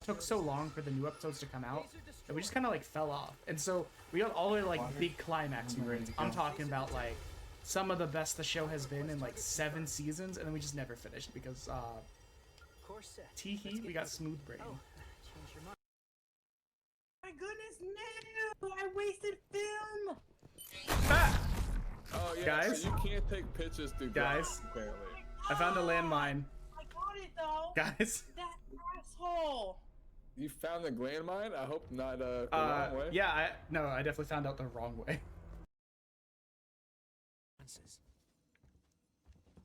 took so long for the new episodes to come out that we just kind of like fell off. And so we got all the way to like big climax moments. I'm talking about like some of the best the show has been in like 7 seasons, and then we just never finished because teehee, we got smooth brain. My goodness, no! I wasted film. Ah! Oh yeah, guys, so you can't take pictures through guys, apparently. I found a landmine. I got it though. Guys, That asshole. You found the landmine? I hope not the wrong way. yeah, I definitely found out the wrong way.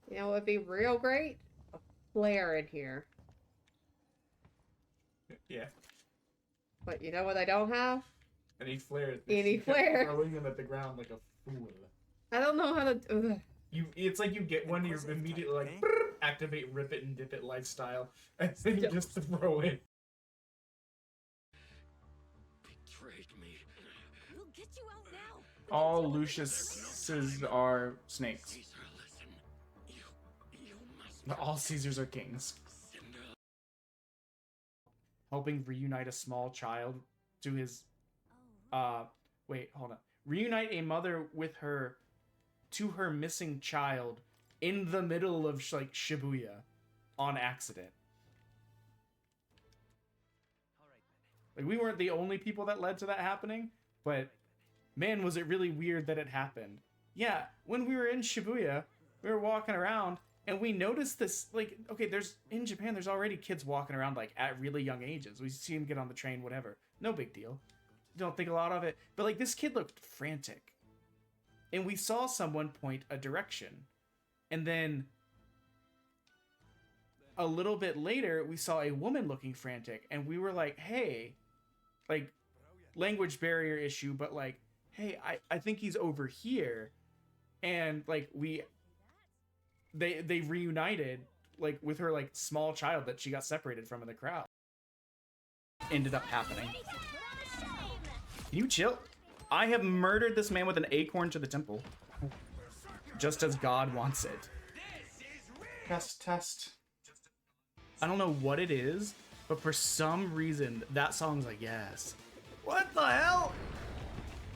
You know what would be real great? A flare in here. Yeah. But you know what I don't have? Any flares? Any flare. Throwing them at the ground like a fool. I don't know how to. It's like you get one, you're immediately like activate, rip it, and dip it lifestyle, and then you just throw it. Betrayed me. We'll get you out now. All Luciuses are snakes. Caesar, listen. You must But all Caesars are kings. Helping reunite a small child to his wait, hold on. Reunite a mother with her to her missing child in the middle of like Shibuya on accident. Like we weren't the only people that led to that happening, but man, was it really weird that it happened. Yeah, when we were in Shibuya, we were walking around and we noticed this, like, okay, in Japan, there's already kids walking around, like, at really young ages. We see them get on the train, whatever. No big deal. Don't think a lot of it. But, like, this kid looked frantic. And we saw someone point a direction. And then a little bit later, we saw a woman looking frantic. And we were like, hey, like, language barrier issue, but, like, hey, I think he's over here. And, like, they reunited like with her like small child that she got separated from in the crowd. Ended up happening. Can you chill? I have murdered this man with an acorn to the temple. Just as God wants it. Test. I don't know what it is, but for some reason that song's like, yes. What the hell?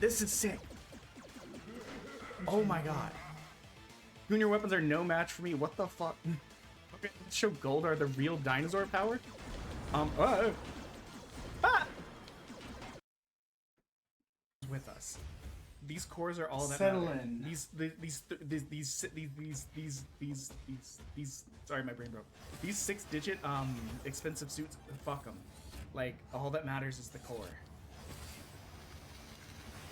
This is sick. Oh my god. You and your weapons are no match for me. What the fuck? Okay, let's show Goldar the real dinosaur power. With us. These cores are all that Settle matter. in. These sorry, my brain broke. These 6-digit expensive suits, fuck them. Like, all that matters is the core.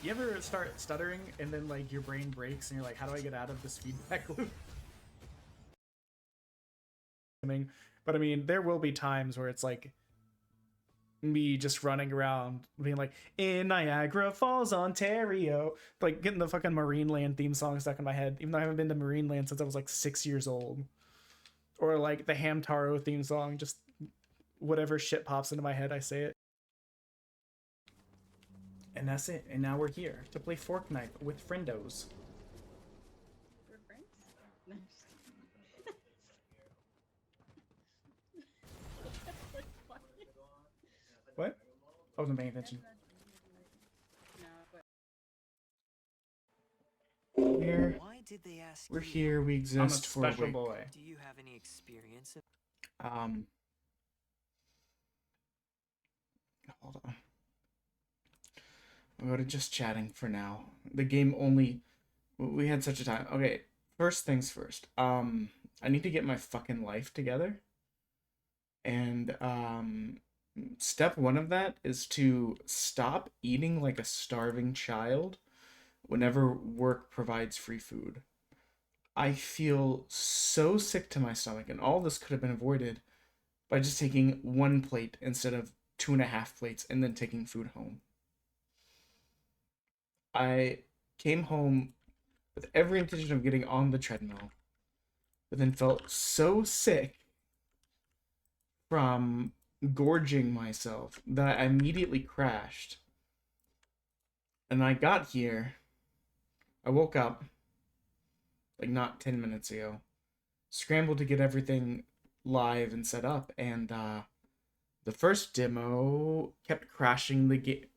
You ever start stuttering and then like your brain breaks and you're like, how do I get out of this feedback loop? But I mean, there will be times where it's like me just running around being like, in Niagara Falls, Ontario, like getting the fucking Marineland theme song stuck in my head, even though I haven't been to Marineland since I was like 6 years old. Or like the Hamtaro theme song, just whatever shit pops into my head, I say it. And that's it. And now we're here to play Fork Knife with friendos. We're friends? No. What? I wasn't paying attention. Here. Why did they ask We're you? here. We exist for a special week. boy. Do you have any experience? Hold on. I'll go to just chatting for now. The game only... We had such a time. Okay, first things first. I need to get my fucking life together. And, step one of that is to stop eating like a starving child whenever work provides free food. I feel so sick to my stomach, and all this could have been avoided by just taking 1 plate instead of 2.5 plates and then taking food home. I came home with every intention of getting on the treadmill, but then felt so sick from gorging myself that I immediately crashed. And I got here, I woke up, like not 10 minutes ago, scrambled to get everything live and set up, and the first demo kept crashing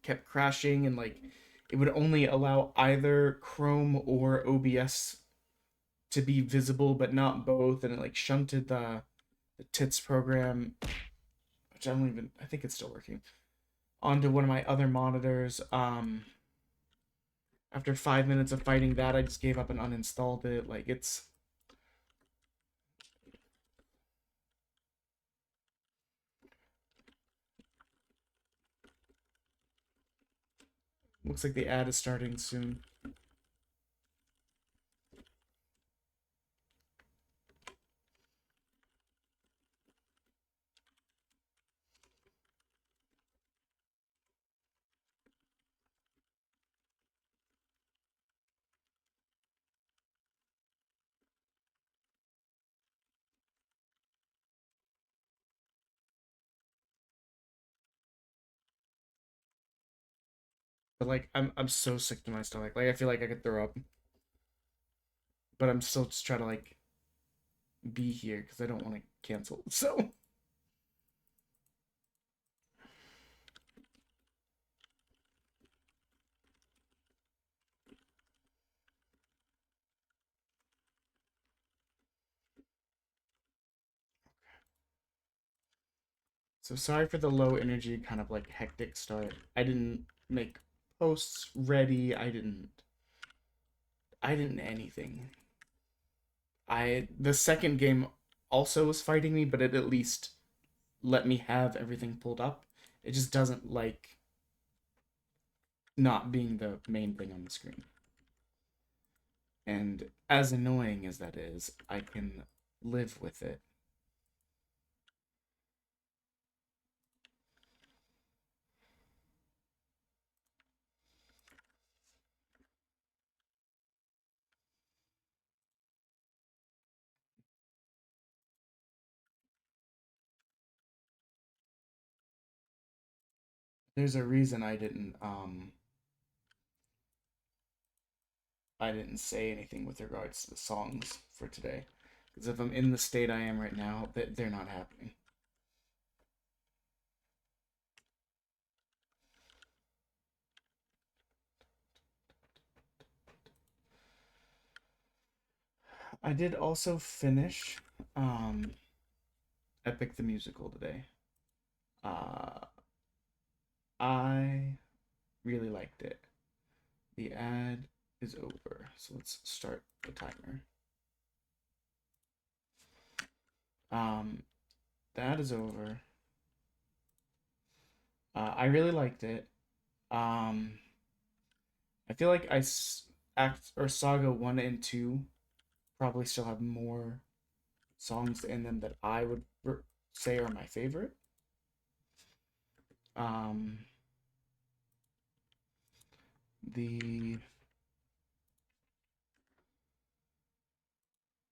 kept crashing, and like it would only allow either Chrome or OBS to be visible but not both, and it like shunted the tits program, which I think it's still working, onto one of my other monitors. After 5 minutes of fighting that, I just gave up and uninstalled it. Like, it's... Looks like the ad is starting soon. But like I'm so sick to my stomach. Like I feel like I could throw up. But I'm still just trying to like be here because I don't want to cancel. So sorry for the low energy, kind of like hectic start. I didn't make posts ready. I didn't anything. The second game also was fighting me, but it at least let me have everything pulled up. It just doesn't like not being the main thing on the screen. And as annoying as that is, I can live with it. There's a reason I didn't say anything with regards to the songs for today. Because if I'm in the state I am right now, they're not happening. I did also finish Epic the Musical today. I really liked it. The ad is over, so let's start the timer. The ad is over. I really liked it. I feel like Saga 1 and 2 probably still have more songs in them that I would say are my favorite.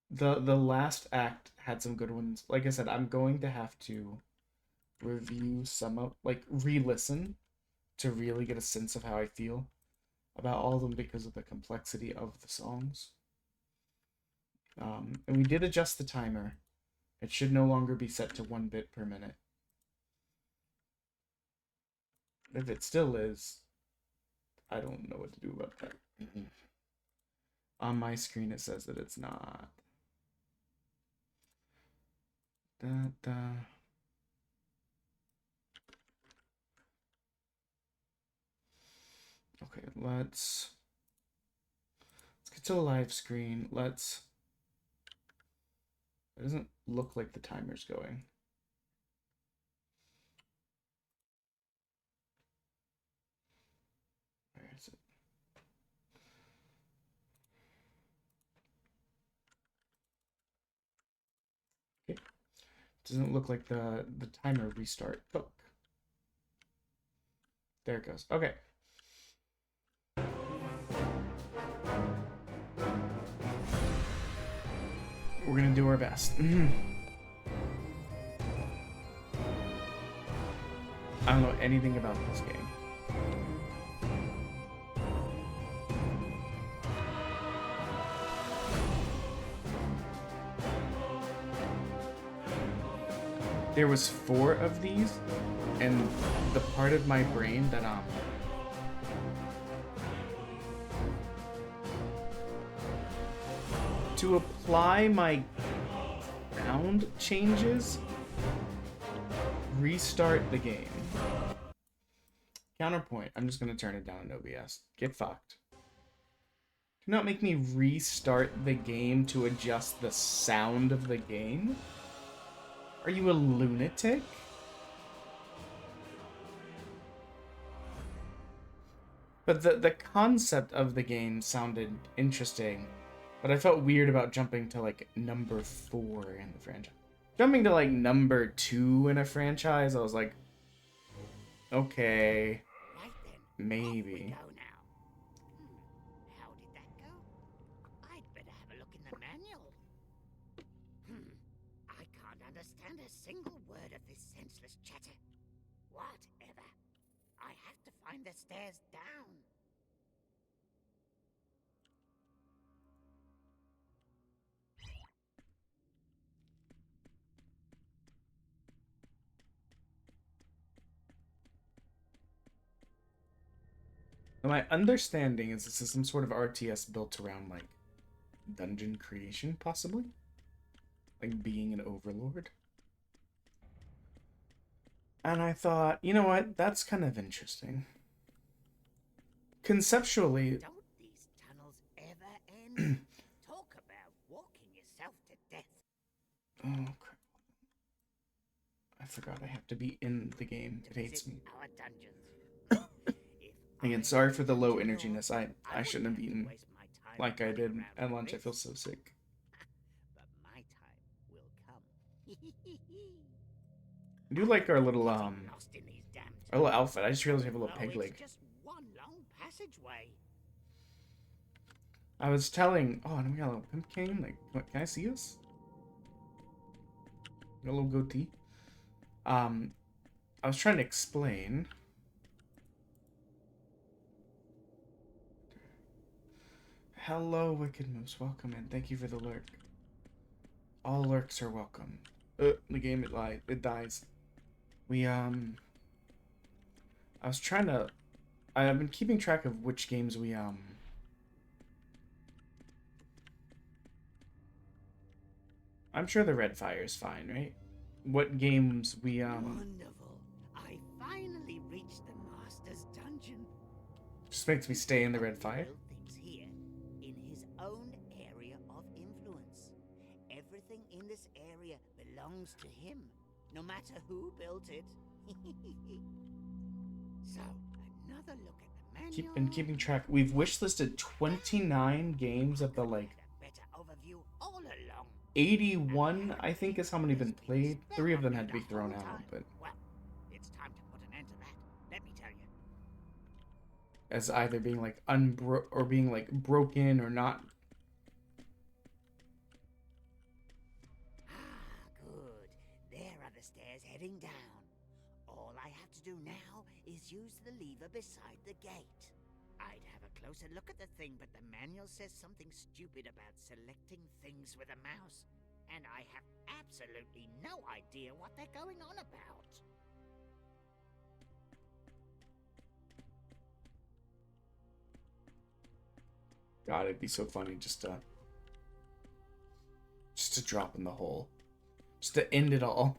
The last act had some good ones. Like I said, I'm going to have to review some of, like, re-listen to really get a sense of how I feel about all of them because of the complexity of the songs. And we did adjust the timer. It should no longer be set to 1 bit per minute. If it still is, I don't know what to do about that. On my screen, it says that it's not. Okay, let's get to the live screen. It doesn't look like the timer's going. Where is it? Okay. Doesn't look like the timer restart took. There it goes. Okay. We're gonna do our best. I don't know anything about this game. there was 4 of these, and the part of my brain that to apply my sound changes, restart the game. Counterpoint, I'm just gonna turn it down in OBS. Get fucked. Do not make me restart the game to adjust the sound of the game. Are you a lunatic? But the concept of the game sounded interesting, but I felt weird about jumping to like number 4 in the franchise. Jumping to like number 2 in a franchise, I was like, okay, Right then. maybe. Off we go now. How did that go? I'd better have a look in the manual. I can't understand a single word of this senseless chatter. Whatever. I have to find the stairs down. My understanding is this is some sort of RTS built around like dungeon creation, possibly? Like being an overlord. And I thought, you know what? That's kind of interesting. Conceptually, Don't these tunnels ever end? Talk about walking yourself to death. oh crap. I forgot I have to be in the game. It hates Visit me. our dungeons. If Again, I sorry for the had low to energiness. know, I wouldn't shouldn't have to eaten waste my time like I running did around at like lunch. I feel this. so sick. But my time will come. I do like our little Getting lost in these damn our little tunnels. outfit. I just realized we have a little Oh, peg it's leg. just one long passageway. I was telling, oh, and we got a little pimp cane. Like, can I see us? Got a little goatee. I was trying to explain. Hello, Wicked Moose. Welcome in. Thank you for the lurk. All lurks are welcome. The game it dies. I was trying to. I've been keeping track of which games we I'm sure the red fire is fine, right? What games we Wonderful. I finally reached the master's dungeon. just makes me stay in the red fire. Built things here in his own area of influence. Everything in this area belongs to him, no matter who built it. So, another look at the manual. Been keeping track. We've wishlisted 29 games of the like A better overview all along. 81, I think, is how many have been played. 3 of them had to be thrown out, but Well, it's time to put an end to that. Let me tell you. as either being like or being like broken or not. Good. There are the stairs heading down. All I have to do now is use the lever beside the gate. I'd have a closer look at the thing, but the manual says something stupid about selecting things with a mouse. And I have absolutely no idea what they're going on about. God, it'd be so funny just to drop in the hole. Just to end it all.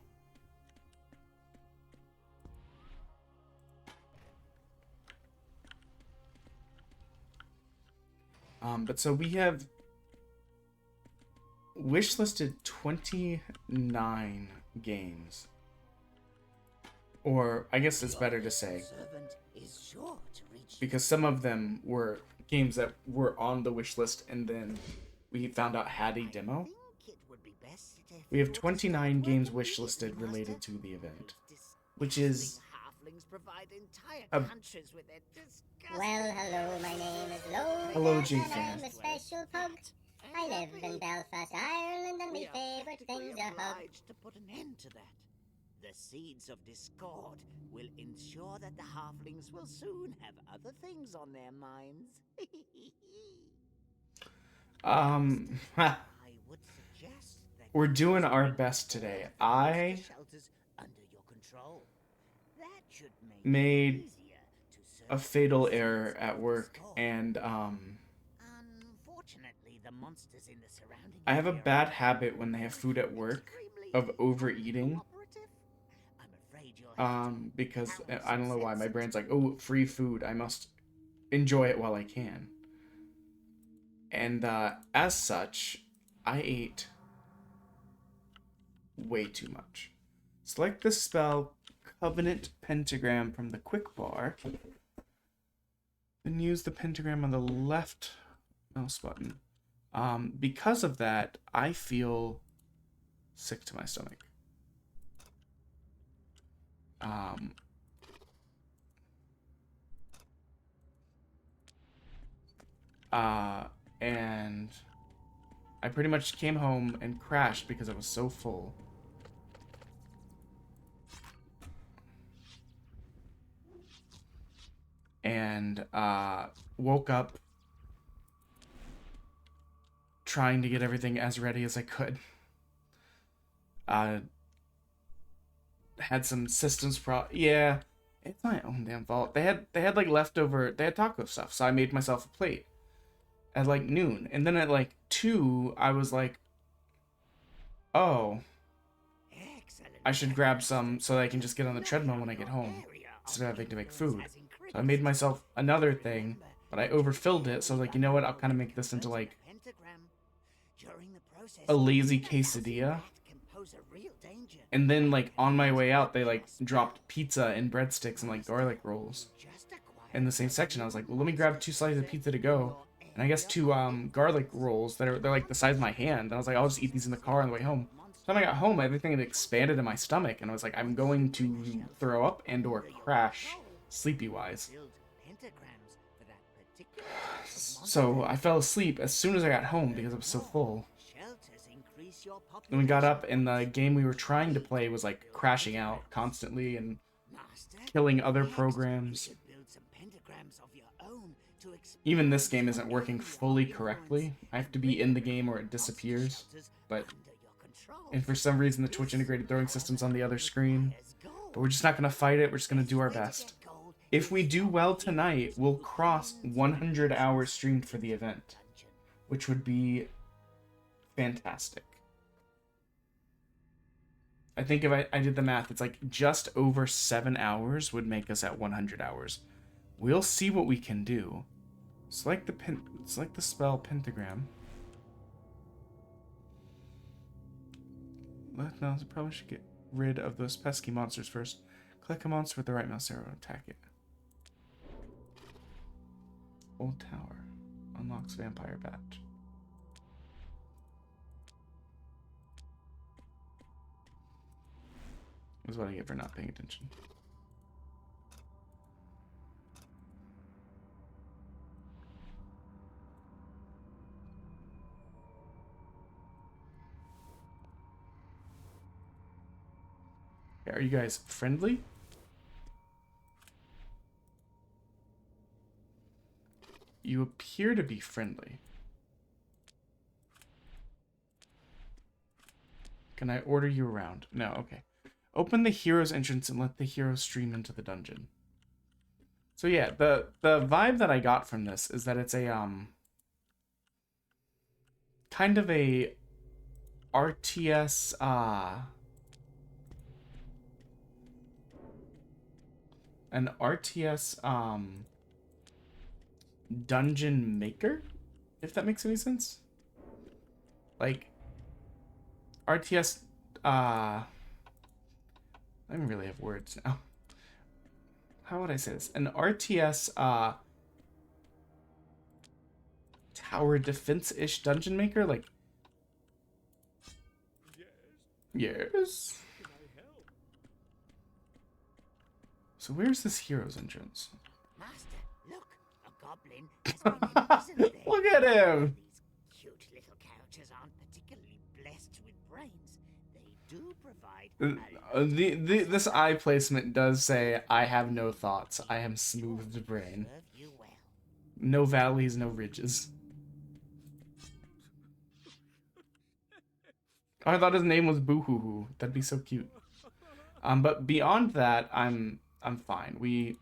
But so we have wishlisted 29 games. Or I guess it's better to say, Servant is sure to reach because some of them were games that were on the wish list and then we found out had a demo. think it would be best if We have you 29 games worked wishlisted immediately, related Master. to the event, Those which is disgusting halflings provide entire a- countries with their disgusting Well, hello, my name is Logan. Hello, and G-Fan. I'm a special pug. I live in Belfast, Ireland, and We my are favourite practically thing's a hug. obliged to put an end to that. The seeds of discord will ensure that the halflings will soon have other things on their minds. I would suggest that we're you doing use our the best today. monster I shelters control. That should make made it easier to search a for fatal monsters error in at the work, store. and Unfortunately, the monsters in the surrounding I have a area bad are habit when they have food at work extremely of overeating. uncooperative. I'm afraid you'll have to Because balance I don't know your why my sense brain's like, of oh, free food, I must enjoy it while I can. And as such, I ate way too much. Select the spell Covenant Pentagram from the quick bar, then use the pentagram on the left mouse button. Because of that, I feel sick to my stomach. And I pretty much came home and crashed because I was so full. And woke up trying to get everything as ready as I could. Had some systems yeah, it's my own damn fault. They had like leftover, they had taco stuff, so I made myself a plate at like noon, and then at like 2 I was like, oh, I should grab some so that I can just get on the treadmill when I get home instead of having to make food. So I made myself another thing, but I overfilled it, so I was like, you know what, I'll kind of make this into like a lazy quesadilla. And then like on my way out, they like dropped pizza and breadsticks and like garlic rolls in the same section. I was like, well, let me grab 2 slices of pizza to go, and I guess 2 garlic rolls they're like the size of my hand. And I was like, I'll just eat these in the car on the way home. So when I got home, everything had expanded in my stomach, and I was like, I'm going to throw up and or crash sleepy wise. So I fell asleep as soon as I got home because I was so full. Then we got up, and the game we were trying to play was like crashing out constantly and killing other programs. Even this game isn't working fully correctly. I have to be in the game or it disappears. And for some reason the Twitch integrated throwing system's on the other screen. But we're just not going to fight it, we're just going to do our best. If we do well tonight, we'll cross 100 hours streamed for the event, which would be fantastic. I think if I did the math, it's like just over 7 hours would make us at 100 hours. We'll see what we can do. Select the spell Pentagram. No, I probably should get rid of those pesky monsters first. Click a monster with the right mouse arrow, attack it. Old Tower. Unlocks Vampire Badge. Is what I get for not paying attention. Are you guys friendly? You appear to be friendly. Can I order you around? No, okay. Open the hero's entrance and let the hero stream into the dungeon. So yeah, the vibe that I got from this is that it's a kind of a RTS an RTS dungeon maker, if that makes any sense. Like RTS I don't really have words now. How would I say this? An RTS tower defense-ish dungeon maker, like yes. So where's this hero's entrance? Master, look, a goblin has been in prison there. Look at him. These cute little characters aren't particularly blessed with brains. They do provide This eye placement does say, I have no thoughts. I am smooth brain. No valleys, no ridges. Oh, I thought his name was Boo Hoo Hoo. That'd be so cute. But beyond that, I'm fine. We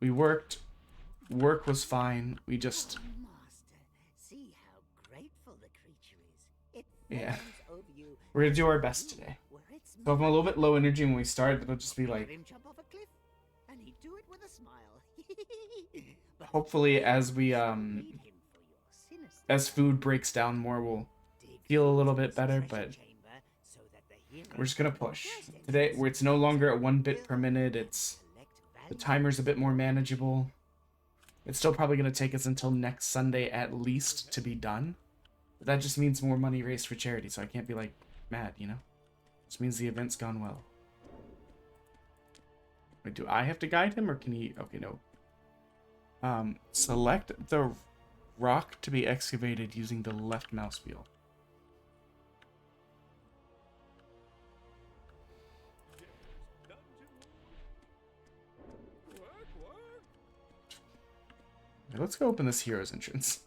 worked. Work was fine. We just Oh, Master, see how grateful the creature is. It Yeah. fails over you we're gonna do our as best you, today. where it's So if I'm a little bit mine. low energy when we start, it'll just be Let like him jump off a cliff, and he'd do it with a smile. But hopefully as we need him for your sinister as food breaks down more, we'll dig feel a through little to bit this better. treasure But chamber so that the hero we're just gonna can push first today. enter Where it's no longer at 1 bit per minute. and It's collect the valuable timer's a bit more manageable. It's still probably gonna take us until next Sunday at least to be done. But that just means more money raised for charity, so I can't be like mad, you know? Just means the event's gone well. Wait, do I have to guide him or can he? Okay, no. Select the rock to be excavated using the left mouse wheel. Okay, let's go open this hero's entrance.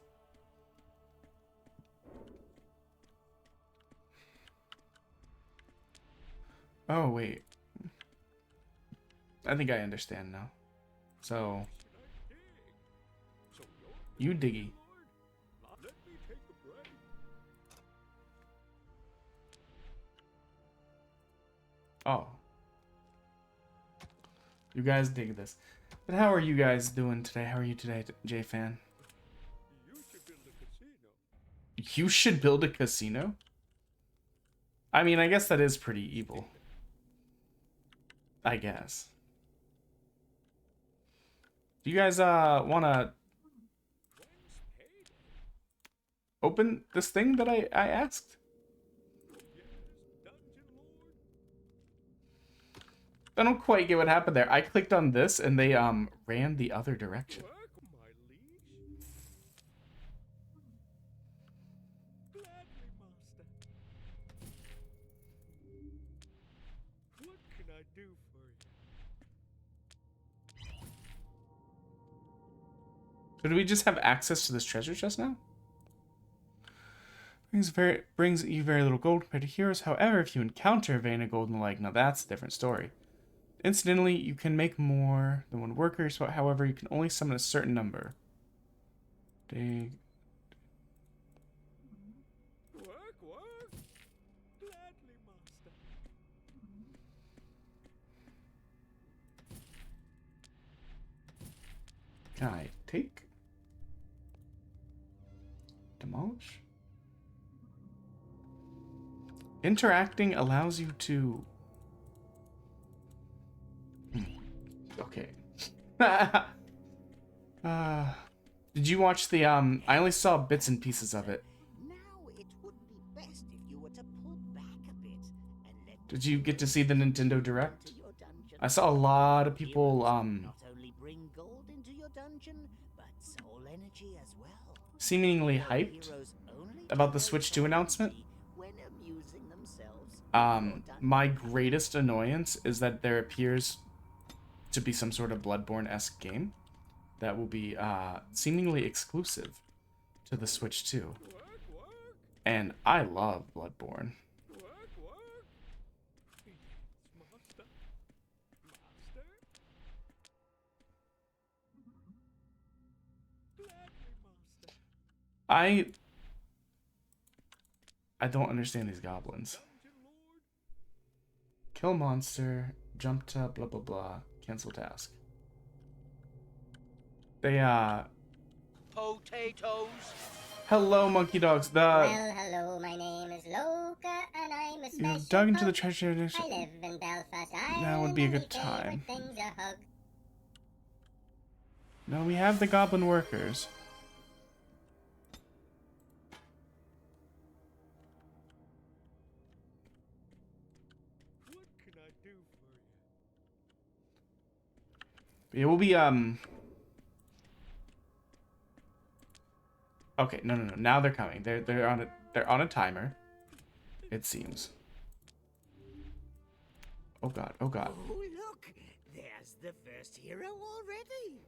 Oh, wait. I think I understand now. So, you diggy. Oh. You guys dig this. But how are you guys doing today? How are you today, J-Fan? You should build a casino? I mean, I guess that is pretty evil. I guess. Do you guys wanna open this thing that I asked? I don't quite get what happened there. I clicked on this and they ran the other direction. So do we just have access to this treasure chest now? Brings you very little gold compared to heroes. However, if you encounter a vein of gold and the like, now that's a different story. Incidentally, you can make more than one worker, so however, you can only summon a certain number. Dig. Can I take? Demolish? Interacting allows you to... Okay. Did you watch the, I only saw bits and pieces of it. Now it would be best if you were to pull back a bit and let Did you get to see the Nintendo Direct? into your dungeon. I saw a lot of people, Heroes not only bring gold into your dungeon, but soul energy as well. seemingly Though hyped heroes only about the generate Switch 2 soul announcement. energy when amusing themselves in your dungeon. My greatest annoyance is that there appears to be some sort of Bloodborne-esque game that will be seemingly exclusive to the Switch 2. And I love Bloodborne. I don't understand these goblins. Kill monster, jump to blah blah blah, cancel task. They Potatoes. hello monkey dogs. Well, hello, my name is Loka, and I'm a special You've dug into the pug. treasure. I live in Belfast Island. Now would be a and my good time. favorite thing's a hug. No, we have the goblin workers. It will be okay, no. Now they're coming. They're on a timer. It seems. Oh god. Oh, look! There's the first hero already.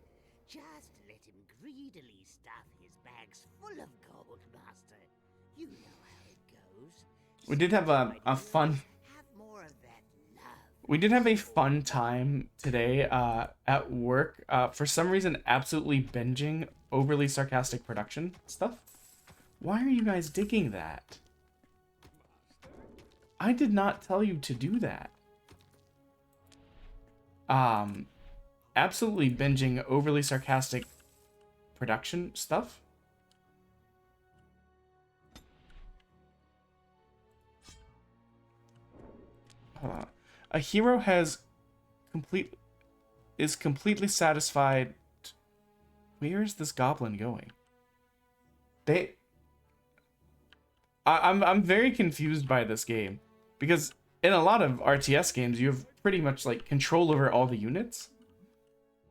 Just let him greedily stuff his bags full of gold, Master. You know how it goes. We did have a fun Have more of that love we did have a fun time today at work. For some reason, absolutely binging overly sarcastic production stuff. Why are you guys digging that? I did not tell you to do that. Absolutely binging overly sarcastic production stuff. Hold on. A hero is completely satisfied. Where is this goblin going? I'm very confused by this game, because in a lot of RTS games you have pretty much like control over all the units,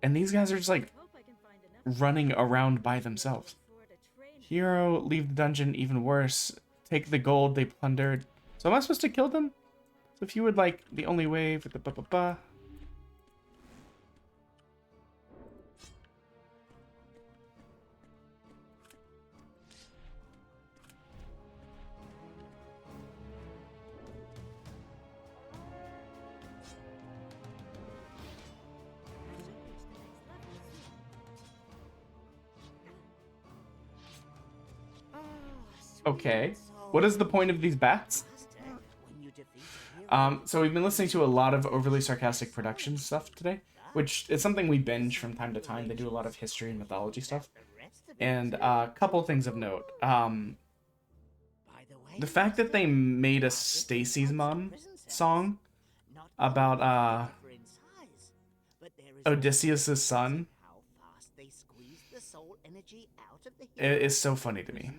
and these guys are just like running around by themselves. Hero, leave the dungeon, even worse. Take the gold they plundered. So am I supposed to kill them? So if you would like the only way for the Okay. What is the point of these bats? So we've been listening to a lot of overly sarcastic production stuff today, which is something we binge from time to time. They do a lot of history and mythology stuff. And a couple things of note. The fact that they made a Stacy's Mom song about Odysseus' son is so funny to me.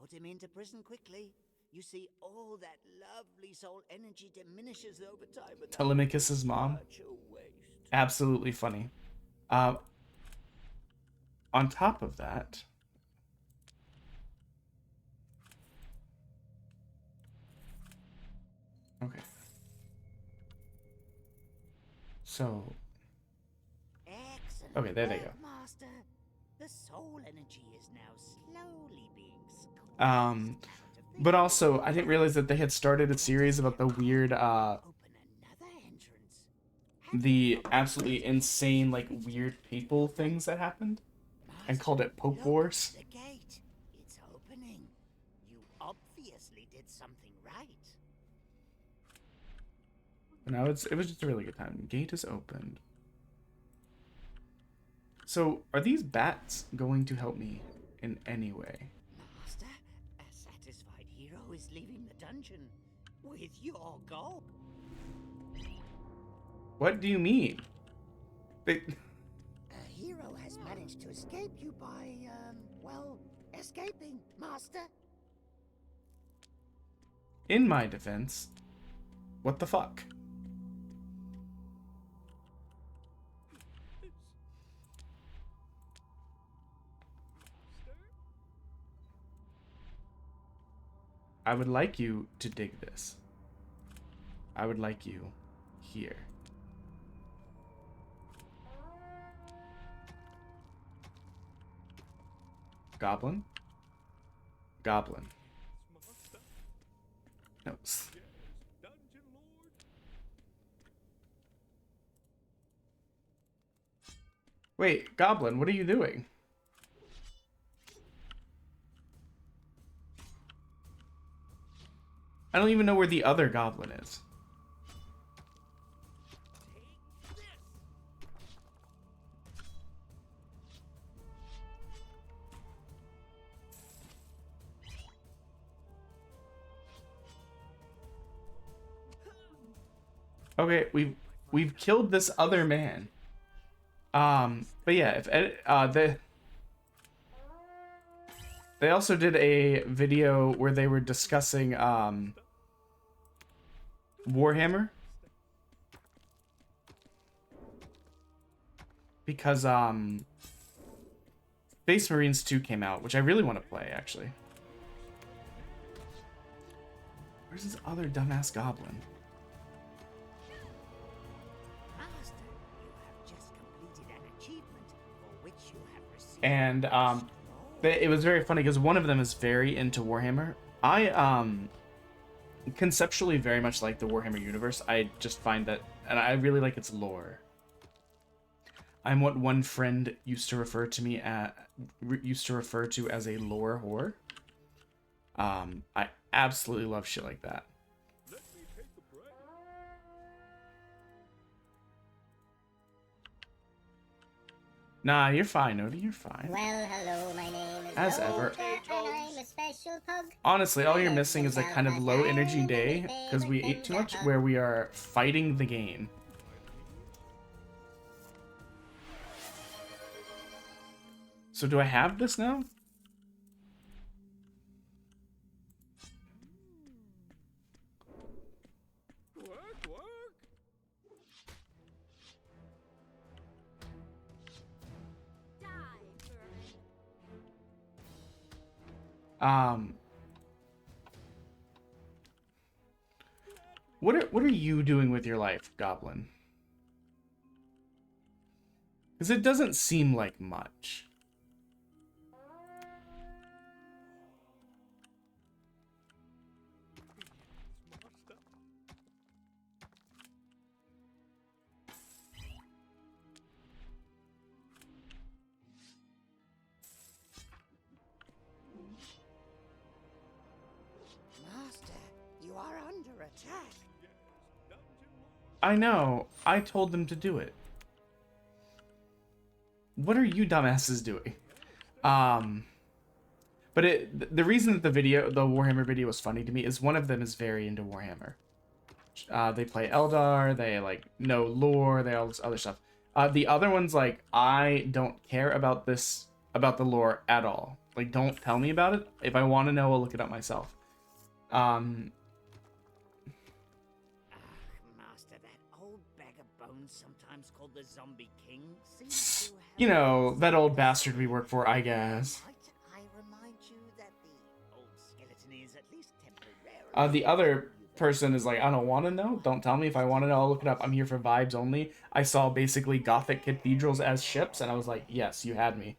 Put him into prison quickly. You see, all that lovely soul energy diminishes over time. Telemachus' mom. Absolutely funny. On top of that, okay. So, okay, there they go. Master, the soul energy is now slowly being but also, I didn't realize that they had started a series about the weird, the absolutely insane, like, weird people things that happened, and called it Pope Wars. The gate. It's opening. You obviously did something right. No, it was just a really good time. Gate is opened. So, are these bats going to help me in any way? Master, a satisfied hero is leaving the dungeon with your gold. What do you mean? A hero has managed to escape you by, well, escaping, Master. In my defense, what the fuck? I would like you to dig this. I would like you here. Goblin? Goblin. No. Wait, Goblin, what are you doing? I don't even know where the other goblin is. Okay, we've killed this other man. But yeah, if they also did a video where they were discussing Warhammer, because Space Marines 2 came out, which I really want to play actually. Where's this other dumbass goblin? Master, you have just completed an achievement for which you have received. And it was very funny because one of them is very into Warhammer. conceptually very much like the Warhammer universe. I just find that, and I really like its lore. I'm what one friend used to refer to as a lore whore. I absolutely love shit like that. Nah, you're fine, Odie, you're fine. Well, hello, my name is As ever. Loka, and I'm a special pug. Honestly, all you're missing is a kind of low energy day, because we ate too much, where we are fighting the game. So do I have this now? Work, work. Die, vermin. What are you doing with your life, Goblin? Because it doesn't seem like much. Master, you are under attack. I know. I told them to do it. What are you dumbasses doing? But the reason that the Warhammer video was funny to me is one of them is very into Warhammer. They play Eldar, they like know lore, they all this other stuff. The other one's like, I don't care about the lore at all. Like, don't tell me about it. If I want to know, I'll look it up myself. Master, that old bag of bones, sometimes called the Zombie King, seems to have... You know, that old bastard we work for, I guess. Might I remind you that the old skeleton is at least temporarily... The other person is like, I don't want to know. Don't tell me. If I want to know, I'll look it up. I'm here for vibes only. I saw basically Gothic cathedrals as ships, and I was like, yes, you had me.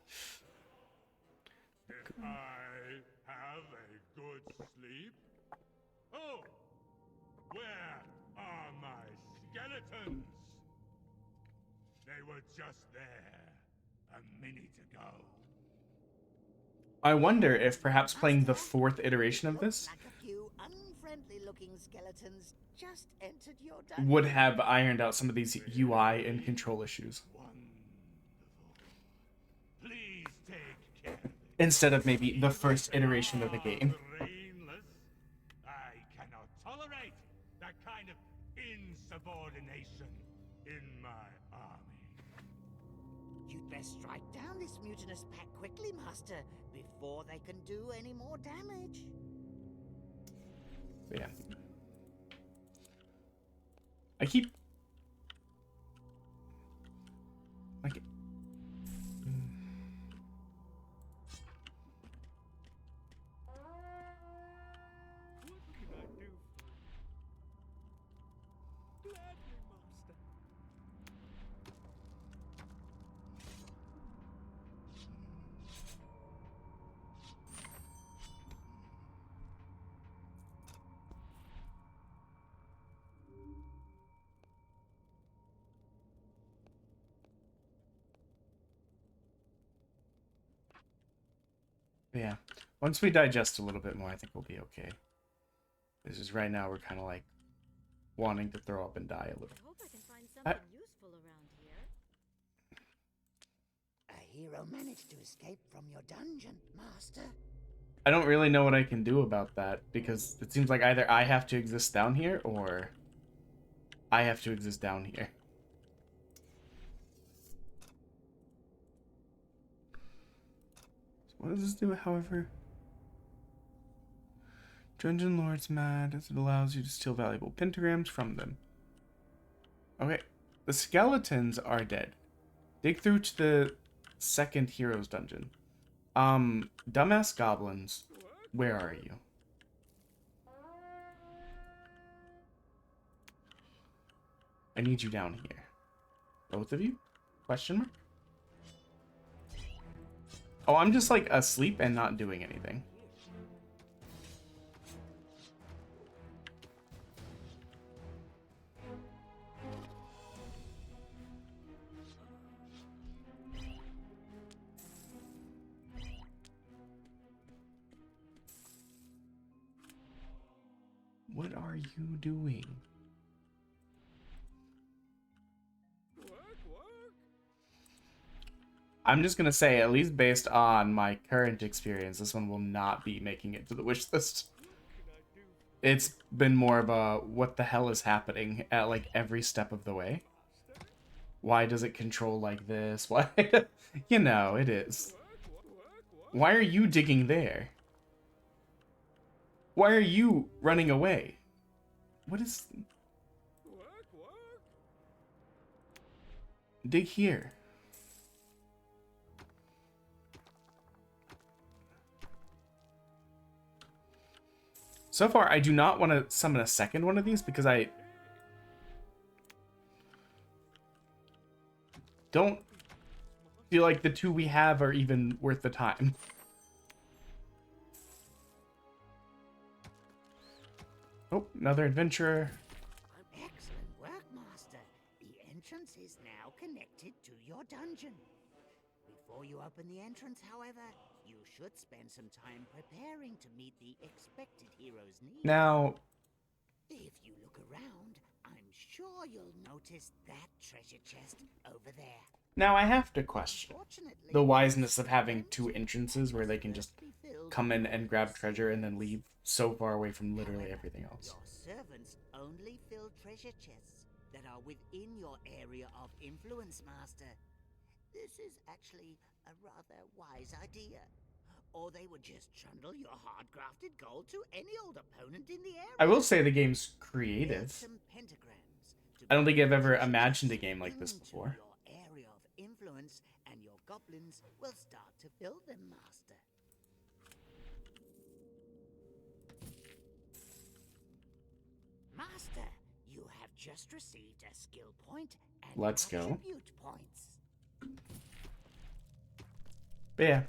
Did I have a good sleep? Oh, where are my skeletons? They were just there a minute ago. I wonder if perhaps playing the 4th iteration of this Like a few unfriendly-looking skeletons just entered your dungeon. would have ironed out some of these UI and control issues. Wonderful. Please take care. Instead of maybe the first iteration of the game. Brainless. I cannot tolerate that kind of insubordination in my army. You'd best strike down this mutinous pack quickly, Master, before they can do any more damage. But yeah. I keep... Like... What can I do? Gladly, master. Yeah. Once we digest a little bit more, I think we'll be okay. This is right now, we're kind of like wanting to throw up and die a little. I hope I can find something useful around here. A hero managed to escape from your dungeon, Master. I don't really know what I can do about that, because it seems like either I have to exist down here, or I have to exist down here. So what does this do, however? Dungeon Lord's mad as it allows you to steal valuable pentagrams from them. Okay, the skeletons are dead. Dig through to the second hero's dungeon. Dumbass goblins, where are you? I need you down here. Both of you? Question mark? Oh, I'm just like asleep and not doing anything. What are you doing? I'm just gonna say, at least based on my current experience, this one will not be making it to the wish list. It's been more of a what the hell is happening at like every step of the way. Why does it control like this? Why? You know, it is. Why are you digging there? Why are you running away? What is... Dig here. So far, I do not want to summon a second one of these because I don't feel like the two we have are even worth the time. Oh, another adventurer. Excellent work, Master. The entrance is now connected to your dungeon. Before you open the entrance, however, you should spend some time preparing to meet the expected hero's needs. Now, If you look around, I'm sure you'll notice that treasure chest over there. now I have to question Fortunately, the wiseness of having two entrances where they can just come in and grab treasure and then leave so far away from literally everything else. Your servants only fill treasure chests that are within your area of influence, Master. This is actually a rather wise idea. Or they would just trundle your hard-grafted gold to any old opponent in the area. I will say the game's Build creative. some pentagrams to I don't think I've ever build imagined a game like this into before. Your area of influence, and your goblins will start to build them, Master. Master, you have just received a skill point and Let's go. attribute points. But yeah.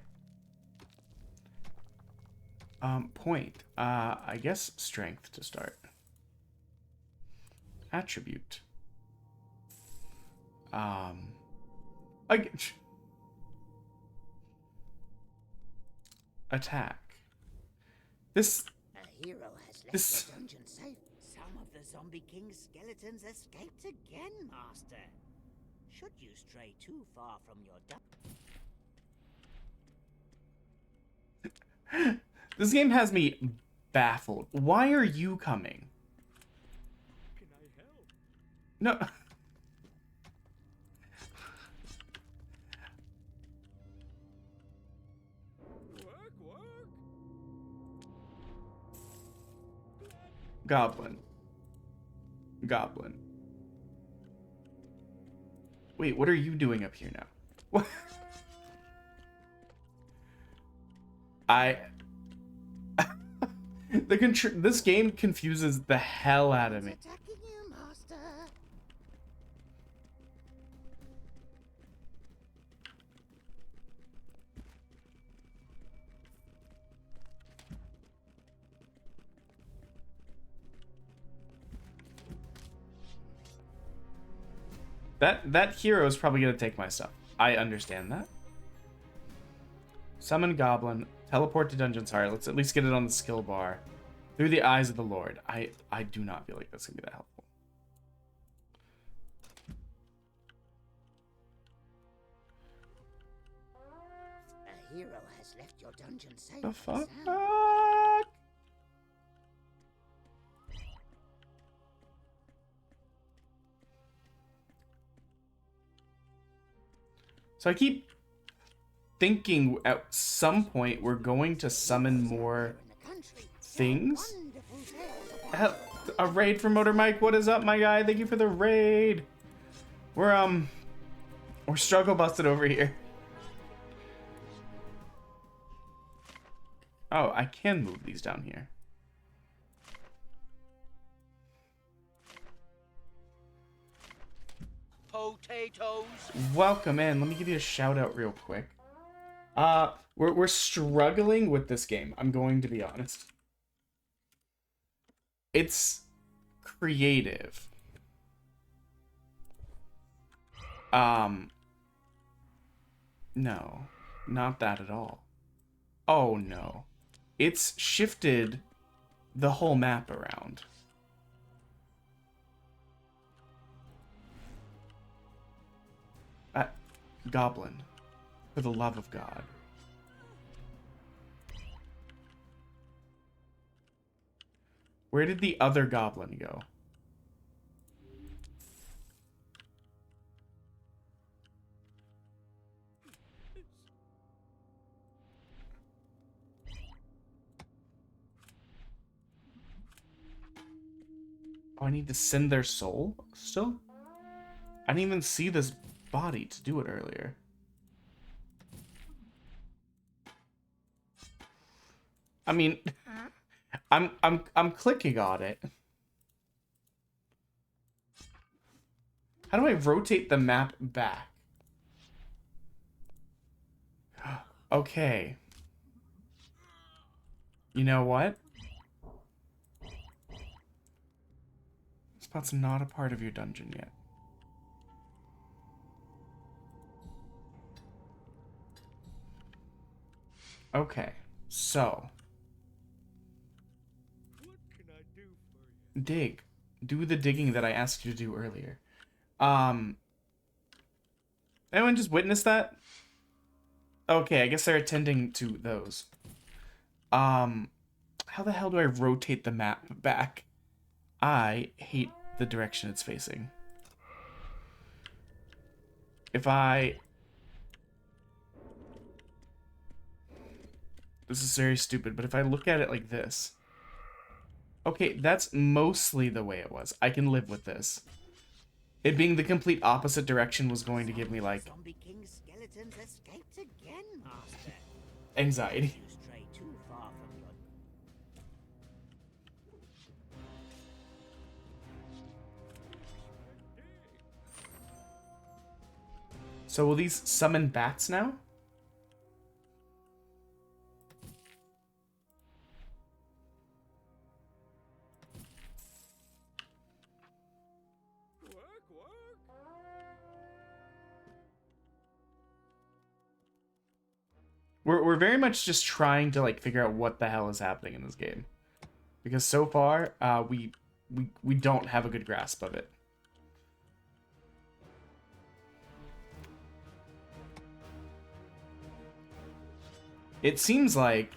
Point. I guess strength to start. Attribute. Attack. This. A hero has left This- the dungeon safe. Some of the Zombie King's skeletons escaped again, Master. Should you stray too far from your This game has me baffled. Why are you coming? Can I help? No. Work. Goblin. Goblin. Wait, what are you doing up here now? What? This game confuses the hell out of me. attacking you, Master. That hero is probably gonna take my stuff. I understand that. Summon Goblin, teleport to Dungeon's Heart. Let's at least get it on the skill bar. Through the eyes of the Lord. I do not feel like that's gonna be that helpful. A hero has left your dungeon safe. The and fuck? sound. So I keep thinking at some point we're going to summon more In the country, things. wonderful tales about A raid from Motor Mike. What is up, my guy? Thank you for the raid. We're struggle busted over here. Oh, I can move these down here. Potatoes. Welcome in. Let me give you a shout out real quick. We're struggling with this game. I'm going to be honest. It's creative. No, not that at all. Oh no. It's shifted the whole map around. Goblin, for the love of God. Where did the other goblin go? Oh, I need to send their soul still? I didn't even see this body to do it earlier. I mean, I'm clicking on it. How do I rotate the map back? Okay. You know what? This spot's not a part of your dungeon yet. Okay, so What can I do for you? dig. Do the digging that I asked you to do earlier. Anyone just witnessed that? Okay, I guess they're attending to those. How the hell do I rotate the map back? I hate the direction it's facing. If I... This is very stupid, but if I look at it like this... Okay, that's mostly the way it was. I can live with this. It being the complete opposite direction was going to give me, like... Zombie King skeletons escaped again, Master. anxiety. You stray too far from your... So will these summon bats now? We're very much just trying to like figure out what the hell is happening in this game, because so far we don't have a good grasp of it. It seems like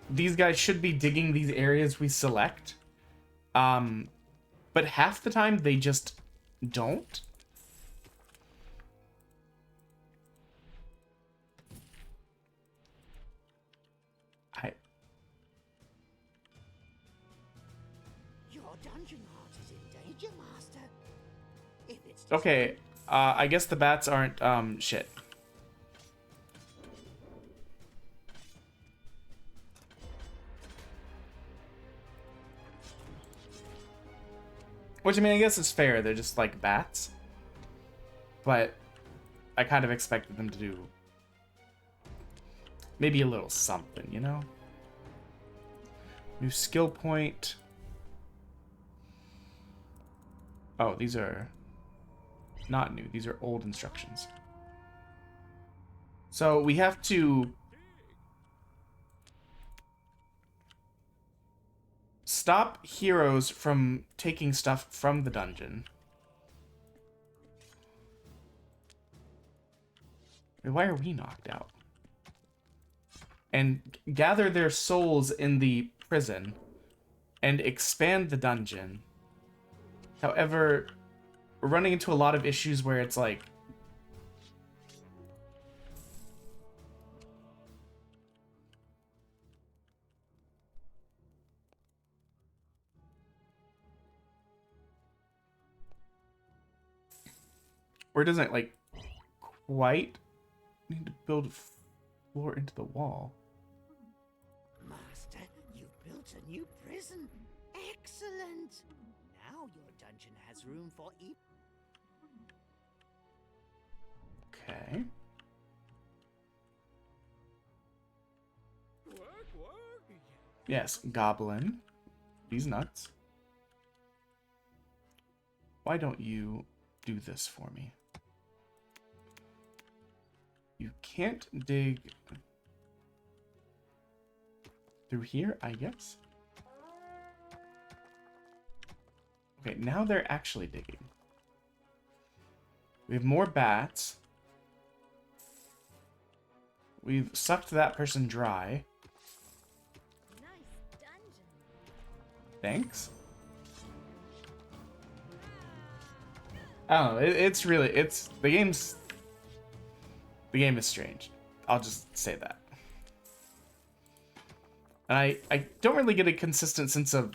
these guys should be digging these areas we select, but half the time they just don't. Dungeon heart is in danger, Master. If it's Okay, I guess the bats aren't shit. Which, I mean, I guess is fair. They're just like bats. But I kind of expected them to do maybe a little something, you know? New skill point. Oh, these are not new. These are old instructions. So we have to stop heroes from taking stuff from the dungeon. Wait, why are we knocked out? And gather their souls in the prison and expand the dungeon. However, we're running into a lot of issues where it's like... Where it doesn't, like, quite need to build a floor into the wall. Master, you've built a new prison. Excellent. Now your dungeon has room for each. Okay. Yes, goblin. These nuts. Why don't you do this for me? You can't dig through here, I guess. Okay, now they're actually digging. We have more bats. We've sucked that person dry. Nice dungeon. Thanks. I don't know. The game is strange. I'll just say that. And I don't really get a consistent sense of.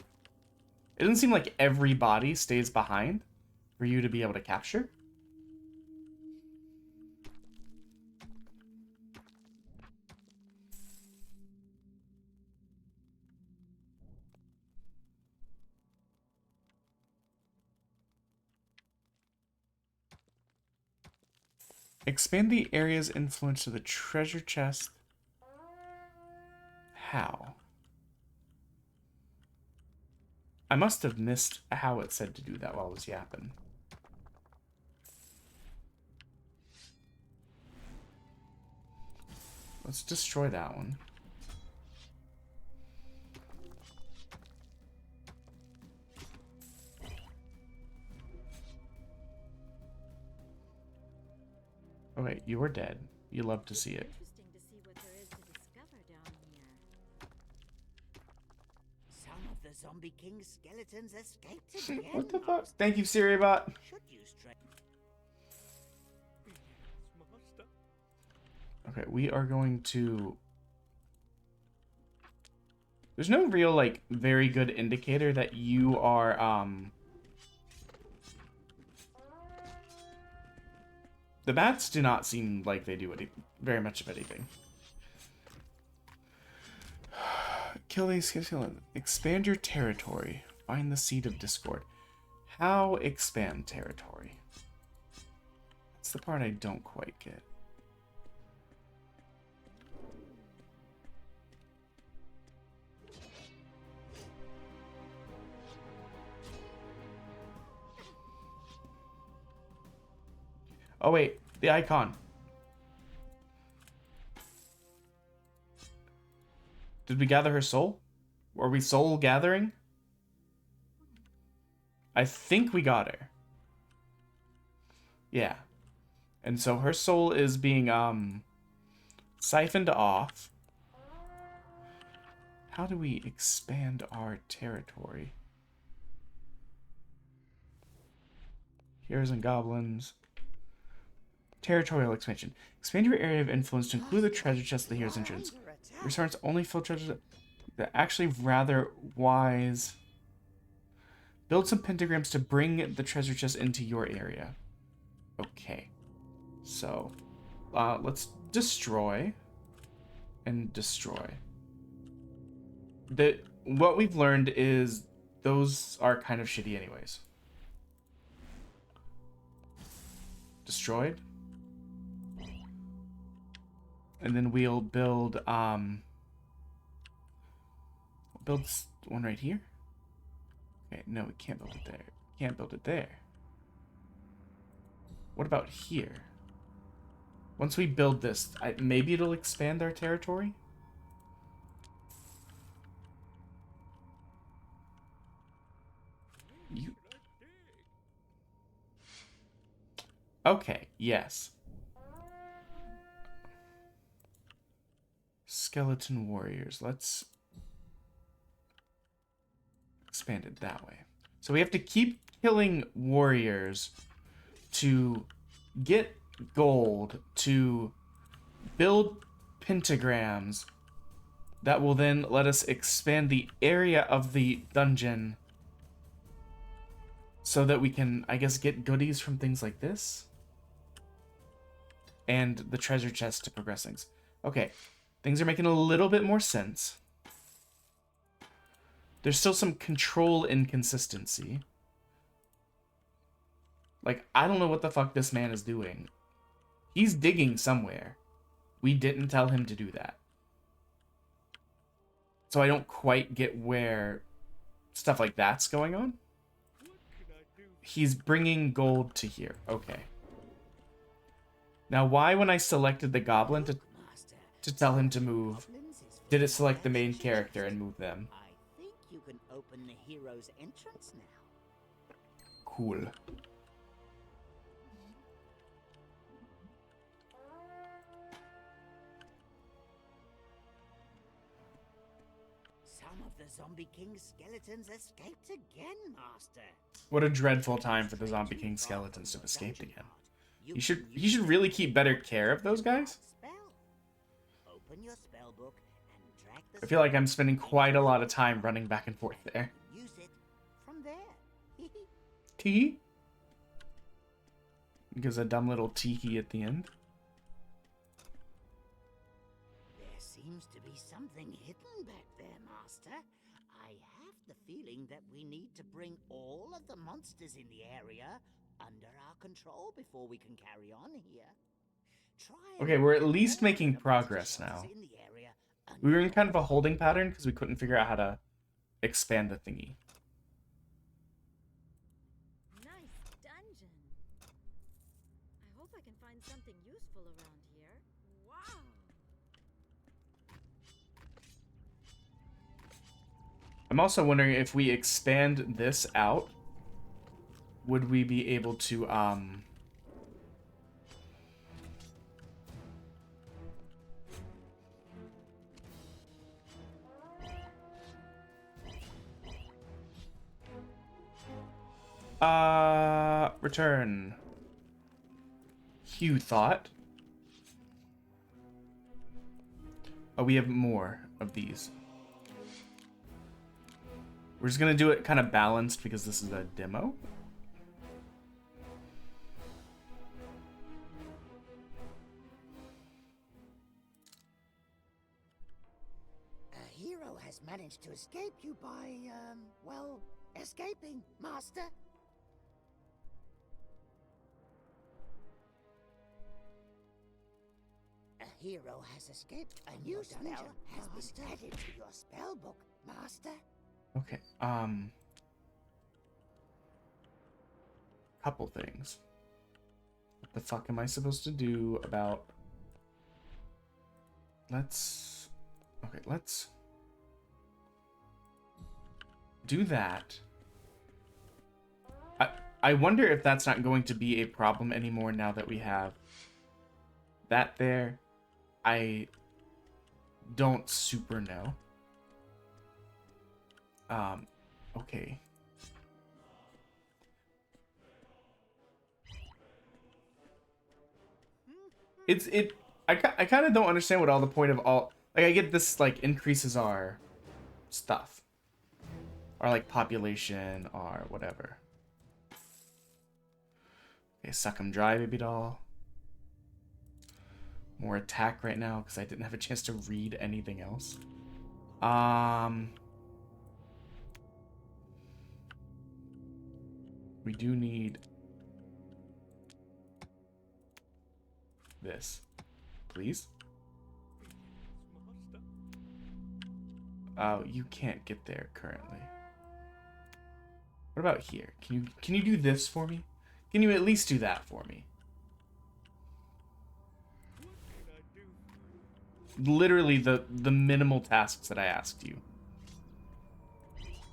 It doesn't seem like every body stays behind for you to be able to capture. Expand the area's influence to the treasure chest. How? I must have missed how it said to do that while I was yapping. Let's destroy that one. Oh wait, you are dead. You love to see it. Interesting to see what there is to discover down here. Some of the Zombie King's skeletons escaped again. What the fuck? Thank you, SiriBot. Should use Master. Okay, we are going to... There's no real, like, very good indicator that you are, The bats do not seem like they do very much of anything. Kill these. Expand your territory. Find the seed of discord. How expand territory? That's the part I don't quite get. Oh wait, the icon. Did we gather her soul? Are we soul gathering? I think we got her. Yeah. And so her soul is being siphoned off. How do we expand our territory? Heroes and goblins. Territorial expansion. Expand your area of influence to include the treasure chest of the hero's entrance. Resource only fill treasures that actually rather wise. Build some pentagrams to bring the treasure chest into your area. Okay. So, let's destroy and destroy. What we've learned is those are kind of shitty anyways. Destroyed. And then we'll build one right here. Okay, no, we can't build it there. Can't build it there. What about here? Once we build this, maybe it'll expand our territory? Okay, yes. Skeleton warriors. Let's expand it that way. So we have to keep killing warriors to get gold, to build pentagrams that will then let us expand the area of the dungeon so that we can, I guess, get goodies from things like this and the treasure chest to progress things. Okay. Things are making a little bit more sense. There's still some control inconsistency. Like, I don't know what the fuck this man is doing. He's digging somewhere. We didn't tell him to do that. So I don't quite get where stuff like that's going on. He's bringing gold to here. Okay. Now, why when I selected the goblin to tell him to move, did it select the main character and move them? I think you can open the hero's entrance now. Cool. Some of the Zombie King's skeletons escaped again, Master. What a dreadful time for the Zombie King skeletons to have escaped again. He should really keep better care of those guys. Open your spell book and drag the I feel like I'm spending quite a lot of time running back and forth there. use it from there. Tee? Gives a dumb little tee at the end. There seems to be something hidden back there, Master. I have the feeling that we need to bring all of the monsters in the area under our control before we can carry on here. Okay, we're at least making progress now. We were in kind of a holding pattern because we couldn't figure out how to expand the thingy. Nice dungeon. I hope I can find something useful around here. Wow. I'm also wondering if we expand this out, would we be able to, return. Hugh thought. Oh, we have more of these. We're just gonna do it kind of balanced because this is a demo. A hero has managed to escape you by, well, escaping, Master. A hero has escaped. A new spell has been added to your spell book, Master. Okay, couple things. What the fuck am I supposed to do about... Let's do that. I wonder if that's not going to be a problem anymore now that we have that there. I don't super know. Okay. I kind of don't understand what all the point of all, like, I get this, like, increases our stuff. Our, like, population, or whatever. Okay, suck 'em dry, baby doll. More attack right now, because I didn't have a chance to read anything else. We do need this, please. Oh, you can't get there currently. What about here? Can you do this for me? Can you at least do that for me? Literally the minimal tasks that I asked you.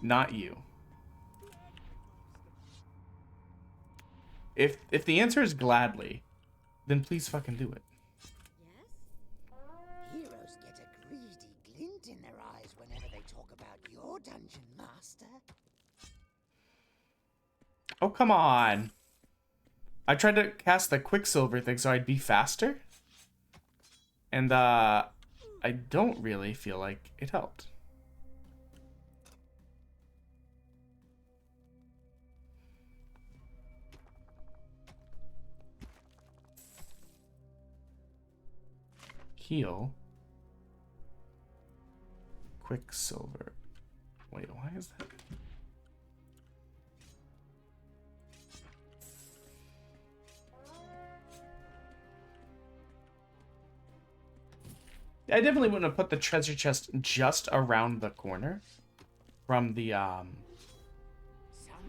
Not you. If the answer is gladly, then please fucking do it. Yes? Heroes get a greedy glint in their eyes whenever they talk about your dungeon, Master. Oh, come on. I tried to cast the Quicksilver thing so I'd be faster. And, I don't really feel like it helped. Heal. Quicksilver. Wait, why is that? I definitely wouldn't have put the treasure chest just around the corner from the Some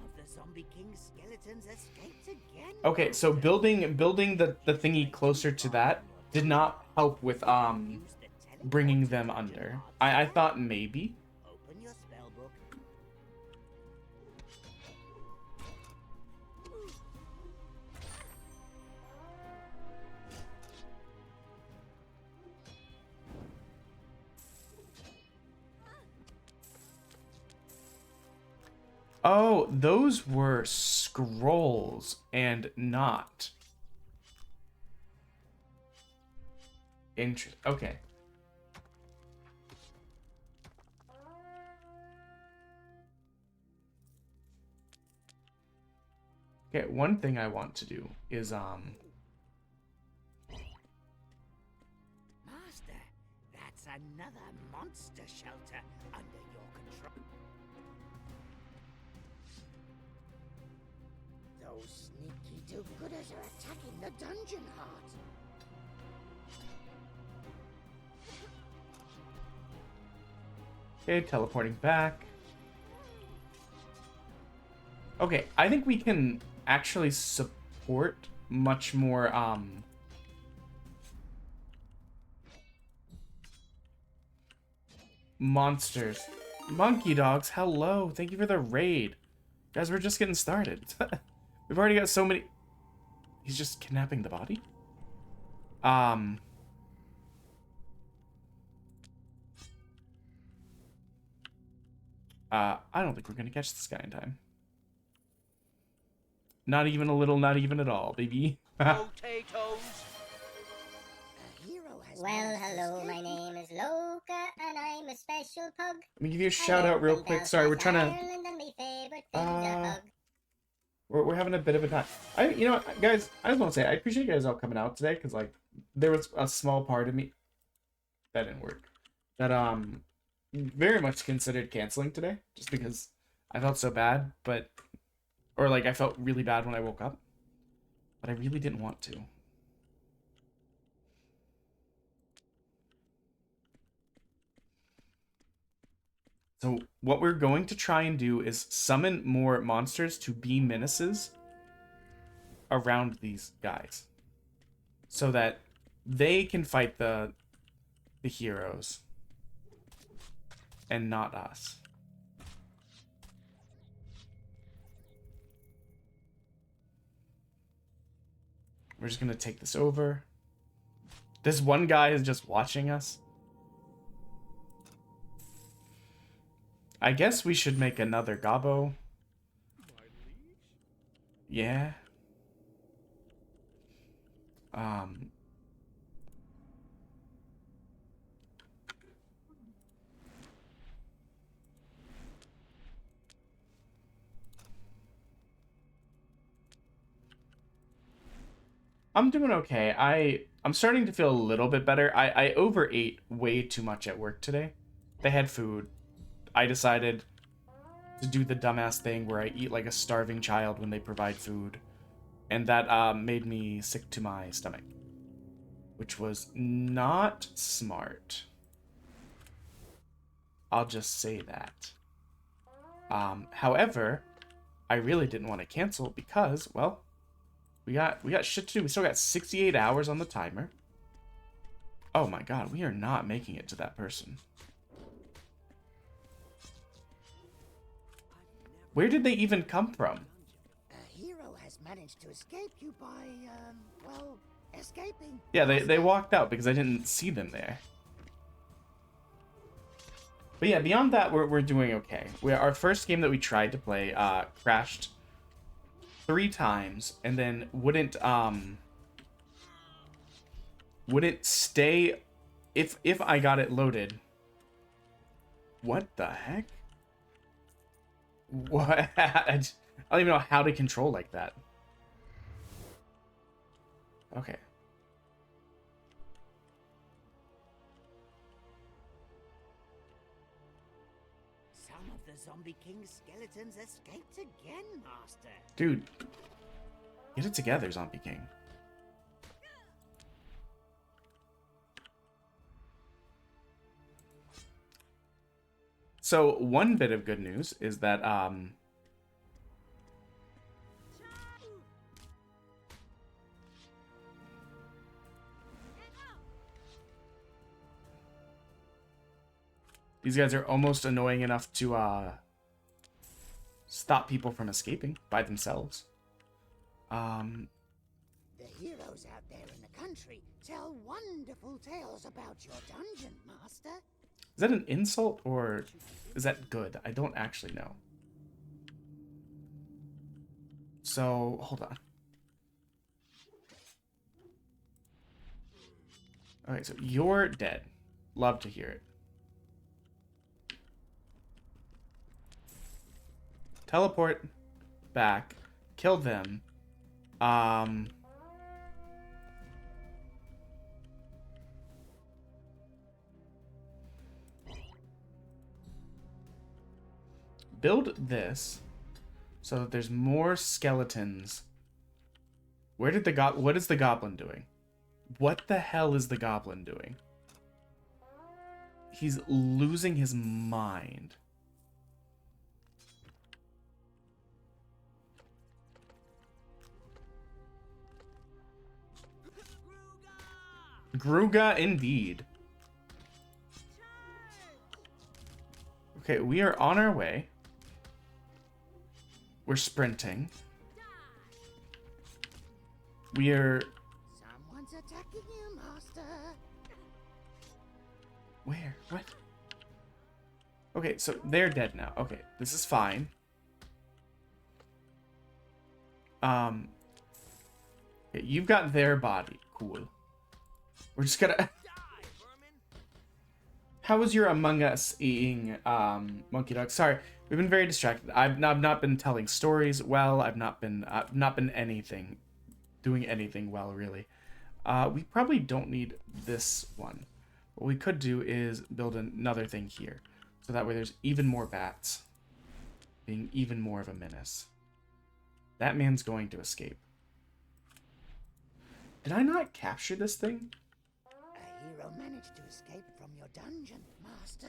of the Zombie King's skeletons escaped again. Okay, so building the thingy closer to that did not help with bringing them under. I thought maybe. Open your spell book. Oh, those were scrolls and not. Okay. Okay, one thing I want to do is Master, that's another monster shelter under your control. Those sneaky do-gooders are attacking the dungeon heart. okay, teleporting back. Okay, I think we can actually support much more monsters. Monkey dogs, hello. Thank you for the raid. Guys, we're just getting started. We've already got so many. He's just kidnapping the body? I don't think we're gonna catch this guy in time. Not even a little, not even at all, baby. Potatoes. Well, hello, my name is Loka, and I'm a special pug. Let me give you a shout out real quick. Sorry, we're trying to. Ireland, and my favorite thing's a hug. We're having a bit of a time. You know what, guys? I just want to say I appreciate you guys all coming out today because like there was a small part of me that didn't work that very much considered canceling today just because I felt so bad, or like I felt really bad when I woke up, but I really didn't want to. So what we're going to try and do is summon more monsters to be menaces around these guys so that they can fight the heroes and not us. We're just going to take this over. This one guy is just watching us. I guess we should make another Gobbo. Yeah. I'm doing okay. I'm starting to feel a little bit better. I overate way too much at work today. They had food. I decided to do the dumbass thing where I eat like a starving child when they provide food. And that made me sick to my stomach. Which was not smart. I'll just say that. However, I really didn't want to cancel because, well, we got shit to do. We still got 68 hours on the timer. Oh my god, we are not making it to that person. Where did they even come from? A hero has managed to escape you by, well, escaping. Yeah, they walked out because I didn't see them there. But yeah, beyond that, we're doing okay. Our first game that we tried to play crashed 3 times and then wouldn't stay if I got it loaded. What the heck? What? I don't even know how to control like that. Okay. Some of the Zombie King's skeletons escaped again, Master. Dude, get it together, Zombie King. So one bit of good news is that these guys are almost annoying enough to stop people from escaping by themselves. The heroes out there in the country tell wonderful tales about your dungeon, Master. Is that an insult or is that good? I don't actually know. So, hold on. Okay, so you're dead. Love to hear it. Teleport back. Kill them. Build this so that there's more skeletons. What is the goblin doing? What the hell is the goblin doing? He's losing his mind. Gruga indeed. Okay, we are on our way. We're sprinting. We are... Someone's attacking you, Master. Where? What? Okay, so they're dead now. Okay, this is fine. Okay, you've got their body. Cool. We're just gonna... How was your Among Us eating, Monkey Dog? Sorry, we've been very distracted. I've not been telling stories well. I've not been doing anything well, really. We probably don't need this one. What we could do is build another thing here. So that way there's even more bats. Being even more of a menace. That man's going to escape. Did I not capture this thing? A hero managed to escape from your dungeon, Master.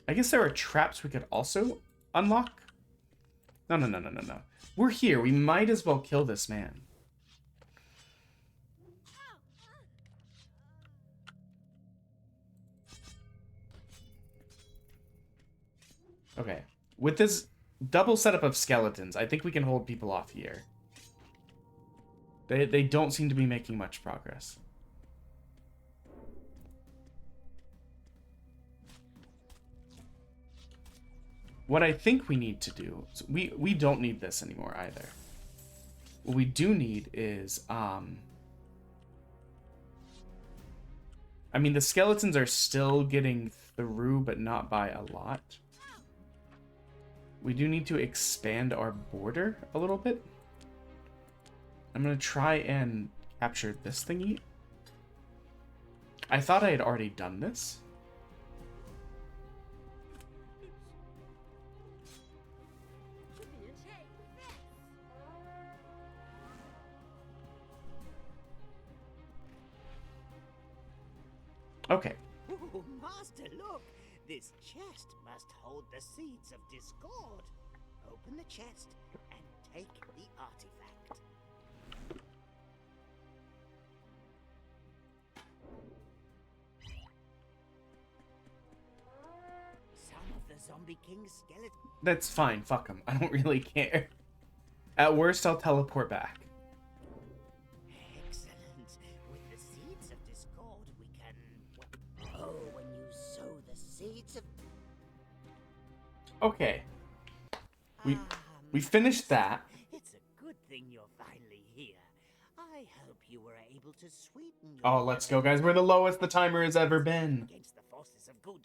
I guess there are traps we could also unlock. No. We're here. We might as well kill this man. Okay. With this double setup of skeletons, I think we can hold people off here. They don't seem to be making much progress. What I think we need to do... So we don't need this anymore either. What we do need is... I mean, the skeletons are still getting through, but not by a lot. We do need to expand our border a little bit. I'm going to try and capture this thingy. I thought I had already done this. Okay. Ooh, Master, look! This chest must hold the seeds of discord. Open the chest and take the artifact. Some of the Zombie King's skeletons. That's fine. Fuck him. I don't really care. At worst, I'll teleport back. Excellent. With the seeds of discord, we can... Oh, when you sow the seeds of... Okay. We finished that. It's a good thing you're finally here. I hope you were able to sweeten your... Oh, let's go, guys. We're the lowest the timer has ever been. Against the forces of good,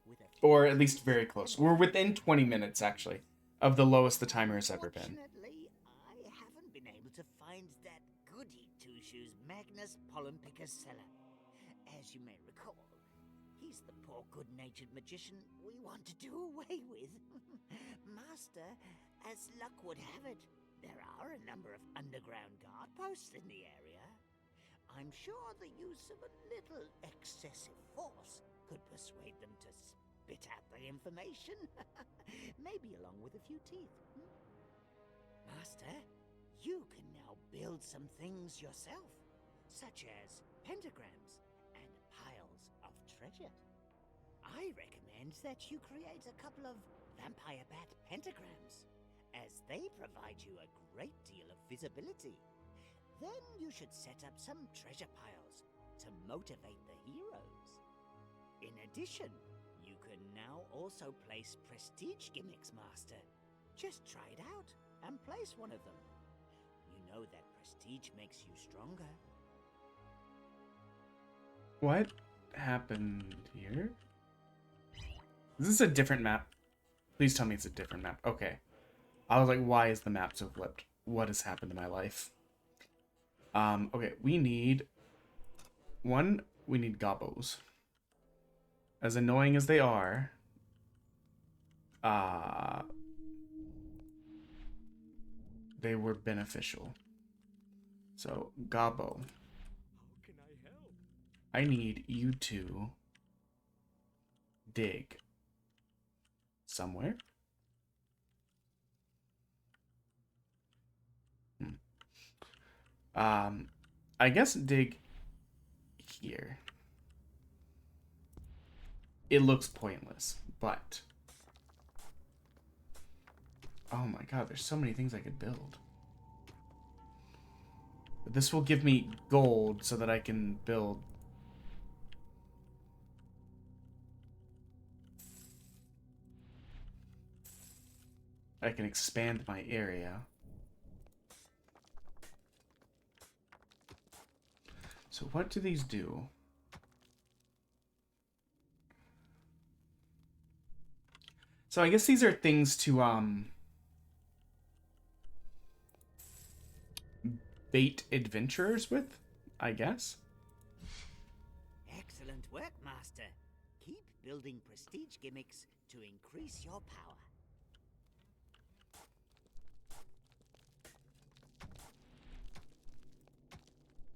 with a... Or at least very close. We're within 20 minutes, actually, of the lowest the timer has ever been. Fortunately, I haven't been able to find that goody two-shoes Magnus Pollenpicker's cellar. As you may recall, he's the poor good-natured magician we want to do away with. Master, as luck would have it, there are a number of underground guard posts in the area. I'm sure the use of a little excessive force could persuade them to spit out the information. Maybe along with a few teeth. Master, you can now build some things yourself, such as pentagrams and piles of treasure. I recommend that you create a couple of vampire bat pentagrams, as they provide you a great deal of visibility. Then you should set up some treasure piles, to motivate the heroes. In addition, you can now also place prestige gimmicks, Master. Just try it out and place one of them. You know that prestige makes you stronger. What happened here? Is this a different map? Please tell me it's a different map. Okay. I was like, why is the map so flipped? What has happened to my life? Okay, we need gobos. As annoying as they are, they were beneficial. So, gobbo. How can I help? I need you to dig somewhere. I guess dig here. It looks pointless, but oh my god, there's so many things I could build. But this will give me gold so that I can build. I can expand my area. So what do these do? So I guess these are things to bait adventurers with, I guess. Excellent work, Master. Keep building prestige gimmicks to increase your power.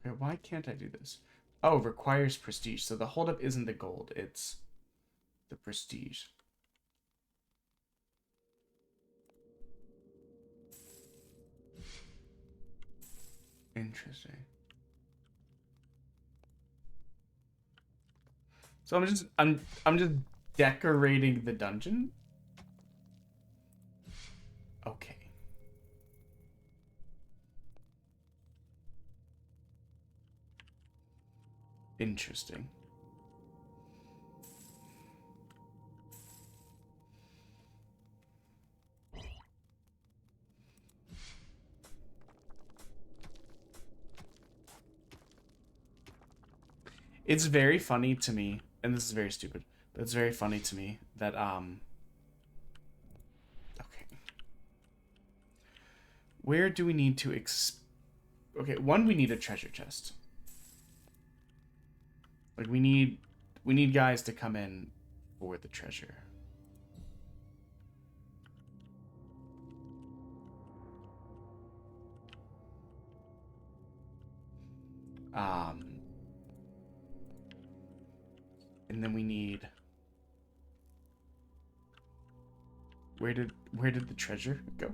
Okay, why can't I do this? Oh, requires prestige. So the holdup isn't the gold, it's the prestige. Interesting. So I'm just decorating the dungeon. Okay. Interesting. It's very funny to me, and this is very stupid, but it's very funny to me that okay. Where do we need to okay, one, we need a treasure chest. Like we need guys to come in for the treasure. And then we need, where did the treasure go?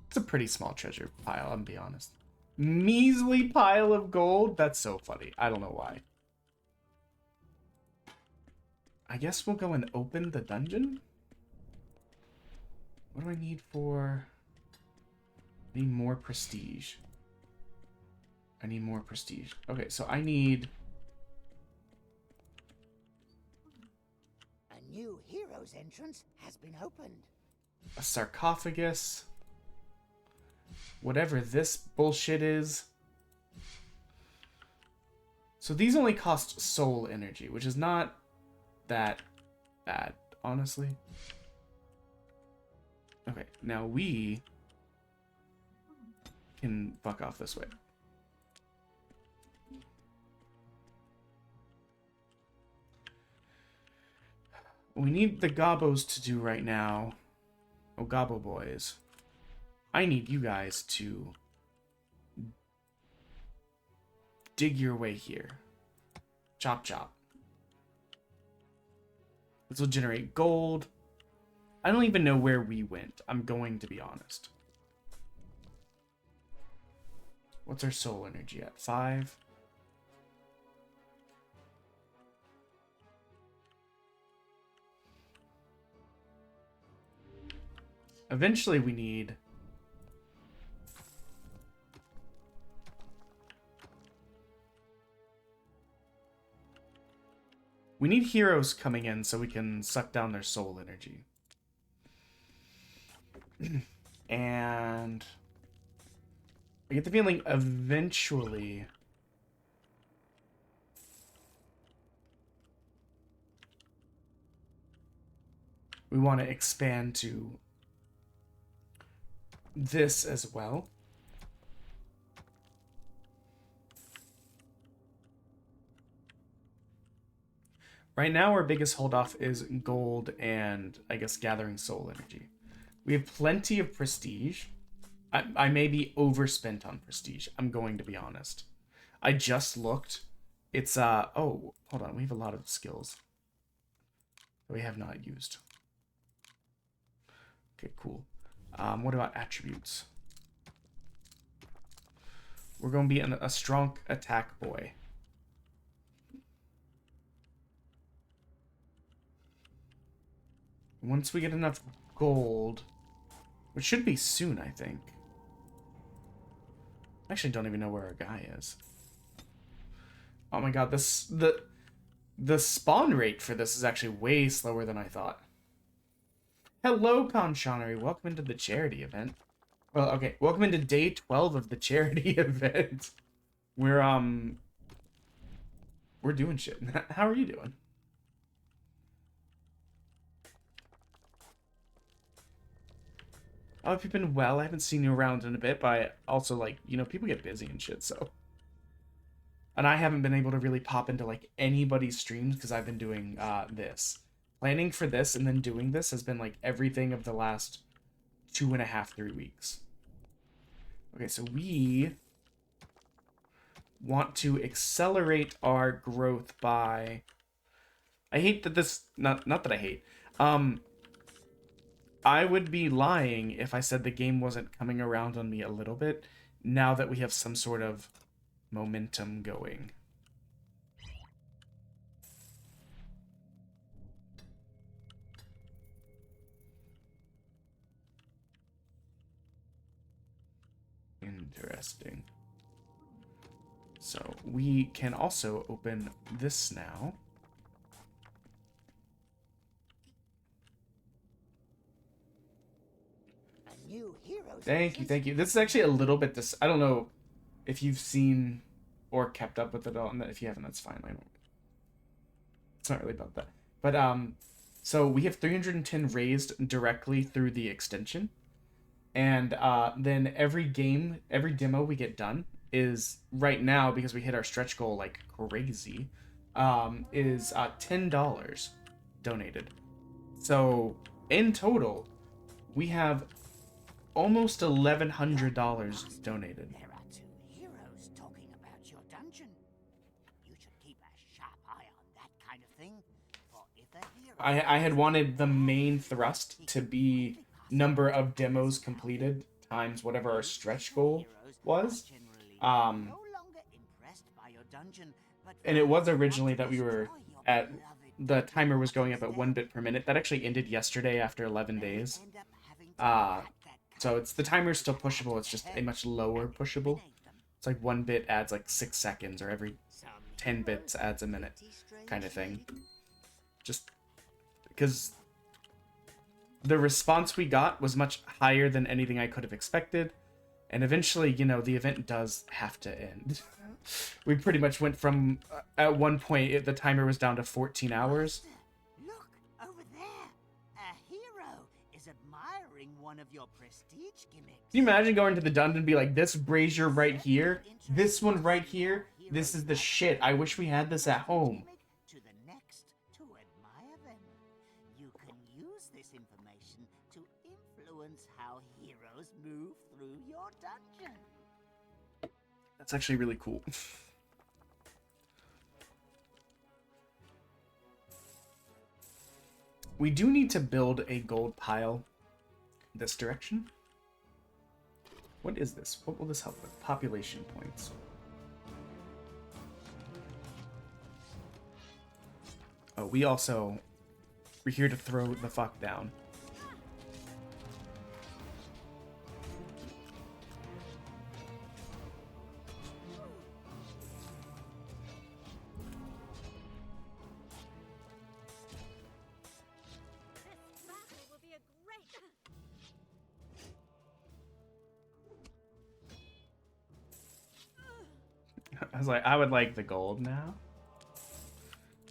It's a pretty small treasure pile, I'm gonna be honest. Measly pile of gold? That's so funny. I don't know why. I guess we'll go and open the dungeon? What do I need for... I need more prestige. I need more prestige. Okay, so I need... A new hero's entrance has been opened. a sarcophagus. Whatever this bullshit is. So these only cost soul energy, which is not that bad, honestly. Okay, now we can fuck off this way. We need the gobos to do right now. Oh, gobbo boys. I need you guys to dig your way here. Chop chop. This will generate gold. I don't even know where we went. I'm going to be honest. What's our soul energy at? 5? Eventually we need... We need heroes coming in so we can suck down their soul energy. And I get the feeling eventually we want to expand to this as well. Right now, our biggest holdoff is gold and, I guess, gathering soul energy. We have plenty of prestige. I may be overspent on prestige. I'm going to be honest. I just looked. It's, oh, hold on. We have a lot of skills that we have not used. Okay, cool. What about attributes? We're going to be a strong attack boy. Once we get enough gold, which should be soon, I think. I actually don't even know where our guy is. Oh my god, the spawn rate for this is actually way slower than I thought. Hello, Conchonery. Welcome into the charity event. Well, okay, welcome into day 12 of the charity event. We're doing shit. How are you doing? Oh, have you been well? I haven't seen you around in a bit, but I also, like, you know, people get busy and shit, so. And I haven't been able to really pop into, like, anybody's streams because I've been doing, this. Planning for this and then doing this has been, like, everything of the last 2.5, 3 weeks. Okay, so we want to accelerate our growth by... I hate that this... Not that I hate. I would be lying if I said the game wasn't coming around on me a little bit now that we have some sort of momentum going. Interesting. So we can also open this now. Thank you. This is actually a little bit I don't know if you've seen or kept up with it all, and if you haven't, that's fine. It's not really about that. But so we have 310 raised directly through the extension, and then every demo we get done is right now, because we hit our stretch goal like crazy, is $10 donated. So in total, we have almost $1,100 donated. There are 2 heroes talking about your dungeon. You should keep a sharp eye on that kind of thing. For if a hero I had wanted the main thrust to be number of demos completed times whatever our stretch goal was. And it was originally that we were at, the timer was going up at 1 bit per minute. That actually ended yesterday after 11 days. So the timer's still pushable, it's just a much lower pushable. It's like 1 bit adds like 6 seconds, or every 10 bits adds a minute kind of thing. Just because the response we got was much higher than anything I could have expected. And eventually, you know, the event does have to end. We pretty much went from, at one point, the timer was down to 14 hours. Look, over there. A hero is admiring one of your prestige gimmicks. Can you imagine going to the dungeon and be like, this brazier right here, this one right here, this is the shit. I wish we had this at home. To the next to admire them. You can use this information to influence how heroes move through your dungeon. That's actually really cool. We do need to build a gold pile this direction. What is this? What will this help with? Population points. Oh, we're here to throw the fuck down. I was like, I would like the gold now.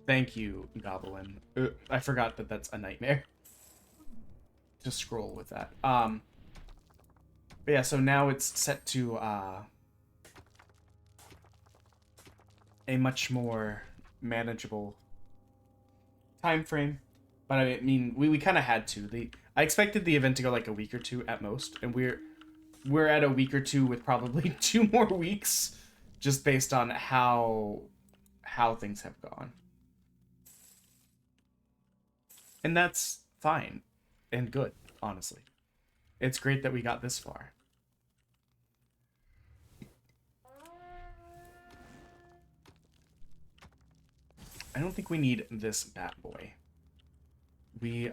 Thank you, Goblin. I forgot that that's a nightmare to scroll with that. But yeah, so now it's set to a much more manageable time frame. But I mean, we kind of had to. I expected the event to go like a week or two at most, and we're at a week or two with probably 2 more weeks, just based on how things have gone. And that's fine and good, honestly. It's great that we got this far. I don't think we need this bat boy. We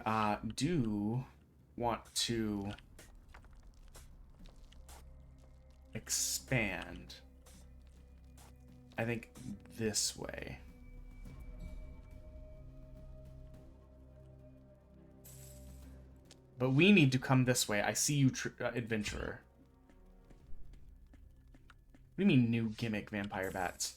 do want to expand, I think, this way. But we need to come this way. I see you, adventurer. What do you mean new gimmick vampire bats?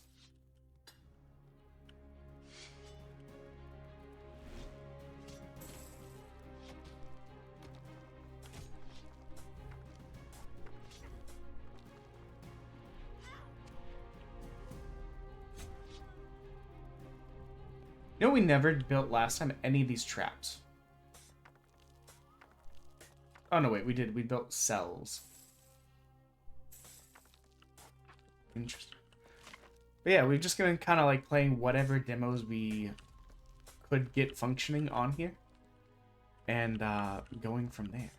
You know, we never built last time any of these traps. Oh no, wait, we did. We built cells. Interesting. But yeah, we've just been kind of like playing whatever demos we could get functioning on here, and going from there.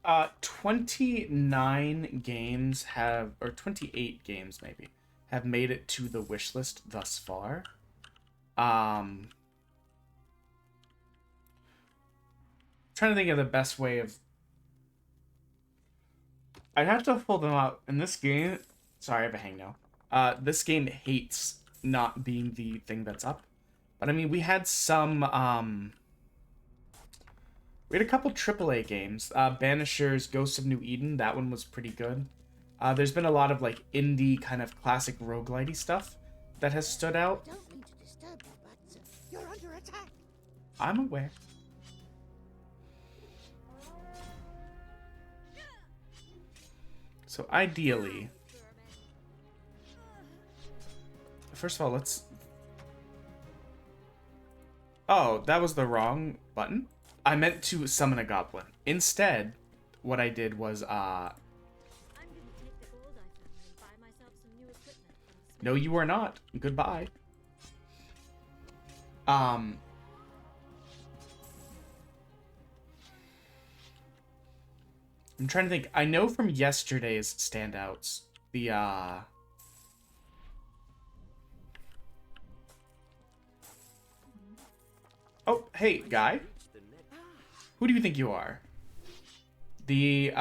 Uh, 29 games have, or 28 games maybe, have made it to the wish list thus far. Trying to think of the best way of... I'd have to pull them out. In this game... Sorry, I have a hang now. This game hates not being the thing that's up. But I mean, we had some, we had a couple AAA games. Banishers, Ghosts of New Eden, that one was pretty good. There's been a lot of like indie kind of classic roguelite-y stuff that has stood out. Don't mean to disturb you, but you're under attack. I'm aware. So ideally, first of all, let's... Oh, that was the wrong button. I meant to summon a goblin. Instead, what I did was, I'm gonna take the gold I found and buy myself some new equipment from the smith. no, you are not. Goodbye. I'm trying to think. I know from yesterday's standouts, the, Oh, hey, guy. Who do you think you are? The,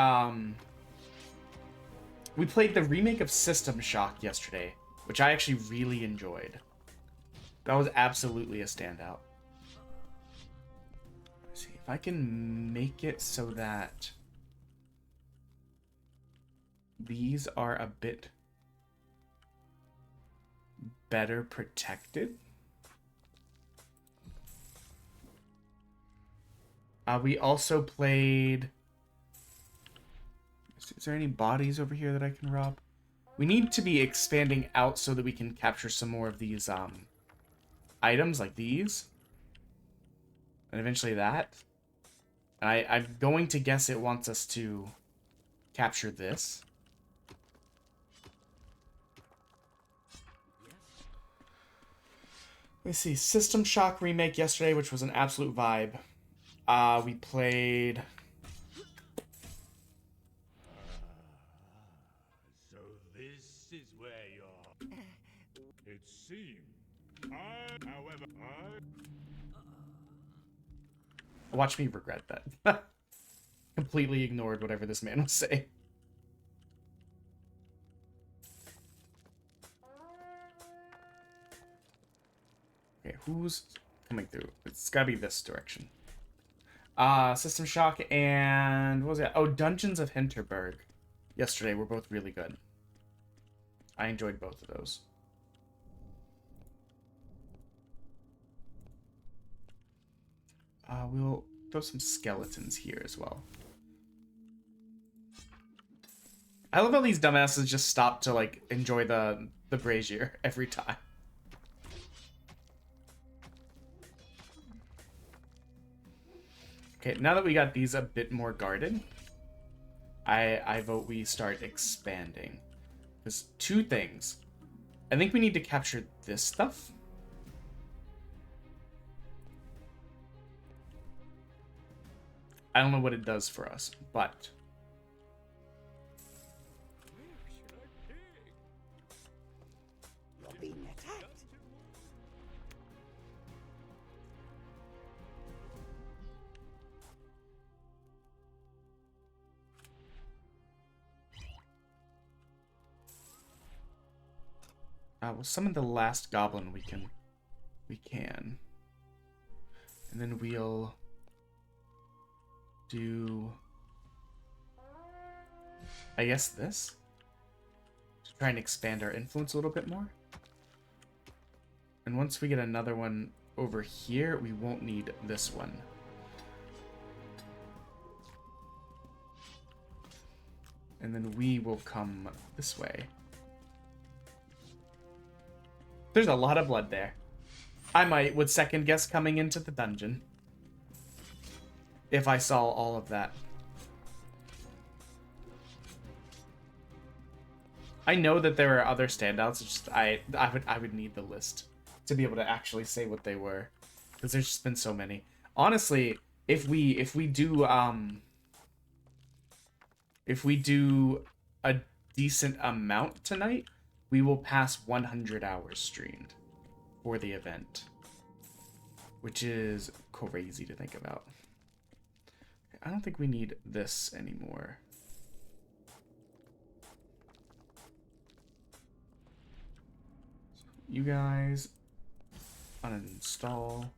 we played the remake of System Shock yesterday, which I actually really enjoyed. That was absolutely a standout. Let's see if I can make it so that these are a bit better protected. We also played... Is there any bodies over here that I can rob? We need to be expanding out so that we can capture some more of these items like these. And eventually that. And I'm going to guess it wants us to capture this. Let me see. System Shock remake yesterday, which was an absolute vibe. We played... So this is where you're... It seems. However, Watch me regret that. Completely ignored whatever this man was saying. Okay, who's coming through? It's gotta be this direction. System Shock and... what was that? Oh, Dungeons of Hinterberg. Yesterday were both really good. I enjoyed both of those. We'll throw some skeletons here as well. I love how these dumbasses just stop to, like, enjoy the brazier every time. Okay, now that we got these a bit more guarded, I vote we start expanding. There's two things. I think we need to capture this stuff. I don't know what it does for us, but... You're being attacked. We'll summon the last goblin we can. And then we'll do, I guess, this to try and expand our influence a little bit more. And once we get another one over here, we won't need this one. And then we will come this way. There's a lot of blood there. I would second guess coming into the dungeon if I saw all of that. I know that there are other standouts. It's just I would need the list to be able to actually say what they were, because there's just been so many. Honestly, if we do a decent amount tonight, we will pass 100 hours streamed for the event, which is crazy to think about. I don't think we need this anymore. You guys uninstall.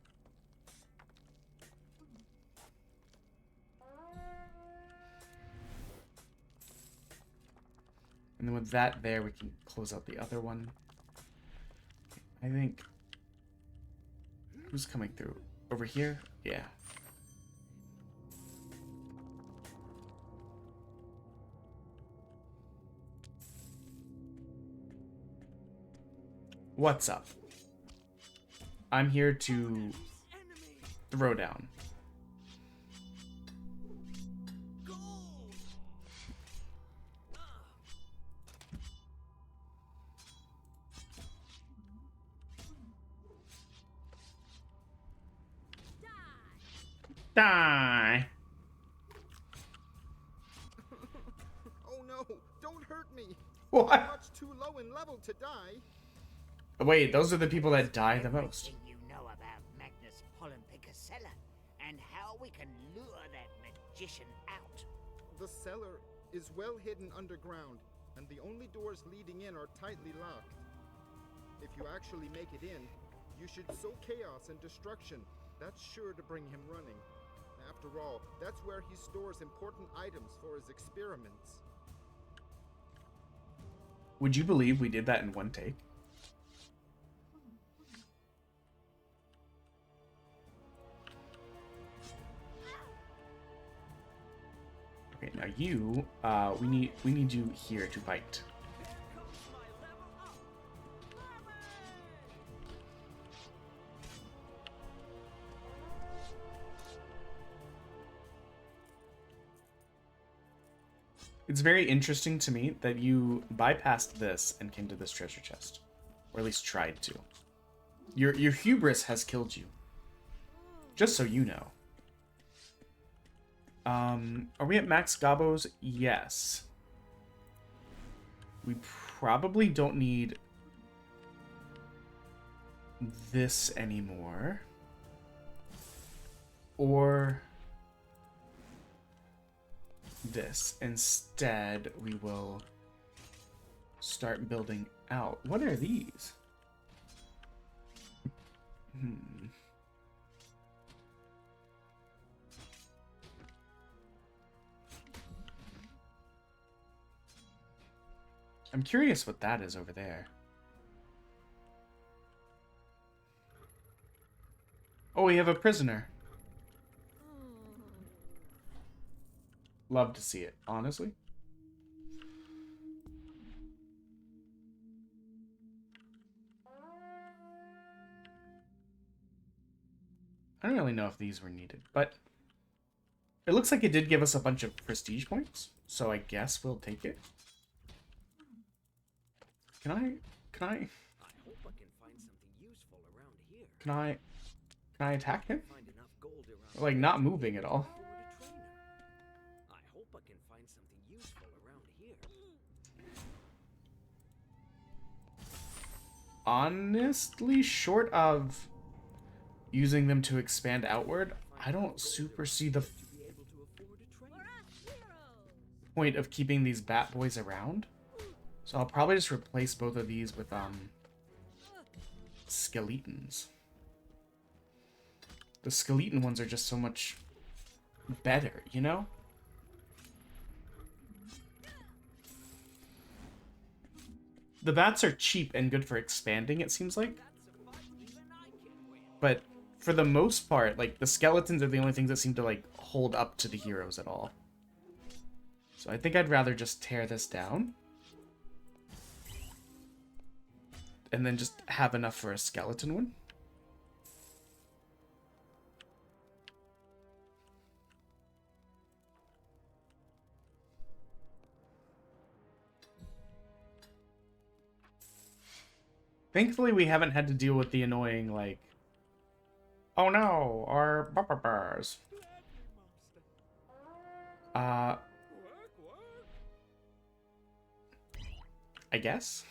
And then with that there, we can close out the other one. I think... who's coming through? Over here? Yeah. What's up? I'm here to throw down. Die! Oh no, don't hurt me. What? I'm much too low in level to die. Wait, those are the people that die the most. Everything you know about Magnus Hollenpicker's cellar and how we can lure that magician out. The cellar is well hidden underground, and the only doors leading in are tightly locked. If you actually make it in, you should sow chaos and destruction. That's sure to bring him running. After all, that's where he stores important items for his experiments. Would you believe we did that in one take? Okay, now you, we need you here to bite. It's very interesting to me that you bypassed this and came to this treasure chest. Or at least tried to. Your hubris has killed you. Just so you know. Are we at max gobos? Yes. We probably don't need this anymore. or this. Instead, we will start building out. What are these? I'm curious what that is over there. Oh, we have a prisoner. Love to see it, honestly. I don't really know if these were needed, but it looks like it did give us a bunch of prestige points, so I guess we'll take it. Can I hope I can find something useful around here. can I attack him? Find enough gold around Like, not moving at all. I hope I can find something useful around here. Honestly, short of using them to expand outward, I don't super see the point of keeping these bat boys around. So I'll probably just replace both of these with skeletons. The skeleton ones are just so much better, you know? The bats are cheap and good for expanding, it seems like. But for the most part, like, the skeletons are the only things that seem to, like, hold up to the heroes at all. So I think I'd rather just tear this down. And then just have enough for a skeleton one. Thankfully, we haven't had to deal with the annoying, like, oh no, our bars. I guess.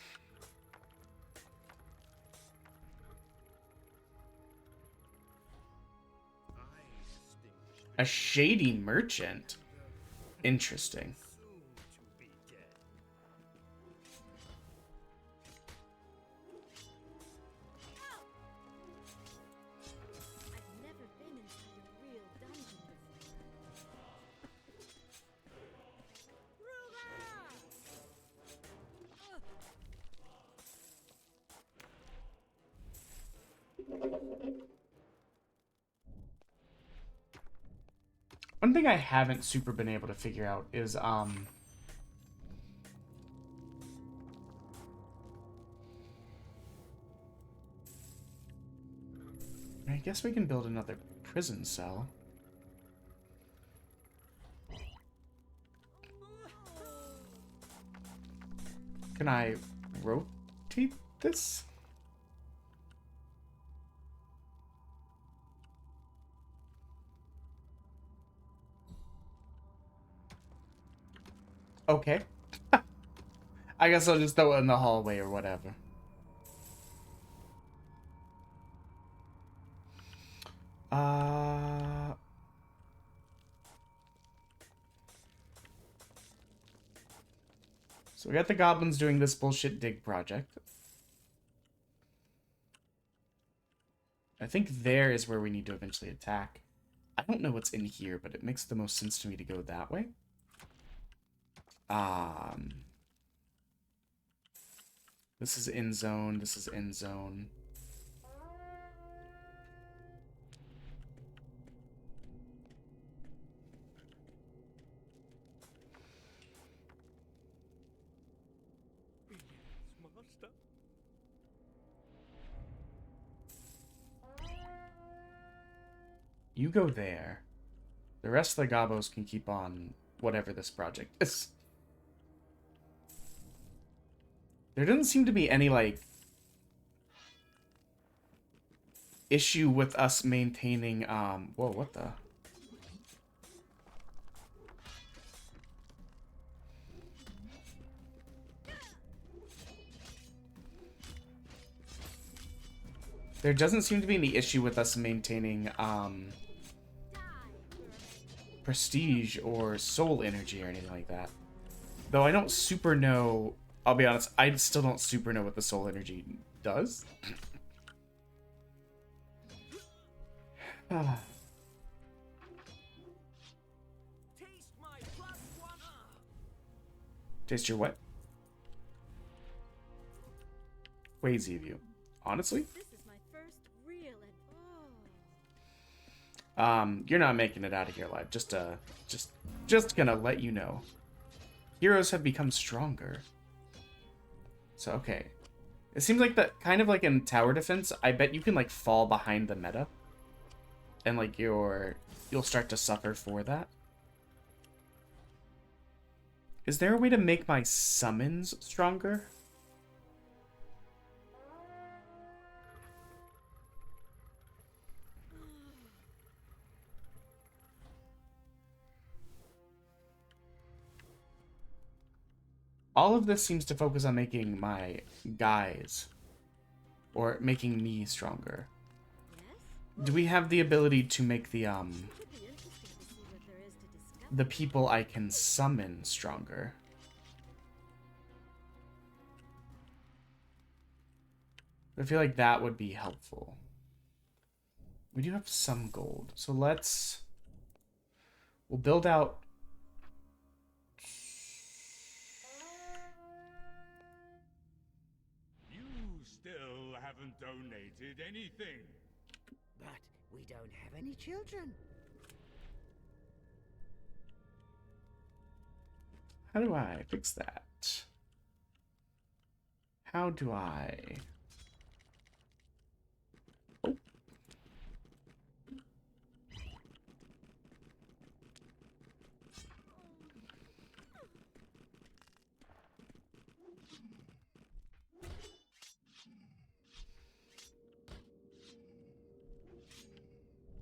A shady merchant. Interesting. I've never been inside a real dungeon before. One thing I haven't super been able to figure out is, I guess we can build another prison cell. Can I rotate this? Okay. I guess I'll just throw it in the hallway or whatever. So we got the goblins doing this bullshit dig project. I think there is where we need to eventually attack. I don't know what's in here, but it makes the most sense to me to go that way. This is in zone. This is in zone. You go there. The rest of the gobos can keep on whatever this project is. There doesn't seem to be any, like, issue with us maintaining, whoa, what the? There doesn't seem to be any issue with us maintaining, prestige or soul energy or anything like that. Though I don't super know, I'll be honest, I still don't super know what the soul energy does. Taste your what? Crazy of you. Honestly? This is my first real You're not making it out of here alive. Just gonna let you know. Heroes have become stronger. So, okay. It seems like that, kind of like in tower defense, I bet you can, like, fall behind the meta. And, like, you'll start to suffer for that. Is there a way to make my summons stronger? All of this seems to focus on making my guys, or making me stronger. Do we have the ability to make the people I can summon stronger? I feel like that would be helpful. We do have some gold, so we'll build out. Still haven't donated anything. But we don't have any children. How do I fix that? How do I? Oh.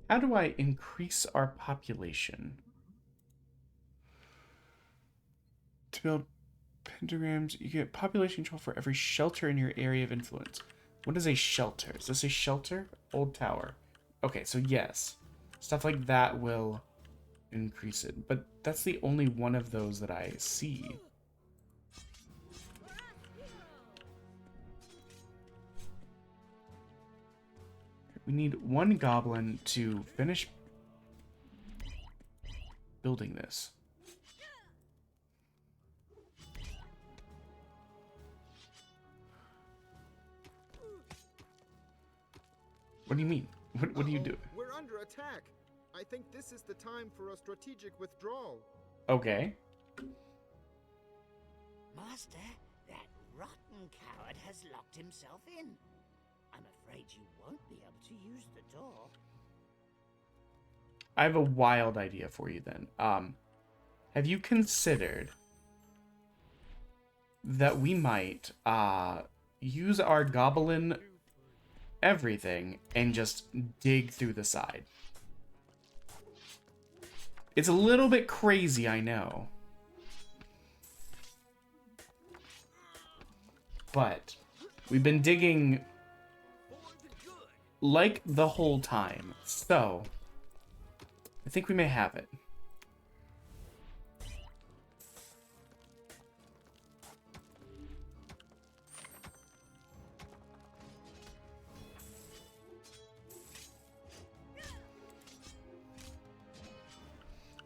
How do I increase our population? To build pentagrams, you get population control for every shelter in your area of influence. What is a shelter? Is this a shelter? Old tower. Okay, so yes. Stuff like that will increase it. But that's the only one of those that I see. We need one goblin to finish building this. What do you mean? What do you do? We're under attack. I think this is the time for a strategic withdrawal. Okay. Master, that rotten coward has locked himself in. I'm afraid you won't be able to use the door. I have a wild idea for you then. Have you considered that we might use our goblin everything and just dig through the side? It's a little bit crazy, I know. But we've been digging like the whole time, so I think we may have it.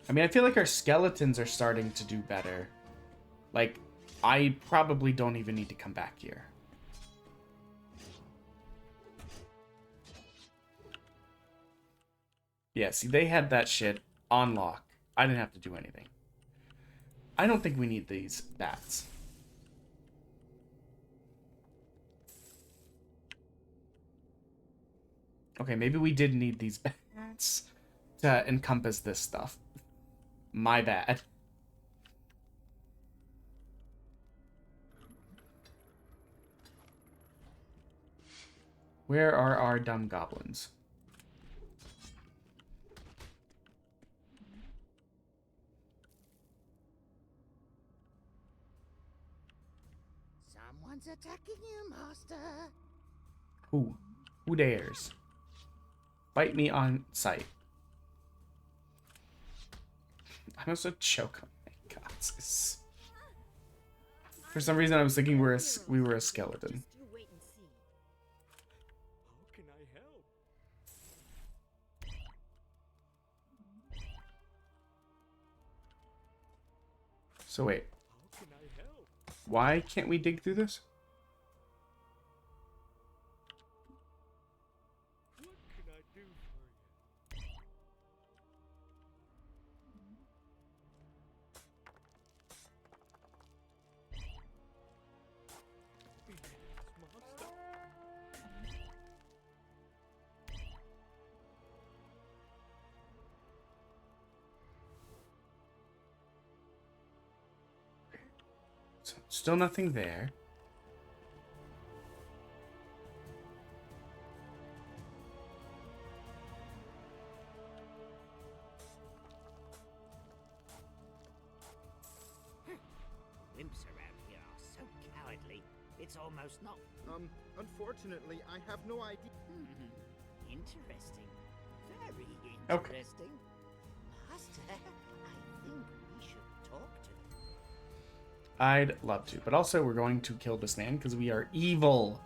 I mean, I feel like our skeletons are starting to do better. Like, I probably don't even need to come back here. Yeah, see, they had that shit on lock. I didn't have to do anything. I don't think we need these bats. Okay, maybe we did need these bats to encompass this stuff. My bad. Where are our dumb goblins? Someone's attacking you, Master. Who? Who dares? Bite me on sight. I also choke on my guts. For some reason, I was thinking we were a skeleton. Just you wait and see. How can I help? So wait, How can I help? why can't we dig through this? What can I do for you? Master. So, still nothing there. Wimps around here are so cowardly. It's almost not. Unfortunately, I have no idea. Interesting. Very Okay. interesting. Master, I think we should talk to them. I'd love to, but also we're going to kill this man because we are evil.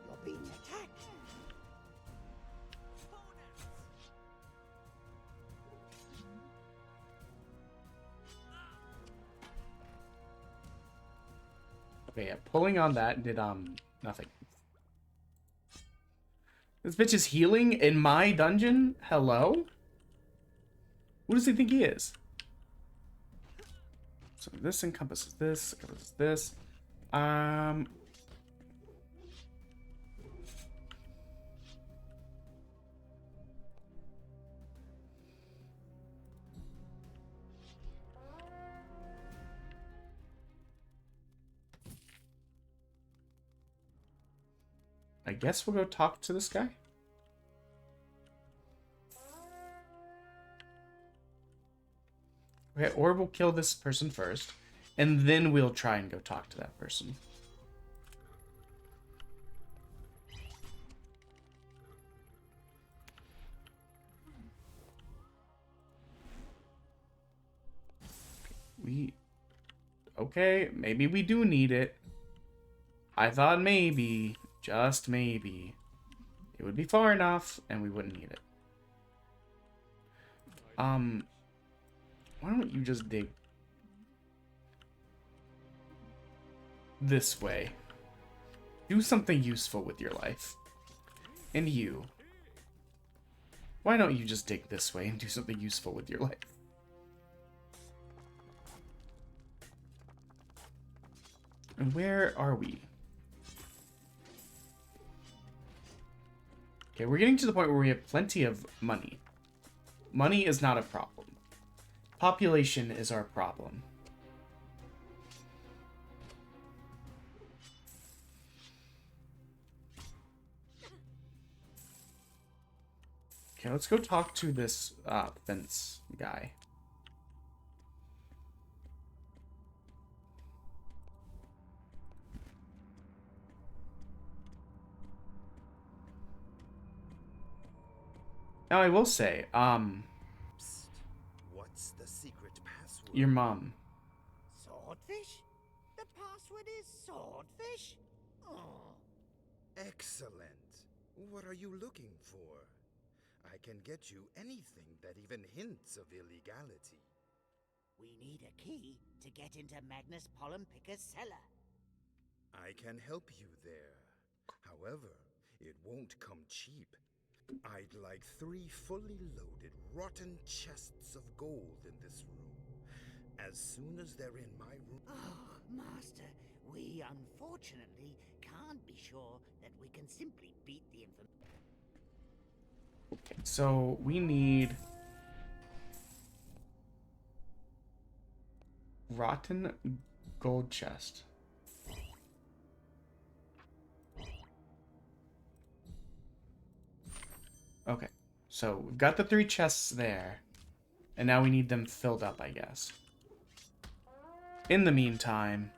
You're being attacked. Okay, yeah, pulling on that did nothing. This bitch is healing in my dungeon? Hello? Who does he think he is? So this encompasses this, encompasses this. I guess we'll go talk to this guy. Okay, or we'll kill this person first, and then we'll try and go talk to that person. Okay, maybe we do need it. I thought maybe, just maybe, it would be far enough and we wouldn't need it. Why don't you just dig this way? Do something useful with your life. And you. Why don't you just dig this way and do something useful with your life? And where are we? Okay, we're getting to the point where we have plenty of money. Money is not a problem. Population is our problem. Okay, let's go talk to this fence guy. Now I will say, Psst. What's the secret password? your mom. Swordfish? The password is swordfish? Oh. Excellent. What are you looking for? I can get you anything that even hints of illegality. We need a key to get into Magnus Pollenpicker's cellar. I can help you there. However, it won't come cheap. I'd like 3 fully loaded, rotten chests of gold in this room. As soon as they're in my room... Oh, Master, we unfortunately can't be sure that we can simply beat the information. Okay, so we need rotten gold chest. Okay, so we've got the 3 chests there, and now we need them filled up, I guess. In the meantime,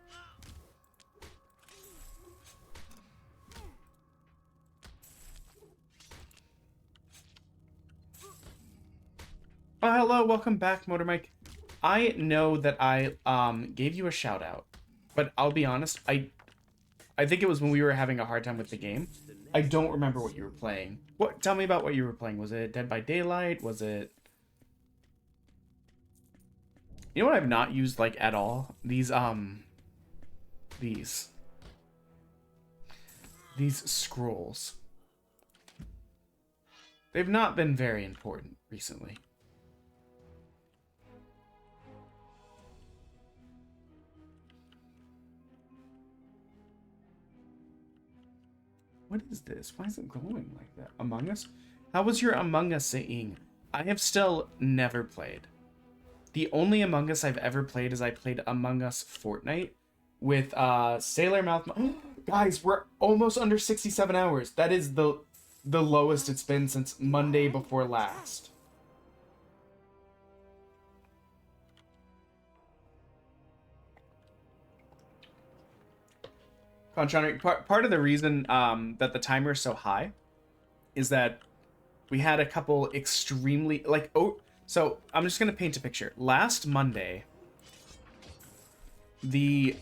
Oh, hello, welcome back, Motor Mike. I know that I gave you a shout out, but I'll be honest, I think it was when we were having a hard time with the game. I don't remember what you were playing. Tell me about what you were playing. Was it Dead by Daylight? Was it... You know what I've not used, like, at all? These scrolls. They've not been very important recently. What is this? Why is it glowing like that? Among Us? How was your Among Us-ing? I have still never played. The only Among Us I've ever played is I played Among Us Fortnite with Sailor Mouth. Guys, we're almost under 67 hours. That is the lowest it's been since Monday before last. Part of the reason that the timer is so high is that we had a couple extremely, like, so I'm just going to paint a picture. Last Monday, the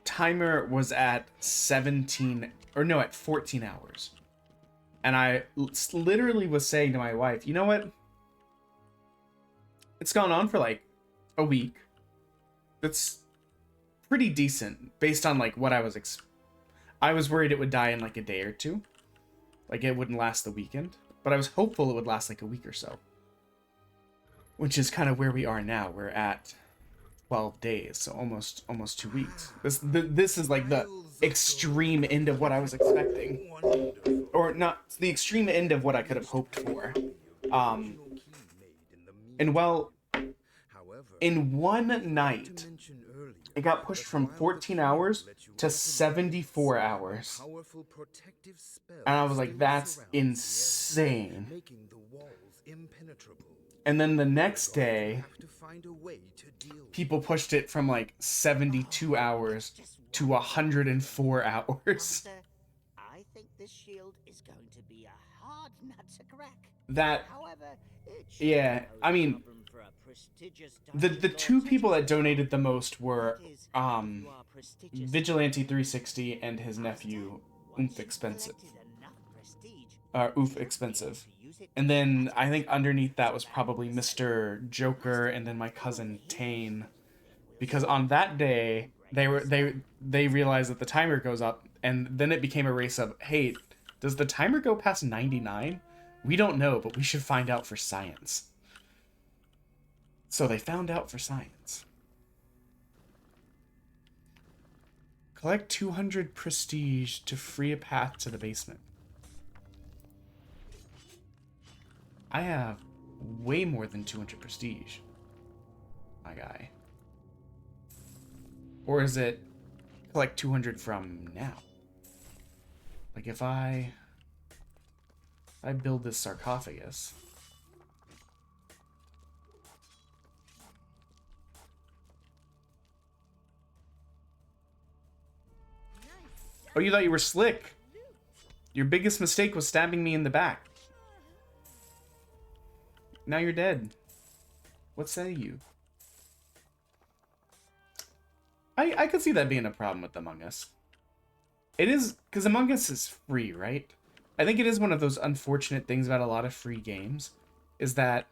timer was at 14 hours. And I literally was saying to my wife, you know what? It's gone on for like a week. That's pretty decent based on like what I was I was worried it would die in like a day or two. Like it wouldn't last the weekend, but I was hopeful it would last like a week or so. Which is kind of where we are now. We're at 12 days, so almost 2 weeks. This is like the extreme end of what I was expecting. Or not the extreme end of what I could have hoped for. And well, in one night, it got pushed from 14 hours to 74 hours. And I was like, that's insane. And then the next day, people pushed it from like 72 hours to 104 hours. I think this shield is going to be a hard nut to crack. That, However, yeah, I mean, the two people that donated the most were Vigilante 360 and his nephew Oof Expensive. Oof Expensive. And then I think underneath that was probably Mr. Joker and then my cousin Tane. Because on that day they realized that the timer goes up and then it became a race of, hey, does the timer go past 99? We don't know, but we should find out for science. So they found out for science. Collect 200 prestige to free a path to the basement. I have way more than 200 prestige, my guy. Or is it collect 200 from now? Like if I build this sarcophagus. Oh, you thought you were slick. Your biggest mistake was stabbing me in the back. Now you're dead. What say you? I could see that being a problem with Among Us. It is, because Among Us is free, right? I think it is one of those unfortunate things about a lot of free games, is that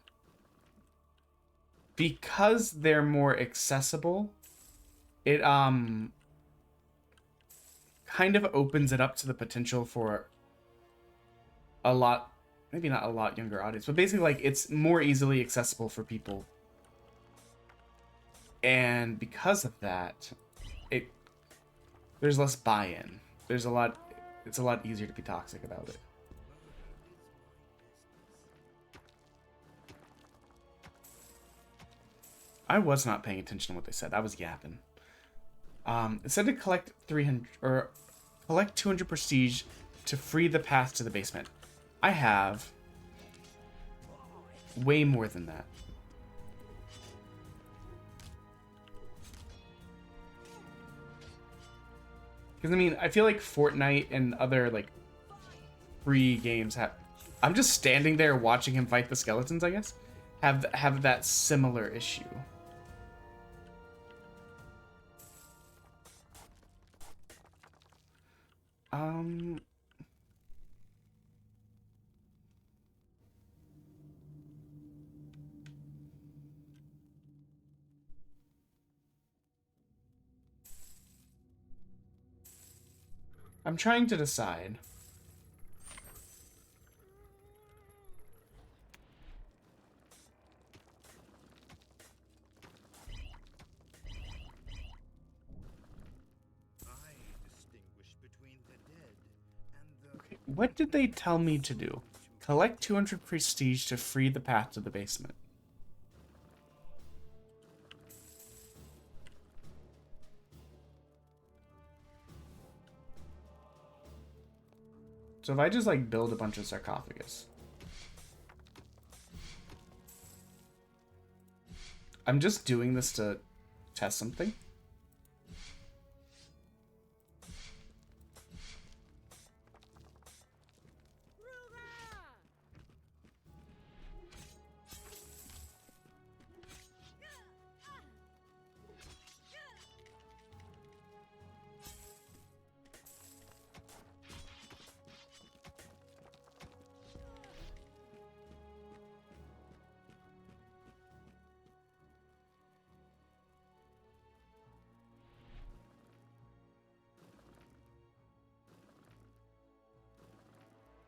because they're more accessible, it kind of opens it up to the potential for a lot, maybe not a lot younger audience, but basically like it's more easily accessible for people. And because of that, there's less buy-in. It's a lot easier to be toxic about it. I was not paying attention to what they said. I was yapping. It said to collect 300 or collect 200 prestige to free the path to the basement. I have way more than that. Because, I mean, I feel like Fortnite and other, like, free games have... I'm just standing there watching him fight the skeletons, I guess. have that similar issue. I'm trying to decide. Okay, what did they tell me to do? Collect 200 prestige to free the path to the basement. So if I just like build a bunch of sarcophagus. I'm just doing this to test something.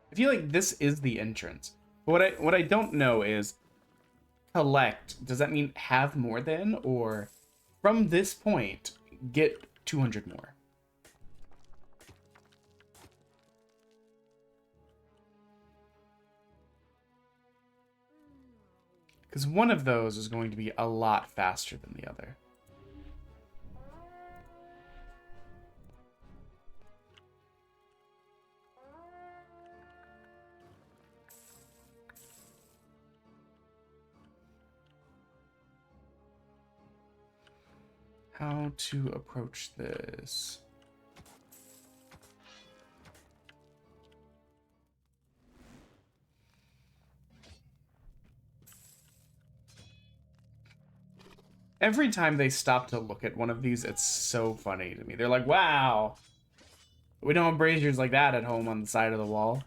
I feel like this is the entrance. But what I don't know is collect. Does that mean have more than, or from this point get 200 more? Because one of those is going to be a lot faster than the other. How to approach this? Every time they stop to look at one of these, it's so funny to me. They're like, wow, we don't have braziers like that at home on the side of the wall.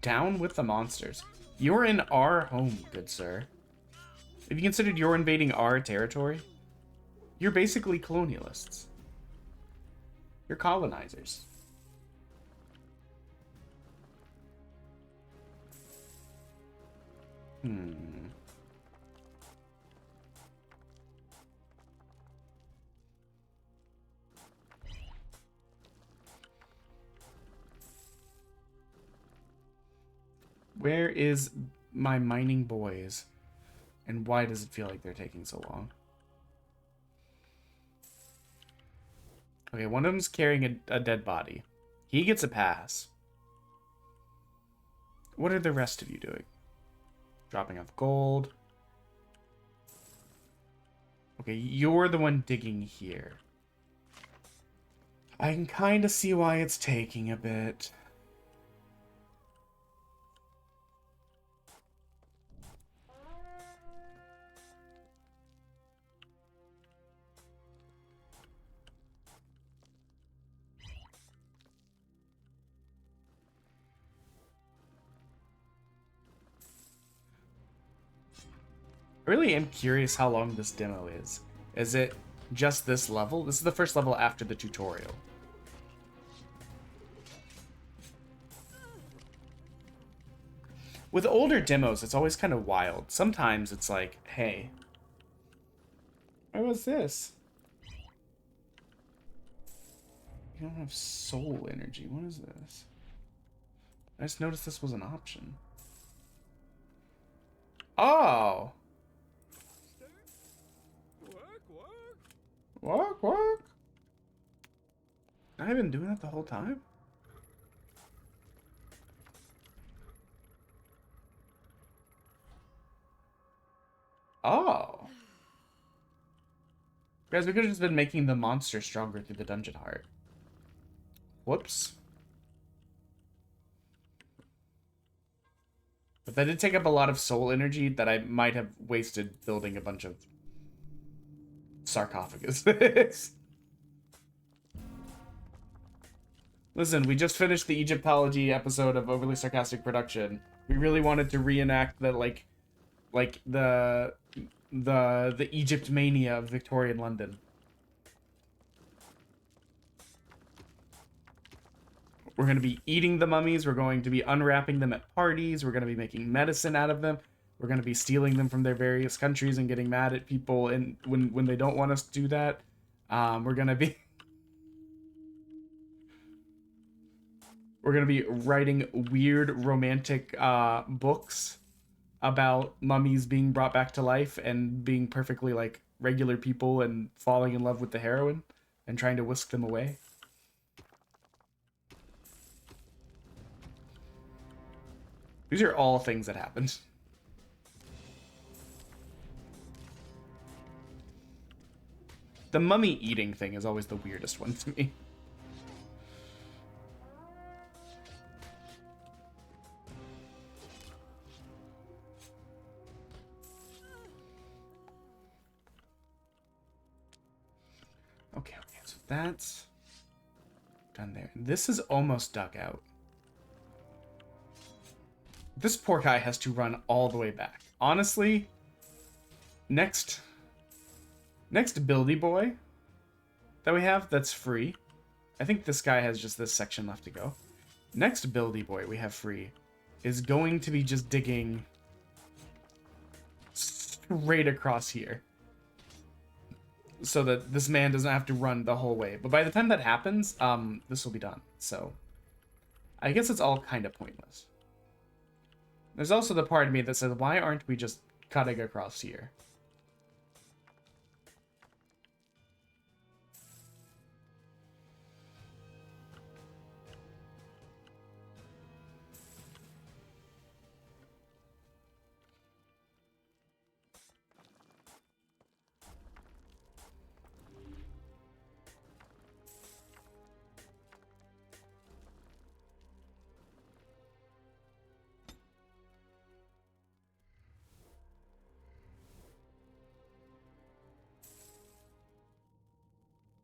Down with the monsters. You're in our home, good sir. Have you considered you're invading our territory? You're basically colonialists. You're colonizers. Where is my mining boys? And why does it feel like they're taking so long? Okay, one of them's carrying a dead body. He gets a pass. What are the rest of you doing? Dropping off gold. Okay, you're the one digging here. I can kind of see why it's taking a bit. I really am curious how long this demo is. Is it just this level? This is the first level after the tutorial. With older demos, it's always kind of wild. Sometimes it's like, hey, what was this? You don't have soul energy. What is this? I just noticed this was an option. Oh! Work, work. I've been doing that the whole time. Guys, we could have just been making the monster stronger through the dungeon heart. Whoops. But that did take up a lot of soul energy that I might have wasted building a bunch of sarcophaguses. Listen, we just finished the Egyptology episode of Overly Sarcastic Production. We really wanted to reenact the the Egypt mania of Victorian London. We're going to be eating the mummies. We're going to be unwrapping them at parties. We're going to be making medicine out of them. We're going to be stealing them from their various countries and getting mad at people and when they don't want us to do that. We're going to be writing weird romantic books about mummies being brought back to life and being perfectly like regular people and falling in love with the heroine and trying to whisk them away. These are all things that happened. The mummy eating thing is always the weirdest one to me. Okay, so that's done there. This is almost dug out. This poor guy has to run all the way back. Honestly, next buildy boy that we have that's free. I think this guy has just this section left to go. Next buildy boy we have free is going to be just digging straight across here, so that this man doesn't have to run the whole way. But by the time that happens, this will be done. So I guess it's all kind of pointless. There's also the part of me that says, why aren't we just cutting across here?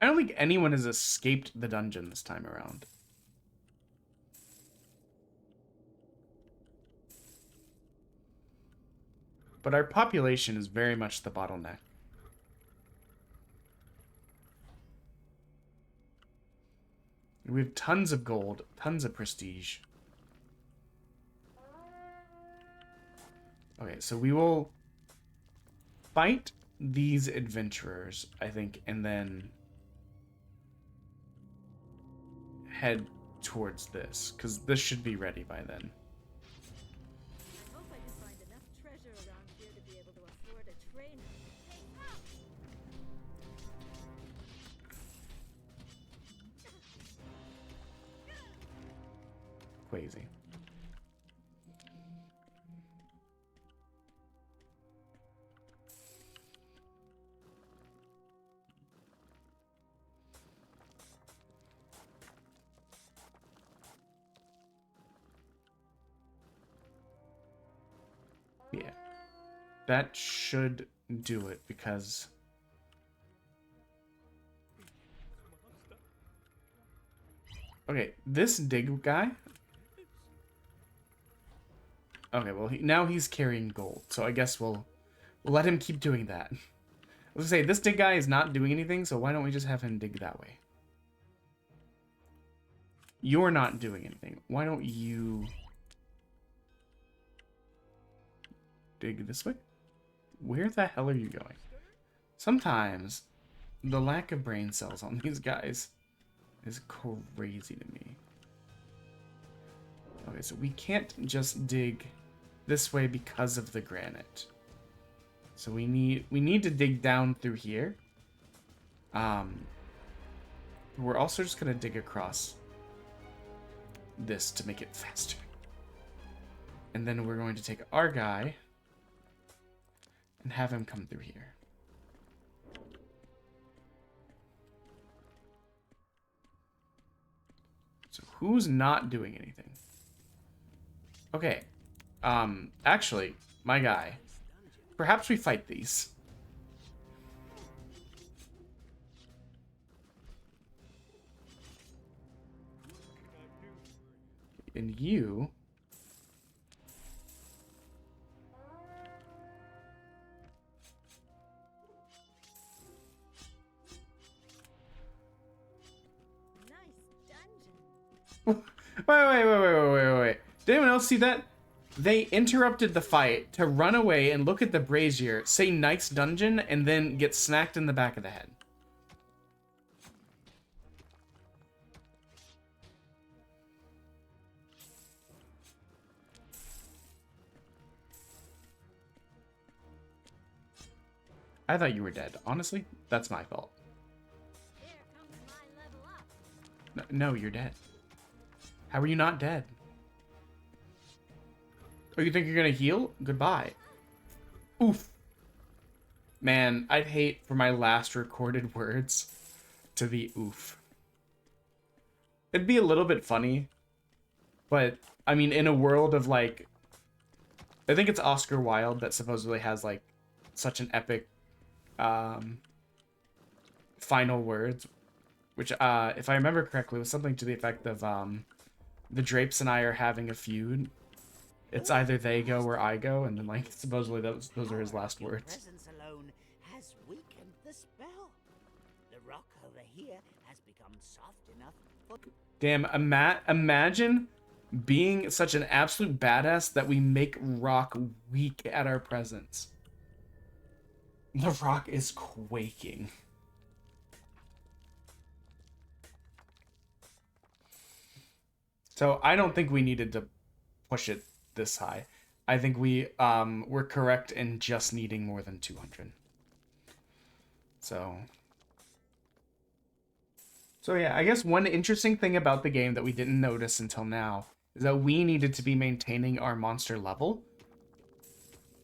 I don't think anyone has escaped the dungeon this time around. But our population is very much the bottleneck. We have tons of gold, tons of prestige. Okay, so we will fight these adventurers, I think, and then head towards this, because this should be ready by then. I hope I can find enough treasure around here to be able to afford a trainer. Crazy. Yeah, that should do it, because okay, this dig guy. Okay, well now he's carrying gold, so I guess we'll let him keep doing that. I was gonna say, this dig guy is not doing anything, so why don't we just have him dig that way? You're not doing anything. Why don't you dig this way? Where the hell are you going? Sometimes the lack of brain cells on these guys is crazy to me. Okay, so we can't just dig this way because of the granite. So we need to dig down through here. We're also just gonna dig across this to make it faster. And then we're going to take our guy and have him come through here. So who's not doing anything? Okay. Actually, my guy. Perhaps we fight these. And you... Wait. Did anyone else see that? They interrupted the fight to run away and look at the brazier, say nice dungeon, and then get smacked in the back of the head. I thought you were dead. Honestly, that's my fault. No, you're dead. How are you not dead? Oh, you think you're gonna heal? Goodbye. Oof. Man, I'd hate for my last recorded words to be oof. It'd be a little bit funny, but, I mean, in a world of, like... I think it's Oscar Wilde that supposedly has, like, such an epic, final words, which, if I remember correctly, was something to the effect of, the Drapes and I are having a feud. It's either they go or I go, and then, like, supposedly those are his last words. Presence alone has weakened the spell. The rock over here has become soft enough for... Damn, imagine being such an absolute badass that we make rock weak at our presence. The rock is quaking. So I don't think we needed to push it this high. I think we were correct in just needing more than 200. So yeah, I guess one interesting thing about the game that we didn't notice until now is that we needed to be maintaining our monster level.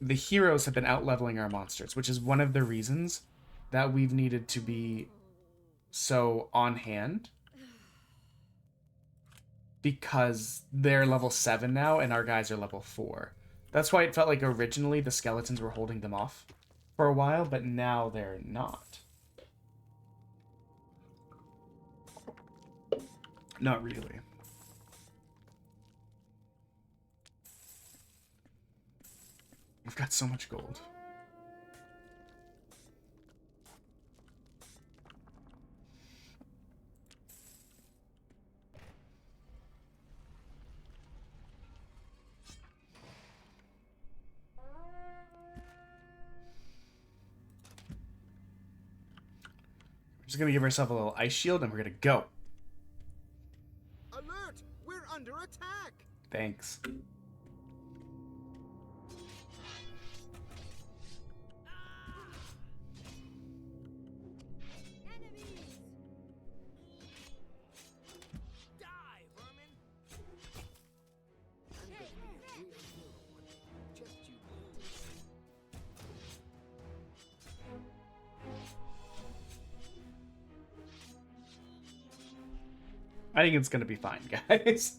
The heroes have been out-leveling our monsters, which is one of the reasons that we've needed to be so on hand. Because they're level 7 now, and our guys are level 4. That's why it felt like originally the skeletons were holding them off for a while, but now they're not. Not really. I've got so much gold. We're just gonna give ourselves a little ice shield and we're gonna go. Alert! We're under attack! Thanks. I think it's gonna be fine, guys.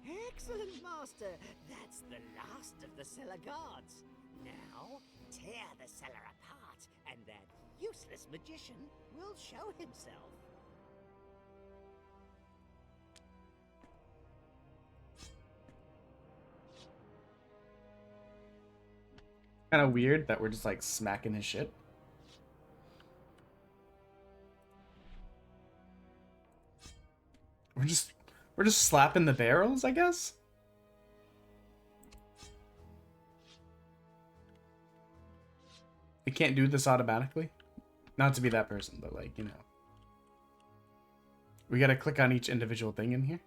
Excellent, Master. That's the last of the cellar guards. Now, tear the cellar apart, and that useless magician will show himself. Kind of weird that we're just like smacking his shit. We're just slapping the barrels, I guess. It can't do this automatically. Not to be that person, but like, you know. We gotta click on each individual thing in here.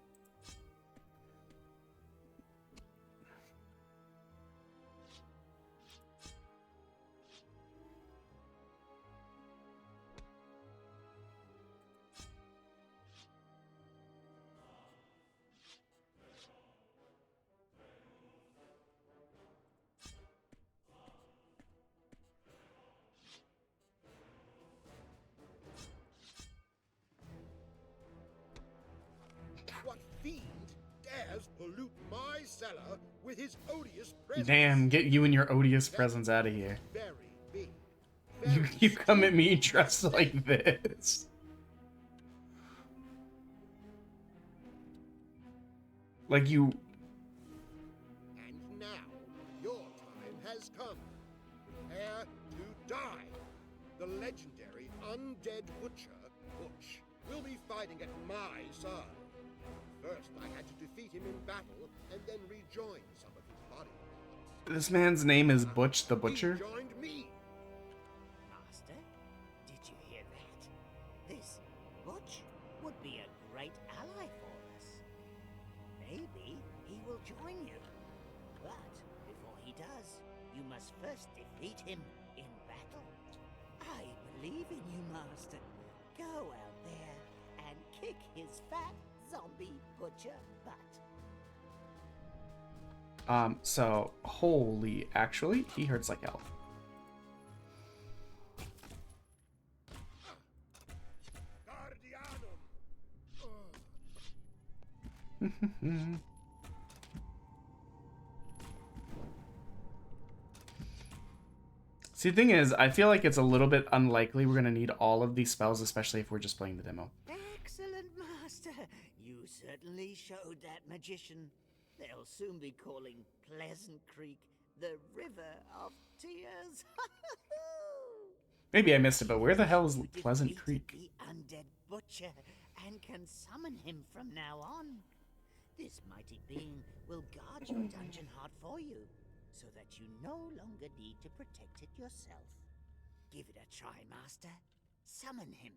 dares pollute my cellar with his odious presence. Damn, get you and your odious presence out of here. Very big. You come at me dressed like this. Like you. And now, your time has come. Prepare to die. The legendary undead butcher, Butch, will be fighting at my side. First, I had to defeat him in battle, and then rejoin some of his body parts. This man's name is Butch the Butcher. He joined me. Master, did you hear that? This Butch would be a great ally for us. Maybe he will join you. But before he does, you must first defeat him in battle. I believe in you, Master. Go out there and kick his fat zombie butcher butt. So, actually, he hurts like hell. See, the thing is, I feel like it's a little bit unlikely we're gonna need all of these spells, especially if we're just playing the demo. Excellent, Master. You certainly showed that magician. They'll soon be calling Pleasant Creek the River of Tears. Maybe I missed it, but where the hell is You Pleasant defeated Creek? the undead butcher and can summon him from now on. This mighty being will guard your dungeon heart for you, so that you no longer need to protect it yourself. Give it a try, Master. Summon him.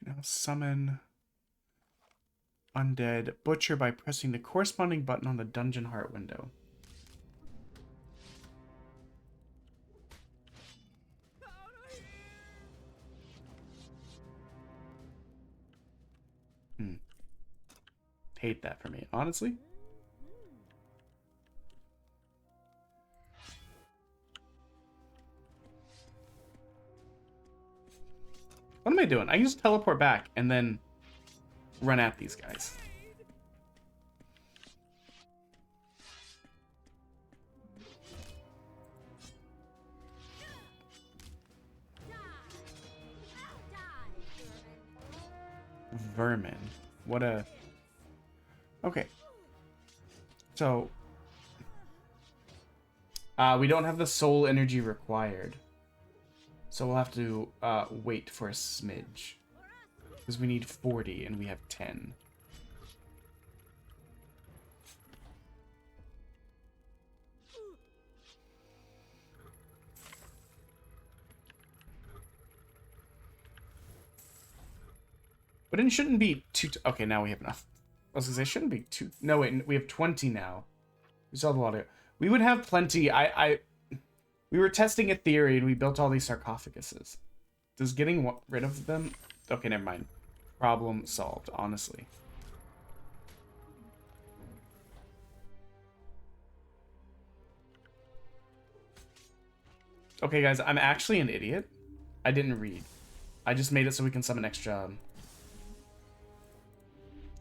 You know, summon undead butcher by pressing the corresponding button on the dungeon heart window. Hate that for me, honestly. What am I doing? I can just teleport back and then run at these guys. Vermin. What a... Okay. So... we don't have the soul energy required. So we'll have to wait for a smidge. Because we need 40 and we have 10. But it shouldn't be too... Okay, now we have enough. I was gonna say, it shouldn't be too... No, wait, we have 20 now. We still have a lot of... We would have plenty. We were testing a theory and we built all these sarcophaguses. Does getting rid of them... Okay, never mind. Problem solved, honestly. Okay, guys, I'm actually an idiot. I didn't read. I just made it so we can summon extra...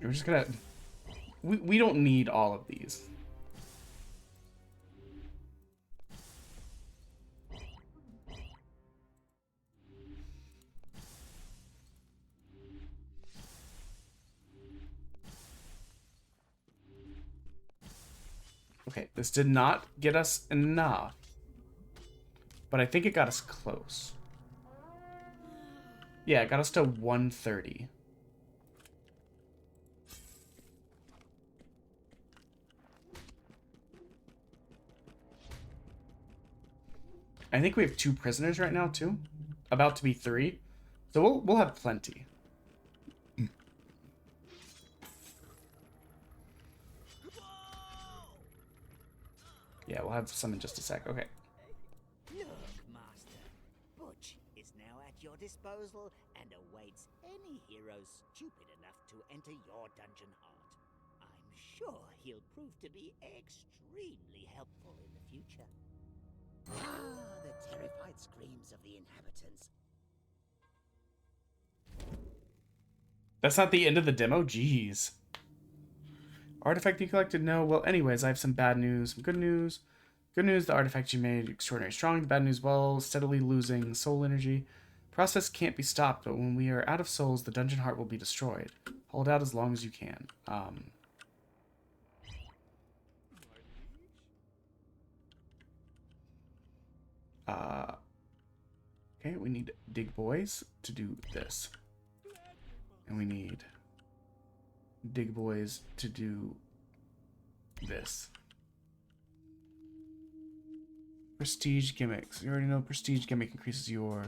We're just gonna... We don't need all of these. Okay, this did not get us enough. But I think it got us close. Yeah, it got us to 130. I think we have 2 prisoners right now, too. About to be 3. So we'll have plenty. Yeah, we'll have some in just a sec. Okay. Look, Master. Butch is now at your disposal and awaits any hero stupid enough to enter your dungeon heart. I'm sure he'll prove to be extremely helpful in the future. Ah, the terrified screams of the inhabitants. That's not the end of the demo? Jeez. Artifact you collected? No. Well, anyways, I have some bad news, some good news. Good news, the artifact you made extraordinary strong. The bad news, well, steadily losing soul energy. Process can't be stopped, but when we are out of souls, the dungeon heart will be destroyed. Hold out as long as you can. Okay, we need dig boys to do this. And we need dig boys to do this. Prestige gimmicks. You already know prestige gimmick increases your...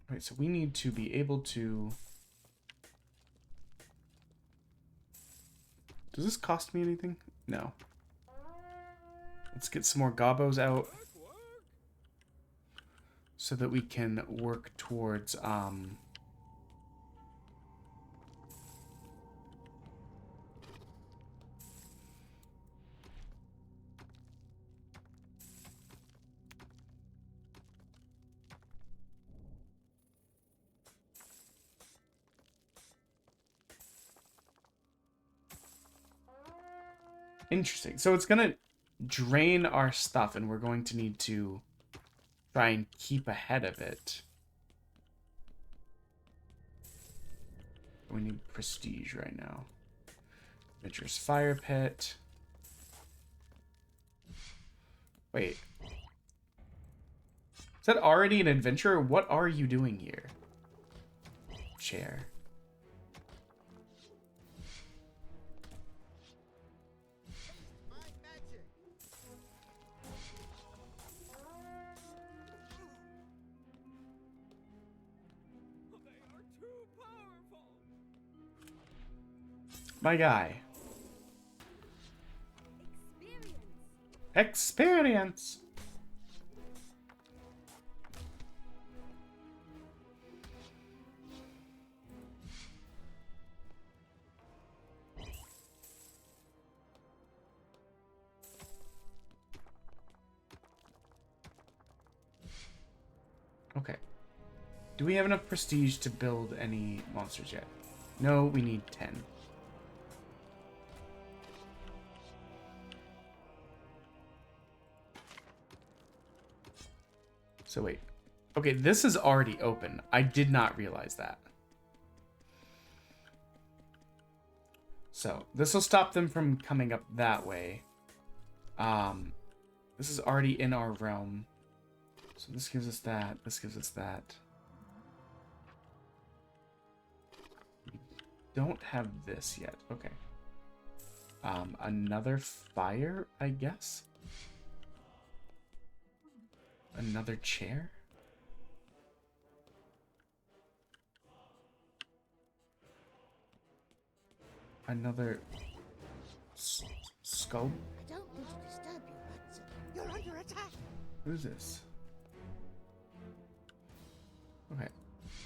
Alright, so we need to be able to... Does this cost me anything? No. Let's get some more gobos out so that we can work towards interesting. So it's gonna drain our stuff, and we're going to need to try and keep ahead of it. We need prestige right now. Adventurous fire pit. Wait. Is that already an adventure? What are you doing here? Chair. My guy. Experience. Okay. Do we have enough prestige to build any monsters yet? No, we need 10. So wait. Okay, this is already open. I did not realize that. So, this will stop them from coming up that way. This is already in our realm. So this gives us that. This gives us that. We don't have this yet. Okay. Another fire, I guess? Another chair? Another skull? I don't mean to disturb you, but you're under attack. Who's this? Okay.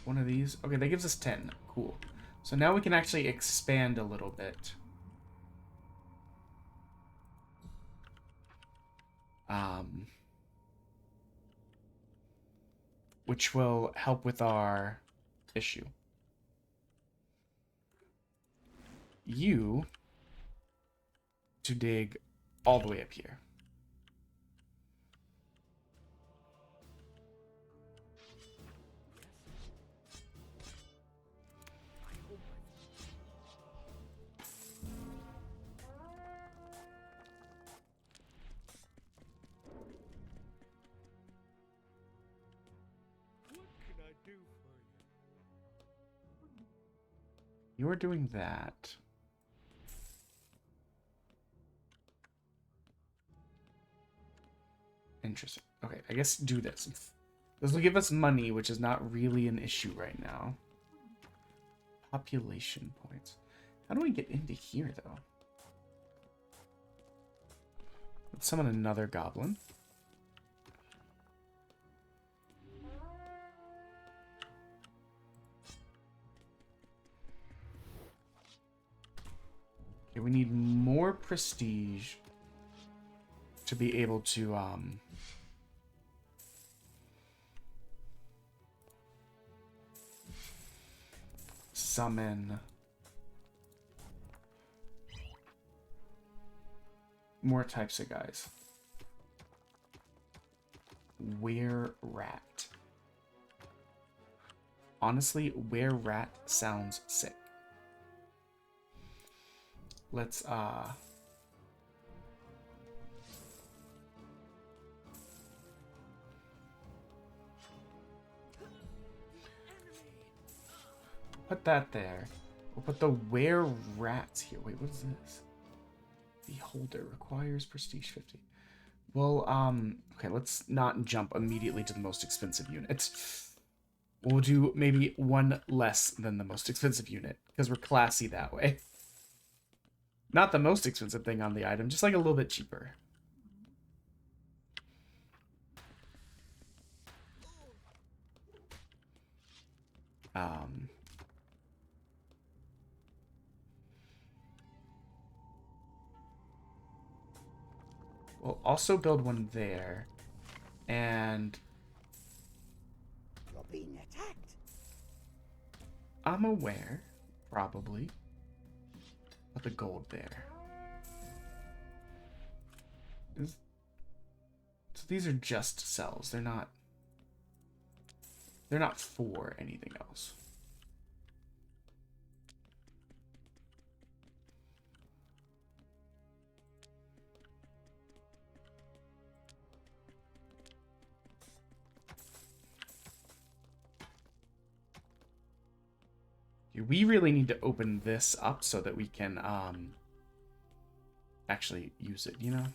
One of these. Okay, that gives us 10. Cool. So now we can actually expand a little bit. Which will help with our issue. You to dig all the way up here. You're doing that. Interesting. Okay, I guess do this. This will give us money, which is not really an issue right now. Population points. How do we get into here, though? summon another goblin. Okay, we need more prestige to be able to summon more types of guys. Were-rat. Honestly, were-rat sounds sick. Let's put that there. We'll put the were-rats here. Wait, what is this? Beholder requires prestige 50. Well, okay, let's not jump immediately to the most expensive unit. We'll do maybe one less than the most expensive unit, because we're classy that way. Not the most expensive thing on the item, just like a little bit cheaper. We'll also build one there. And You're being attacked. I'm aware, probably. Put the gold there. So these are just cells. They're not for anything else. We really need to open this up so that we can actually use it, you know?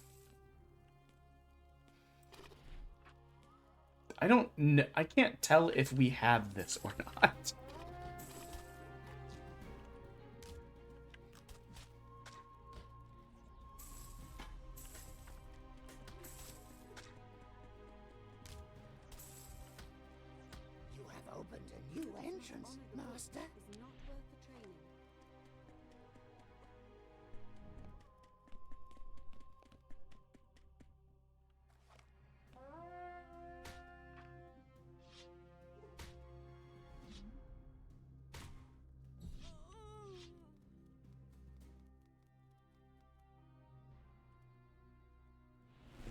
I can't tell if we have this or not. You have opened a new entrance, Master. Is not worth the training.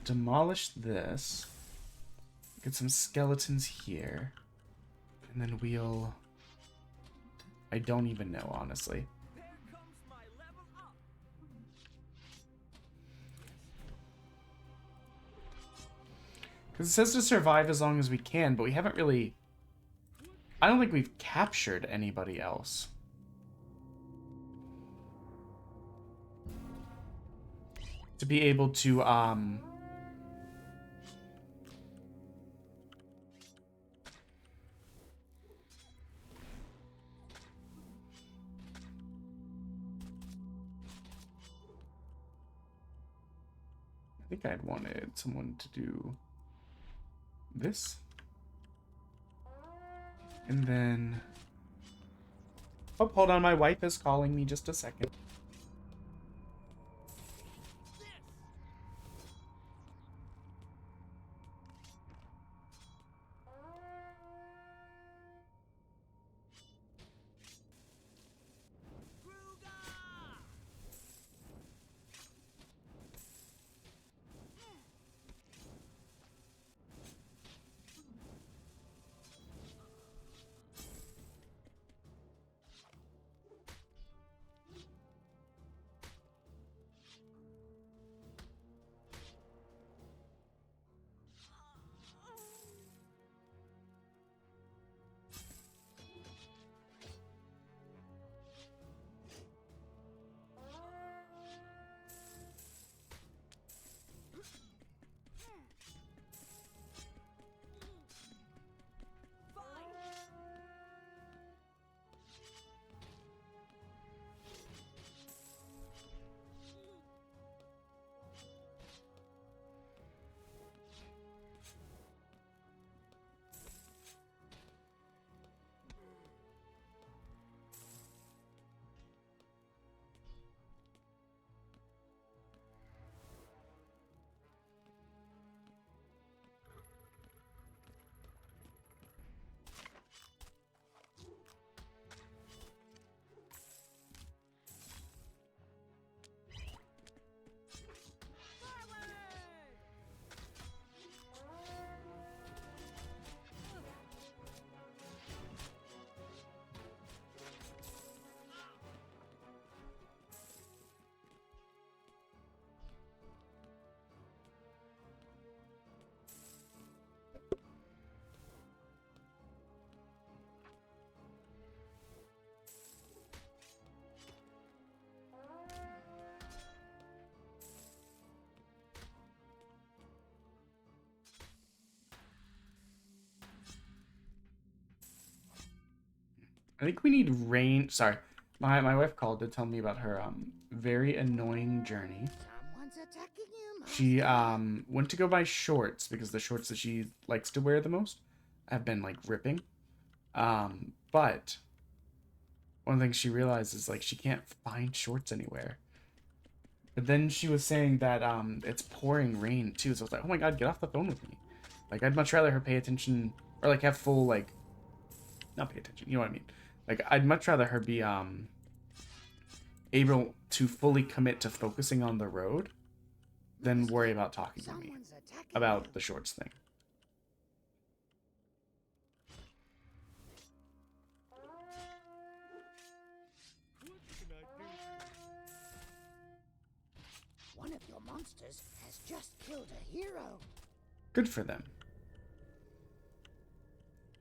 Demolish this. Get some skeletons here. And then we'll... I don't even know, honestly. Because it says to survive as long as we can, but we haven't really... I don't think we've captured anybody else. To be able to, I think I'd wanted someone to do this. And then... Oh, hold on, my wife is calling me, just a second. I think we need rain. Sorry. My wife called to tell me about her very annoying journey. Someone's attacking you, Master. She went to go buy shorts because the shorts that she likes to wear the most have been like ripping. But one of the things she realized is like she can't find shorts anywhere. But then she was saying that it's pouring rain too. So I was like, oh my god, get off the phone with me. Like I'd much rather her pay attention or like have full like not pay attention, you know what I mean? Like I'd much rather her be able to fully commit to focusing on the road than worry about talking to me about the shorts thing. One of your monsters has just killed a hero. Good for them.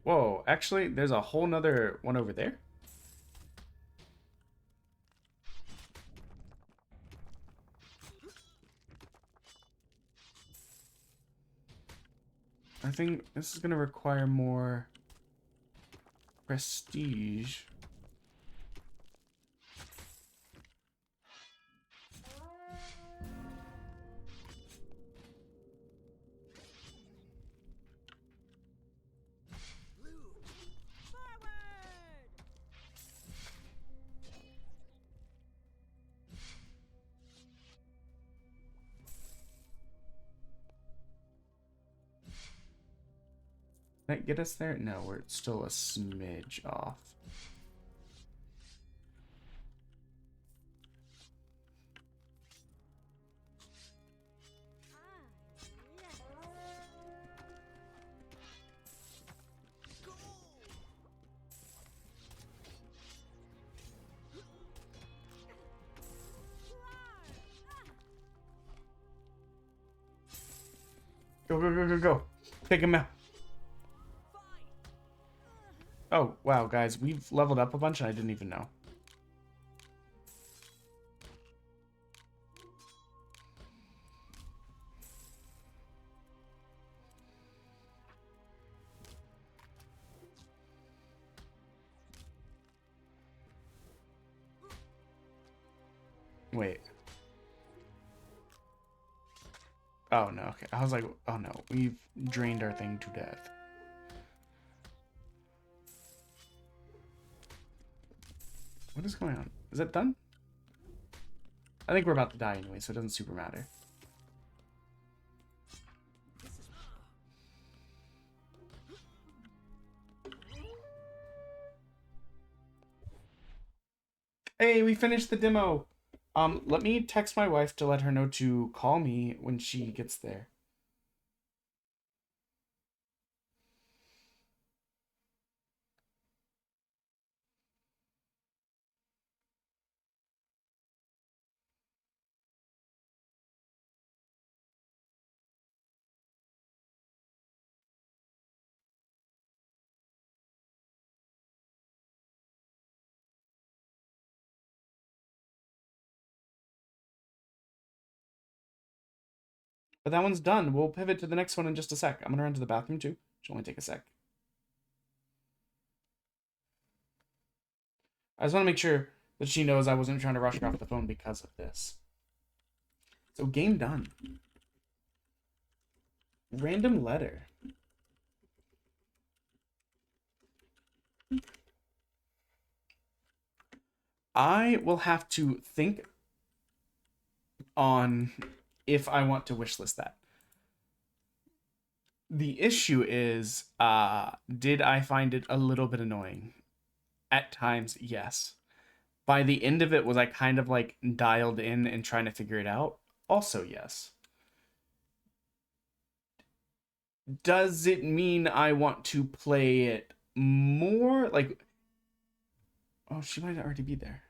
Whoa, actually, there's a whole nother one over there. I think this is going to require more prestige. Can that get us there? No, we're still a smidge off. Go, go, go, go, go. Take him out. Oh, wow, guys. We've leveled up a bunch and I didn't even know. Wait. Oh, no. Okay. I was like, oh, no. We've drained our thing to death. What is going on? Is that done? I think we're about to die anyway, so it doesn't super matter. Hey, we finished the demo. Let me text my wife to let her know to call me when she gets there. But that one's done. We'll pivot to the next one in just a sec. I'm gonna run to the bathroom too. Should only take a sec. I just want to make sure that she knows I wasn't trying to rush her off the phone because of this. So game done. Random letter. I will have to think on if I want to wishlist that. The issue is, did I find it a little bit annoying? At times, yes. By the end of it, was I kind of like dialed in and trying to figure it out? Also, yes. Does it mean I want to play it more? Like, oh, she might already be there.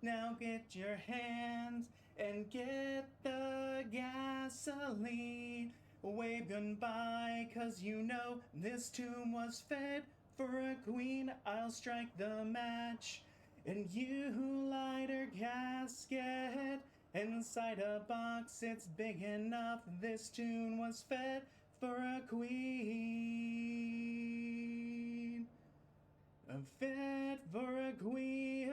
Now get your hands and get the gasoline. Wave goodbye, 'cause you know this tomb was fed for a queen. I'll strike the match, and you light her casket. Inside a box, it's big enough. This tune was fed for a queen. Fed for a queen.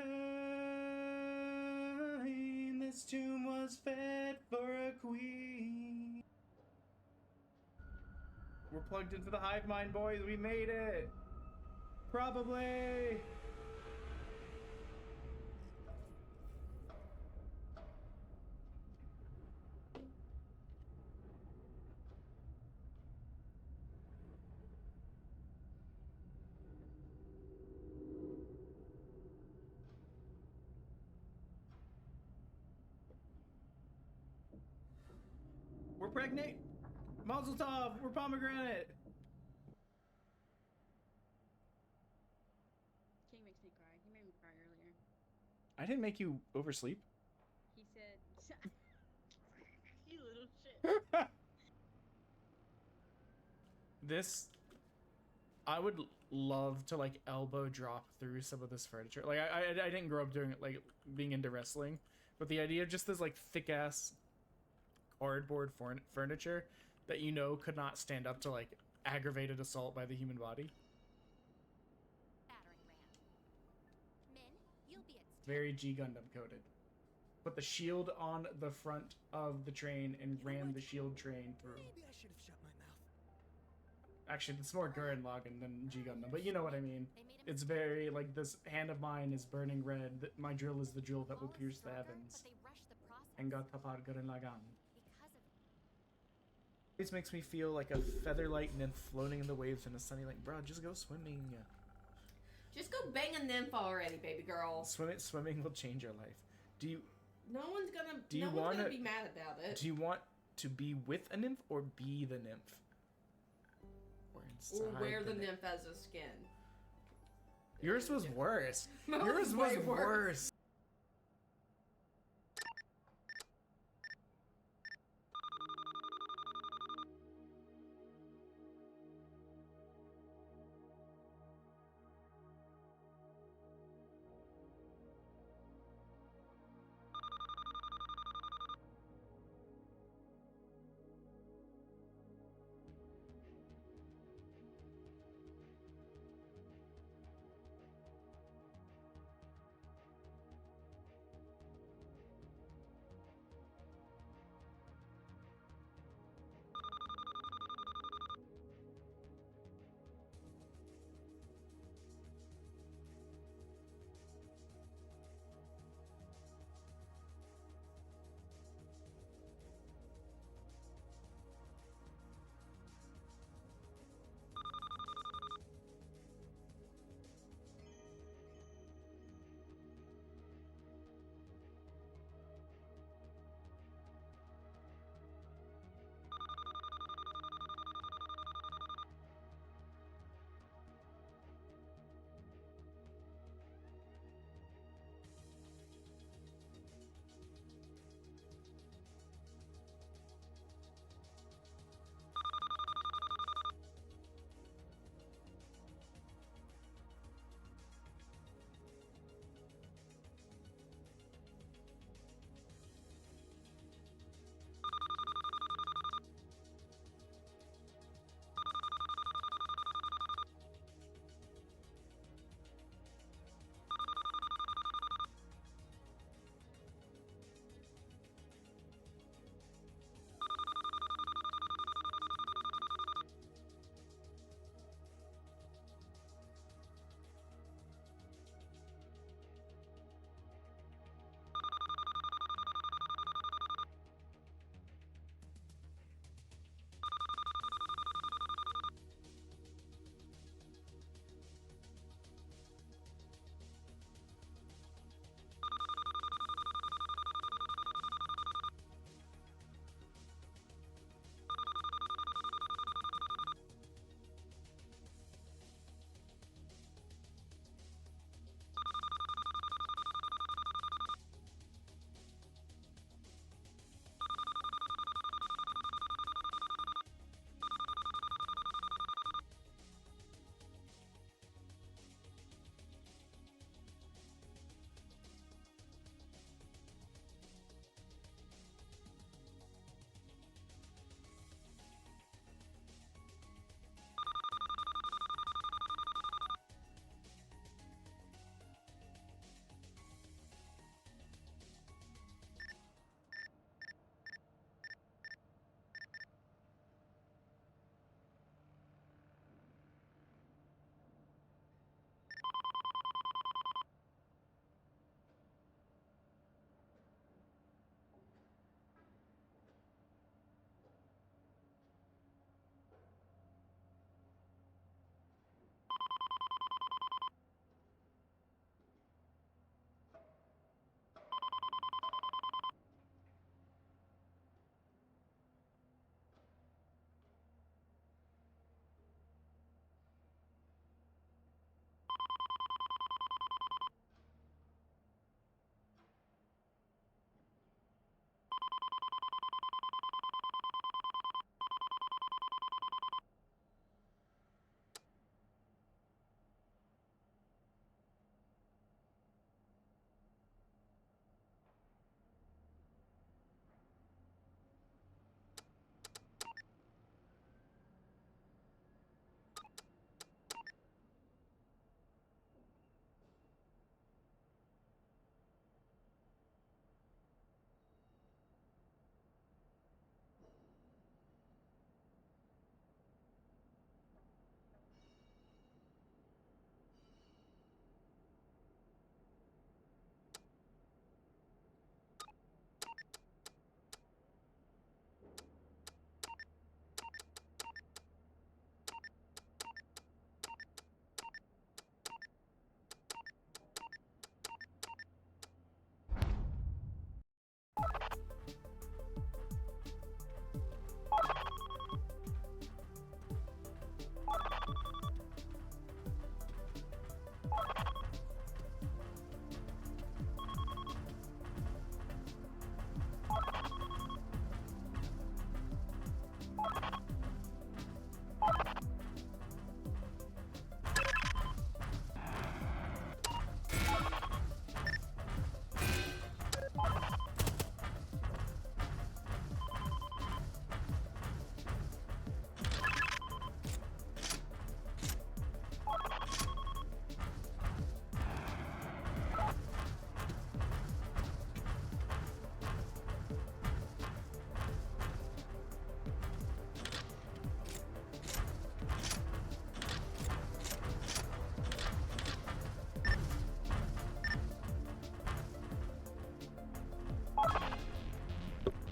This tune was fed for a queen. We're plugged into the hive mind, boys. We made it. Probably. We're pregnant. Mazel tov. We're pomegranate. King makes me cry. He made me cry earlier. I didn't make you oversleep. He said, "You little shit." This, I would love to like elbow drop through some of this furniture. Like I didn't grow up doing it, like being into wrestling, but the idea of just this like thick ass cardboard furniture that you know could not stand up to like aggravated assault by the human body. Very G Gundam coded. Put the shield on the front of the train and ran the shield train through. Maybe I should have shut my mouth. Actually, it's more Gurren Lagann than G Gundam, but you know what I mean. It's very like, this hand of mine is burning red. My drill is the drill that will pierce the heavens. And got tapar Gurren Lagann. This makes me feel like a featherlight nymph floating in the waves in a sunny lake. Bro, just go swimming. Just go bang a nymph already, baby girl. Swimming will change your life. No one's gonna be mad about it. Do you want to be with a nymph or be the nymph? Or wear the nymph as a skin. Yours was worse. Yours was worse.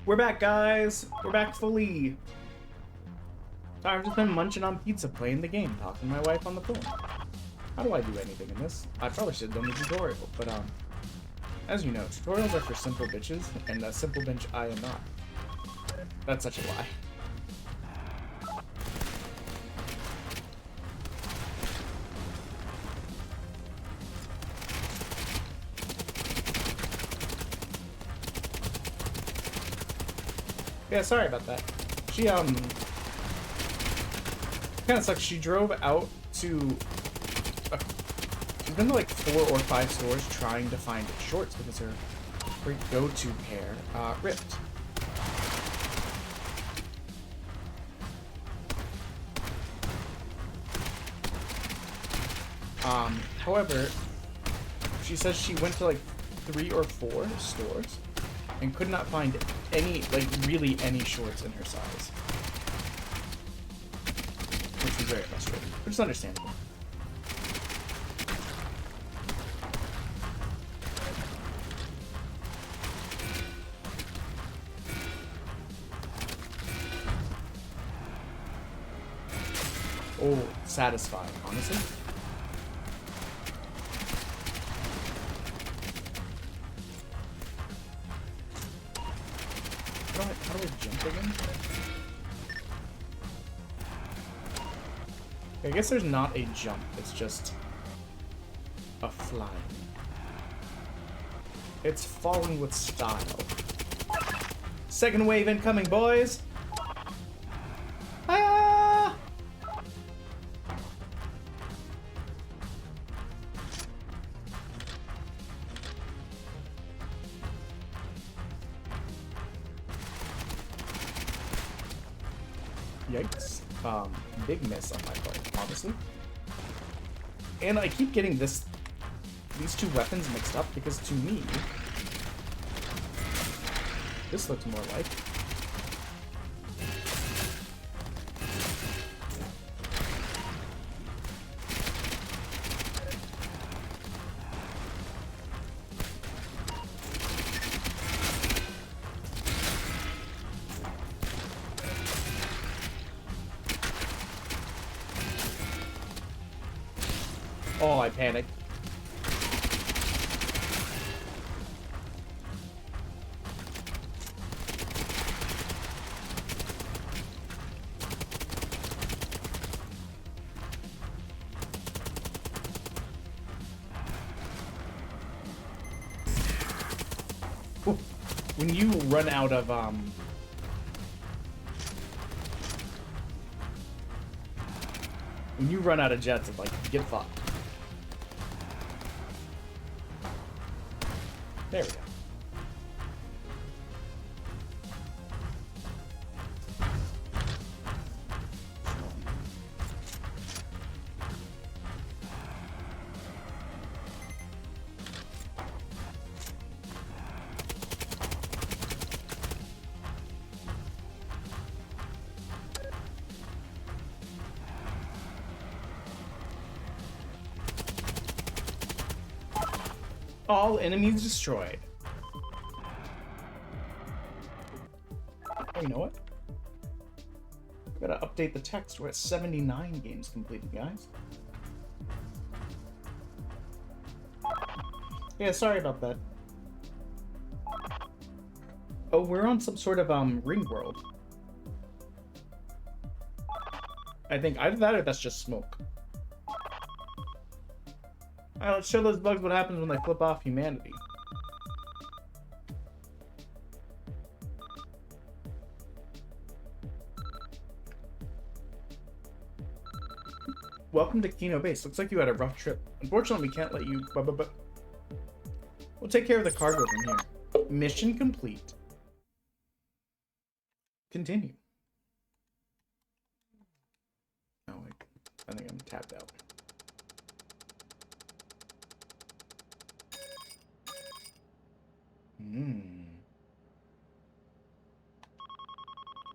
We're back, guys. We're back fully. Sorry, I've just been munching on pizza, playing the game, talking to my wife on the phone. How do I do anything in this? I probably should have done the tutorial, but as you know, tutorials are for simple bitches, and a simple bitch I am not. That's such a lie. Yeah, sorry about that. She, kind of sucks. She drove out to... she's been to like 4 or 5 stores trying to find shorts because her go-to pair, ripped. However, she says she went to like 3 or 4 stores and could not find any, like, really any shorts in her size. Which was very frustrating, which is understandable. Oh, satisfying, honestly. How do I jump again? I guess there's not a jump, it's just a flying. It's falling with style. Second wave incoming, boys! Hiya! Yikes. Big miss on my part, honestly. And I keep getting these 2 weapons mixed up because to me, this looks more like. Oh, I panicked. When you run out of, when you run out of jets, it's like, get fucked. There we go. All enemies destroyed. Oh, you know what? We gotta update the text. We're at 79 games completed, guys. Yeah, sorry about that. Oh, we're on some sort of ring world. I think either that or that's just smoke. Alright, let's show those bugs what happens when they flip off humanity. Welcome to Kino Base. Looks like you had a rough trip. Unfortunately, we can't let you... We'll take care of the cargo from here. Mission complete. Continue. Oh, wait. I think I'm tapped out.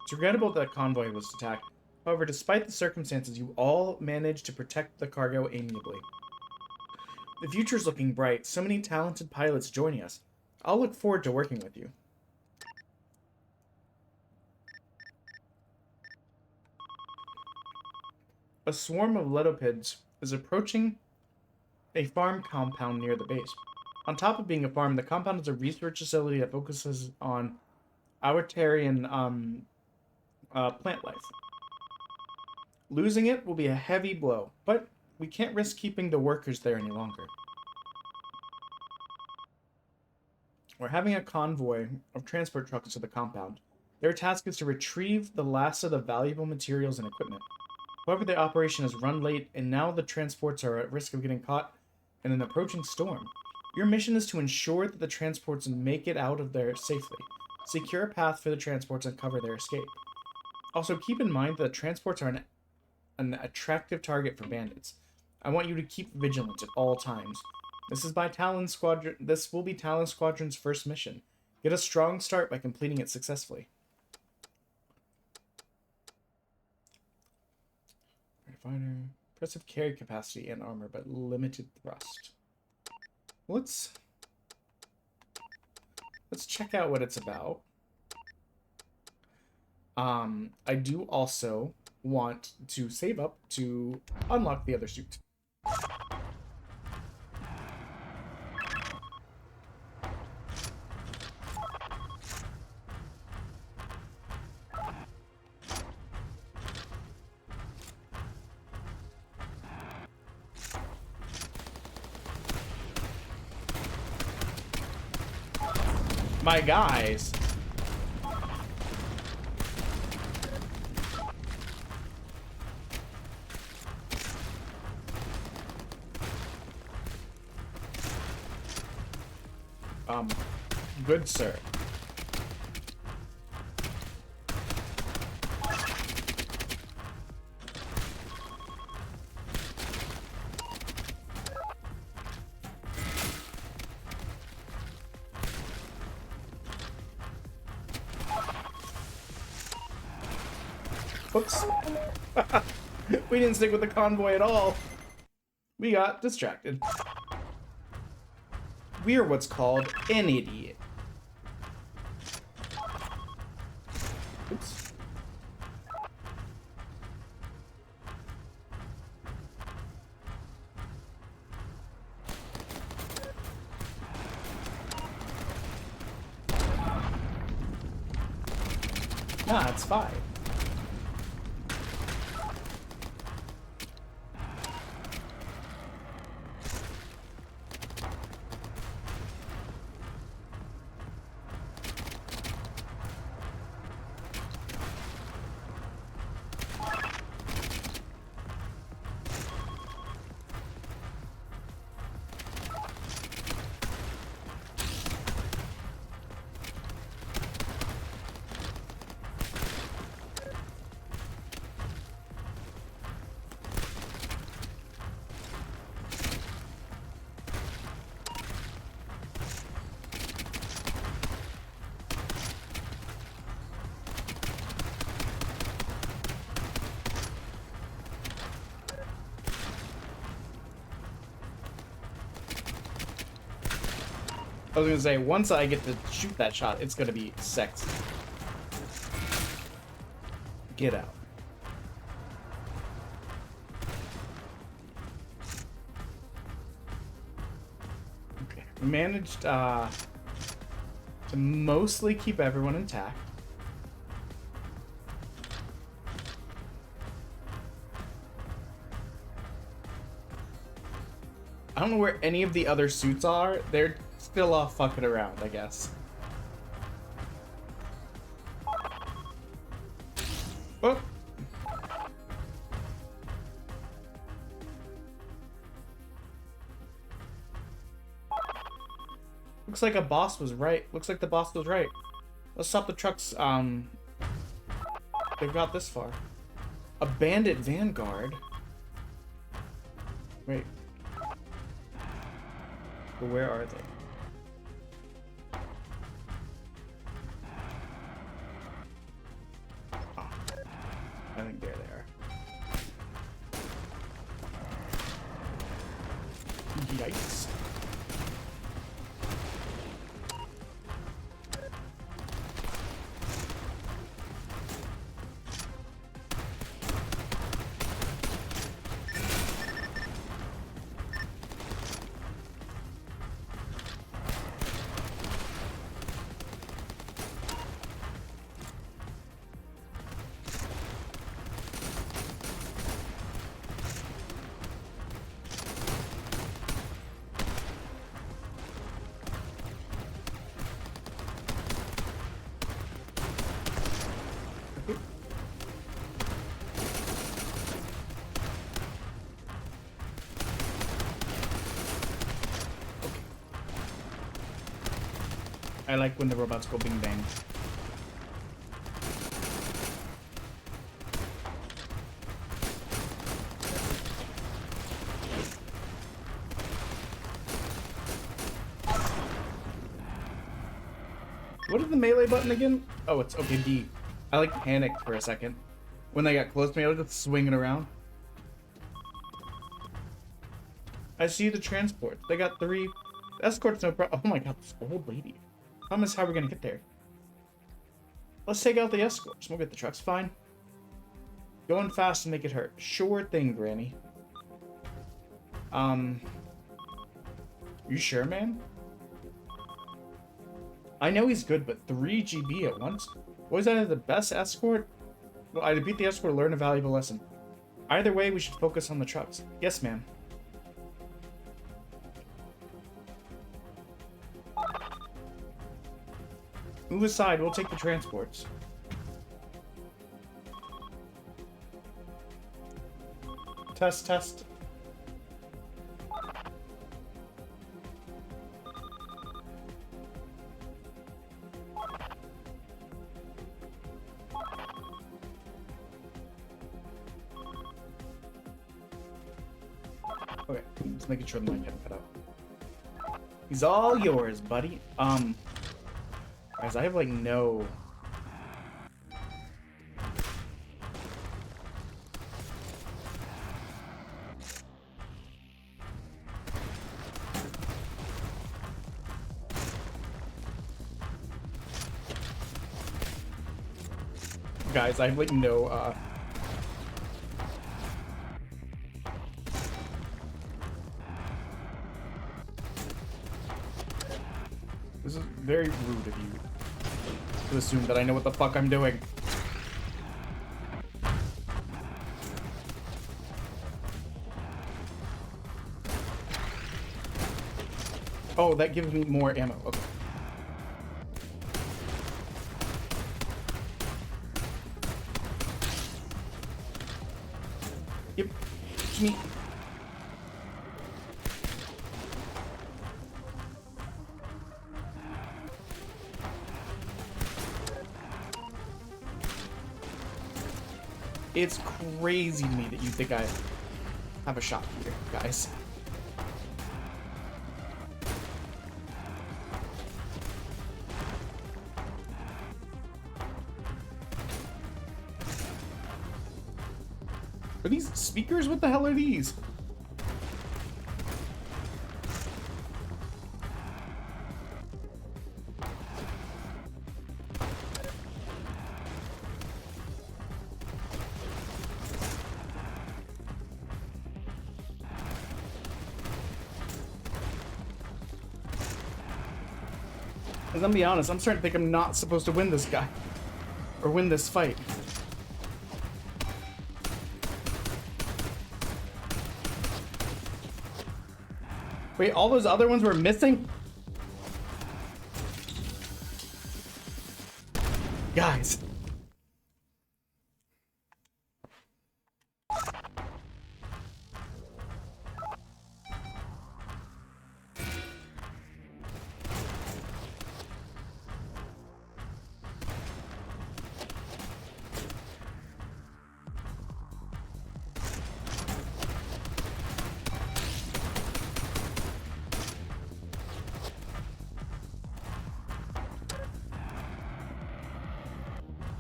It's regrettable that convoy was attacked. However, despite the circumstances, you all managed to protect the cargo amiably. The future's looking bright. So many talented pilots joining us. I'll look forward to working with you. A swarm of letopids is approaching a farm compound near the base. On top of being a farm, the compound is a research facility that focuses on Awaterian plant life. Losing it will be a heavy blow, but we can't risk keeping the workers there any longer. We're having a convoy of transport trucks to the compound. Their task is to retrieve the last of the valuable materials and equipment. However, the operation has run late, and now the transports are at risk of getting caught in an approaching storm. Your mission is to ensure that the transports make it out of there safely. Secure a path for the transports and cover their escape. Also, keep in mind that transports are an attractive target for bandits. I want you to keep vigilant at all times. This will be Talon Squadron's first mission. Get a strong start by completing it successfully. Fighter. Impressive carry capacity and armor, but limited thrust. Let's check out what it's about. I do also want to save up to unlock the other suit. My guys. Good sir. Whoops. We didn't stick with the convoy at all. We got distracted. We're what's called an idiot. Oops. Nah, it's fine. I was gonna say, once I get to shoot that shot, it's gonna be sexy. Get out. Okay, managed to mostly keep everyone intact. I don't know where any of the other suits are. They're still off fucking around, I guess. Oh. Looks like a boss was right. Looks like the boss was right. Let's stop the trucks. They've got this far. A bandit vanguard. Wait. But where are they? Oh, I think there they are. Yikes. I like when the robots go bing bang. What is the melee button again? Oh, it's okay, D. I like panicked for a second. When they got close to me, I was just swinging around. I see the transport. They got 3 escorts, no problem. Oh my god, this old lady. Promise how we're gonna get there. Let's take out the escorts. We'll get the trucks. Fine. Going fast and make it hurt. Sure thing, Granny. You sure, man? I know he's good, but 3 GB at once? Was that the best escort? Well, I beat the escort to learn a valuable lesson. Either way, we should focus on the trucks. Yes, ma'am. Move aside, we'll take the transports. Test, test. Okay, just making sure the mic hadn't cut out. He's all yours, buddy. Guys, I have like no... Guys, I have like no, This is very rude of you to assume that I know what the fuck I'm doing. Oh, that gives me more ammo. Okay. Yep. It's me. It's crazy to me that you think I have a shot here, guys. Are these speakers? What the hell are these? Because I'm gonna be honest, I'm starting to think I'm not supposed to win this guy. Or win this fight. Wait, all those other ones were missing? Guys.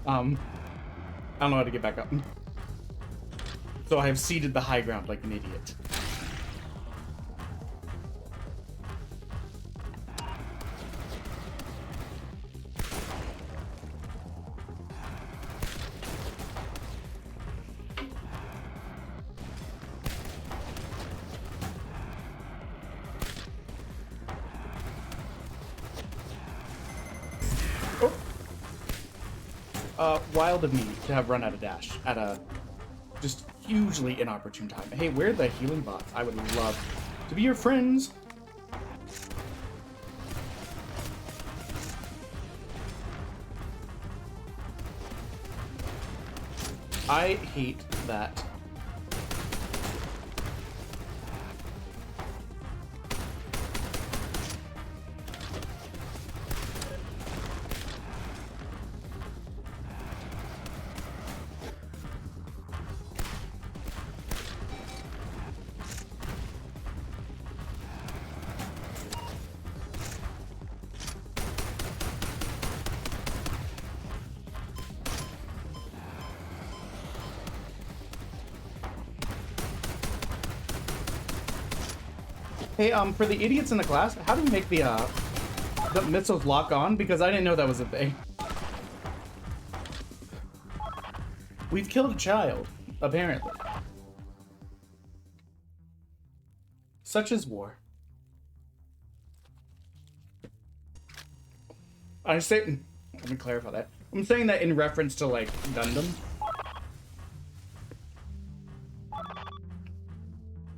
I don't know how to get back up. So I have ceded the high ground like an idiot. Wild of me to have run out of dash at a just hugely inopportune time. Hey, where are the healing bots? I would love to be your friends. I hate that. Hey, for the idiots in the class, how do we make the missiles lock on? Because I didn't know that was a thing. We've killed a child, apparently. Such is war. I say, let me clarify that. I'm saying that in reference to, like, Gundam.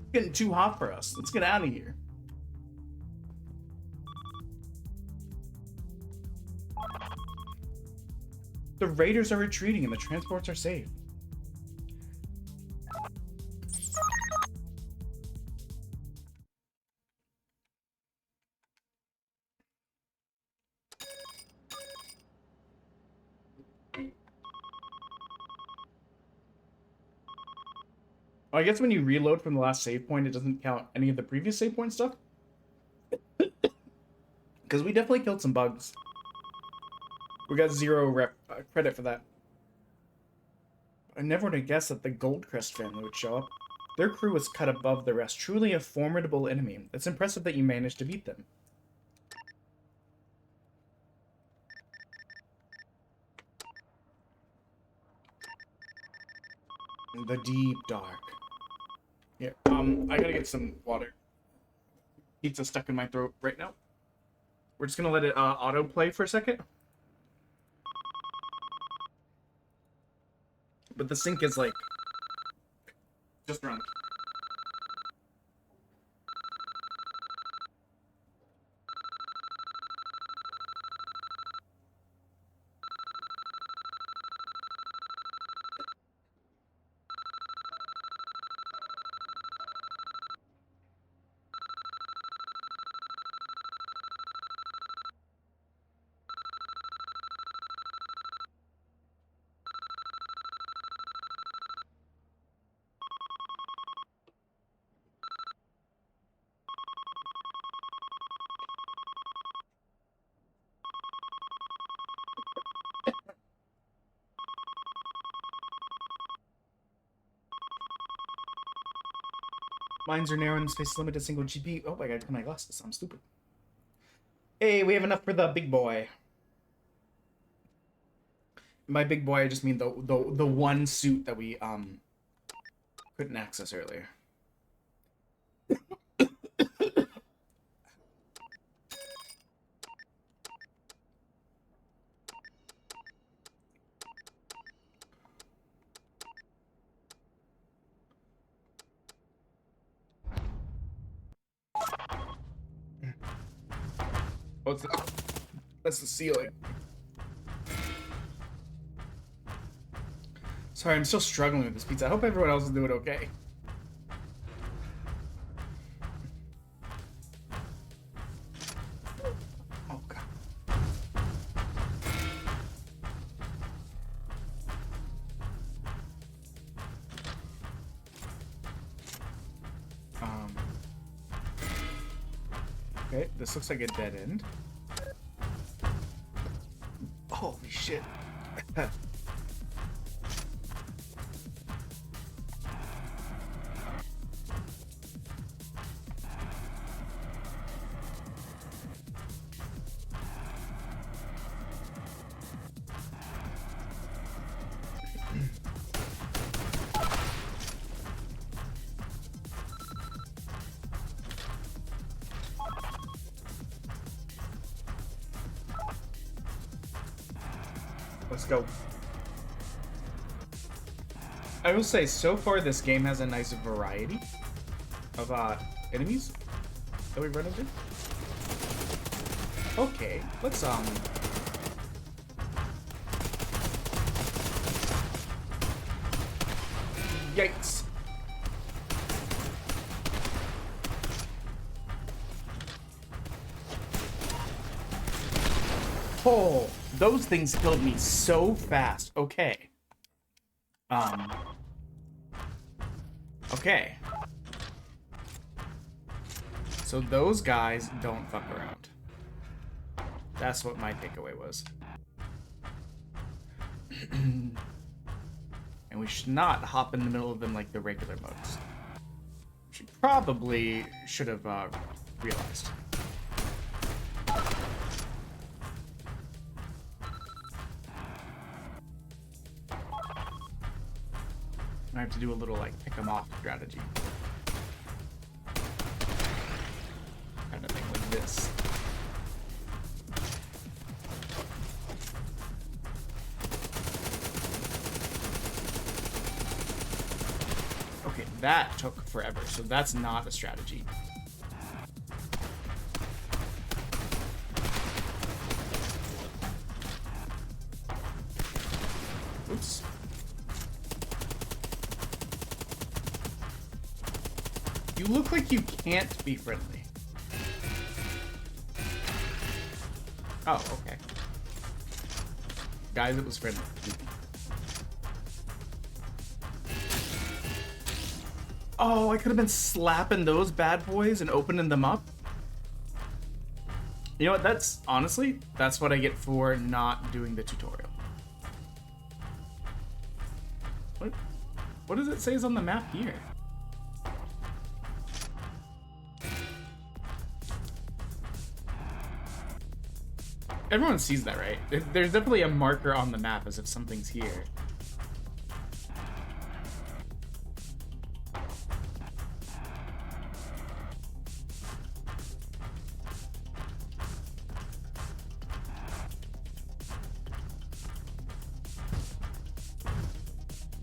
It's getting too hot for us. Let's get out of here. The raiders are retreating and the transports are safe. I guess when you reload from the last save point, it doesn't count any of the previous save point stuff. Because we definitely killed some bugs. We got 0 credit for that. I never would have guessed that the Goldcrest family would show up. Their crew was cut above the rest. Truly a formidable enemy. It's impressive that you managed to beat them. The deep dark. Yeah, I gotta get some water. Pizza stuck in my throat right now. We're just gonna let it autoplay for a second. But the sink is like just around. Mines are narrow and space is limited to single GP. Oh, I gotta put my glasses. I'm stupid. Hey, we have enough for the big boy. By big boy, I just mean the one suit that we couldn't access earlier. Oh, that's the ceiling. Sorry, I'm still struggling with this pizza. I hope everyone else is doing okay. Oh, God. Okay, this looks like a dead end. Holy shit. Let's go. I will say, so far this game has a nice variety of enemies that we've run into. Okay, let's yikes. Oh, those things killed me so fast. Okay. Okay. So those guys don't fuck around. That's what my takeaway was. And we should not hop in the middle of them like the regular modes. Which you probably should have realized. I have to do a little like pick 'em off strategy. Kind of thing like this. Okay, that took forever, so that's not a strategy. Oops. You look like you can't be friendly. Oh, okay. Guys, it was friendly. Oh, I could have been slapping those bad boys and opening them up. You know what? That's honestly, that's what I get for not doing the tutorial. What does it say is on the map here? Everyone sees that, right? There's definitely a marker on the map as if something's here.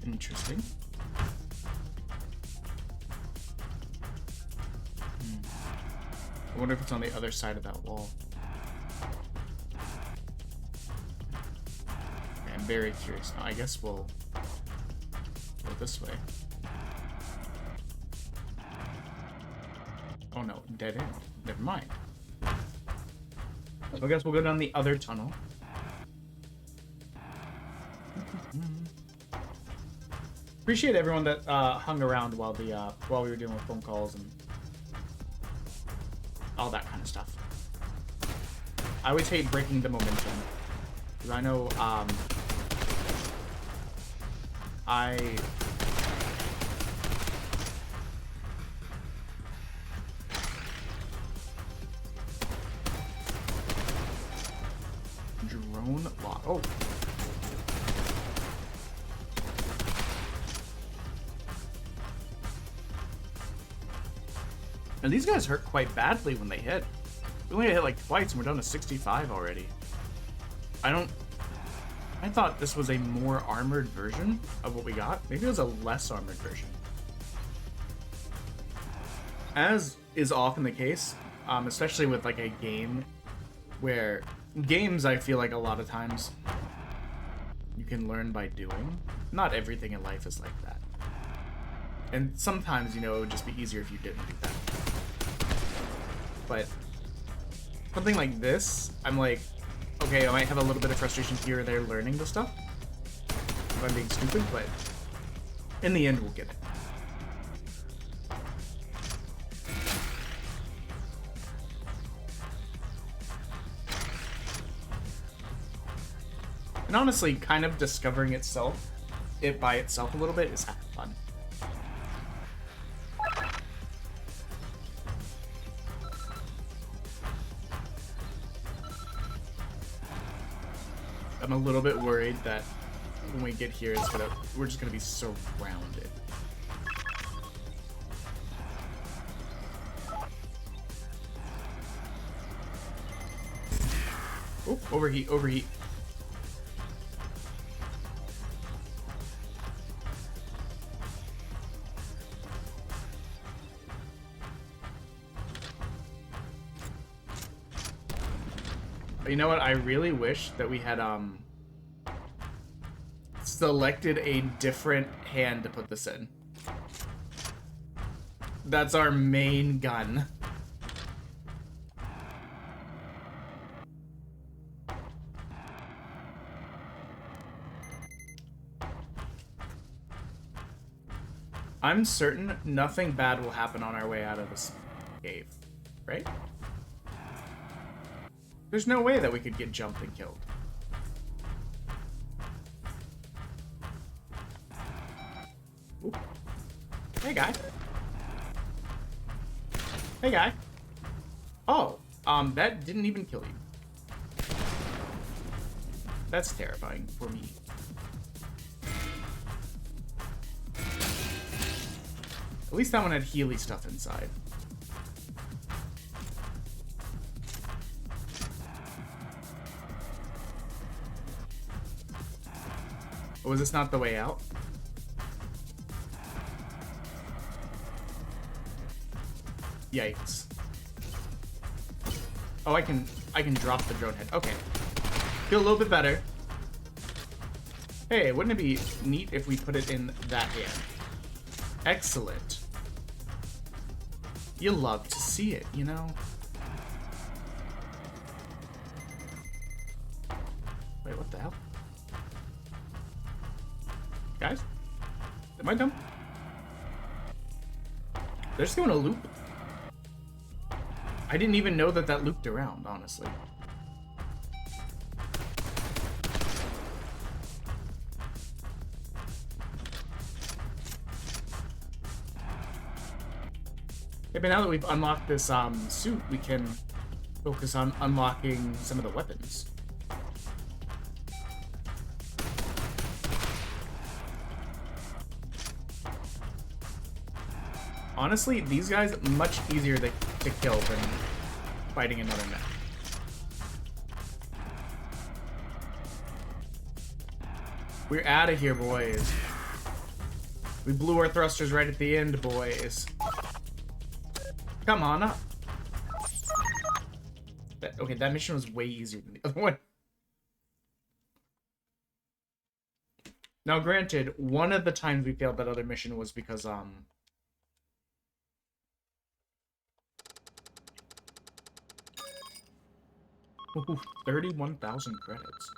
Interesting. I wonder if it's on the other side of that wall. I'm very curious now. I guess we'll go this way. Oh no, dead end. Never mind. So I guess we'll go down the other tunnel. Appreciate everyone that hung around while we were dealing with phone calls and all that kind of stuff. I always hate breaking the momentum because I know drone lock. Oh. And these guys hurt quite badly when they hit. We only hit like twice and we're down to 65 already. I thought this was a more armored version of what we got. Maybe it was a less armored version. As is often the case, especially with like a game where games, I feel like a lot of times you can learn by doing. Not everything in life is like that. And sometimes, you know, it would just be easier if you didn't do that. But something like this, I'm like, okay, I might have a little bit of frustration here or there learning the stuff. If I'm being stupid, but in the end, we'll get it. And honestly, kind of discovering it by itself a little bit is half fun. I'm a little bit worried that when we get here, we're just gonna be surrounded. Oh, overheat, overheat. But you know what? I really wish that we had selected a different hand to put this in. That's our main gun. I'm certain nothing bad will happen on our way out of this cave, right? There's no way that we could get jumped and killed. Ooh. Hey, guy. Hey, guy. Oh, that didn't even kill you. That's terrifying for me. At least that one had Healy stuff inside. Oh, was this not the way out? Yikes. Oh, I can drop the drone head. Okay. Feel a little bit better. Hey, wouldn't it be neat if we put it in that hand? Excellent. You love to see it, you know? Wait, what the hell? Guys? Am I dumb? They're just going to loop. I didn't even know that that looped around, honestly. Okay, but now that we've unlocked this suit, we can focus on unlocking some of the weapons. Honestly, these guys much easier to kill than fighting another mech. We're out of here, boys. We blew our thrusters right at the end, boys. Come on up. Okay, that mission was way easier than the other one. Now, granted, one of the times we failed that other mission was because, ooh, 31,000 credits.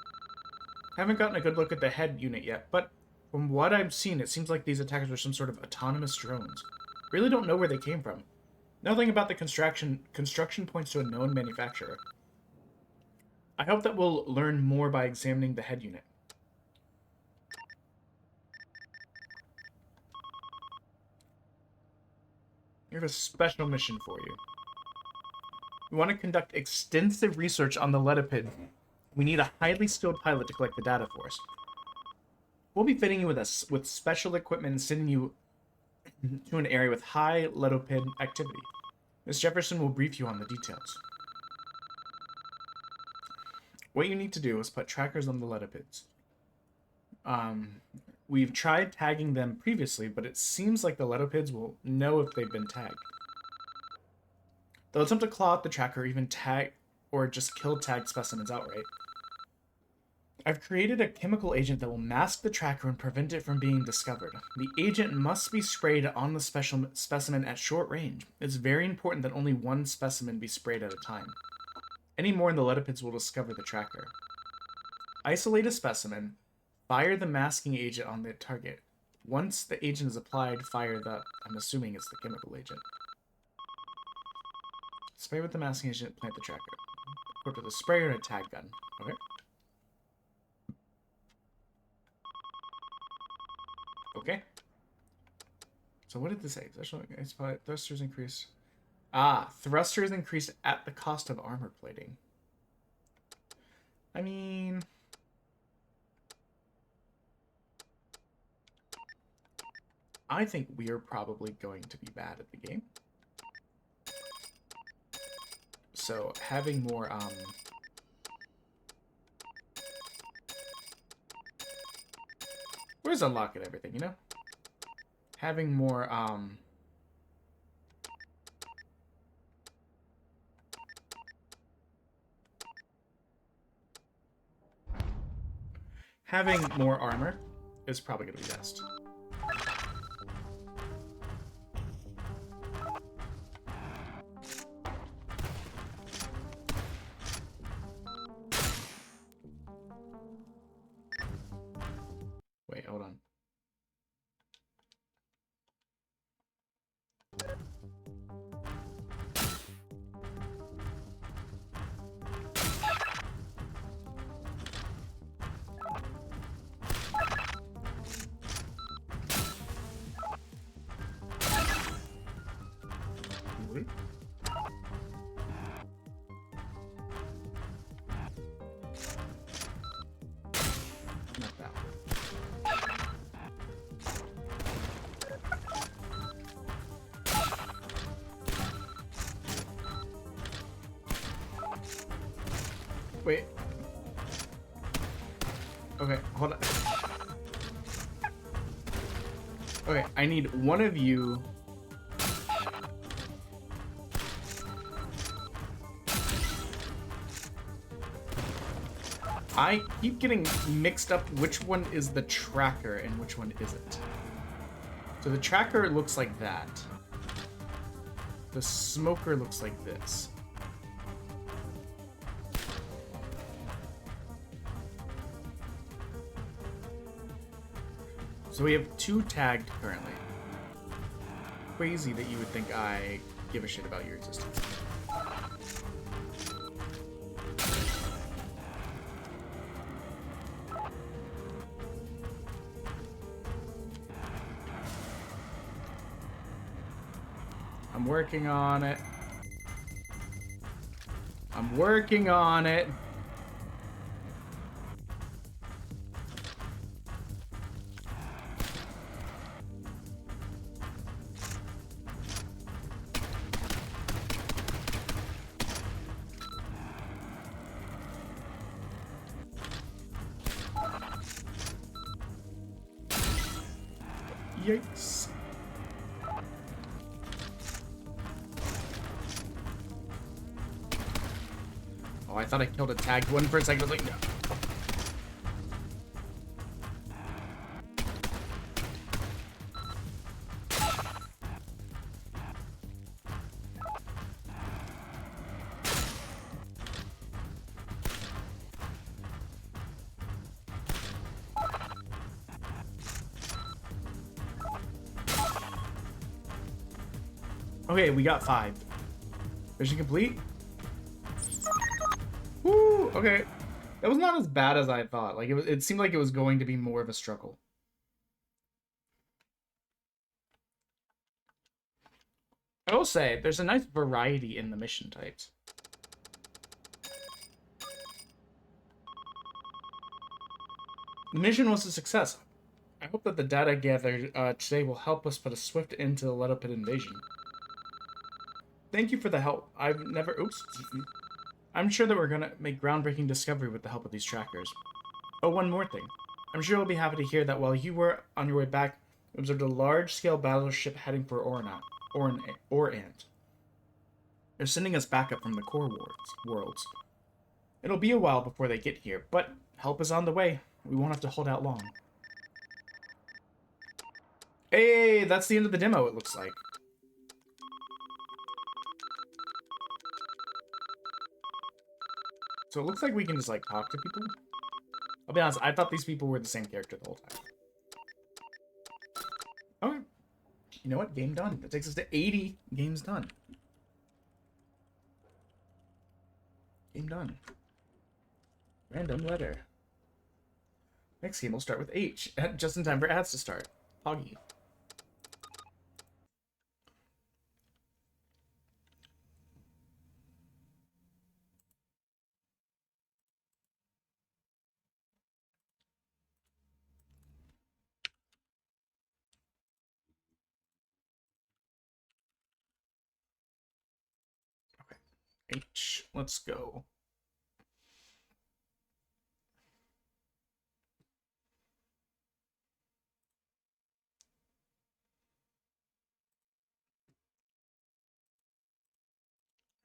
Haven't gotten a good look at the head unit yet, but from what I've seen, it seems like these attackers are some sort of autonomous drones. Really don't know where they came from. Nothing about the construction points to a known manufacturer. I hope that we'll learn more by examining the head unit. We have a special mission for you. We want to conduct extensive research on the Letopid. We need a highly skilled pilot to collect the data for us. We'll be fitting you with special equipment and sending you to an area with high Letopid activity. Miss Jefferson will brief you on the details. What you need to do is put trackers on the Letopids. We've tried tagging them previously, but it seems like the Letopids will know if they've been tagged. They'll attempt to claw out the tracker or even tag or just kill tagged specimens outright. I've created a chemical agent that will mask the tracker and prevent it from being discovered. The agent must be sprayed on the specimen at short range. It's very important that only one specimen be sprayed at a time. Any more in the Letopids will discover the tracker. Isolate a specimen. Fire the masking agent on the target. Once the agent is applied, fire the... I'm assuming it's the chemical agent. Spray with the masking agent, plant the tracker. Equipped with a sprayer and a tag gun. Okay. Okay. So what did this say? Thrusters increase. Ah, thrusters increased at the cost of armor plating. I mean... I think we're probably going to be bad at the game. So having more, where's unlocking everything, you know? Having more, having more armor is probably going to be best. Wait, hold on. Wait. Wait. Okay, hold on. Okay, I need one of you. I keep getting mixed up which one is the tracker and which one isn't. So the tracker looks like that. The smoker looks like this. So we have 2 tagged currently. Crazy that you would think I give a shit about your existence. I'm working on it. I'm working on it. Yikes. Oh, I thought I killed a tagged one for a second. I was like, no. Okay, we got 5. Mission complete. Woo! Okay, that was not as bad as I thought. Like it seemed like it was going to be more of a struggle. I will say there's a nice variety in the mission types. The mission was a success. I hope that the data gathered today will help us put a swift end to the Let Up Pit invasion. Thank you for the help. I'm sure that we're gonna make groundbreaking discovery with the help of these trackers. Oh, one more thing. I'm sure you'll be happy to hear that while you were on your way back, you observed a large-scale battleship heading for Orant. They're sending us backup from the core worlds. It'll be a while before they get here, but help is on the way. We won't have to hold out long. Hey, that's the end of the demo, it looks like. So it looks like we can just, like, talk to people. I'll be honest, I thought these people were the same character the whole time. Okay. You know what? Game done. That takes us to 80 games done. Game done. Random letter. Next game will start with H. Just in time for ads to start. Poggy. H. Let's go.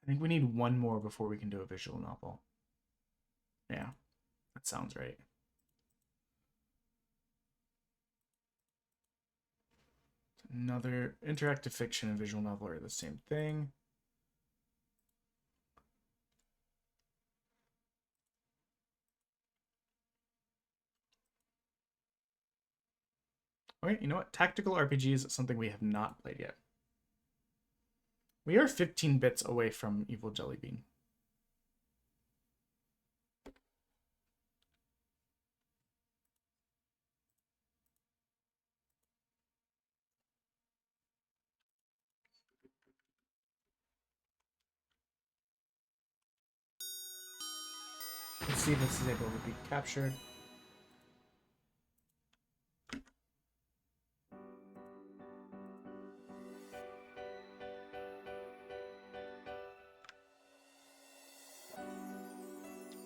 I think we need one more before we can do a visual novel. Yeah, that sounds right. Another interactive fiction and visual novel are the same thing. Okay, you know what? Tactical RPGs is something we have not played yet. We are 15 bits away from Evil Jelly Bean. Let's see if this is able to be captured.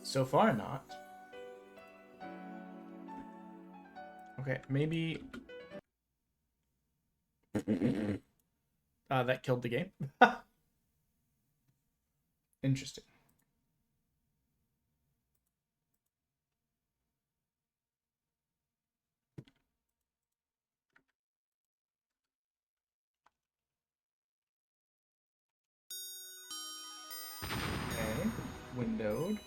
So far, not. Okay, maybe... that killed the game. Interesting. Okay, windowed.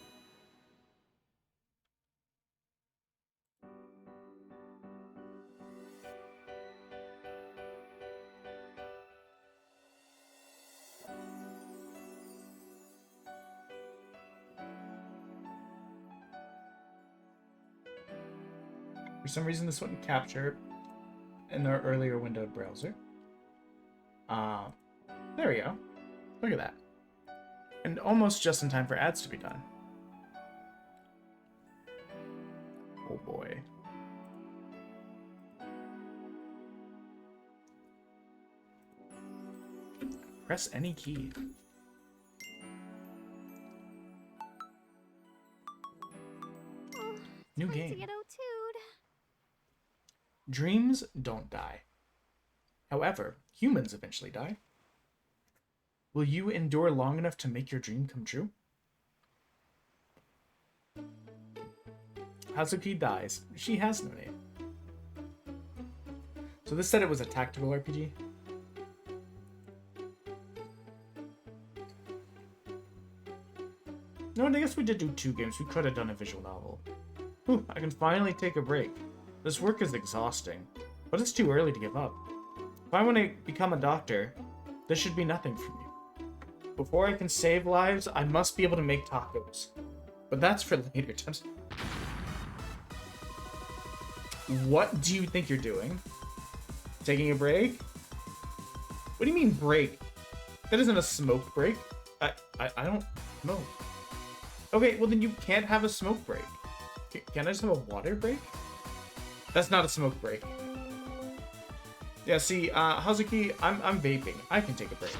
For some reason, this wouldn't capture in our earlier windowed browser. There we go. Look at that. And almost just in time for ads to be done. Oh boy. Press any key. New game. To get O2'd. Dreams don't die. However, humans eventually die. Will you endure long enough to make your dream come true? Hazuki dies. She has no name. So this said it was a tactical RPG. No, I guess we did do 2 games. We could have done a visual novel. Whew, I can finally take a break. This work is exhausting, but it's too early to give up. If I want to become a doctor, this should be nothing for me. Before I can save lives, I must be able to make tacos. But that's for later times. What do you think you're doing? Taking a break? What do you mean break? That isn't a smoke break. I don't smoke. Okay, well then you can't have a smoke break. Can I just have a water break? That's not a smoke break. Yeah, see, Hazuki, I'm vaping. I can take a break.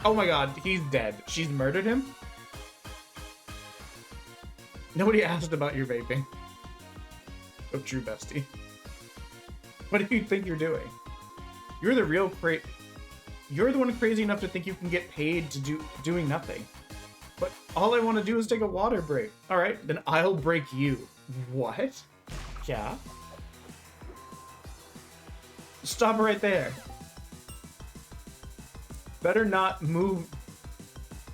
Oh my god, he's dead. She's murdered him? Nobody asked about your vaping. Oh, true bestie. What do you think you're doing? You're the real You're the one crazy enough to think you can get paid to doing nothing. But all I want to do is take a water break. Alright, then I'll break you. What? Yeah? Stop right there. Better not move.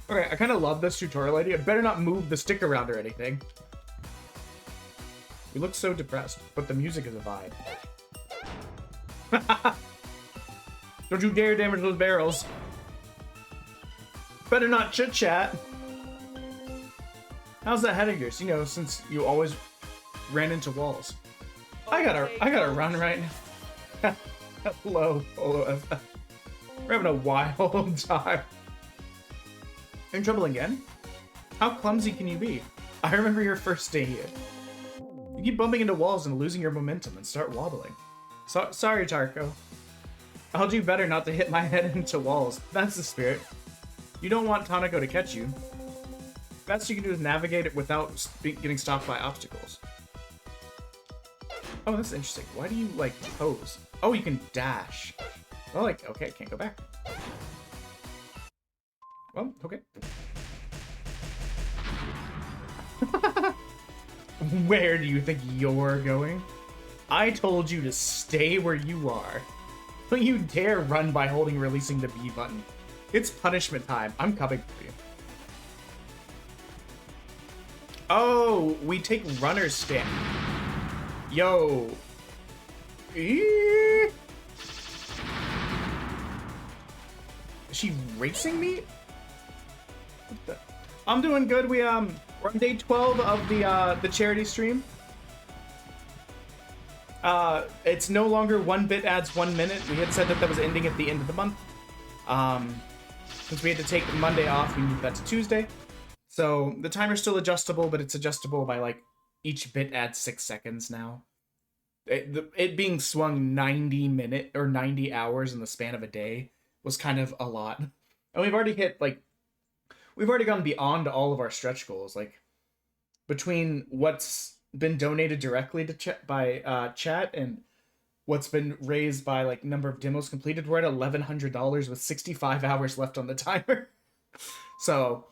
Okay, I kind of love this tutorial idea. Better not move the stick around or anything. You look so depressed, but the music is a vibe. Don't you dare damage those barrels. Better not chit-chat. How's that head of yours? You know, since you always ran into walls. I gotta run right now. Hello, Polo. We're having a wild time. In trouble again? How clumsy can you be? I remember your first day here. You keep bumping into walls and losing your momentum and start wobbling. Sorry, Tarko. I'll do better not to hit my head into walls. That's the spirit. You don't want Tanako to catch you. Best you can do is navigate it without getting stopped by obstacles. Oh, that's interesting. Why do you, like, pose? Oh, you can dash. Oh, like, okay, can't go back. Well, okay. Where do you think you're going? I told you to stay where you are. Don't you dare run by holding releasing the B button. It's punishment time. I'm coming for you. Oh, we take runner stand. Yo. Is she racing me? What the? I'm doing good. We're on day 12 of the charity stream. It's no longer 1 bit adds 1 minute. We had said that was ending at the end of the month. Since we had to take Monday off, we moved that to Tuesday. So the timer's still adjustable, but it's adjustable by like each bit adds 6 seconds now. It being swung 90 hours in the span of a day was kind of a lot. And we've already hit we've already gone beyond all of our stretch goals. Like between what's been donated directly to chat and what's been raised by like number of demos completed, we're at $1,100 with 65 hours left on the timer. So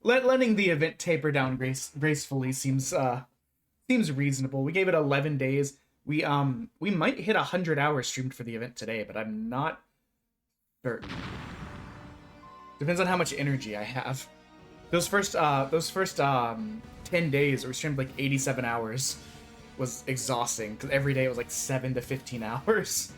letting the event taper down gracefully seems reasonable. We gave it 11 days. We might hit 100 hours streamed for the event today, but I'm not certain. Depends on how much energy I have. Those first 10 days, we streamed like 87 hours. Was exhausting because every day it was like 7 to 15 hours.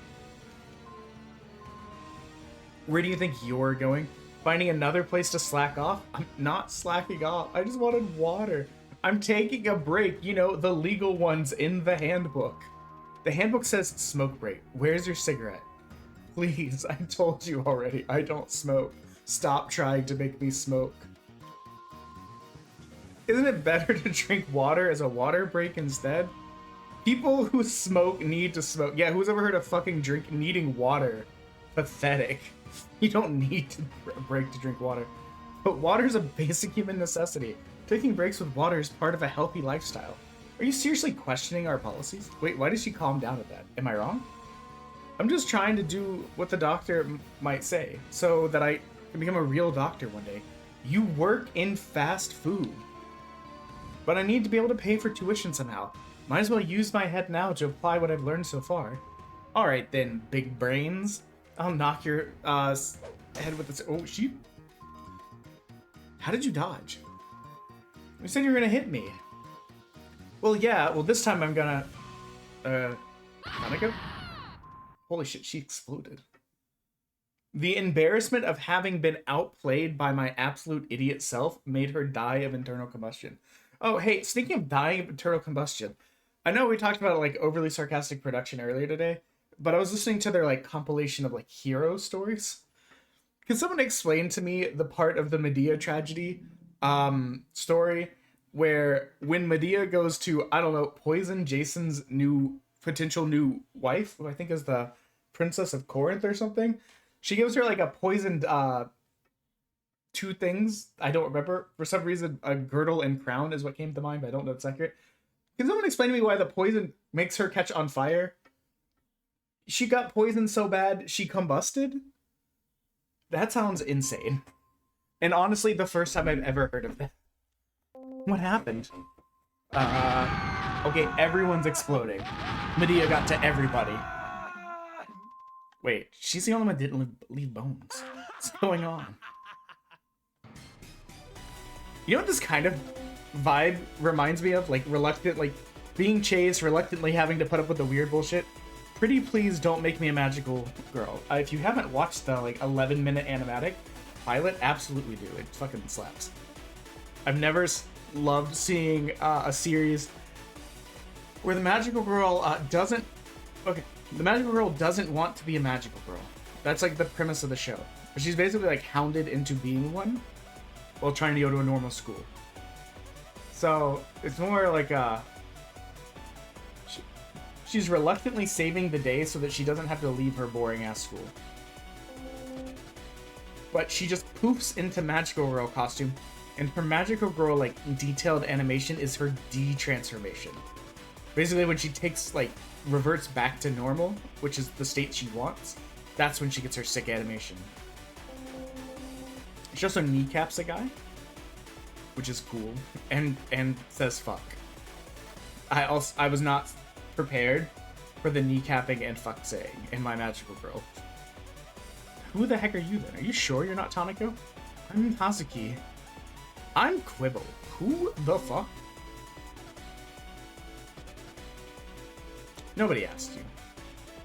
Where do you think you're going? Finding another place to slack off? I'm not slacking off. I just wanted water. I'm taking a break. You know, the legal ones in the handbook. The handbook says smoke break. Where's your cigarette? Please, I told you already. I don't smoke. Stop trying to make me smoke. Isn't it better to drink water as a water break instead? People who smoke need to smoke. Yeah, who's ever heard of fucking needing water? Pathetic. You don't need to break to drink water. But water is a basic human necessity. Taking breaks with water is part of a healthy lifestyle. Are you seriously questioning our policies? Wait, why did she calm down at that? Am I wrong? I'm just trying to do what the doctor might say, so that I can become a real doctor one day. You work in fast food. But I need to be able to pay for tuition somehow. Might as well use my head now to apply what I've learned so far. Alright then, big brains. I'll knock your head with this. Oh, she. How did you dodge? You said you were gonna hit me. Well, yeah. Well, this time I'm gonna. Monica? Holy shit! She exploded. The embarrassment of having been outplayed by my absolute idiot self made her die of internal combustion. Oh, hey, speaking of dying of internal combustion, I know we talked about like overly sarcastic production earlier today, but I was listening to their like compilation of like hero stories. Can someone explain to me the part of the Medea tragedy story where when Medea goes to, I don't know, poison Jason's potential new wife, who I think is the Princess of Corinth or something, she gives her like a poisoned two things I don't remember. For some reason, a girdle and crown is what came to mind, but I don't know it's accurate. Can someone explain to me why the poison makes her catch on fire? She got poisoned so bad she combusted? That sounds insane. And honestly, the first time I've ever heard of that. What happened? Okay, everyone's exploding. Medea got to everybody. Wait, she's the only one that didn't leave bones. What's going on? You know what this kind of vibe reminds me of? Like, reluctant, like, being chased, reluctantly having to put up with the weird bullshit. Pretty please don't make me a magical girl. If you haven't watched the, like, 11-minute animatic pilot, absolutely do. It fucking slaps. I've never loved seeing a series where the magical girl doesn't... Okay, the magical girl doesn't want to be a magical girl. That's, like, the premise of the show. But she's basically, like, hounded into being one while trying to go to a normal school. So, it's more like she's reluctantly saving the day so that she doesn't have to leave her boring-ass school. But she just poofs into Magical Girl costume, and her Magical Girl, like, detailed animation is her D-transformation. Basically, when she takes, like, reverts back to normal, which is the state she wants, that's when she gets her sick animation. She also kneecaps a guy, which is cool, and says fuck. I was not prepared for the kneecapping and fuck saying in my Magical Girl. Who the heck are you then? Are you sure you're not Taniko? I'm Hazuki. I'm Quibble. Who the fuck? Nobody asked you.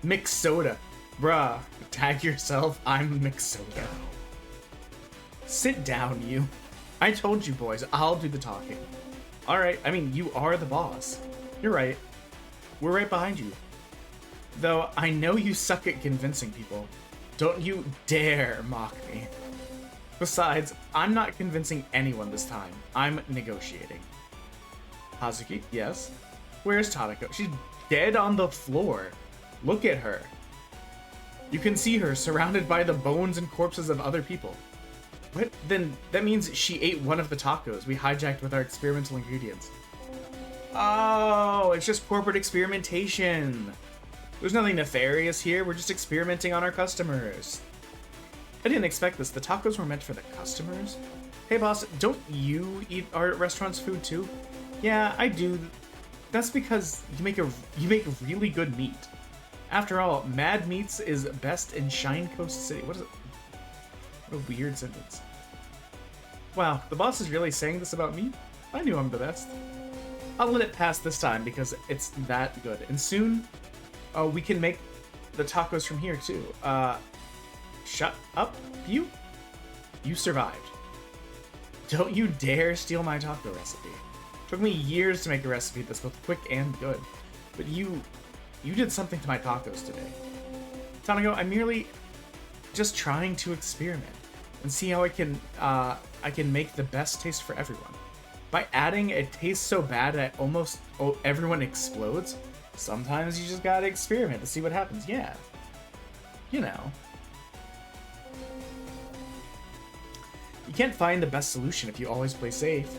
Mix soda. Bruh, tag yourself. I'm Mix soda. Sit down, you. I told you, boys, I'll do the talking. Alright, I mean, you are the boss. You're right. We're right behind you. Though, I know you suck at convincing people. Don't you dare mock me. Besides, I'm not convincing anyone this time. I'm negotiating. Hazuki, yes? Where's Tadako? She's dead on the floor. Look at her. You can see her surrounded by the bones and corpses of other people. What? Then that means she ate one of the tacos we hijacked with our experimental ingredients. Oh, it's just corporate experimentation. There's nothing nefarious here. We're just experimenting on our customers. I didn't expect this. The tacos were meant for the customers? Hey boss, don't you eat our restaurant's food too? Yeah, I do. That's because you make really good meat. After all, Mad Meats is best in Shine Coast City. What is it? What a weird sentence. Wow, the boss is really saying this about me? I knew I'm the best. I'll let it pass this time because it's that good. And soon, we can make the tacos from here too. Shut up, you? You survived. Don't you dare steal my taco recipe. Took me years to make a recipe that's both quick and good. But you did something to my tacos today. Tanako, I'm merely just trying to experiment and see how I can make the best taste for everyone. By adding a taste so bad that almost everyone explodes, sometimes you just gotta experiment to see what happens. Yeah. You know. You can't find the best solution if you always play safe.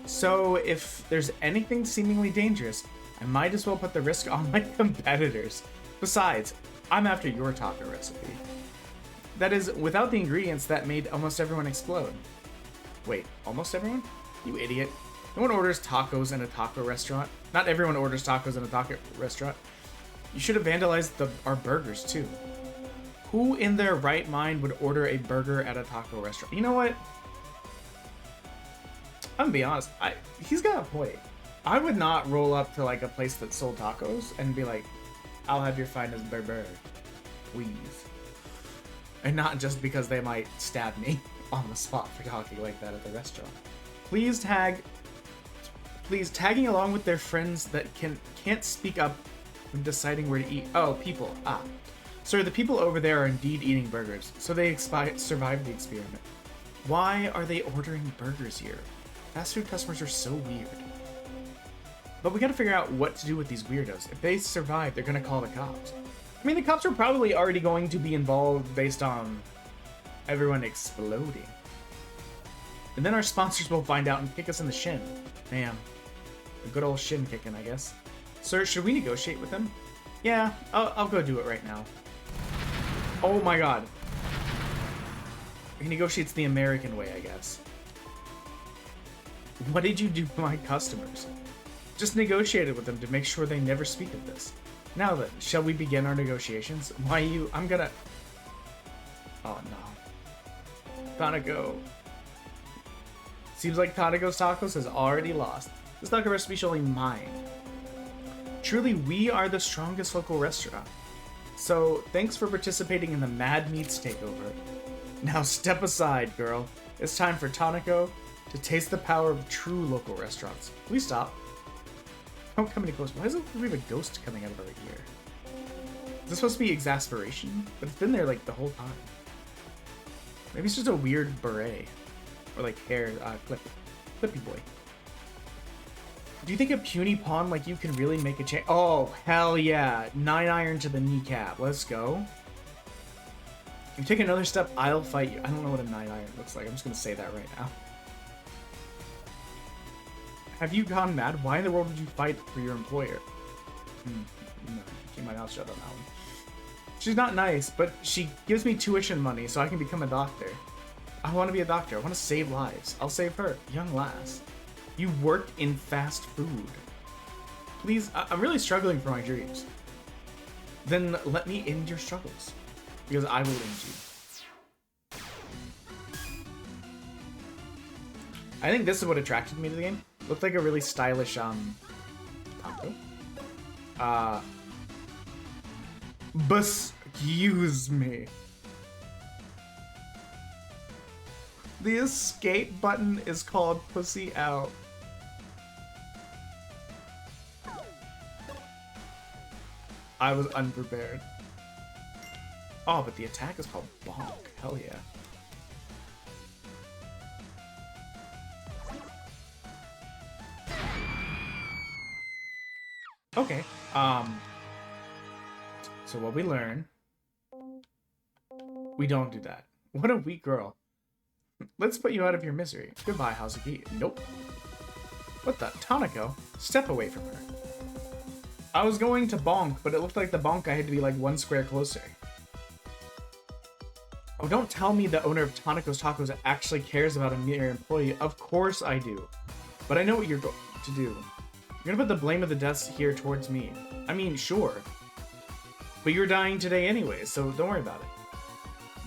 So if there's anything seemingly dangerous, I might as well put the risk on my competitors. Besides, I'm after your taco recipe. That is, without the ingredients that made almost everyone explode. Wait, almost everyone? You idiot. No one orders tacos in a taco restaurant. Not everyone orders tacos in a taco restaurant. You should have vandalized our burgers too. Who in their right mind would order a burger at a taco restaurant? You know what? I'm gonna be honest. He's got a point. I would not roll up to like a place that sold tacos and be like, I'll have your finest burger, please. And not just because they might stab me on the spot for talking like that at the restaurant. Please tagging along with their friends that can't speak up when deciding where to eat. Oh, people. Ah. Sir, the people over there are indeed eating burgers, so they survived the experiment. Why are they ordering burgers here? Fast food customers are so weird. But we gotta figure out what to do with these weirdos. If they survive, they're gonna call the cops. I mean, the cops are probably already going to be involved based on everyone exploding. And then our sponsors will find out and kick us in the shin. Man, a good old shin kicking, I guess. Sir, should we negotiate with them? Yeah, I'll go do it right now. Oh my god. He negotiates the American way, I guess. What did you do to my customers? Just negotiated with them to make sure they never speak of this. Now then, shall we begin our negotiations? I'm gonna... Oh no. Tanako. Seems like Tanako's Tacos has already lost. This taco recipe shall be mine. Truly, we are the strongest local restaurant. So, thanks for participating in the Mad Meats takeover. Now step aside, girl. It's time for Tanako to taste the power of true local restaurants. Please stop. Don't come any close. Why is it we have a ghost coming out of our ear? Is this supposed to be exasperation? But it's been there like the whole time. Maybe it's just a weird beret. Or like hair, clippy boy. Do you think a puny pawn like you can really make a change? Oh, hell yeah. 9-iron to the kneecap. Let's go. If you take another step, I'll fight you. I don't know what a 9-iron looks like. I'm just going to say that right now. Have you gone mad? Why in the world would you fight for your employer? No, keep my mouth shut on that one. She's not nice, but she gives me tuition money so I can become a doctor. I want to be a doctor. I want to save lives. I'll save her. Young lass. You work in fast food. Please, I'm really struggling for my dreams. Then let me end your struggles. Because I will end you. I think this is what attracted me to the game. Looked like a really stylish, taco. Excuse me. The escape button is called Pussy Out. I was unprepared. Oh, but the attack is called Bonk. Hell yeah. Okay. So what we learn... We don't do that. What a weak girl. Let's put you out of your misery. Goodbye, Hazuki. Nope. What the? Tanako? Step away from her. I was going to bonk, but it looked like the bonk I had to be like 1 square closer. Oh, don't tell me the owner of Tanako's Tacos actually cares about a mere employee. Of course I do. But I know what you're going to do. You're gonna put the blame of the deaths here towards me. I mean, sure. But you're dying today anyway, so don't worry about it.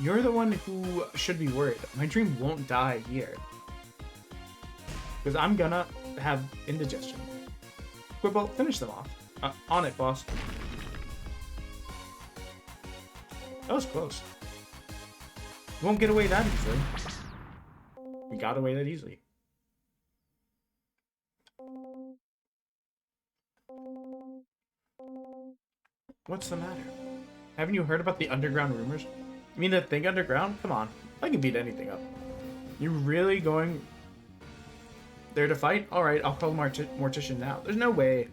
You're the one who should be worried. My dream won't die here. Because I'm gonna have indigestion. Quibble, finish them off. On it, boss. That was close. You won't get away that easily. You got away that easily. What's the matter? Haven't you heard about the underground rumors? You mean the thing underground? Come on. I can beat anything up. You really going there to fight? Alright, I'll call Mortician now. There's no way.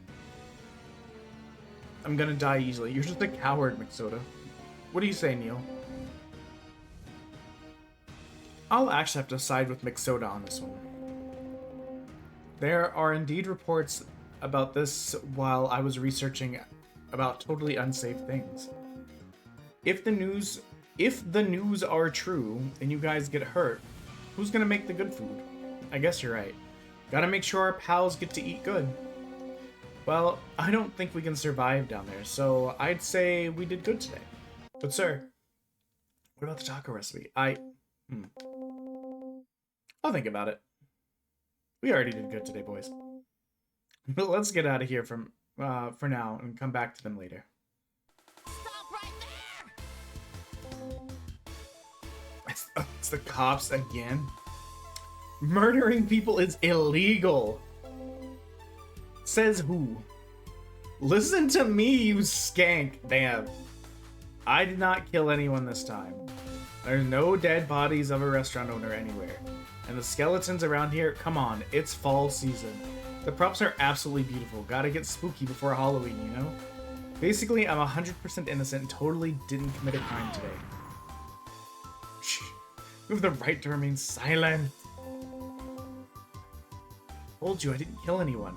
I'm gonna die easily. You're just a coward, McSoda. What do you say, Neil? I'll actually have to side with McSoda on this one. There are indeed reports about this while I was researching about totally unsafe things. If the news are true and you guys get hurt, who's gonna make the good food? I guess you're right. Gotta make sure our pals get to eat good. Well, I don't think we can survive down there, so I'd say we did good today. But sir, what about the taco recipe? I'll think about it. We already did good today, boys. But let's get out of here for now and come back to them later. Stop right there! It's the cops again. Murdering people is illegal. Says who? Listen to me, you skank. Damn. I did not kill anyone this time. There's no dead bodies of a restaurant owner anywhere. And the skeletons around here, come on, it's fall season. The props are absolutely beautiful. Gotta get spooky before Halloween, you know? Basically, I'm 100% innocent and totally didn't commit a crime today. Shh. You have the right to remain silent. Told you I didn't kill anyone.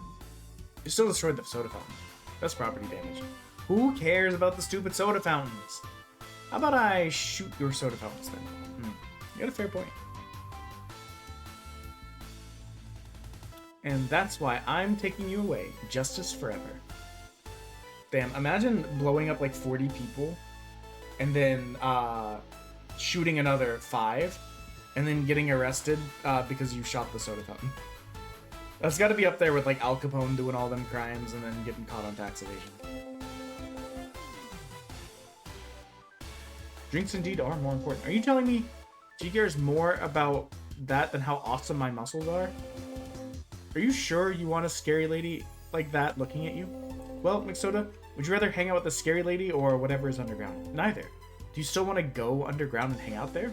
You still destroyed the soda fountain. That's property damage. Who cares about the stupid soda fountains? How about I shoot your soda fountains then? You got a fair point. And that's why I'm taking you away. Justice forever. Damn, imagine blowing up like 40 people and then shooting another 5 and then getting arrested because you shot the soda fountain. That's got to be up there with like Al Capone doing all them crimes and then getting caught on tax evasion. Drinks indeed are more important. Are you telling me she cares more about that than how awesome my muscles are? Are you sure you want a scary lady like that looking at you? Well, McSoda, would you rather hang out with the scary lady or whatever is underground? Neither. Do you still want to go underground and hang out there?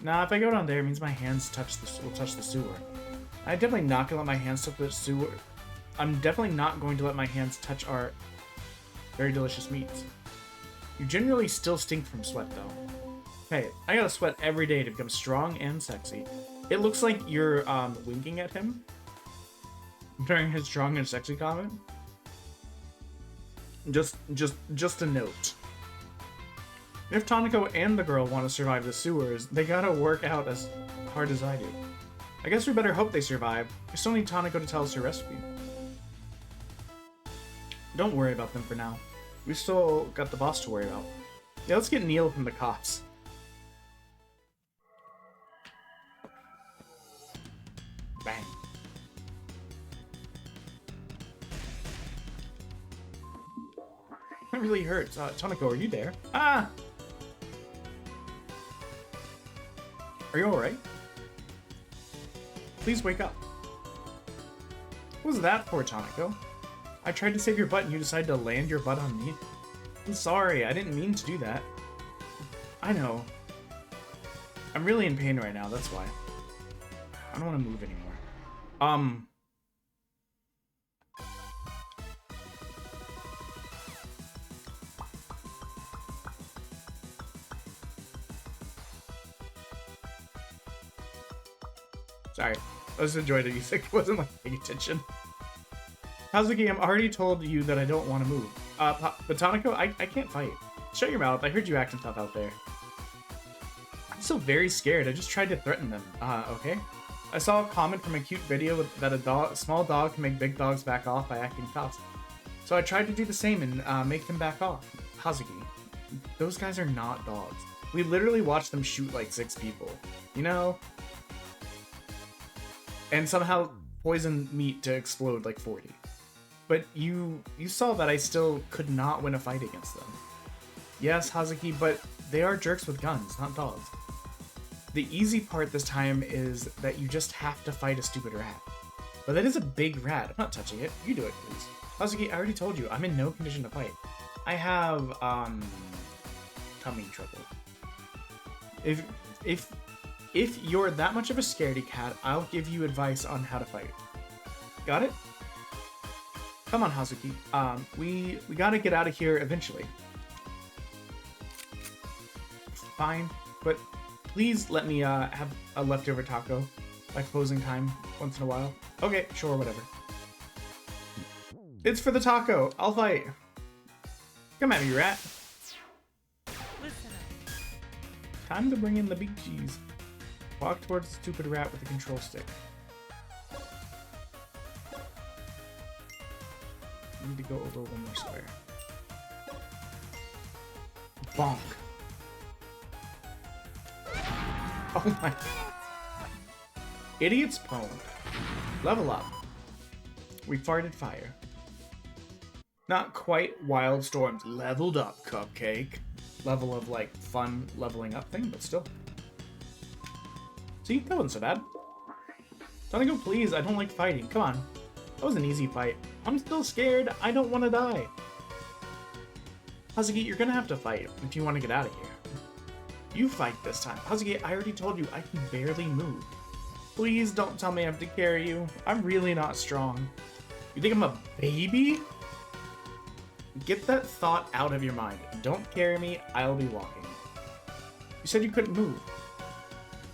Nah, if I go down there, it means my hands will touch the sewer. I'm definitely not gonna let my hands touch the sewer. I'm definitely not going to let my hands touch our very delicious meats. You generally still stink from sweat, though. Hey, I gotta sweat every day to become strong and sexy. It looks like you're winking at him during his strong and sexy comment. Just a note. If Tanako and the girl want to survive the sewers, they gotta work out as hard as I do. I guess we better hope they survive. We still need Tanako to tell us her recipe. Don't worry about them for now. We still got the boss to worry about. Yeah, let's get Neil from the cops. Bang. That really hurts. Tanako, are you there? Ah! Are you alright? Please wake up. What was that for, Tanako? I tried to save your butt and you decided to land your butt on me? I'm sorry, I didn't mean to do that. I know. I'm really in pain right now, that's why. I don't want to move anymore. Sorry. I just enjoyed the music. Wasn't like paying attention. Hazuki, I'm already told you that I don't want to move. Botaniko, I can't fight. Shut your mouth. I heard you acting tough out there. I'm still very scared. I just tried to threaten them. Okay. I saw a comment from a cute video that a small dog can make big dogs back off by acting tough. So I tried to do the same and make them back off. Hazuki, those guys are not dogs. We literally watched them shoot like 6 people. You know? And somehow poison meat to explode like 40. But you saw that I still could not win a fight against them. Yes, Hazuki, but they are jerks with guns, not dogs. The easy part this time is that you just have to fight a stupid rat. But that is a big rat. I'm not touching it. You do it, please. Hazuki, I already told you, I'm in no condition to fight. I have, tummy trouble. If you're that much of a scaredy cat, I'll give you advice on how to fight. Got it? Come on, Hazuki. We gotta get out of here eventually. Fine, but please let me have a leftover taco by closing time once in a while. Okay, sure, whatever. It's for the taco. I'll fight. Come at me, rat. Listen up. Time to bring in the big cheese. Walk towards the stupid rat with the control stick. Need to go over one more square. Bonk. Oh my. Idiot's prone. Level up. We farted fire. Not quite Wildstorm's leveled up cupcake. Level of like fun leveling up thing, but still. See, that wasn't so bad. Don't please, I don't like fighting. Come on. That was an easy fight. I'm still scared. I don't want to die. Hazuki, you're gonna have to fight if you want to get out of here. You fight this time. Hazuki, I already told you I can barely move. Please don't tell me I have to carry you. I'm really not strong. You think I'm a baby? Get that thought out of your mind. Don't carry me, I'll be walking. You said you couldn't move.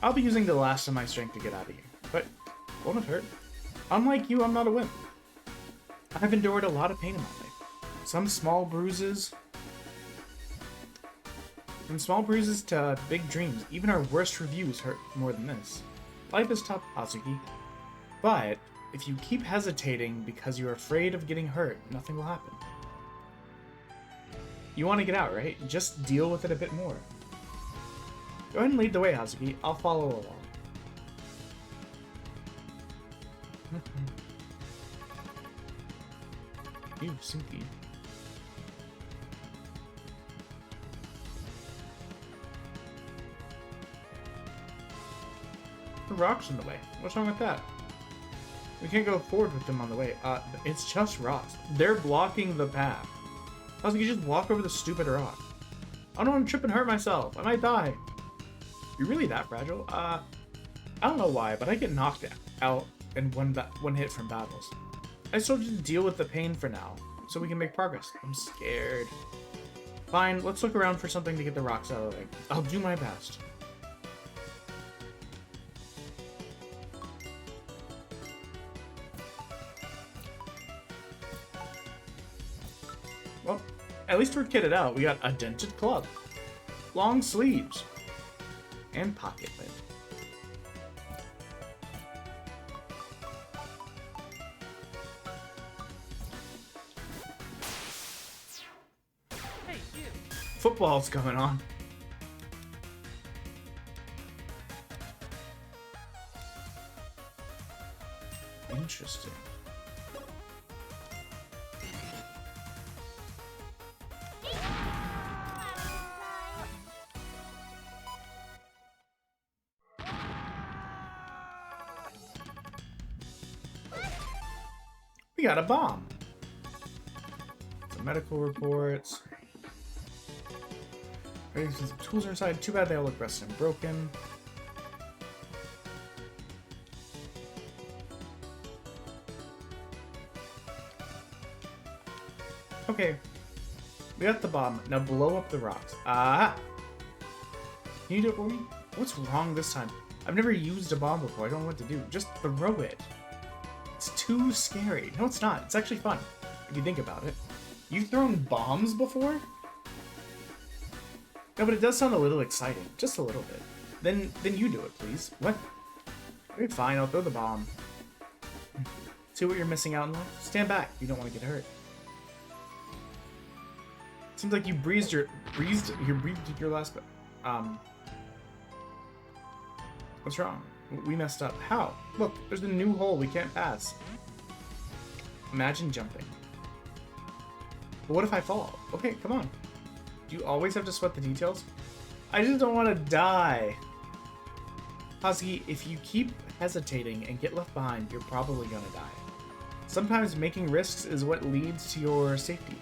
I'll be using the last of my strength to get out of here, but won't it hurt? Unlike you, I'm not a wimp. I've endured a lot of pain in my life. Some small bruises. From small bruises to big dreams, even our worst reviews hurt more than this. Life is tough, Hazuki. But if you keep hesitating because you're afraid of getting hurt, nothing will happen. You want to get out, right? Just deal with it a bit more. Go ahead and lead the way, Hazuki. I'll follow along. Ew, Suki. The rock's in the way. What's wrong with that? We can't go forward with them on the way. It's just rocks. They're blocking the path. Hazuki, just walk over the stupid rock. I don't want to trip and hurt myself. I might die. You're really that fragile? I don't know why, but I get knocked out in one hit from battles. I still just deal with the pain for now, so we can make progress. I'm scared. Fine, let's look around for something to get the rocks out of the way. I'll do my best. Well, at least we're kitted out. We got a dented club, long sleeves, and pocket lid. Hey, you. Football's going on. Interesting. We got a bomb. Some medical reports. Some tools are inside. Too bad they all look rusted and broken. Okay. We got the bomb. Now blow up the rocks. Ah! Can you do it for me? What's wrong this time? I've never used a bomb before. I don't know what to do. Just throw it. It's too scary. No, it's not. It's actually fun, if you think about it. You've thrown bombs before? No, but it does sound a little exciting. Just a little bit. Then you do it, please. What? Okay, fine. I'll throw the bomb. See what you're missing out in life? Stand back. You don't want to get hurt. Seems like you breathed your last. What's wrong? We messed up. How? Look, there's a new hole we can't pass. Imagine jumping. But what if I fall? Okay, come on. Do you always have to sweat the details? I just don't want to die. Hazuki, if you keep hesitating and get left behind, you're probably gonna die. Sometimes making risks is what leads to your safety.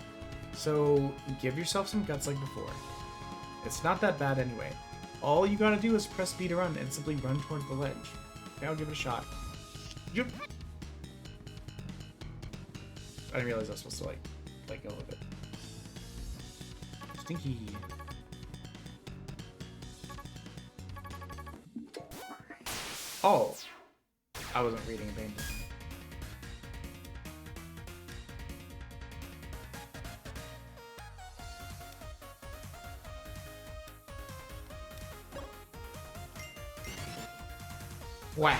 So give yourself some guts like before. It's not that bad anyway. All you gotta do is press B to run and simply run towards the ledge. Okay, I'll give it a shot. Yep. I didn't realize I was supposed to let go of it. Stinky. Oh. I wasn't reading a band. Whack.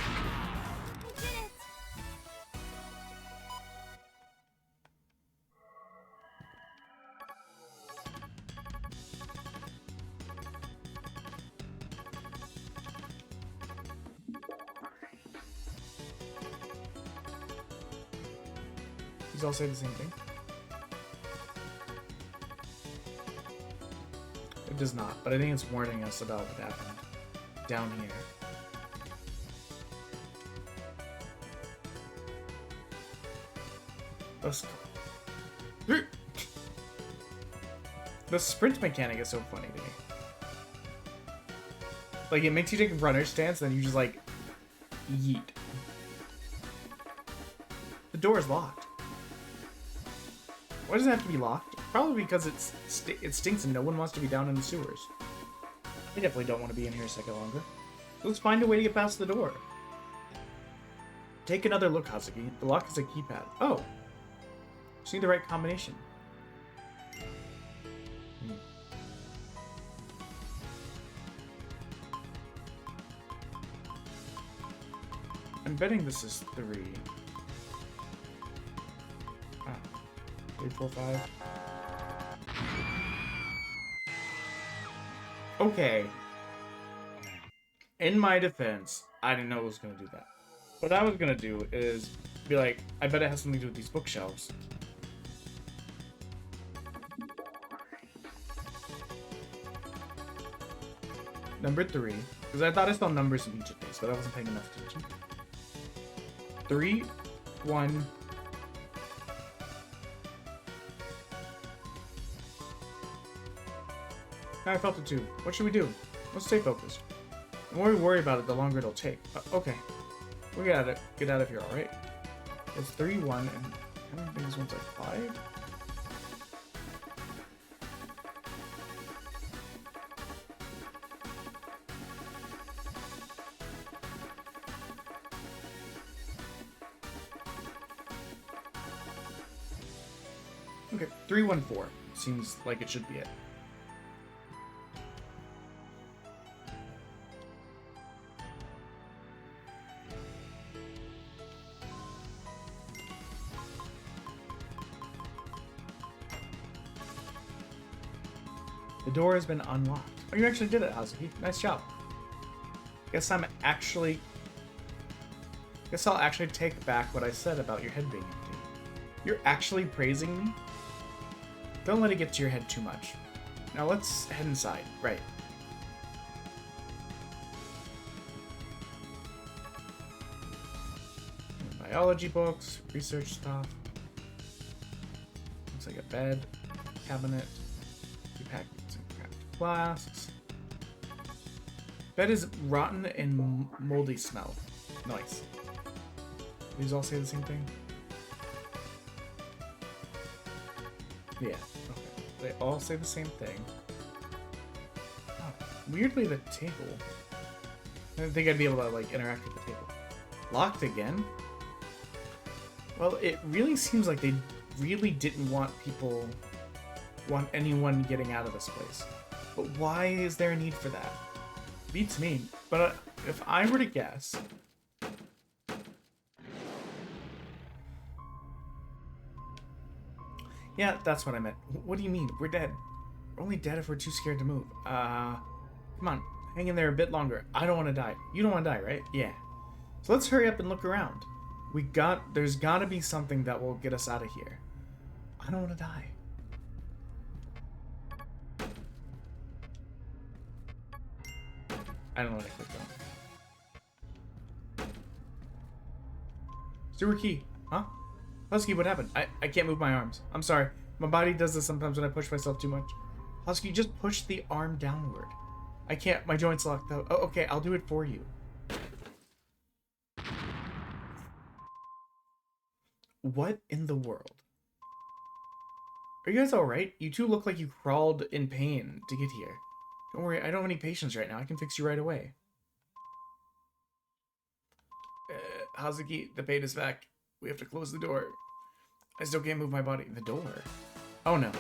These all say the same thing. It does not, but I think it's warning us about what happened down here. The sprint mechanic is so funny to me. Like, it makes you take a runner stance, and then you just, like, yeet. The door is locked. Why does it have to be locked? Probably because it stinks and no one wants to be down in the sewers. I definitely don't want to be in here a second longer. Let's find a way to get past the door. Take another look, Hazuki. The lock is a keypad. Oh! Just need the right combination. I'm betting this is 3. 3, 4, 5. Okay. In my defense, I didn't know it was going to do that. What I was going to do is be like, I bet it has something to do with these bookshelves. Number 3. Because I thought I saw numbers in each of these, but I wasn't paying enough attention. 3, 1. I felt it too. What should we do? Let's stay focused. The more we worry about it, the longer it'll take. Okay. We'll get out of here, alright? It's 3, 1, and I don't think this one's like 5? Okay, 3, 1, 4. Seems like it should be it. The door has been unlocked. Oh, you actually did it, Hazuki. Nice job. Guess I'll actually take back what I said about your head being empty. You're actually praising me? Don't let it get to your head too much. Now let's head inside. Right. Biology books, research stuff. Looks like a bed, cabinet, two packets and craft flasks. Bed is rotten and moldy smell. Nice. These all say the same thing? Yeah, okay. They all say the same thing. Oh, weirdly, the table I didn't think I'd be able to, like, interact with the table. Locked again? Well, it really seems like they really didn't want anyone getting out of this place. But why is there a need for that? Beats me. But if I were to guess... Yeah, that's what I meant. What do you mean? We're dead. We're only dead if we're too scared to move. Come on. Hang in there a bit longer. I don't want to die. You don't want to die, right? Yeah. So let's hurry up and look around. There's gotta be something that will get us out of here. I don't want to die. I don't know what I clicked on. Sewer key. Huh? Husky, what happened? I can't move my arms. I'm sorry. My body does this sometimes when I push myself too much. Husky, just push the arm downward. I can't. My joint's locked though. Oh, okay. I'll do it for you. What in the world? Are you guys alright? You two look like you crawled in pain to get here. Don't worry, I don't have any patience right now. I can fix you right away. Hazuki, the pain is back. We have to close the door. I still can't move my body. The door? Oh no.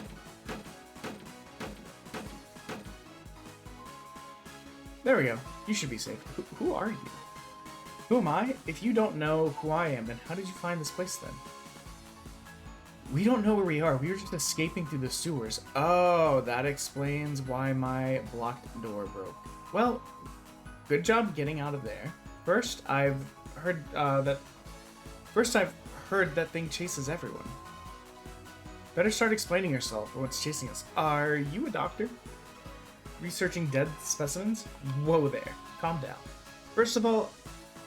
There we go. You should be safe. Who are you? Who am I? If you don't know who I am, then how did you find this place then? We don't know where we are. We were just escaping through the sewers. Oh, that explains why my blocked door broke. Well, good job getting out of there. First, I've heard that thing chases everyone. Better start explaining yourself or what's chasing us. Are you a doctor? Researching dead specimens? Whoa there. Calm down. First of all,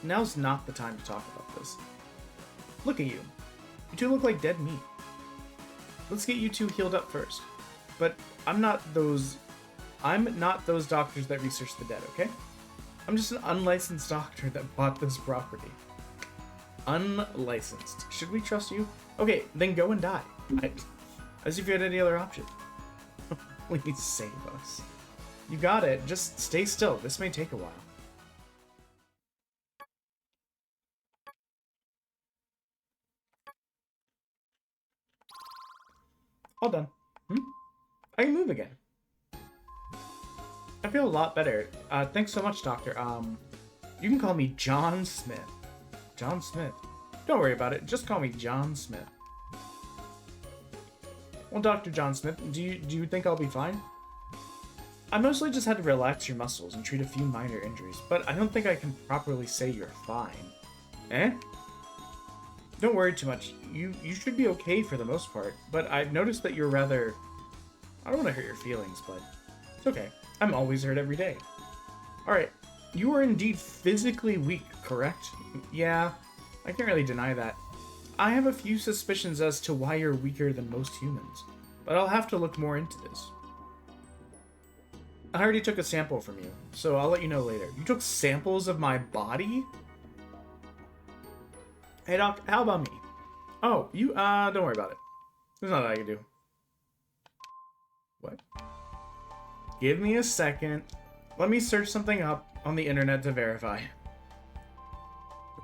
now's not the time to talk about this. Look at you. You two look like dead meat. Let's get you two healed up first. But I'm not those doctors that research the dead, okay? I'm just an unlicensed doctor that bought this property. Unlicensed. Should we trust you? Okay, then go and die. As if you had any other option. Please save us. You got it. Just stay still. This may take a while. All done. I can move again. I feel a lot better. Thanks so much, Doctor. You can call me John Smith. John Smith. Don't worry about it. Just call me John Smith. Well, Dr. John Smith, do you think I'll be fine? I mostly just had to relax your muscles and treat a few minor injuries, but I don't think I can properly say you're fine. Eh? Don't worry too much. You should be okay for the most part, but I've noticed that you're rather... I don't want to hurt your feelings, but it's okay. I'm always hurt every day. Alright, you are indeed physically weak, correct? Yeah, I can't really deny that. I have a few suspicions as to why you're weaker than most humans, but I'll have to look more into this. I already took a sample from you, so I'll let you know later. You took samples of my body? Hey Doc, how about me? Oh, you, don't worry about it. There's nothing I can do. What? Give me a second. Let me search something up on the internet to verify.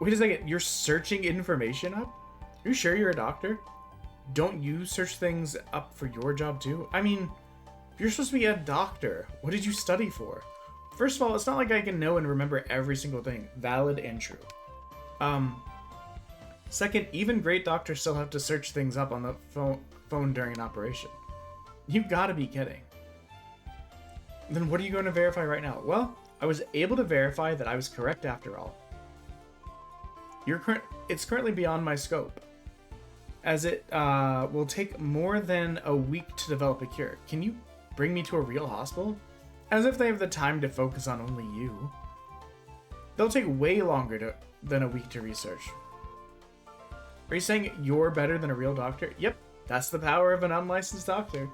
Wait a second, you're searching information up? Are you sure you're a doctor? Don't you search things up for your job too? I mean, if you're supposed to be a doctor, what did you study for? First of all, it's not like I can know and remember every single thing. Valid and true. Second, even great doctors still have to search things up on the phone during an operation. You gotta be kidding. Then what are you going to verify right now? Well, I was able to verify that I was correct after all. It's currently beyond my scope, as it will take more than a week to develop a cure. Can you bring me to a real hospital? As if they have the time to focus on only you. They'll take way longer than a week to research. Are you saying you're better than a real doctor? Yep, that's the power of an unlicensed doctor.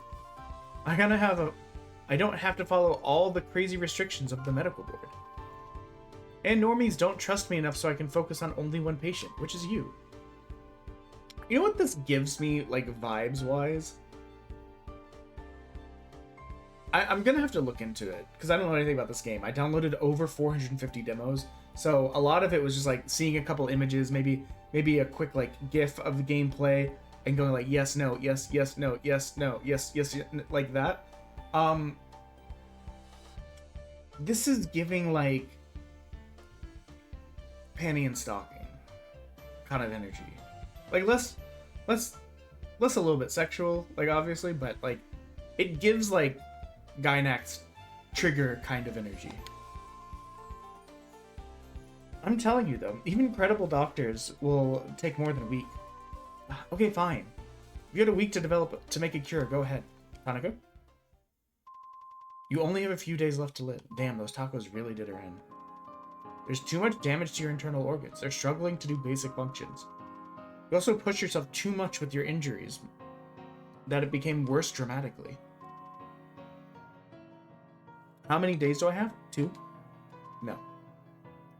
I don't have to follow all the crazy restrictions of the medical board. And normies don't trust me enough so I can focus on only one patient, which is you. You know what this gives me, like, vibes-wise? I'm gonna have to look into it because I don't know anything about this game. I downloaded over 450 demos, so a lot of it was just like seeing a couple images, maybe a quick like GIF of the gameplay, and going like yes, no, yes, yes, no, yes, no, yes, yes, like that. This is giving like panty and stocking kind of energy, like less a little bit sexual, like obviously, but like it gives like Gynax trigger kind of energy. I'm telling you though, even credible doctors will take more than a week. Okay, fine. You had a week to make a cure. Go ahead, Tanaka. You only have a few days left to live. Damn, those tacos really did her in. There's too much damage to your internal organs. They're struggling to do basic functions. You also push yourself too much with your injuries, that it became worse dramatically. How many days do I have? 2? No.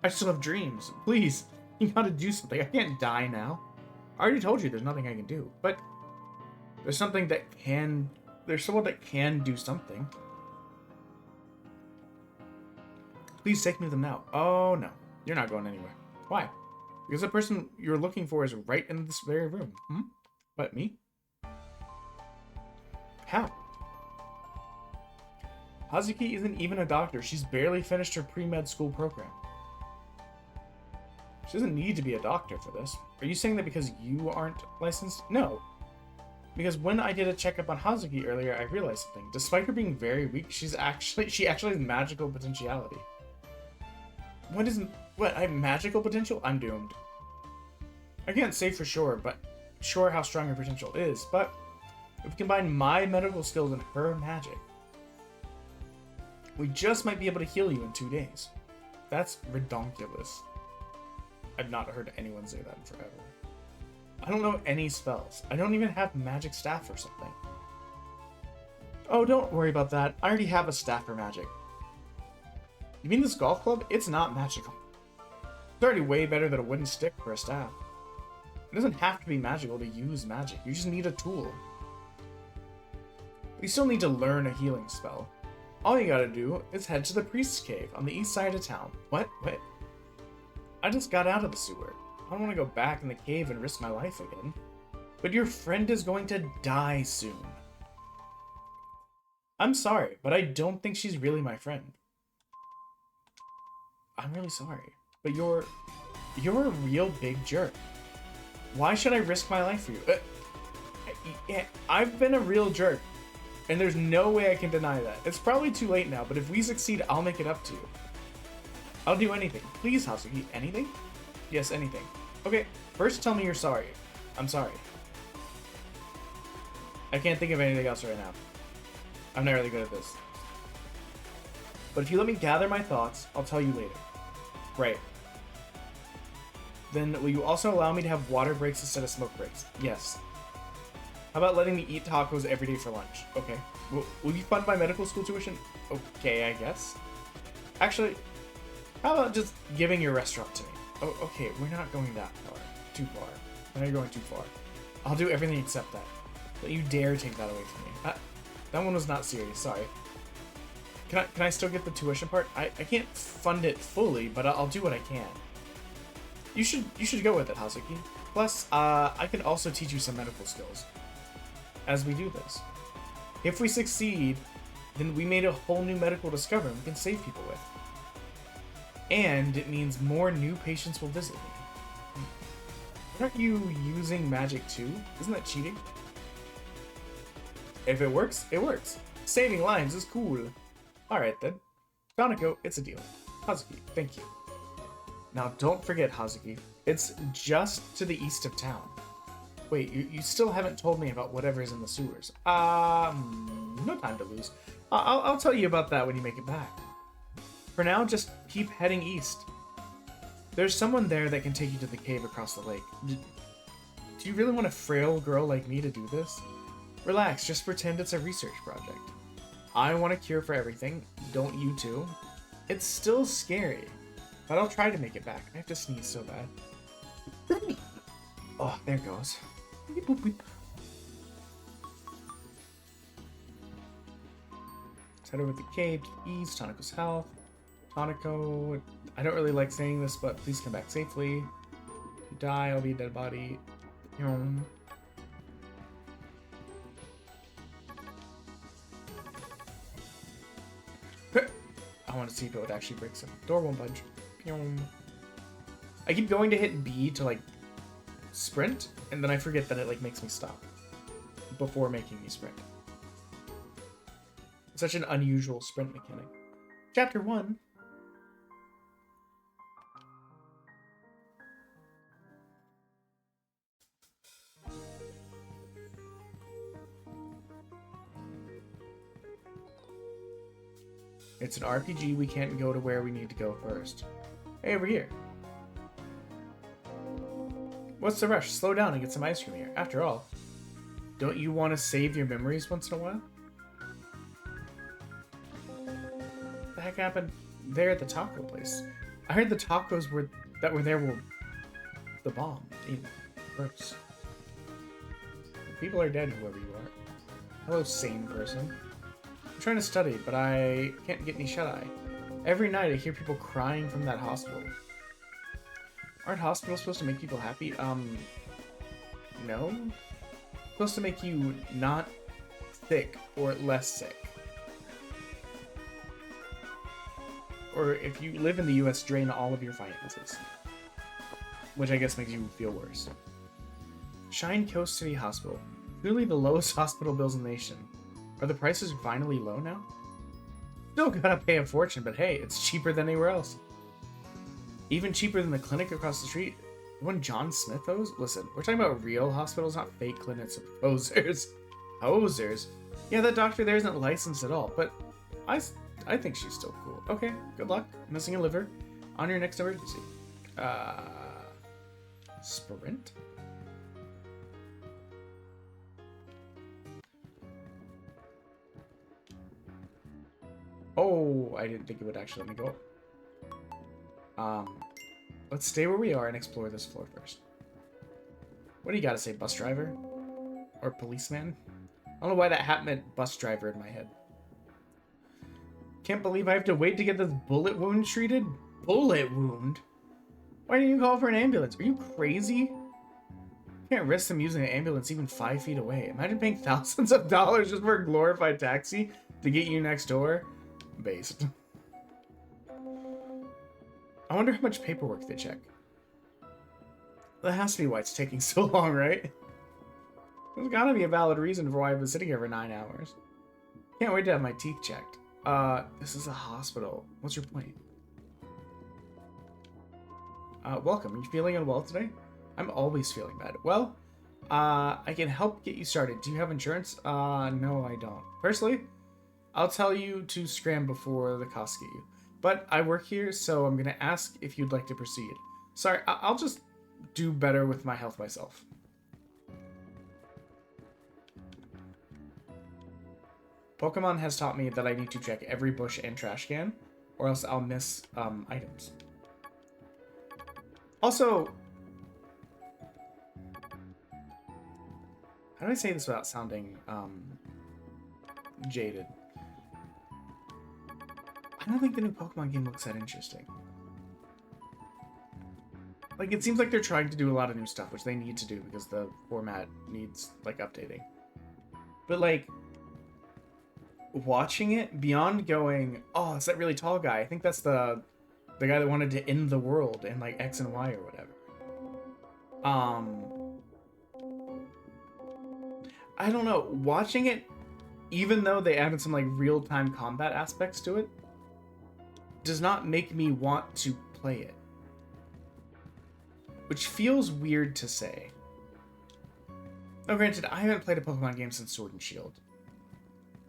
I still have dreams. Please, you gotta do something. I can't die now. I already told you there's nothing I can do, but there's someone that can do something. Please take me to them now. Oh no, you're not going anywhere. Why? Because the person you're looking for is right in this very room. What, me? How? Hazuki isn't even a doctor. She's barely finished her pre-med school program. She doesn't need to be a doctor for this. Are you saying that because you aren't licensed? No. Because when I did a checkup on Hazuki earlier, I realized something. Despite her being very weak, she actually has magical potentiality. What, I have magical potential? I'm doomed. I can't say for sure, how strong her potential is, but if we combine my medical skills and her magic, we just might be able to heal you in 2 days. That's redonkulous. I've not heard anyone say that in forever. I don't know any spells. I don't even have magic staff or something. Oh, don't worry about that. I already have a staff for magic. You mean this golf club? It's not magical. It's already way better than a wooden stick for a staff. It doesn't have to be magical to use magic. You just need a tool. You still need to learn a healing spell. All you gotta do is head to the priest's cave on the east side of town. What? I just got out of the sewer. I don't want to go back in the cave and risk my life again. But your friend is going to die soon. I'm sorry, but I don't think she's really my friend. I'm really sorry, but you're a real big jerk. Why should I risk my life for you? Yeah, I've been a real jerk, and there's no way I can deny that. It's probably too late now, but if we succeed, I'll make it up to you. I'll do anything. Please, Hazuki. Anything? Yes, anything. Okay, first tell me you're sorry. I'm sorry. I can't think of anything else right now. I'm not really good at this. But if you let me gather my thoughts, I'll tell you later. Right. Then will you also allow me to have water breaks instead of smoke breaks? Yes. How about letting me eat tacos every day for lunch? Okay. Will you fund my medical school tuition? Okay, I guess. Actually, how about just giving your restaurant to me? Oh, okay, we're not going that far. Too far. Now you're going too far. I'll do everything except that. Don't you dare take that away from me. That one was not serious, sorry. Can I still get the tuition part? I can't fund it fully, but I'll do what I can. You should go with it, Hazuki. Plus, I can also teach you some medical skills as we do this. If we succeed, then we made a whole new medical discovery we can save people with. And it means more new patients will visit me. Aren't you using magic too? Isn't that cheating? If it works, it works. Saving lives is cool. Alright then. Tanako, it's a deal. Hazuki, thank you. Now don't forget, Hazuki. It's just to the east of town. Wait, you still haven't told me about whatever's in the sewers. No time to lose. I'll tell you about that when you make it back. For now, just keep heading east. There's someone there that can take you to the cave across the lake. Do you really want a frail girl like me to do this? Relax, just pretend it's a research project. I want a cure for everything, don't you too? It's still scary, but I'll try to make it back. I have to sneeze so bad. Oh, there it goes. Beep, boop, beep. Head over the cave to the east. Tonico's health. Tonico, I don't really like saying this, but please come back safely. If you die, I'll be a dead body. I want to see if it would actually break some. Door won't budge. I keep going to hit B to like sprint, and then I forget that it like makes me stop before making me sprint. Such an unusual sprint mechanic. Chapter 1. It's an RPG. We can't go to where we need to go first. Hey, over here. What's the rush? Slow down and get some ice cream here. After all, don't you want to save your memories once in a while? What the heck happened there at the taco place? I heard the tacos that were there were the bomb. Ew, gross. People are dead, whoever you are. Hello, sane person. I'm trying to study, but I can't get any shut-eye. Every night I hear people crying from that hospital. Aren't hospitals supposed to make people happy? No. Supposed to make you not sick or less sick. Or if you live in the US, drain all of your finances. Which I guess makes you feel worse. Shine Coast City Hospital. Clearly the lowest hospital bills in the nation. Are the prices finally low now? Still gotta pay a fortune, but hey, it's cheaper than anywhere else. Even cheaper than the clinic across the street. The one John Smith owes? Listen, we're talking about real hospitals, not fake clinics of posers. Posers? Yeah, that doctor there isn't licensed at all, but I think she's still cool. Okay, good luck. Missing a liver. On your next emergency. Sprint? Oh, I didn't think it would actually let me go. Let's stay where we are and explore this floor first. What do you gotta say, bus driver? Or policeman? I don't know why that hat meant bus driver in my head. Can't believe I have to wait to get this bullet wound treated? Bullet wound? Why didn't you call for an ambulance? Are you crazy? Can't risk them using an ambulance even 5 feet away. Imagine paying thousands of dollars just for a glorified taxi to get you next door. Based. I wonder how much paperwork they check. That has to be why it's taking so long, right? There's gotta be a valid reason for why I've been sitting here for 9 hours. Can't wait to have my teeth checked. This is a hospital. What's your point? Welcome. Are you feeling unwell today? I'm always feeling bad. Well, I can help get you started. Do you have insurance? No, I don't. Personally, I'll tell you to scram before the costs get you. But I work here, so I'm gonna ask if you'd like to proceed. Sorry, I'll just do better with my health myself. Pokemon has taught me that I need to check every bush and trash can, or else I'll miss items. Also, how do I say this without sounding jaded? I don't think the new Pokemon game looks that interesting. Like, it seems like they're trying to do a lot of new stuff, which they need to do because the format needs, like, updating. But, like, watching it, beyond going, oh, it's that really tall guy. I think that's the guy that wanted to end the world in, like, X and Y or whatever. I don't know. Watching it, even though they added some, like, real-time combat aspects to it, does not make me want to play it. Which feels weird to say. Now, granted, I haven't played a Pokemon game since Sword and Shield.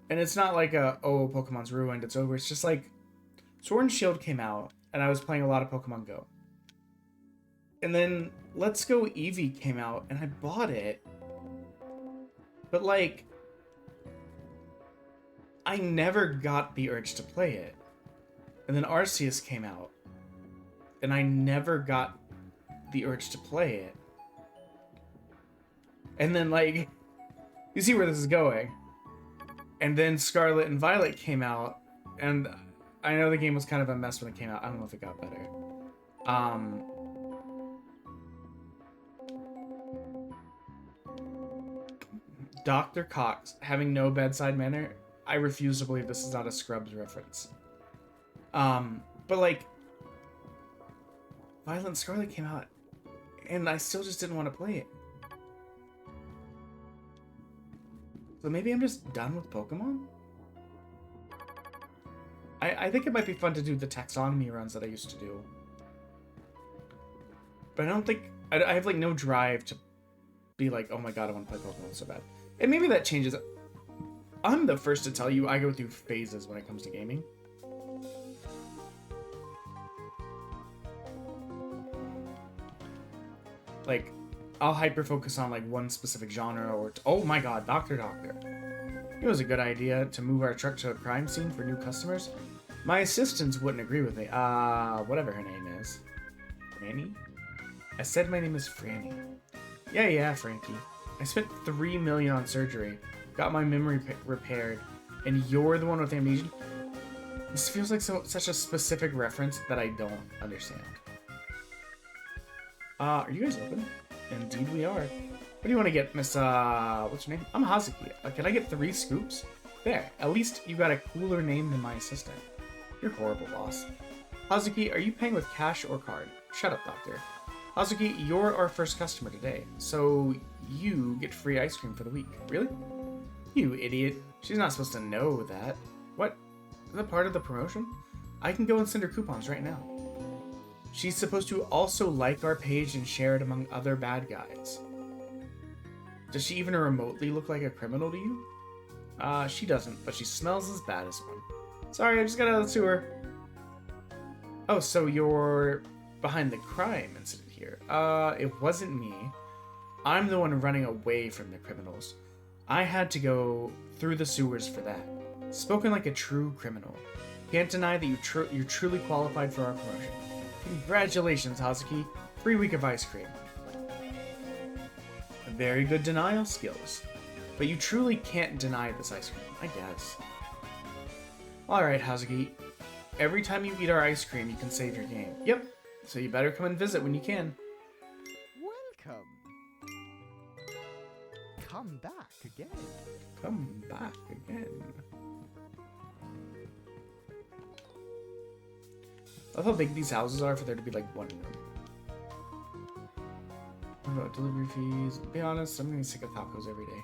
And it's not like oh, Pokemon's ruined, it's over. It's just like, Sword and Shield came out, and I was playing a lot of Pokemon Go. And then Let's Go Eevee came out, and I bought it. But, like, I never got the urge to play it. And then Arceus came out, and I never got the urge to play it. And then, like, you see where this is going. And then Scarlet and Violet came out, and I know the game was kind of a mess when it came out. I don't know if it got better. Dr. Cox having no bedside manner. I refuse to believe this is not a Scrubs reference. But like, Violet and Scarlet came out, and I still just didn't want to play it. So maybe I'm just done with Pokemon? I think it might be fun to do the taxonomy runs that I used to do. But I don't think... I have, like, no drive to be like, oh my god, I want to play Pokemon so bad. And maybe that changes. I'm the first to tell you I go through phases when it comes to gaming. Like, I'll hyper-focus on, like, one specific genre or... oh my god, Doctor. It was a good idea to move our truck to a crime scene for new customers. My assistants wouldn't agree with me. Whatever her name is. Franny? I said my name is Franny. Yeah, Frankie. I spent $3 million on surgery, got my memory repaired, and you're the one with amnesia? This feels like such a specific reference that I don't understand. Are you guys open? Indeed we are. What do you want to get, Miss, what's your name? I'm Hazuki. Can I get 3 scoops? There, at least you got a cooler name than my assistant. You're horrible, boss. Hazuki, are you paying with cash or card? Shut up, doctor. Hazuki, you're our first customer today, so you get free ice cream for the week. Really? You idiot. She's not supposed to know that. What? Is that part of the promotion? I can go and send her coupons right now. She's supposed to also like our page and share it among other bad guys. Does she even remotely look like a criminal to you? She doesn't, but she smells as bad as one. Sorry, I just got out of the sewer. Oh, so you're behind the crime incident here. It wasn't me. I'm the one running away from the criminals. I had to go through the sewers for that. Spoken like a true criminal. Can't deny that you're truly qualified for our promotion. Congratulations, Hazuki. Free week of ice cream. Very good denial skills. But you truly can't deny this ice cream, I guess. Alright, Hazuki. Every time you eat our ice cream, you can save your game. Yep. So you better come and visit when you can. Welcome. Come back again. Come back again. I love how big these houses are for there to be like one room. What about delivery fees? To be honest, I'm getting sick of tacos every day.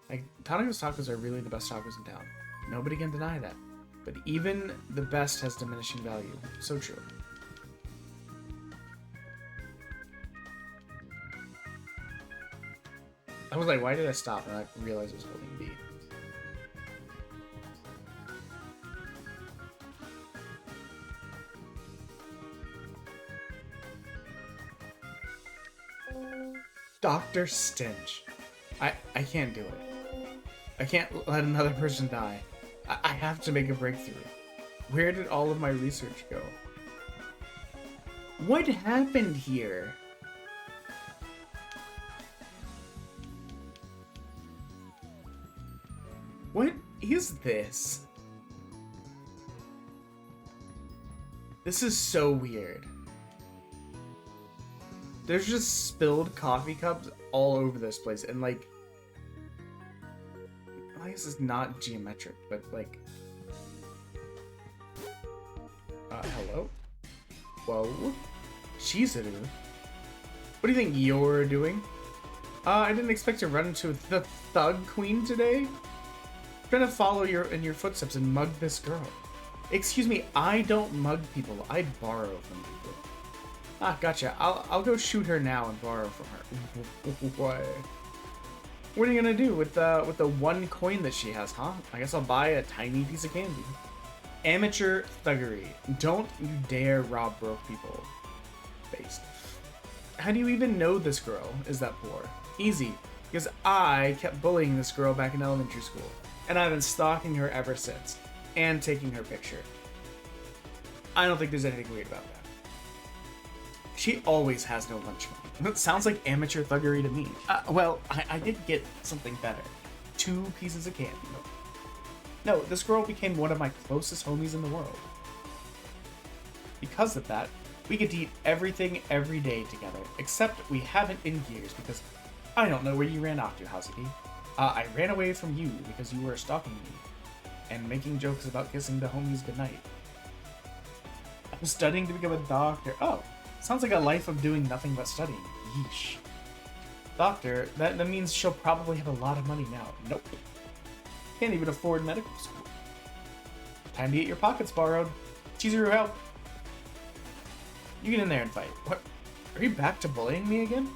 Like, Tanago's tacos are really the best tacos in town. Nobody can deny that. But even the best has diminishing value. So true. I was like, why did I stop? And I realized I was holding B. Dr. Stench. I can't do it. I can't let another person die. I have to make a breakthrough. Where did all of my research go? What happened here? What is this? This is so weird. There's just spilled coffee cups all over this place, and like, I guess it's not geometric, but like, hello? Whoa. Chizuru? What do you think you're doing? I didn't expect to run into the Thug Queen today. I'm trying to follow in your footsteps and mug this girl. Excuse me, I don't mug people, I borrow from people. Ah, gotcha. I'll go shoot her now and borrow from her. What are you gonna do with the one coin that she has, huh? I guess I'll buy a tiny piece of candy. Amateur thuggery. Don't you dare rob broke people. Based. How do you even know this girl is that poor? Easy. Because I kept bullying this girl back in elementary school. And I've been stalking her ever since. And taking her picture. I don't think there's anything weird about that. She always has no lunch money. That sounds like amateur thuggery to me. Well, I did get something better. 2 pieces of candy. No, this girl became one of my closest homies in the world. Because of that, we get to eat everything every day together, except we haven't in years because I don't know where you ran off to, Hazuki. I ran away from you because you were stalking me and making jokes about kissing the homies goodnight. I was studying to become a doctor. Oh, sounds like a life of doing nothing but studying. Yeesh. Doctor, that means she'll probably have a lot of money now. Nope. Can't even afford medical school. Time to get your pockets borrowed. Chizuru, help. You get in there and fight. What? Are you back to bullying me again?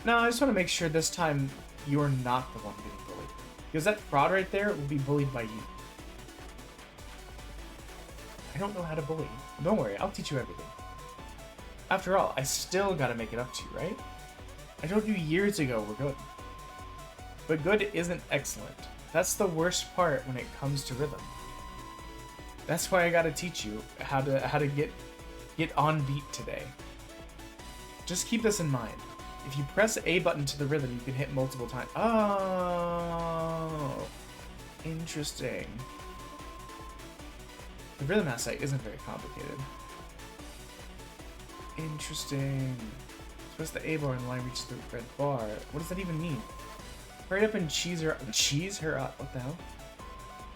No, I just want to make sure this time you're not the one getting bullied. Because that fraud right there will be bullied by you. I don't know how to bully. Don't worry, I'll teach you everything. After all, I still gotta make it up to you, right? I told you years ago we're good. But good isn't excellent. That's the worst part when it comes to rhythm. That's why I gotta teach you how to get on beat today. Just keep this in mind. If you press A button to the rhythm, you can hit multiple times. Oh, interesting. The rhythm aspect isn't very complicated. Interesting. Press the A bar and the line reaches the red bar. What does that even mean? Hurry up and cheese her up. What the hell?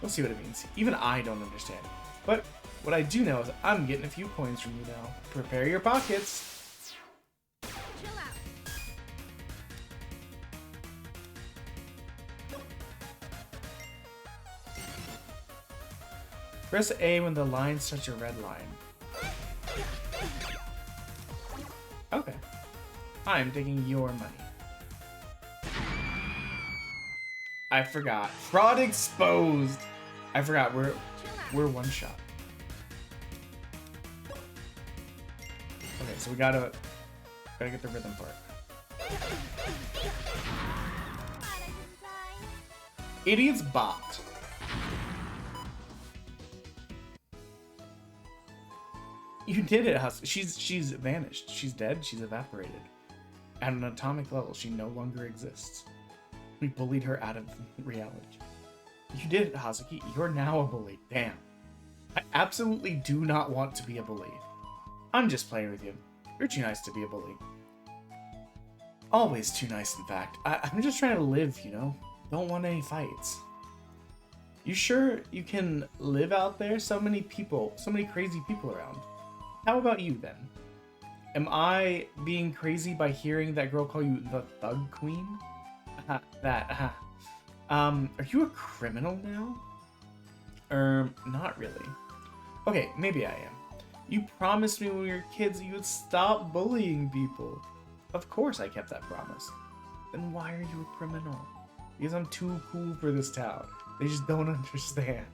We'll see what it means. Even I don't understand. But what I do know is I'm getting a few coins from you now. Prepare your pockets. Chill out. Press A when the lines touch a red line. Okay. I'm taking your money. I forgot. Fraud exposed! I forgot, we're one shot. Okay, so we gotta get the rhythm part. Idiot's bot. You did it, Hus. She's vanished. She's dead. She's evaporated. At an atomic level, she no longer exists. We bullied her out of reality. You did it, Hazuki. You're now a bully. Damn. I absolutely do not want to be a bully. I'm just playing with you. You're too nice to be a bully. Always too nice, in fact. I'm just trying to live, you know? Don't want any fights. You sure you can live out there? So many people, so many crazy people around. How about you, then? Am I being crazy by hearing that girl call you the Thug Queen? Are you a criminal now? Not really. Okay, maybe I am. You promised me when we were kids you would stop bullying people. Of course I kept that promise. Then why are you a criminal? Because I'm too cool for this town. They just don't understand.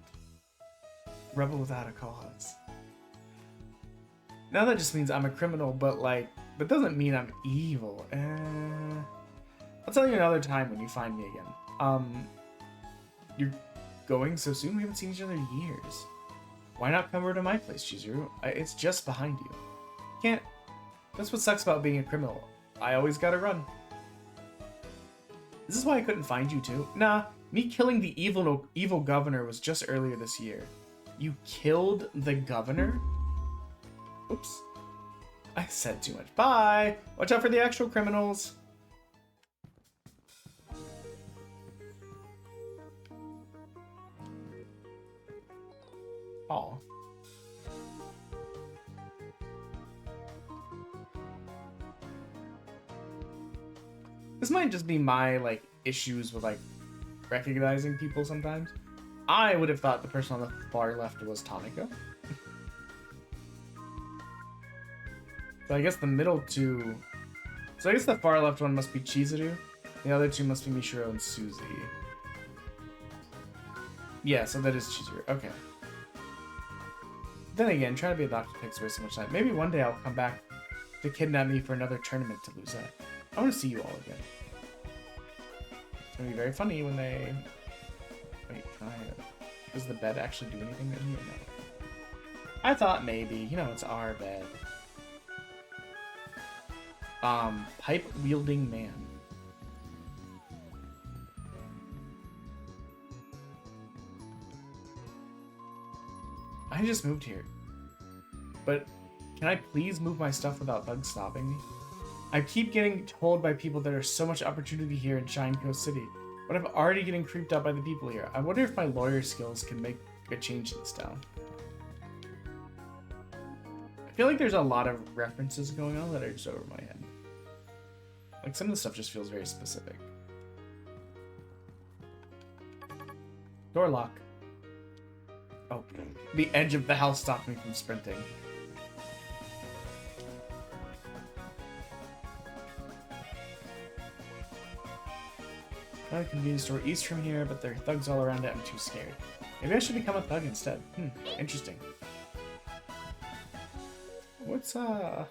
Rebel without a cause. Now that just means I'm a criminal, but doesn't mean I'm evil. I'll tell you another time when you find me again. You're going so soon? We haven't seen each other in years. Why not come over to my place, Chizuru? It's just behind you. Can't. That's what sucks about being a criminal. I always gotta run. Is this why I couldn't find you too? Nah, me killing the evil governor was just earlier this year. You killed the governor? Oops. I said too much. Bye! Watch out for the actual criminals. Aw. This might just be my, issues with, recognizing people sometimes. I would have thought the person on the far left was Tanaka. So I guess the middle two... So I guess the far left one must be Chizuru. The other two must be Mishiro and Suzy. Yeah, so that is Chizuru. Okay. Then again, trying to be a doctor takes away so much time. Maybe one day I'll come back to kidnap me for another tournament to lose at. I want to see you all again. It's going to be very funny when they... Wait, can I... Does the bed actually do anything in here? No. I thought maybe. You know, it's our bed. Pipe-wielding man. I just moved here. But can I please move my stuff without thugs stopping me? I keep getting told by people that there's so much opportunity here in Shine Coast City, but I'm already getting creeped out by the people here. I wonder if my lawyer skills can make a change in this town. I feel like there's a lot of references going on that are just over my head. Like, some of the stuff just feels very specific. Door lock. Oh, the edge of the house stopped me from sprinting. Got a convenience store east from here, but there are thugs all around it. I'm too scared. Maybe I should become a thug instead. Interesting. What's Star.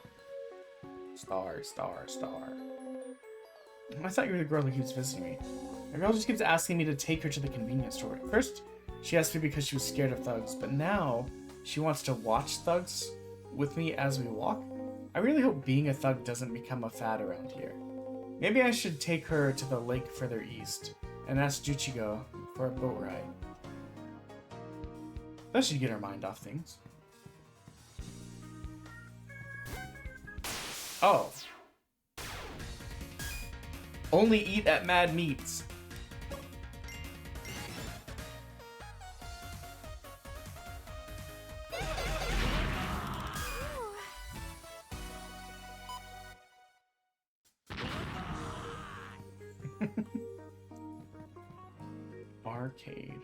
I thought you were the girl who keeps visiting me. The girl just keeps asking me to take her to the convenience store. At first, she asked me because she was scared of thugs, but now she wants to watch thugs with me as we walk. I really hope being a thug doesn't become a fad around here. Maybe I should take her to the lake further east and ask Juchigo for a boat ride. That should get her mind off things. Oh. Only eat at Mad Meats. Arcade.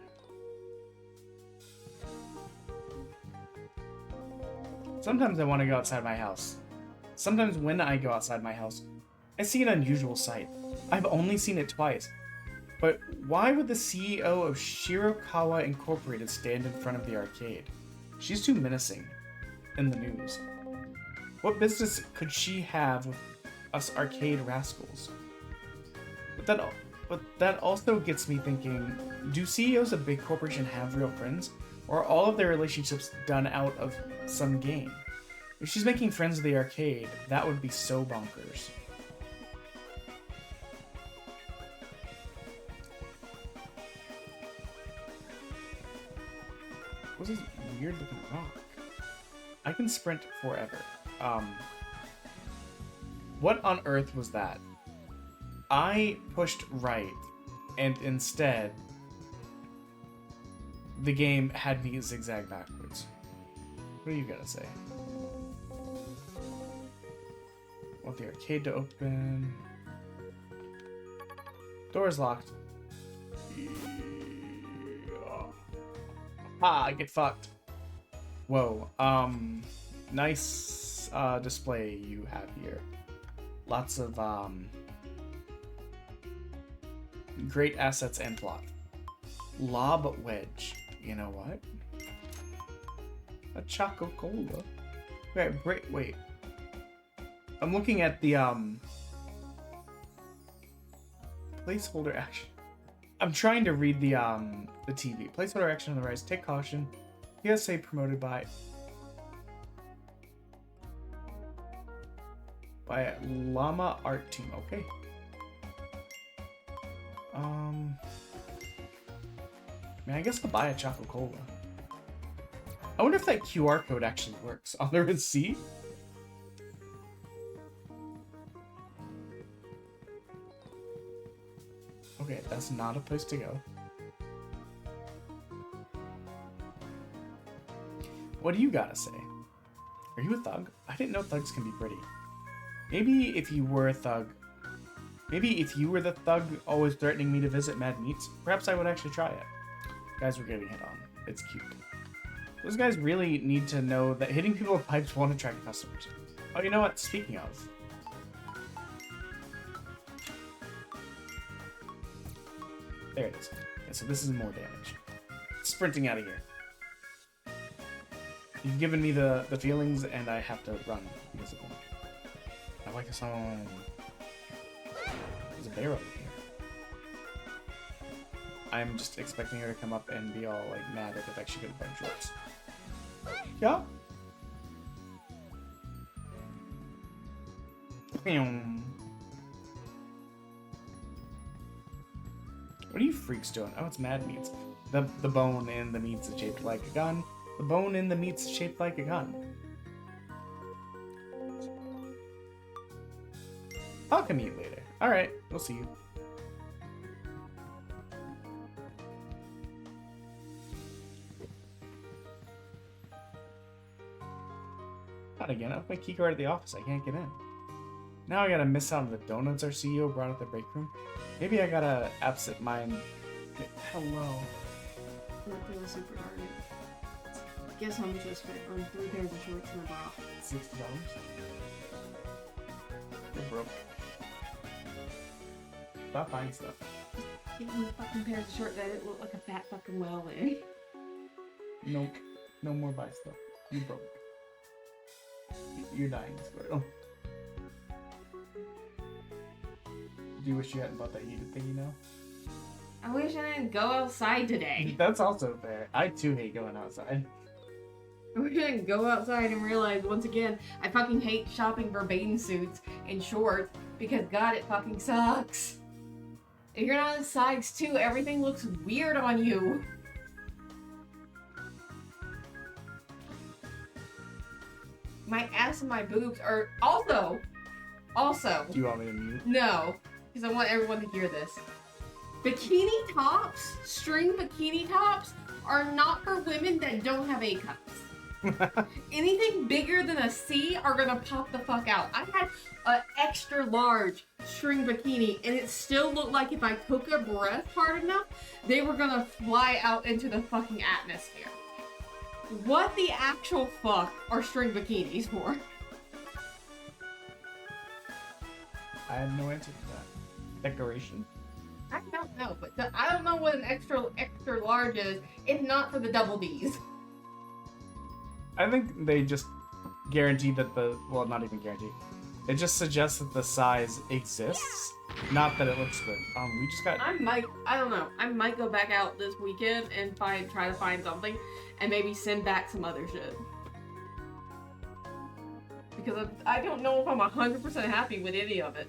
Sometimes I want to go outside my house. Sometimes when I go outside my house, I see an unusual sight. I've only seen it twice. But why would the CEO of Shirokawa Incorporated stand in front of the arcade? She's too menacing in the news. What business could she have with us arcade rascals? But that also gets me thinking, do CEOs of big corporations have real friends? Or are all of their relationships done out of some game? If she's making friends with the arcade, that would be so bonkers. What's this weird looking rock? I can sprint forever. What on earth was that? I pushed right, and instead, the game had me zigzag backwards. What do you gotta say? Want the arcade to open. Door's locked. Ah, get fucked. Whoa. Nice display you have here. Lots of great assets and plot. Lob wedge. You know what? A Choco Cola. Wait. I'm looking at the placeholder action. I'm trying to read the TV. Placeholder action on the rise. Take caution. PSA promoted by Llama Art Team. Okay. Man, I guess I'll buy a Choco Cola. I wonder if that QR code actually works on the receipt. Okay, that's not a place to go. What do you gotta say? Are you a thug? I didn't know thugs can be pretty. Maybe if you were a thug... Maybe if you were the thug always threatening me to visit Mad Meats, perhaps I would actually try it. Guys, we're getting hit on. It's cute. Those guys really need to know that hitting people with pipes won't attract customers. Oh, you know what? Speaking of... There it is. Yeah, so this is more damage. Sprinting out of here. You've given me the feelings, and I have to run because of them. I like the song. There's a bear over here. I'm just expecting her to come up and be all like mad at the fact she couldn't find shorts. Yeah. What are you freaks doing? Oh, it's Mad Meats. The bone in the meats is shaped like a gun. The bone in the meat's shaped like a gun. I'll come eat later. Alright, we'll see you. Not again. I left my keycard at the office. I can't get in. Now I gotta miss out on the donuts our CEO brought at the break room. Maybe I gotta absent mind. Hello. That feels super hard. Guess how much I spent on 3 pairs of shorts and a bra? $60. You're broke. Stop buying stuff. Get me fucking pairs of shorts that it look like a fat fucking whale in. Nope. No more buy stuff. You broke. You're dying, Squirtle. Do you wish you hadn't bought that heated thing, you know? I wish I didn't go outside today. That's also fair. I too hate going outside. I wish I didn't go outside and realize once again I fucking hate shopping for bathing suits and shorts because God, it fucking sucks. If you're not in size 2, everything looks weird on you. My ass and my boobs are also. Do you want me to mute? No, because I want everyone to hear this. Bikini tops, string bikini tops, are not for women that don't have A cups. Anything bigger than a C are gonna pop the fuck out. I had an extra large string bikini and it still looked like if I took a breath hard enough, they were gonna fly out into the fucking atmosphere. What the actual fuck are string bikinis for? I have no answer to that. Decoration? I don't know, but I don't know what an extra large is, if not for the double Ds. I think they just guarantee that well, not even guarantee. It just suggests that the size exists, not that it looks good. We just got. I don't know. I might go back out this weekend and try to find something, and maybe send back some other shit. Because I don't know if I'm 100% happy with any of it.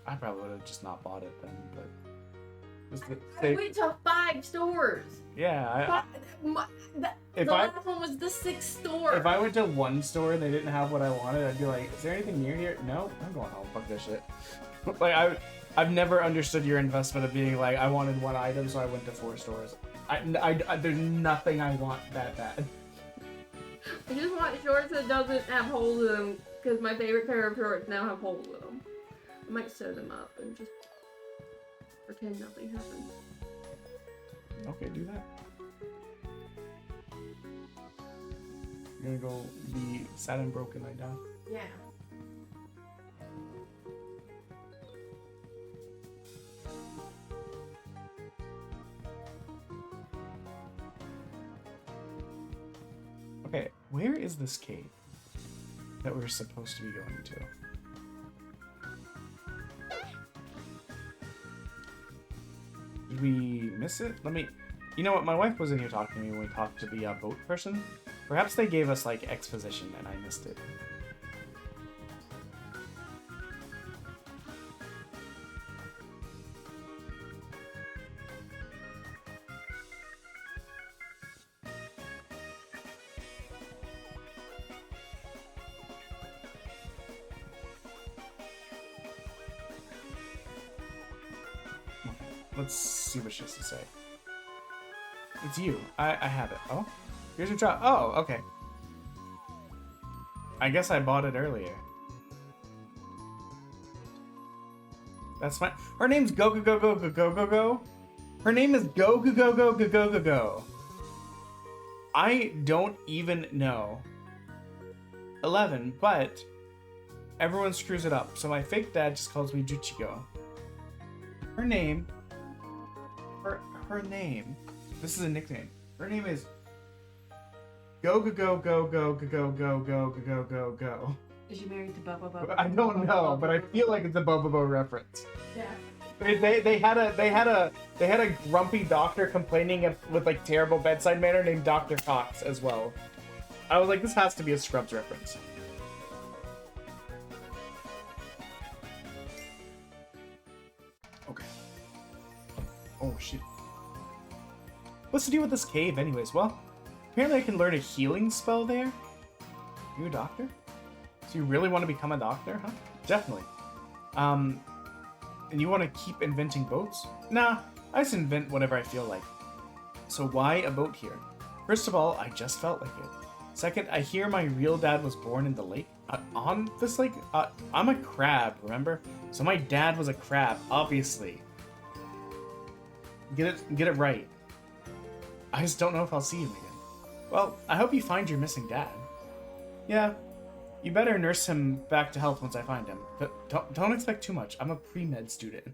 I probably would have just not bought it then, but. I went to 5 stores. Yeah, the last one was the 6th store. If I went to one store and they didn't have what I wanted, I'd be like, "Is there anything near here?" No, I'm going home. Fuck this shit. Like I've never understood your investment of being like, I wanted one item, so I went to 4 stores. There's nothing I want that bad. I just want shorts that doesn't have holes in them, because my favorite pair of shorts now have holes in them. I might sew them up and just pretend nothing happened. Okay, do that. You're gonna go be sad and broken right now. Yeah. Okay, where is this cave that we're supposed to be going to? Did we miss it? You know what? My wife was in here talking to me when we talked to the boat person. Perhaps they gave us like exposition and I missed it. Let's see what she has to say. It's you. I have it. Oh, here's your job. Oh, okay. I guess I bought it earlier. That's fine. Her name's Go Go Go Go Go Go Go Go. Her name is Go Go Go Go Go Go Go Go. I don't even know 11, but everyone screws it up. So my fake dad just calls me Juchigo. Her name. Her name. This is a nickname. Her name is Go Go Go Go Go Go Go Go Go Go Go Go. Is she married to Bubba? I don't know, but I feel like it's a Bobo reference. Yeah. They had a grumpy doctor complaining with like terrible bedside manner named Dr. Cox as well. I was like, this has to be a Scrubs reference. Okay. Oh shit. What's the deal with this cave anyways? Well, Apparently I can learn a healing spell there. You a doctor? So you really want to become a doctor, huh? Definitely. And you want to keep inventing boats? Nah, I just invent whatever I feel like. So why a boat here? First of all, I just felt like it. Second, I hear my real dad was born in the lake. On this lake? I'm a crab, remember? So my dad was a crab, obviously. Get it right. I just don't know if I'll see him again. Well, I hope you find your missing dad. Yeah, you better nurse him back to health once I find him. But don't expect too much. I'm a pre-med student.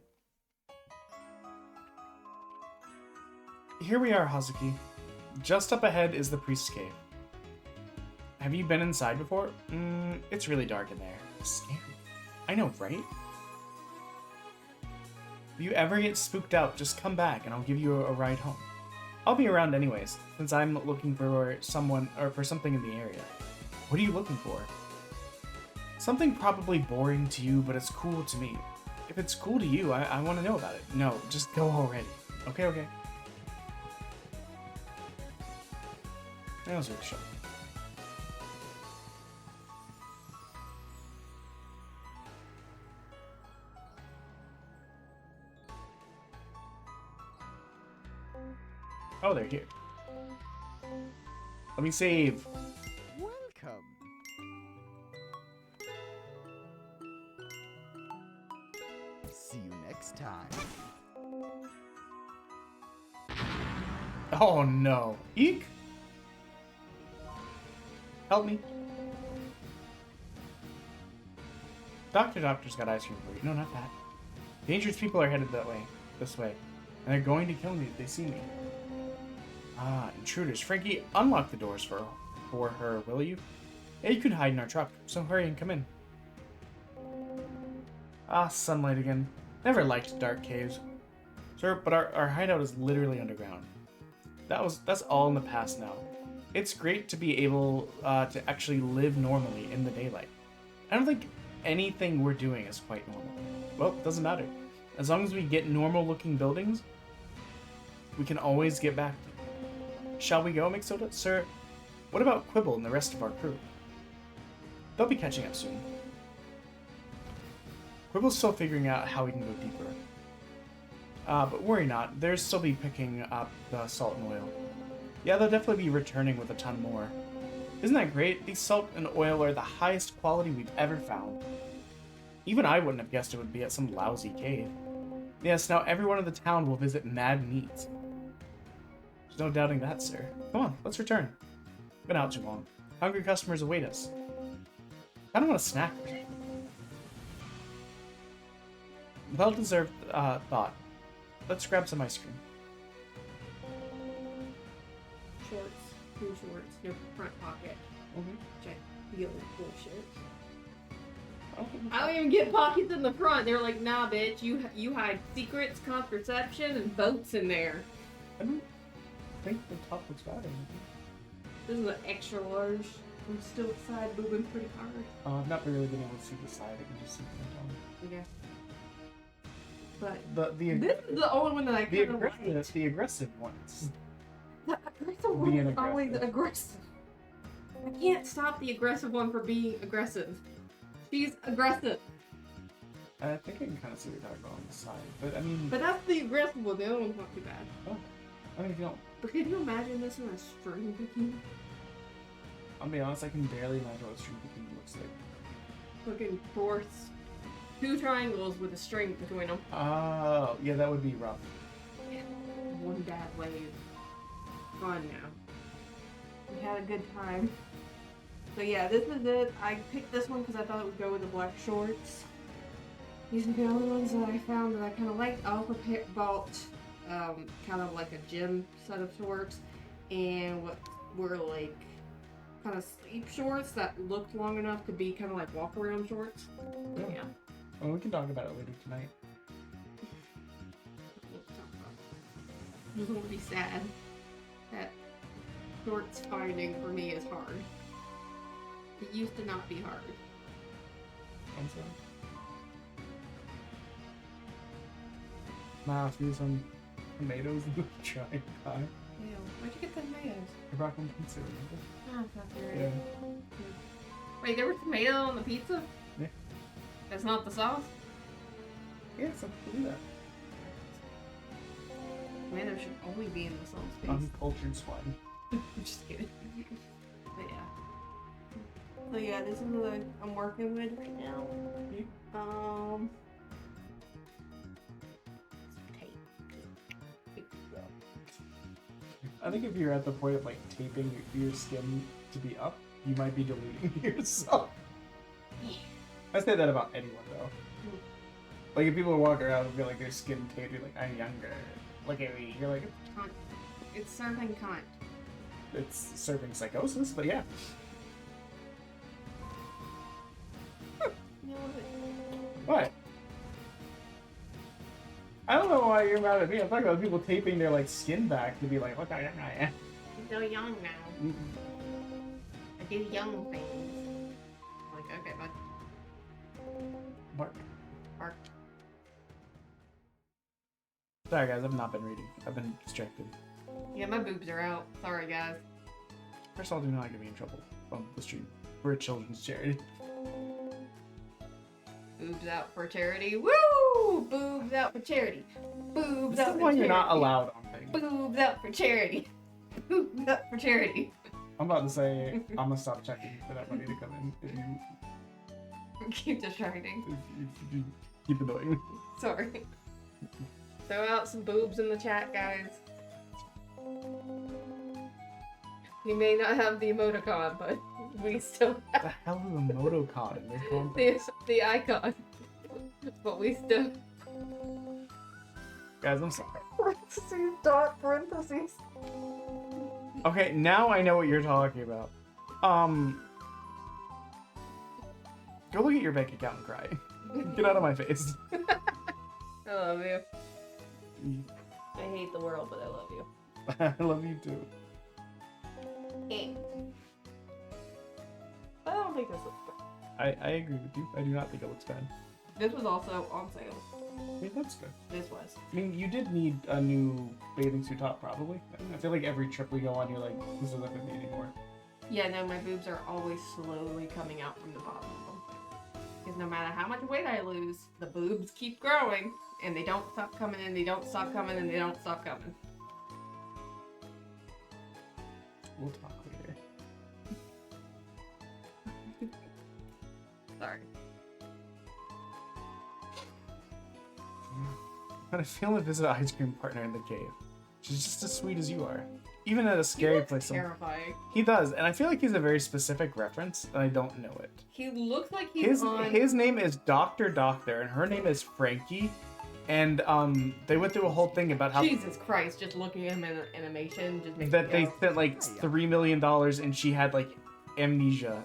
Here we are, Hazuki. Just up ahead is the priest's cave. Have you been inside before? It's really dark in there. Scary. I know, right? If you ever get spooked out, just come back and I'll give you a ride home. I'll be around anyways, since I'm looking for someone or for something in the area. What are you looking for? Something probably boring to you, but it's cool to me. If it's cool to you, I want to know about it. No, just go already. Okay. That was really short. Oh, they're here. Let me save. Welcome. See you next time. Oh no. Eek! Help me. Doctor's got ice cream for you. No, not that. Dangerous people are headed that way. This way. And they're going to kill me if they see me. Ah, intruders. Frankie, unlock the doors for her, will you? Yeah, you could hide in our truck, so hurry and come in. Ah, sunlight again. Never liked dark caves. Sir, but our hideout is literally underground. That's all in the past now. It's great to be able to actually live normally in the daylight. I don't think anything we're doing is quite normal. Well, it doesn't matter. As long as we get normal looking buildings, we can always get back to. Shall we go, Mixoda? Sir, what about Quibble and the rest of our crew? They'll be catching up soon. Quibble's still figuring out how we can go deeper. But worry not, they'll still be picking up the salt and oil. Yeah, they'll definitely be returning with a ton more. Isn't that great? These salt and oil are the highest quality we've ever found. Even I wouldn't have guessed it would be at some lousy cave. Yes, now everyone in the town will visit Mad Meats. There's no doubting that, sir. Come on, let's return. Been out too long. Hungry customers await us. I don't want a snack. Well-deserved thought. Let's grab some ice cream. Shorts. Blue shorts. No front pocket. Which I feel is bullshit. I don't even get pockets in the front. They're like, nah, bitch. You hide secrets, contraception, and boats in there. I don't think the top looks bad or anything. This is an extra large. I'm still side boobing pretty hard. I've not really been able to see the side. I can just see the Yeah. But this is the only one that I kind of like. The aggressive ones. The aggressive one is always aggressive. I can't stop the aggressive one from being aggressive. She's aggressive. I think I can kind of see what you're talking about on the side, but I mean. But that's the aggressive one. The other one's not too bad. Oh, I mean, if you don't. But can you imagine this in a string bikini? I'll be honest, I can barely imagine what a string bikini looks like. Looking fourths. 2 triangles with a string between them. Oh, yeah, that would be rough. Yeah. One bad wave. Fun now. We had a good time. So yeah, this is it. I picked this one because I thought it would go with the black shorts. These are the only ones that I found that I kind of liked. I also bought kind of like a gym set of shorts and what were like kind of sleep shorts that looked long enough to be kind of like walk around shorts. Yeah. Well, we can talk about it later tonight. I just want to be sad that shorts finding for me is hard. It used to not be hard. I'm sorry. Nah, threw some tomatoes in the trying pie. Ew. Where'd you get the tomatoes? I brought home pizza, remember? Oh, that's right. Yeah. Wait, there was tomato on the pizza? Yeah. That's not the sauce? Yeah, so do that. Tomato should only be in the sauce, please. Uncultured swine. I'm just kidding. But yeah. So yeah, this is what I'm working with right now. I think if you're at the point of like taping your skin to be up, you might be deleting yourself. I say that about anyone though. Like if people walk around and feel like their skin taped, you're like, I'm younger. Look at me. You're like, It's serving cunt. it's serving psychosis, but yeah. You know What? I don't know why you're mad at me. I'm talking about people taping their like skin back to be like, look how young I am. I'm so young now. I do young things. Like, okay, bud. Mark. Bark. Sorry guys, I've not been reading. I've been distracted. Yeah, my boobs are out. Sorry, guys. First of all, do not get me in trouble on the stream. We're a children's charity. Boobs out for charity. Woo! Boobs out for charity. Boobs This out is for why charity. you're not allowed on things. Boobs out for charity. Boobs out for charity. I'm about to say, I'm gonna stop checking for that money to come in if you, Keep distracting. if you keep annoying me. Sorry. Throw out some boobs in the chat, guys. You may not have the emoticon, but we still What the hell is a Motocon in their have context? the icon. But we still... Guys, I'm sorry. Parentheses, dot, parentheses. Okay, now I know what you're talking about. Go look at your bank account and cry. Get out of my face. I love you. I hate the world, but I love you. I love you too. I don't think this looks bad. I agree with you. I do not think it looks bad. This was also on sale. I mean, that's good. This was. I mean, you did need a new bathing suit top, probably. I feel like every trip we go on, you're like, this doesn't fit me anymore. Yeah, no, my boobs are always slowly coming out from the bottom of them. Because no matter how much weight I lose, the boobs keep growing. And they don't stop coming, and they don't stop coming, and they don't stop coming. We'll talk later. Sorry. But I feel to visit an ice cream partner in the cave. She's just as sweet as you are. Even at a scary place. Terrifying. He does, and I feel like he's a very specific reference, and I don't know it. He looks like he's His name is Dr. Doctor, and her name is Frankie. And they went through a whole thing about how Jesus Christ, just looking at him in animation just makes that me they go. spent like $3 million and she had like amnesia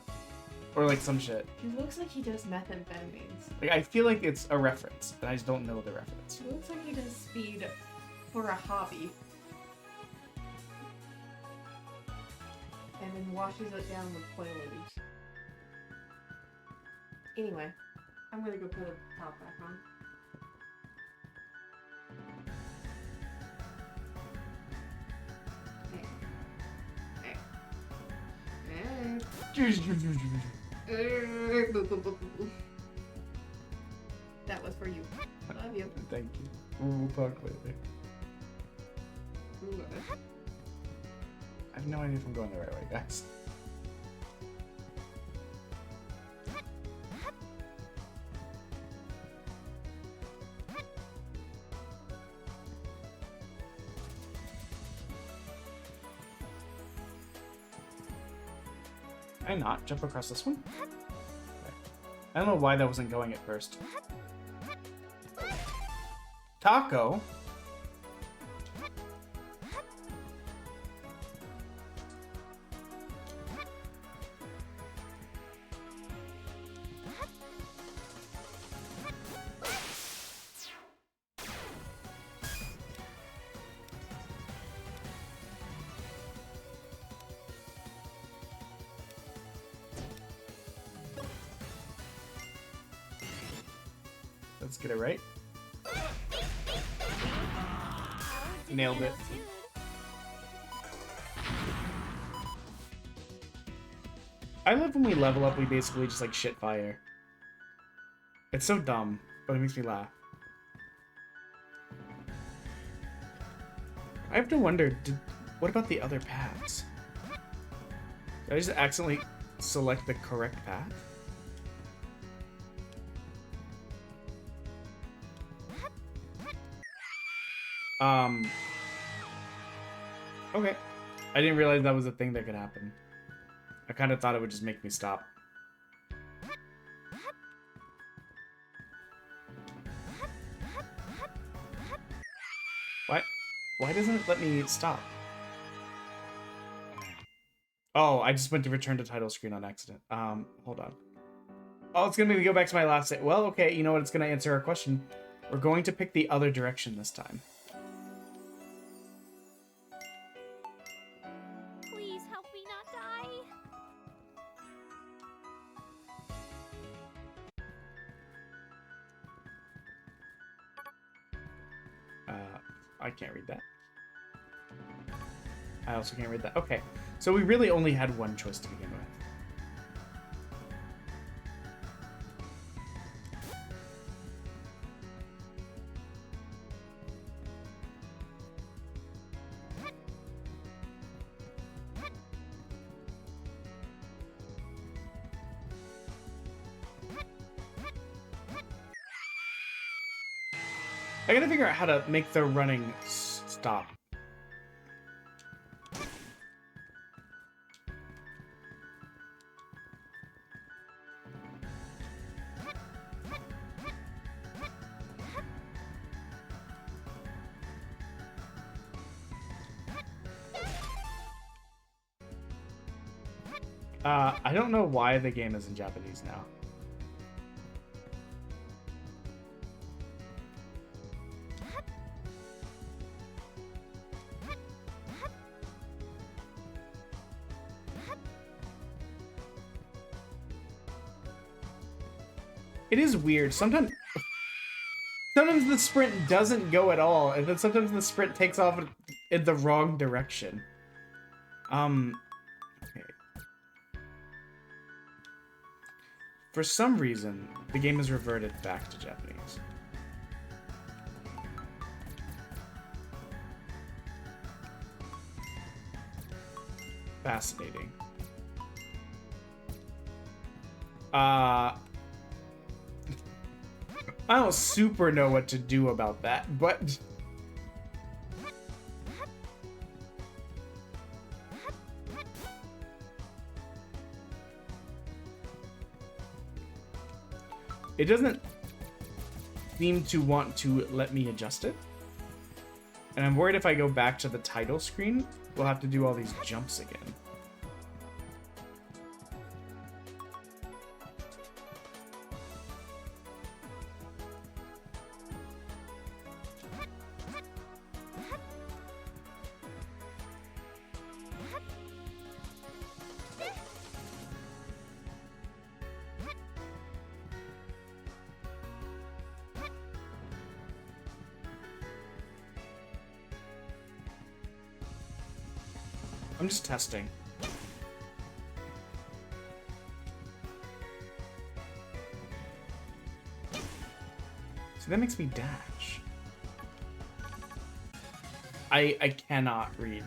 or like some shit. He looks like he does methamphetamines. Like I feel like it's a reference, but I just don't know the reference. He looks like he does speed for a hobby. And then washes it down with Quaaludes. Anyway, I'm gonna go put a top back on. That was for you. Love you. Thank you. We'll talk later. I have no idea if I'm going the right way, guys. Can I not jump across this one? Okay. I don't know why that wasn't going at first. Taco? Let's get it right. Nailed it. I love when we level up, we basically just like shit fire. It's so dumb, but it makes me laugh. I have to wonder, what about the other paths? Did I just accidentally select the correct path? Okay. I didn't realize that was a thing that could happen. I kind of thought it would just make me stop. What? Why doesn't it let me stop? Oh, I just went to return to title screen on accident. Hold on. Oh, it's gonna make me go back to my last day. Well, okay, you know what? It's gonna answer our question. We're going to pick the other direction this time. Please help me not die. I can't read that. I also can't read that. Okay, so we really only had one choice to begin with. I gotta figure out how to make the running stop. I don't know why the game is in Japanese now. It is weird. Sometimes the sprint doesn't go at all, and then sometimes the sprint takes off in the wrong direction. Okay. For some reason, the game has reverted back to Japanese. Fascinating. I don't super know what to do about that, but... It doesn't seem to want to let me adjust it. And I'm worried if I go back to the title screen, we'll have to do all these jumps again. I'm just testing. So that makes me dash. I cannot read.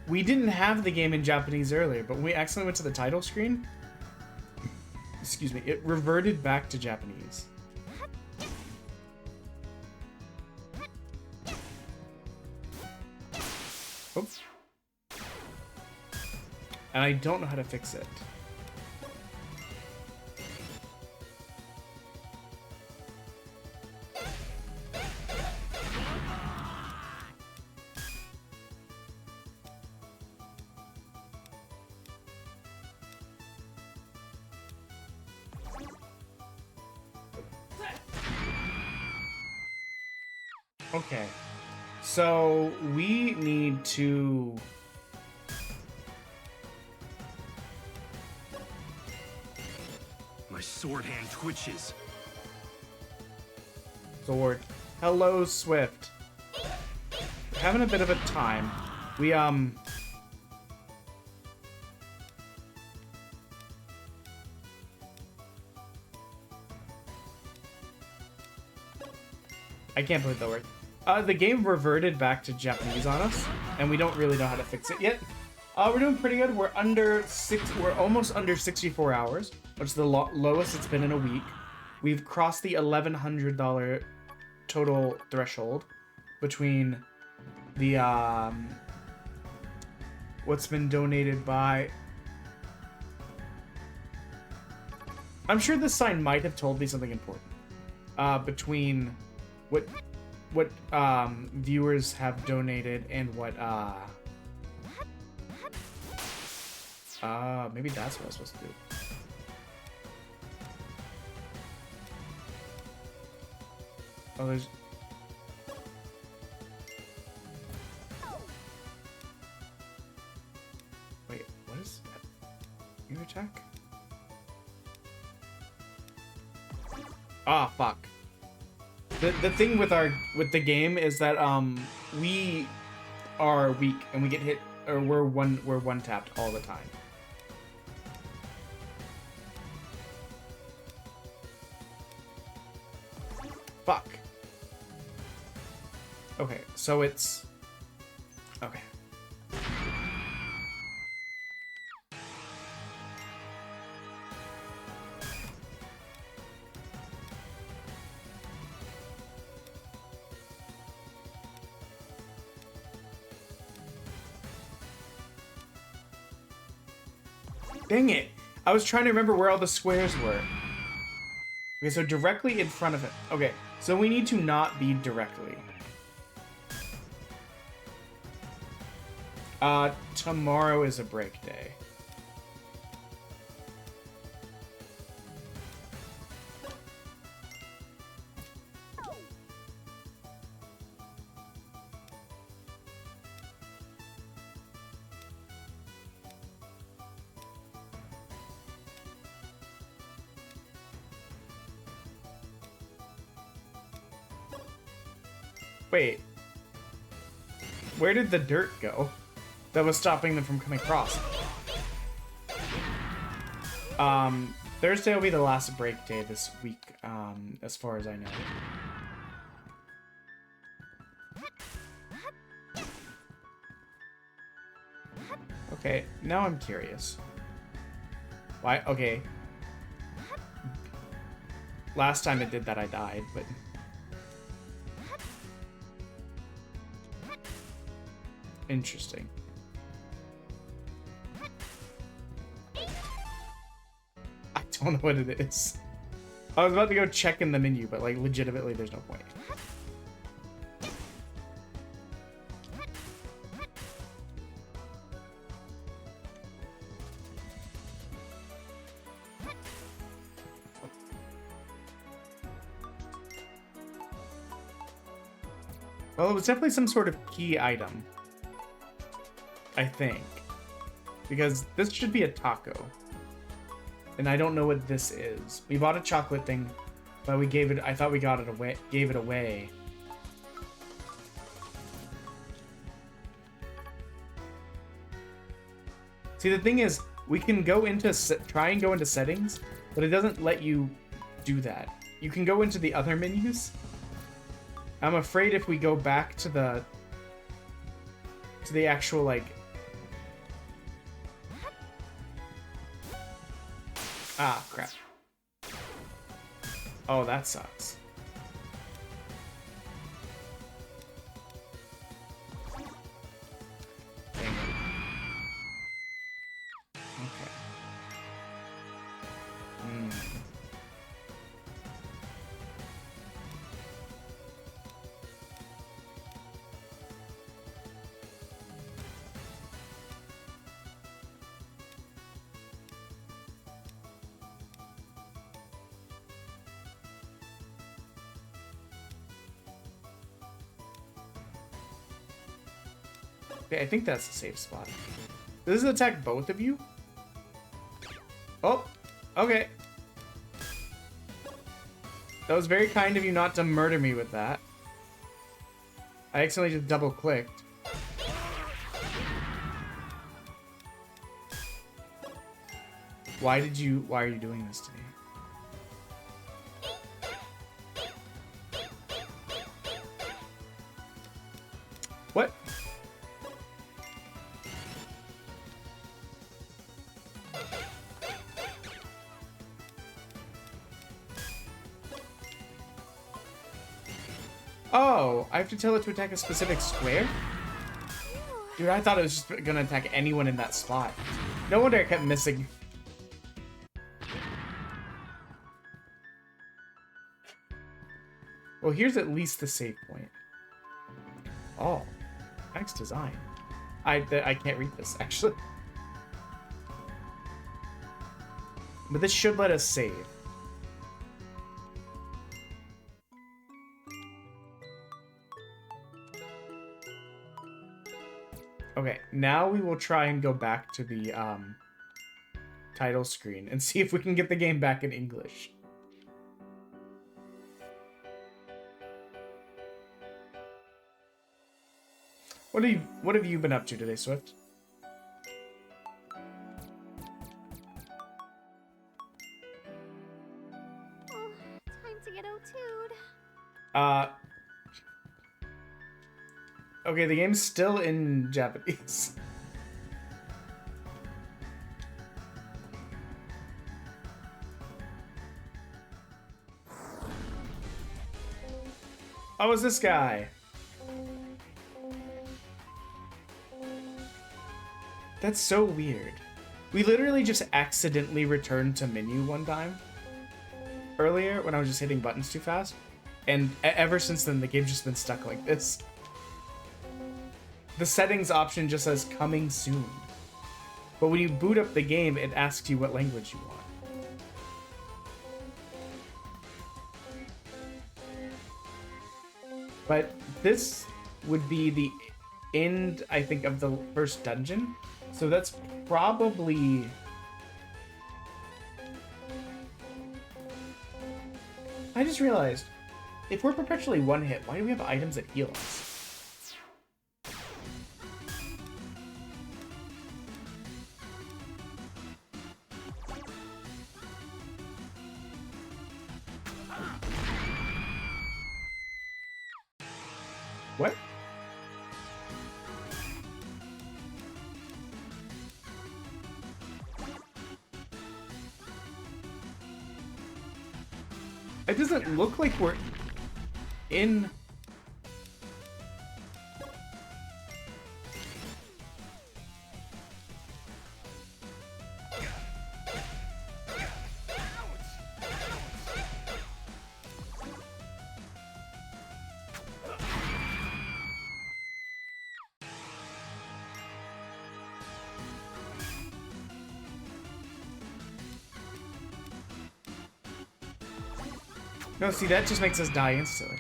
We didn't have the game in Japanese earlier, but when we accidentally went to the title screen, excuse me, it reverted back to Japanese. Oops. And I don't know how to fix it. Okay. So we need to... My sword hand twitches. Sword. Hello, Swift. We're having a bit of a time. We, I can't believe that worked. The game reverted back to Japanese on us, and we don't really know how to fix it yet. We're doing pretty good. We're almost under 64 hours, which is the lowest it's been in a week. We've crossed the $1,100 total threshold between the what's been donated by. I'm sure this sign might have told me something important. Between what viewers have donated and what maybe that's what I was supposed to do. Oh, there's... Wait, what is that? Your attack? Ah, fuck. The thing with the game is that we are weak and we get hit, or we're one tapped all the time. Fuck. Okay, so it's okay. Dang it! I was trying to remember where all the squares were. Okay, so directly in front of it. Okay, so we need to not be directly. Tomorrow is a break day. Wait. Where did the dirt go that was stopping them from coming across? Thursday will be the last break day this week, as far as I know. Okay, now I'm curious. Why? Okay. Last time it did that, I died, but... Interesting. I don't know what it is. I was about to go check in the menu, but like legitimately there's no point. Well, it was definitely some sort of key item. I think. Because this should be a taco. And I don't know what this is. We bought a chocolate thing, but we gave it, I thought we got it away, gave it away. See, the thing is, we can go into, try and go into settings, but it doesn't let you do that. You can go into the other menus. I'm afraid if we go back to the actual, like, ah, crap. Oh, that sucks. Dang it. Okay. Okay, I think that's a safe spot. Does this attack both of you? Oh, okay. That was very kind of you not to murder me with that. I accidentally just double-clicked. Why are you doing this to me? What? Oh, I have to tell it to attack a specific square? Dude, I thought it was just gonna attack anyone in that spot. No wonder I kept missing. Well, here's at least the save point. Oh, nice design. I can't read this, actually. But this should let us save. Okay, now we will try and go back to the title screen and see if we can get the game back in English. What have you been up to today, Swift? Oh, time to get O2'd. Okay, the game's still in Japanese. Oh, it's this guy. That's so weird. We literally just accidentally returned to menu one time earlier when I was just hitting buttons too fast. And ever since then, the game's just been stuck like this. The settings option just says coming soon. But when you boot up the game, it asks you what language you want. But this would be the end, I think, of the first dungeon. So that's probably... I just realized, if we're perpetually one hit, why do we have items that heal us? What? It doesn't look like we're in... No, see, that just makes us die instantly.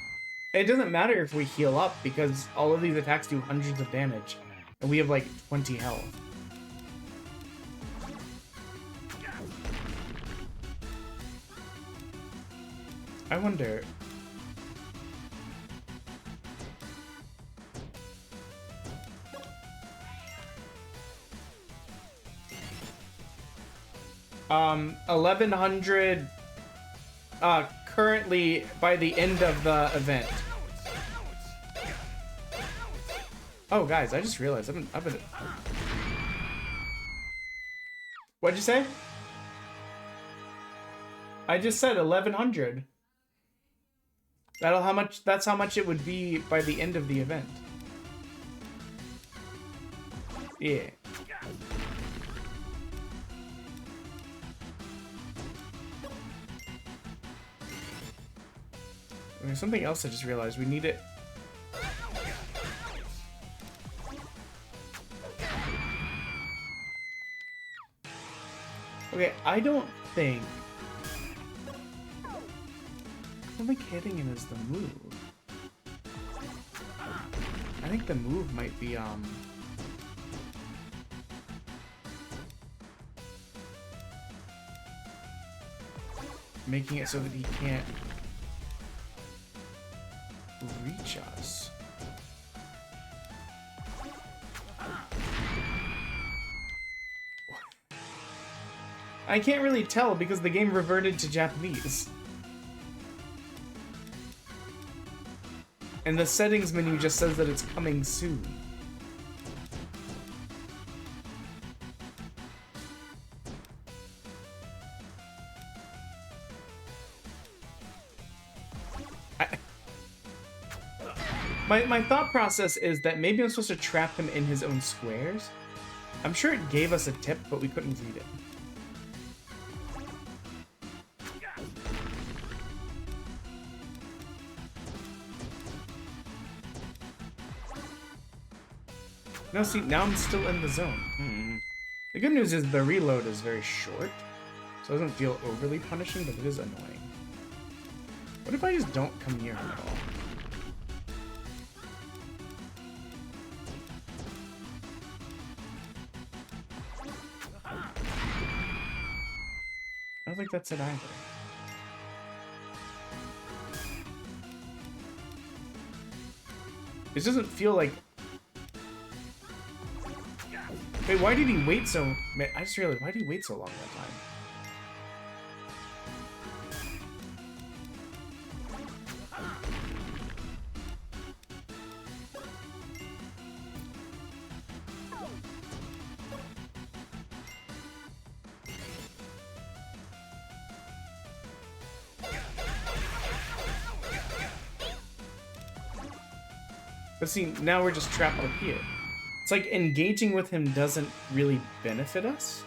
It doesn't matter if we heal up, because all of these attacks do hundreds of damage. And we have, like, 20 health. I wonder... Um, 1100... currently by the end of the event. Oh, guys, I just realized I've been... What'd you say? I just said 1100. That's how much it would be by the end of the event. Yeah. There's something else I just realized. We need it. Okay, I don't think hitting him is the move. I think the move might be, making it so that he can't reach us. I can't really tell because the game reverted to Japanese. And the settings menu just says that it's coming soon. My thought process is that maybe I'm supposed to trap him in his own squares. I'm sure it gave us a tip, but we couldn't read it. No, see, now I'm still in the zone. The good news is the reload is very short, so it doesn't feel overly punishing, but it is annoying. What if I just don't come near him at all? I don't think that's it either. This doesn't feel like... Wait, why did he wait so... I just realized, why did he wait so long that time? But see, now we're just trapped up here. It's like engaging with him doesn't really benefit us.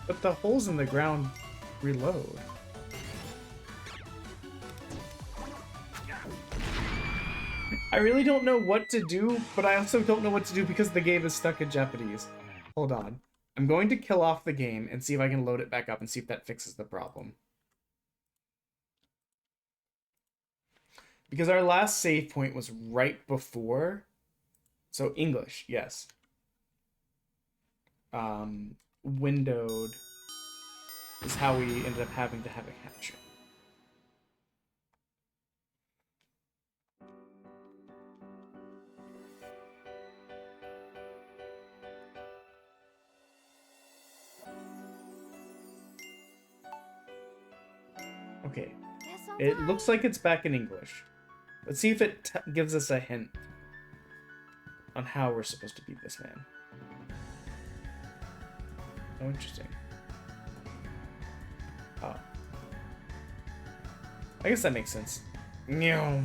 But the holes in the ground reload. I really don't know what to do, but I also don't know what to do because the game is stuck in Japanese. Hold on. I'm going to kill off the game and see if I can load it back up and see if that fixes the problem. Because our last save point was right before. So English, yes. Windowed is how we ended up having to have a capture. Okay, it looks like it's back in English. Let's see if it gives us a hint on how we're supposed to beat this man. Oh, interesting. Oh. I guess that makes sense. Meow.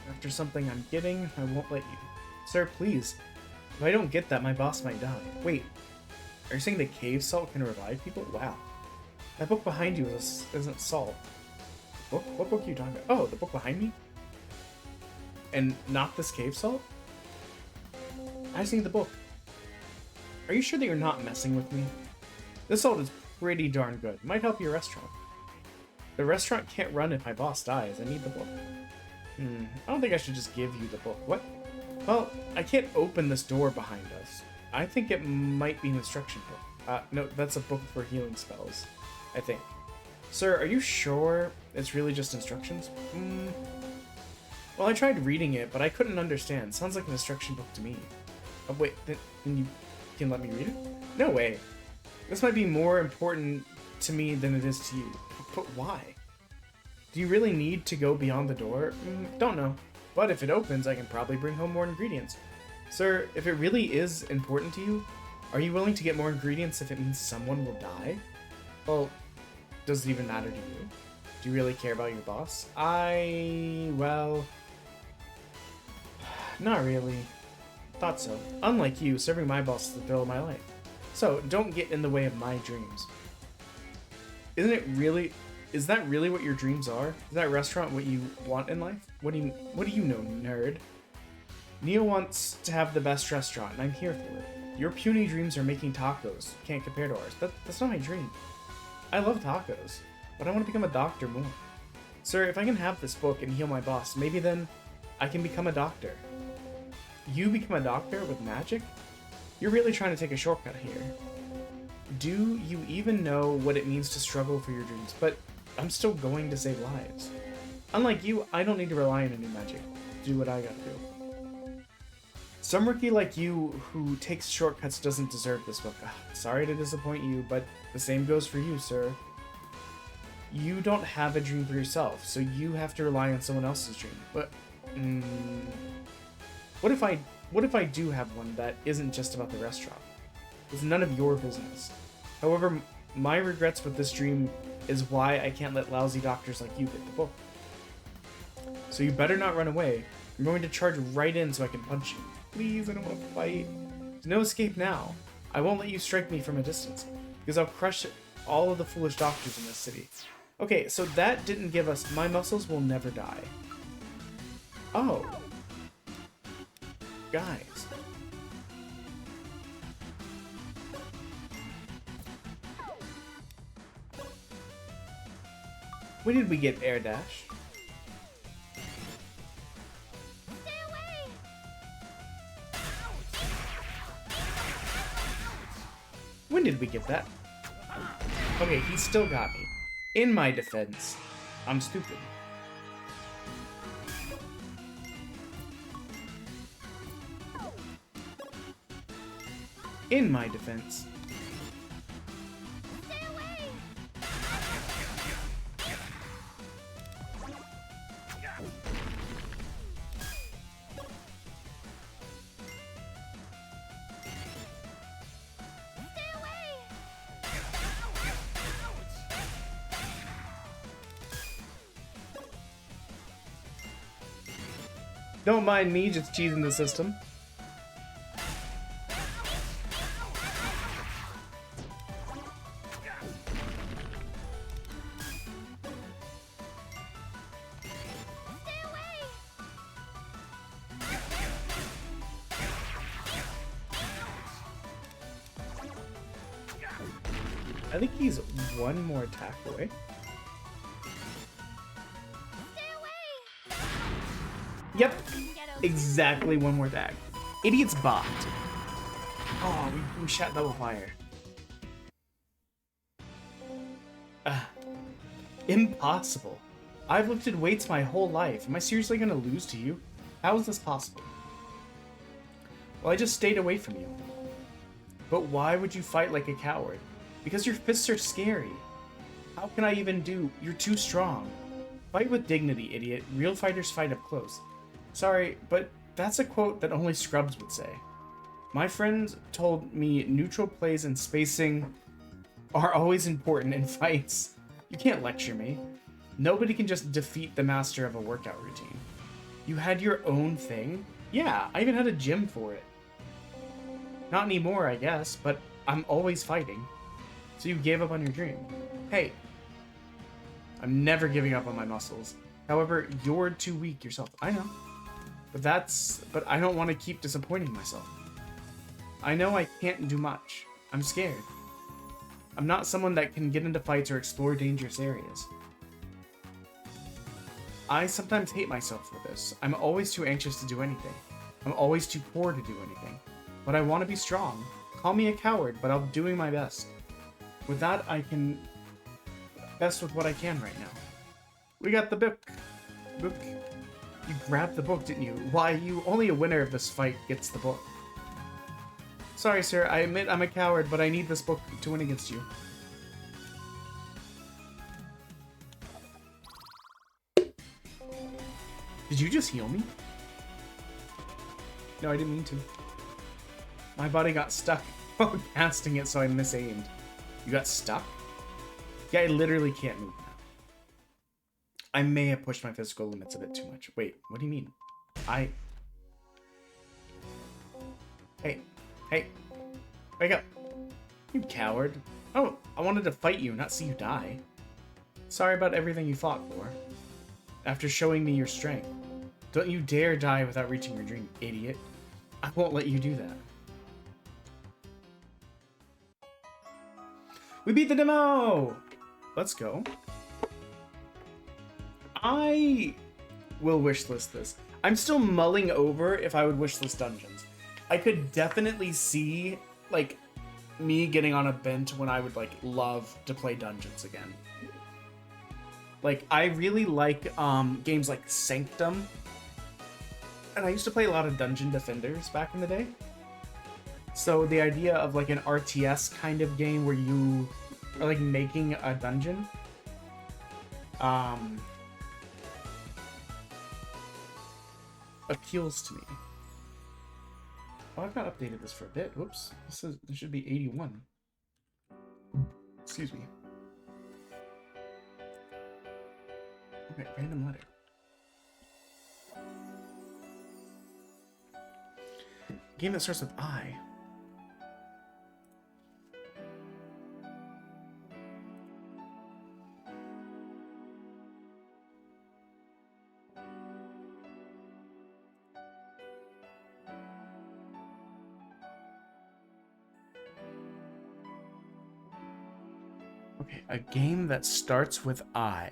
After something I'm getting, I won't let you. Sir, please. If I don't get that, my boss might die. Wait, are you saying the cave salt can revive people? Wow. That book behind you isn't salt. Book? What book are you talking about? Oh, the book behind me? And not this cave salt? I just need the book. Are you sure that you're not messing with me? This salt is pretty darn good. Might help your restaurant. The restaurant can't run if my boss dies. I need the book. I don't think I should just give you the book. What? Well, I can't open this door behind us. I think it might be an instruction book. No, that's a book for healing spells, I think. Sir, are you sure it's really just instructions? Well, I tried reading it, but I couldn't understand. Sounds like an instruction book to me. Oh, wait, then you can let me read it? No way. This might be more important to me than it is to you. But why? Do you really need to go beyond the door? Don't know. But if it opens, I can probably bring home more ingredients. Sir, if it really is important to you, Are you willing to get more ingredients if it means someone will die? Well, does it even matter to you? Do you really care about your boss? Well... Not really. Thought so. Unlike you, serving my boss is the thrill of my life. So, don't get in the way of my dreams. Is that really what your dreams are? Is that restaurant what you want in life? What do you know, nerd? Neo wants to have the best restaurant, and I'm here for it. Your puny dreams are making tacos. Can't compare to ours. That's not my dream. I love tacos, but I want to become a doctor more. Sir, if I can have this book and heal my boss, maybe then I can become a doctor. You become a doctor with magic? You're really trying to take a shortcut here. Do you even know what it means to struggle for your dreams? But I'm still going to save lives. Unlike you, I don't need to rely on any magic. Do what I gotta do. Some rookie like you who takes shortcuts doesn't deserve this book. Sorry to disappoint you, but the same goes for you, sir. You don't have a dream for yourself, so you have to rely on someone else's dream. But, what if I do have one that isn't just about the restaurant? It's none of your business. However, my regrets with this dream is why I can't let lousy doctors like you get the book. So you better not run away. I'm going to charge right in so I can punch you. Please, I don't want to fight. There's no escape now. I won't let you strike me from a distance, because I'll crush all of the foolish doctors in this city. Okay, so that didn't give us... My muscles will never die. Oh. Guys. When did we get air dash? Stay away! When did we get that? Okay, he still got me. In my defense, I'm stupid. In my defense. Stay away! Stay away! Don't mind me just cheesing the system. I think he's one more attack away. Yep, exactly one more attack. Idiot's bot. Oh, we shot double fire. Impossible. I've lifted weights my whole life. Am I seriously gonna lose to you? How is this possible? Well, I just stayed away from you. But why would you fight like a coward? Because your fists are scary. How can I even do? You're too strong. Fight with dignity, idiot. Real fighters fight up close. Sorry, but that's a quote that only scrubs would say. My friends told me neutral plays and spacing are always important in fights. You can't lecture me. Nobody can just defeat the master of a workout routine. You had your own thing? Yeah, I even had a gym for it. Not anymore, I guess, but I'm always fighting. So you gave up on your dream. Hey, I'm never giving up on my muscles. However, you're too weak yourself. I know. But I don't want to keep disappointing myself. I know I can't do much. I'm scared. I'm not someone that can get into fights or explore dangerous areas. I sometimes hate myself for this. I'm always too anxious to do anything. I'm always too poor to do anything. But I want to be strong. Call me a coward, but I'm doing my best. With that, I can best with what I can right now. We got the book. You grabbed the book, didn't you? Why, you only a winner of this fight gets the book. Sorry, sir. I admit I'm a coward, but I need this book to win against you. Did you just heal me? No, I didn't mean to. My body got stuck while casting it, so I misaimed. You got stuck? Yeah, I literally can't move now. I may have pushed my physical limits a bit too much. Wait, what do you mean? Hey, wake up. You coward. Oh, I wanted to fight you, not see you die. Sorry about everything you fought for. After showing me your strength. Don't you dare die without reaching your dream, idiot. I won't let you do that. We beat the demo! Let's go. I will wishlist this. I'm still mulling over if I would wishlist dungeons. I could definitely see, like, me getting on a bent when I would, like, love to play dungeons again. Like, I really like games like Sanctum. And I used to play a lot of Dungeon Defenders back in the day. So the idea of, like, an RTS kind of game where you are, like, making a dungeon. Appeals to me. Oh, I've not updated this for a bit. Whoops. This should be 81. Excuse me. Okay, random letter. Game that starts with I. Okay, a game that starts with I.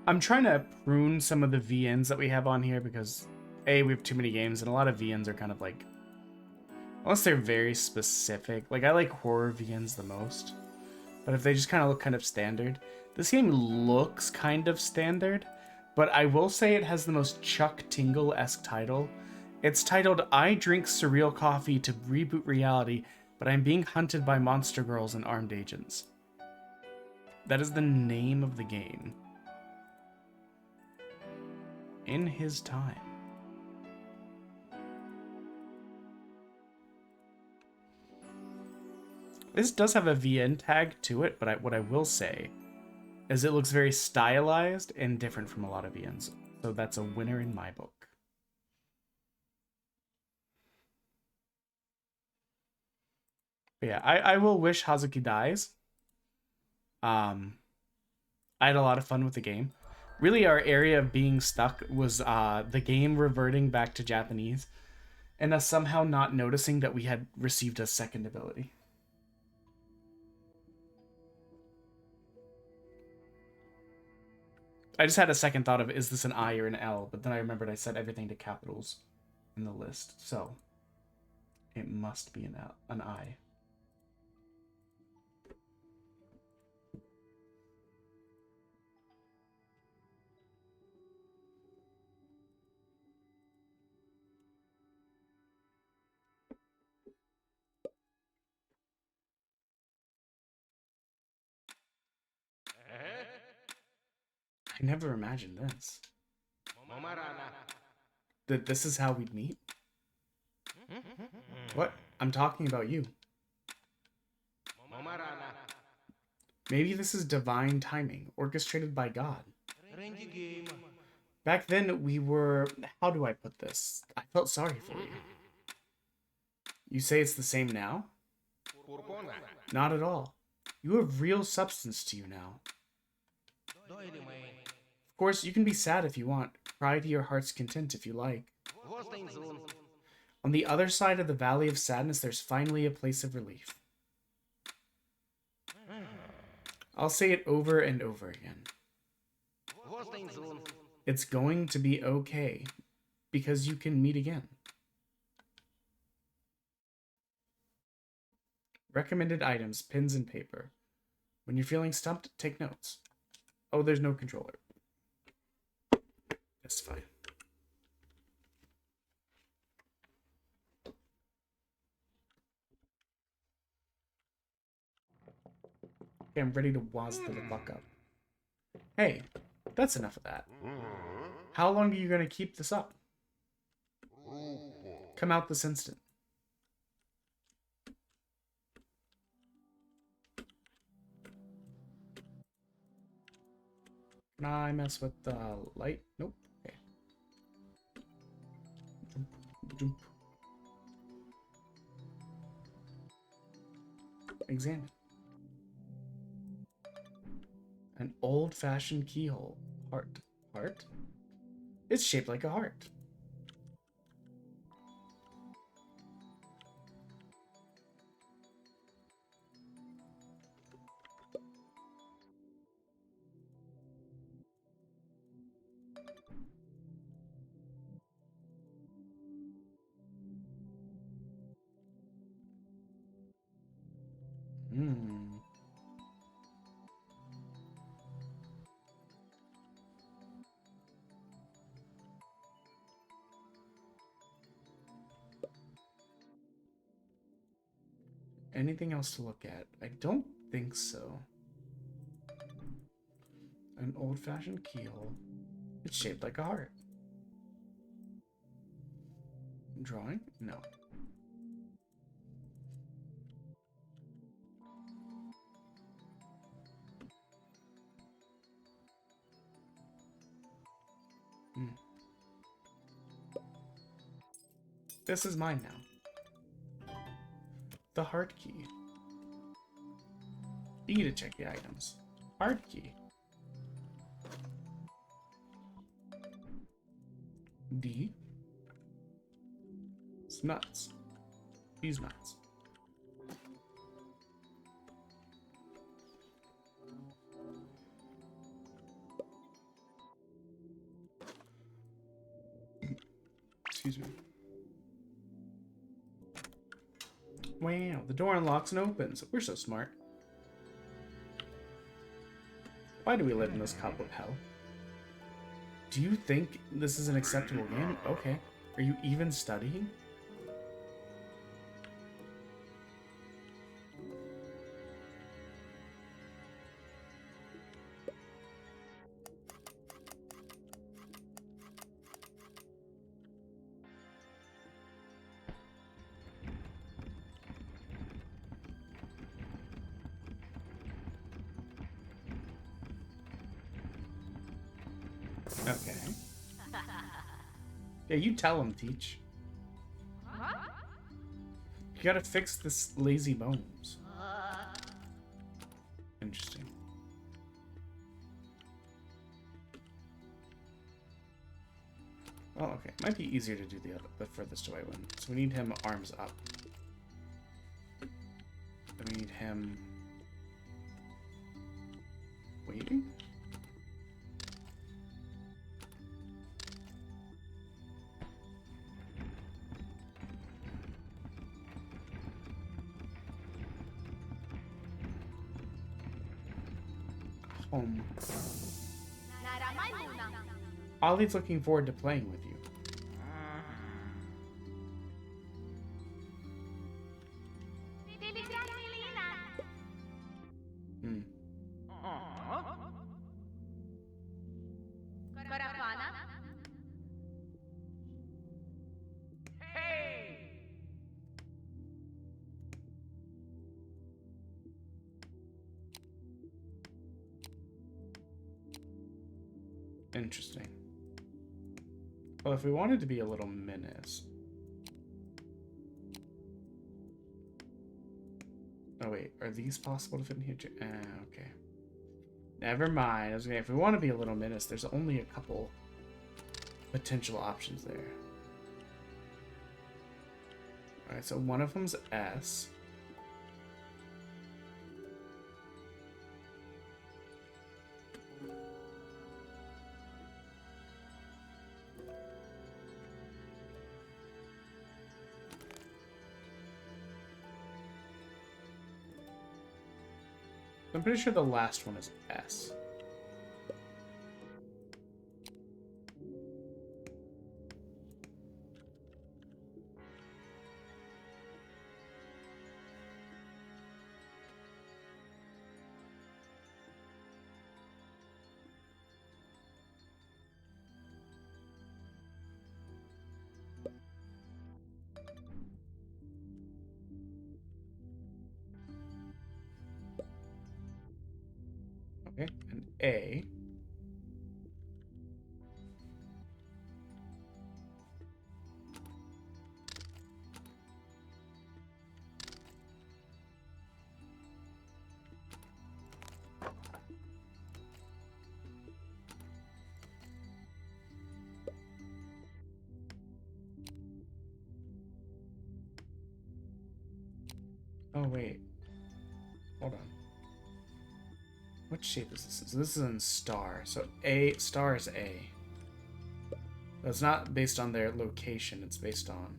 I'm trying to prune some of the VNs that we have on here because A, we have too many games, and a lot of VNs are kind of like, unless they're very specific. Like, I like horror VNs the most, but if they just kind of look kind of standard. This game looks kind of standard, but I will say it has the most Chuck Tingle-esque title. It's titled, I Drink Surreal Coffee to Reboot Reality, but I'm being hunted by monster girls and armed agents. That is the name of the game. In his time. This does have a VN tag to it, but what I will say is it looks very stylized and different from a lot of VNs. So that's a winner in my book. But yeah, I will wish Hazuki dies. I had a lot of fun with the game. Really, our area of being stuck was the game reverting back to Japanese and us somehow not noticing that we had received a second ability. I just had a second thought of, is this an I or an L? But then I remembered I set everything to capitals in the list. So it must be an I. I never imagined this. That this is how we'd meet? What? I'm talking about you. Maybe this is divine timing, orchestrated by God. Back then, we were... How do I put this? I felt sorry for you. You say it's the same now? Not at all. You have real substance to you now. Of course, you can be sad if you want. Cry to your heart's content if you like. On the other side of the valley of sadness, there's finally a place of relief. I'll say it over and over again. It's going to be okay, because you can meet again. Recommended items, pens and paper. When you're feeling stumped, take notes. Oh, there's no controller. That's fine. Okay, I'm ready to wazz the fuck up. Hey, that's enough of that. How long are you gonna keep this up? Come out this instant. Can I mess with the light? Nope. Okay. Jump, jump. Examine. An old-fashioned keyhole. Heart. Heart? It's shaped like a heart. Hmm. Anything else to look at? I don't think so. An old-fashioned keyhole. It's shaped like a heart. Drawing? No. Hmm. This is mine now. The heart key. E to check the items. Heart key. D. It's nuts. These nuts. Excuse me. Wow, the door unlocks and opens. We're so smart. Why do we live in this cup of hell? Do you think this is an acceptable game? Okay. Are you even studying? Okay. Yeah, you tell him, Teach. You gotta fix this lazy bones. Interesting. Oh, okay. Might be easier to do the furthest away one. So we need him arms up. Then we need him waiting. Home. Ollie's looking forward to playing with you. Hmm. Interesting. Well, if we wanted to be a little menace. Oh wait, are these possible to fit in here too? Okay. Never mind. I was gonna, if we want to be a little menace, there's only a couple potential options there. Alright, so one of them's S. I'm pretty sure the last one is S. A. Oh, wait. Hold on. What shape is this? So this is in star. So A, star is A. But it's not based on their location. It's based on...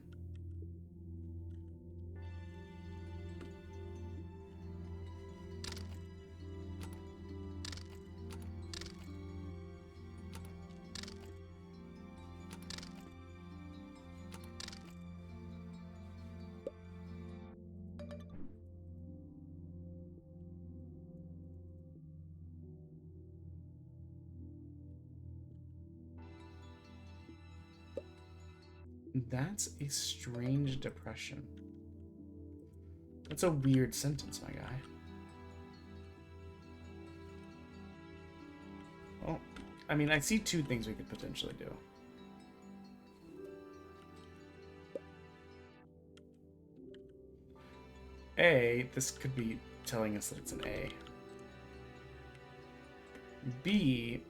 That's a strange depression. That's a weird sentence, my guy. Well, I mean, I see two things we could potentially do. A, this could be telling us that it's an A. B,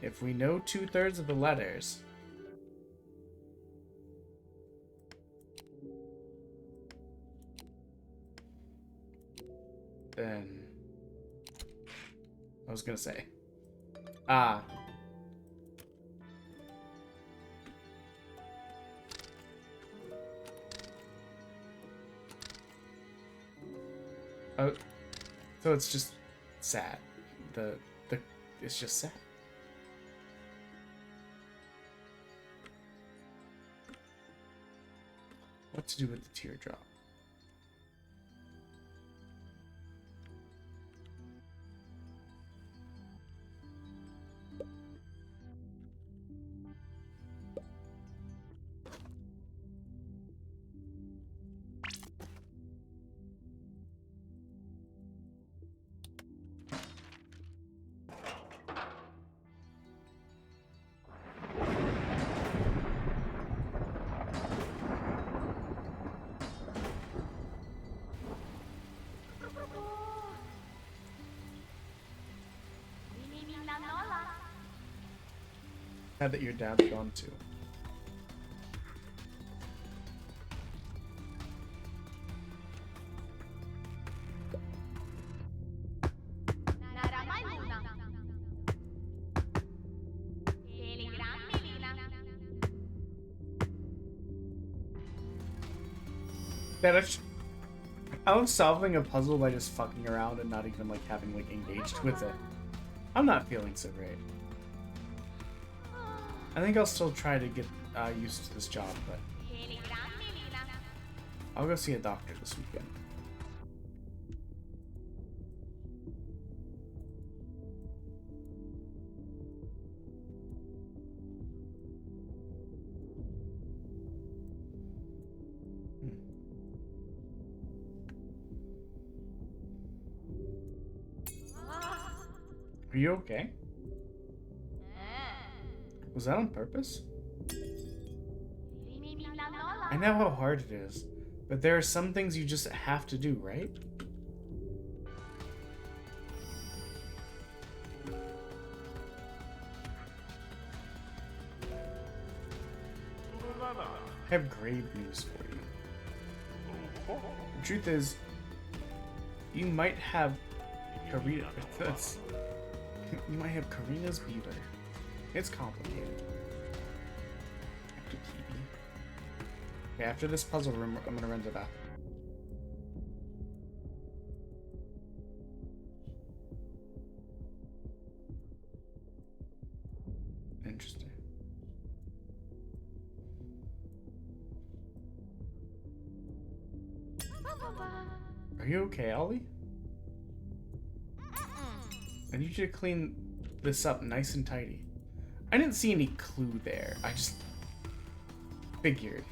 if we know 2/3 of the letters, then I was gonna say, oh, so it's just sad. It's just sad. What to do with the teardrop? That your dad's gone to. I love solving a puzzle by just fucking around and not even like having like engaged with it. I'm not feeling so great. I think I'll still try to get used to this job, but I'll go see a doctor this weekend. Are you okay? Was that on purpose? I know how hard it is, but there are some things you just have to do, right? I have grave news for you. The truth is, you might have Karina. You might have Karina's beaver. It's complicated. Okay, after this puzzle room, I'm gonna run to that. Interesting. Are you okay, Ollie? I need you to clean this up nice and tidy. I didn't see any clue there. I just figured.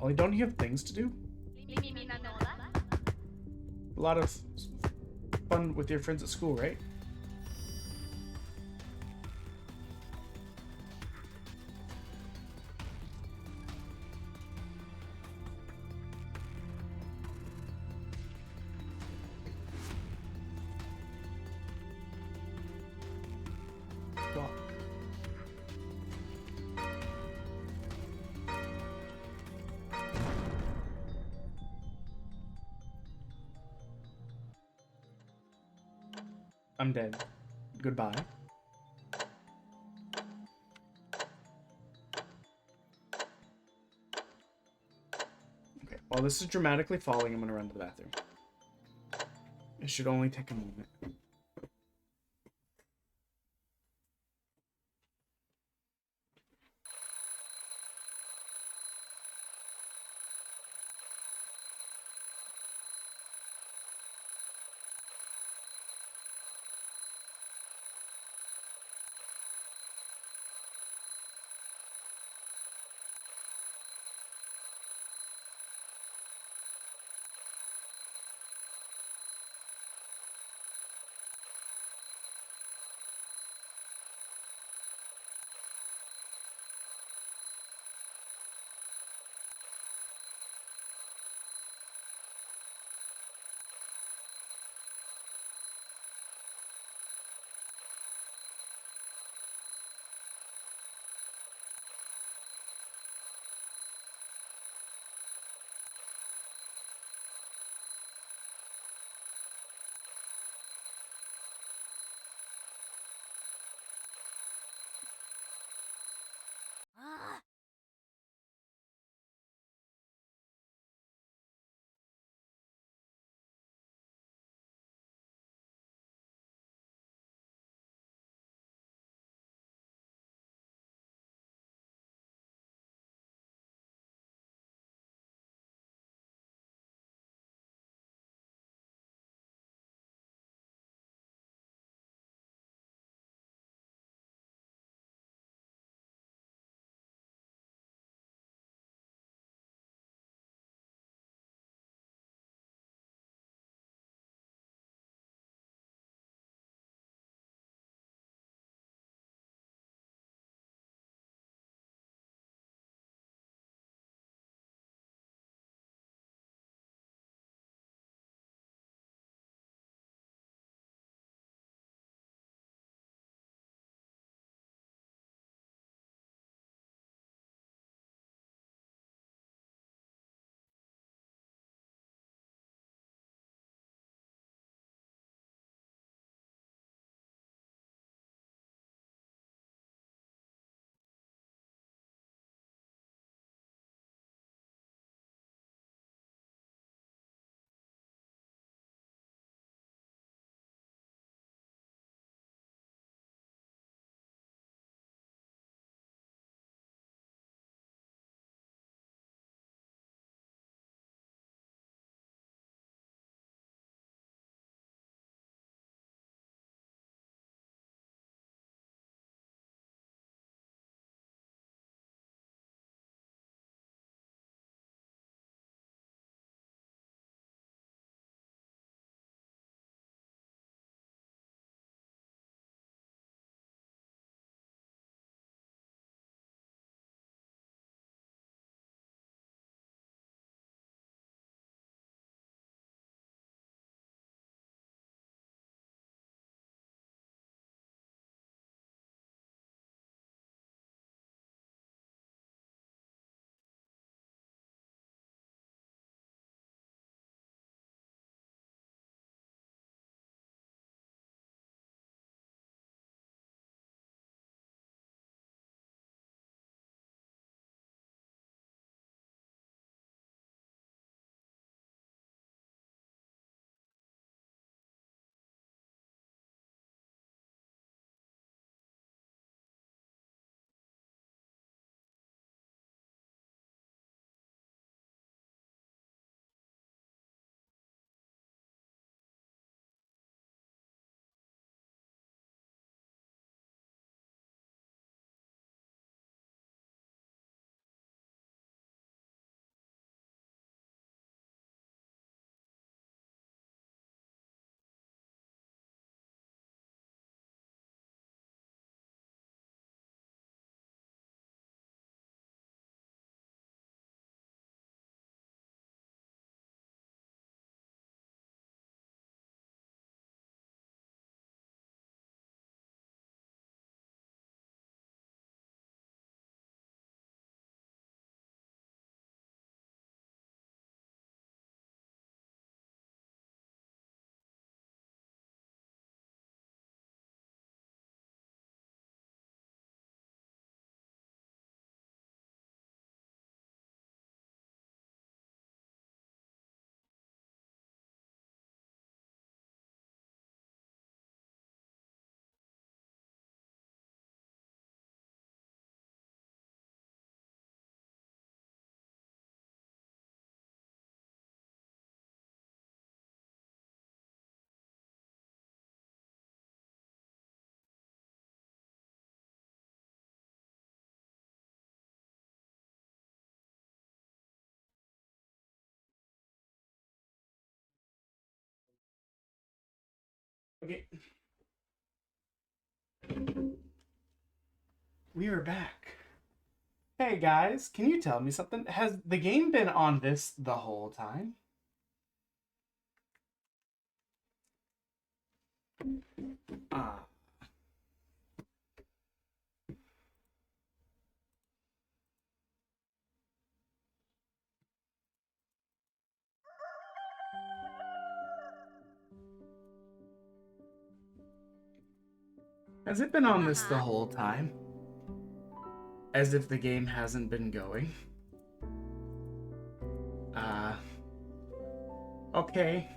Ollie, don't you have things to do? A lot of fun with your friends at school, right? Well, I'm dead. Goodbye. Okay, while this is dramatically falling, I'm gonna run to the bathroom. It should only take a moment. Okay. We are back. Hey guys, can you tell me something? Has the game been on this the whole time? Ah. Has it been on this the whole time? As if the game hasn't been going. Okay.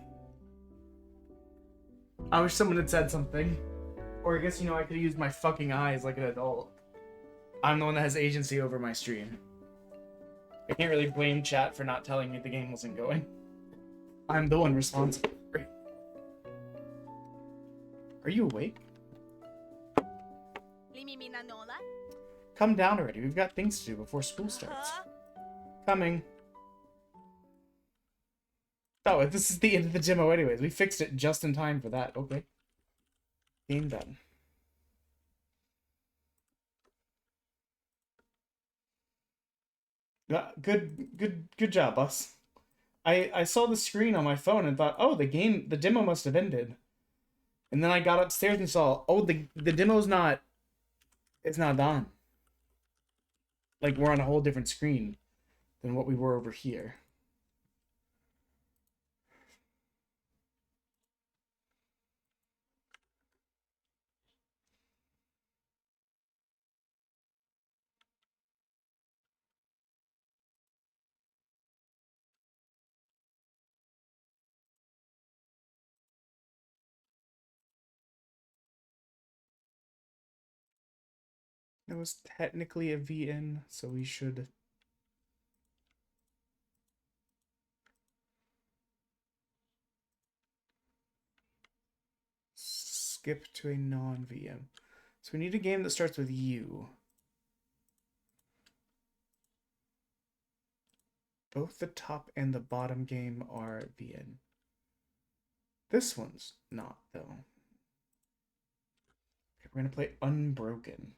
I wish someone had said something. Or I guess, I could have used my fucking eyes like an adult. I'm the one that has agency over my stream. I can't really blame chat for not telling me the game wasn't going. I'm the one responsible. Are you awake? Come down already. We've got things to do before school starts. Coming. Oh, this is the end of the demo anyways. We fixed it just in time for that. Okay. Game done. Good job, boss. I saw the screen on my phone and thought, oh, the demo must have ended. And then I got upstairs and saw, oh, the demo's not, it's not on. Like, we're on a whole different screen than what we were over here. It was technically a VN, so we should... skip to a non-VM. So we need a game that starts with U. Both the top and the bottom game are VN. This one's not, though. Okay, we're gonna play Unbroken.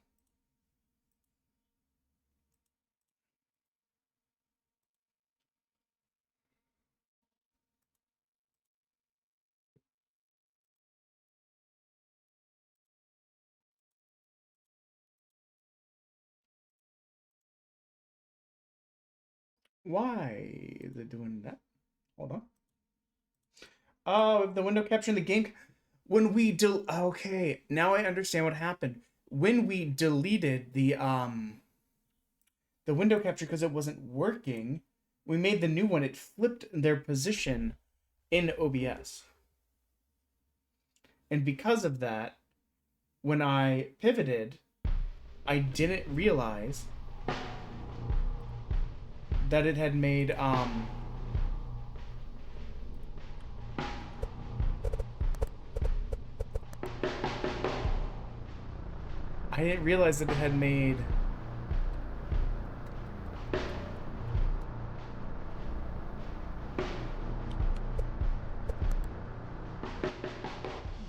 Why is it doing that? Hold on. Oh, the window capture in the game. When we okay, now I understand what happened. When we deleted the window capture because it wasn't working, we made the new one. It flipped their position in OBS. And because of that, when I pivoted, I didn't realize that it had made I didn't realize that it had made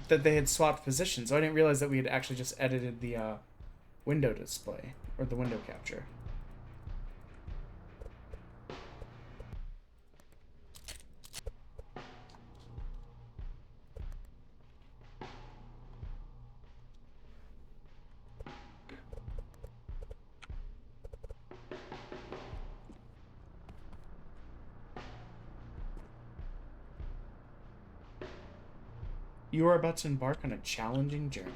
that they had swapped positions. So I didn't realize that we had actually just edited the window display or the window capture. You are about to embark on a challenging journey.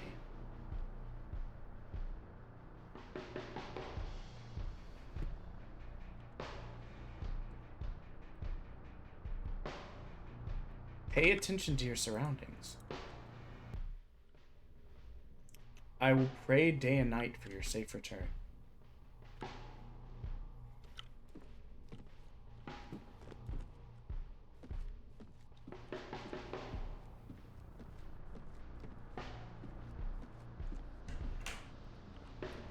Pay attention to your surroundings. I will pray day and night for your safe return.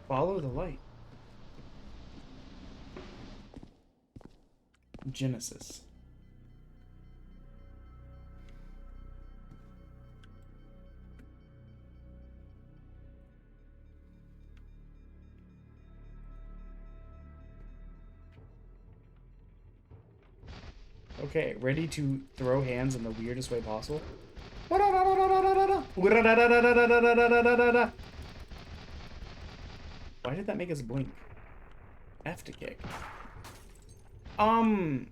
Follow the light. Genesis. Okay, ready to throw hands in the weirdest way possible? Why did that make us blink? F to kick. I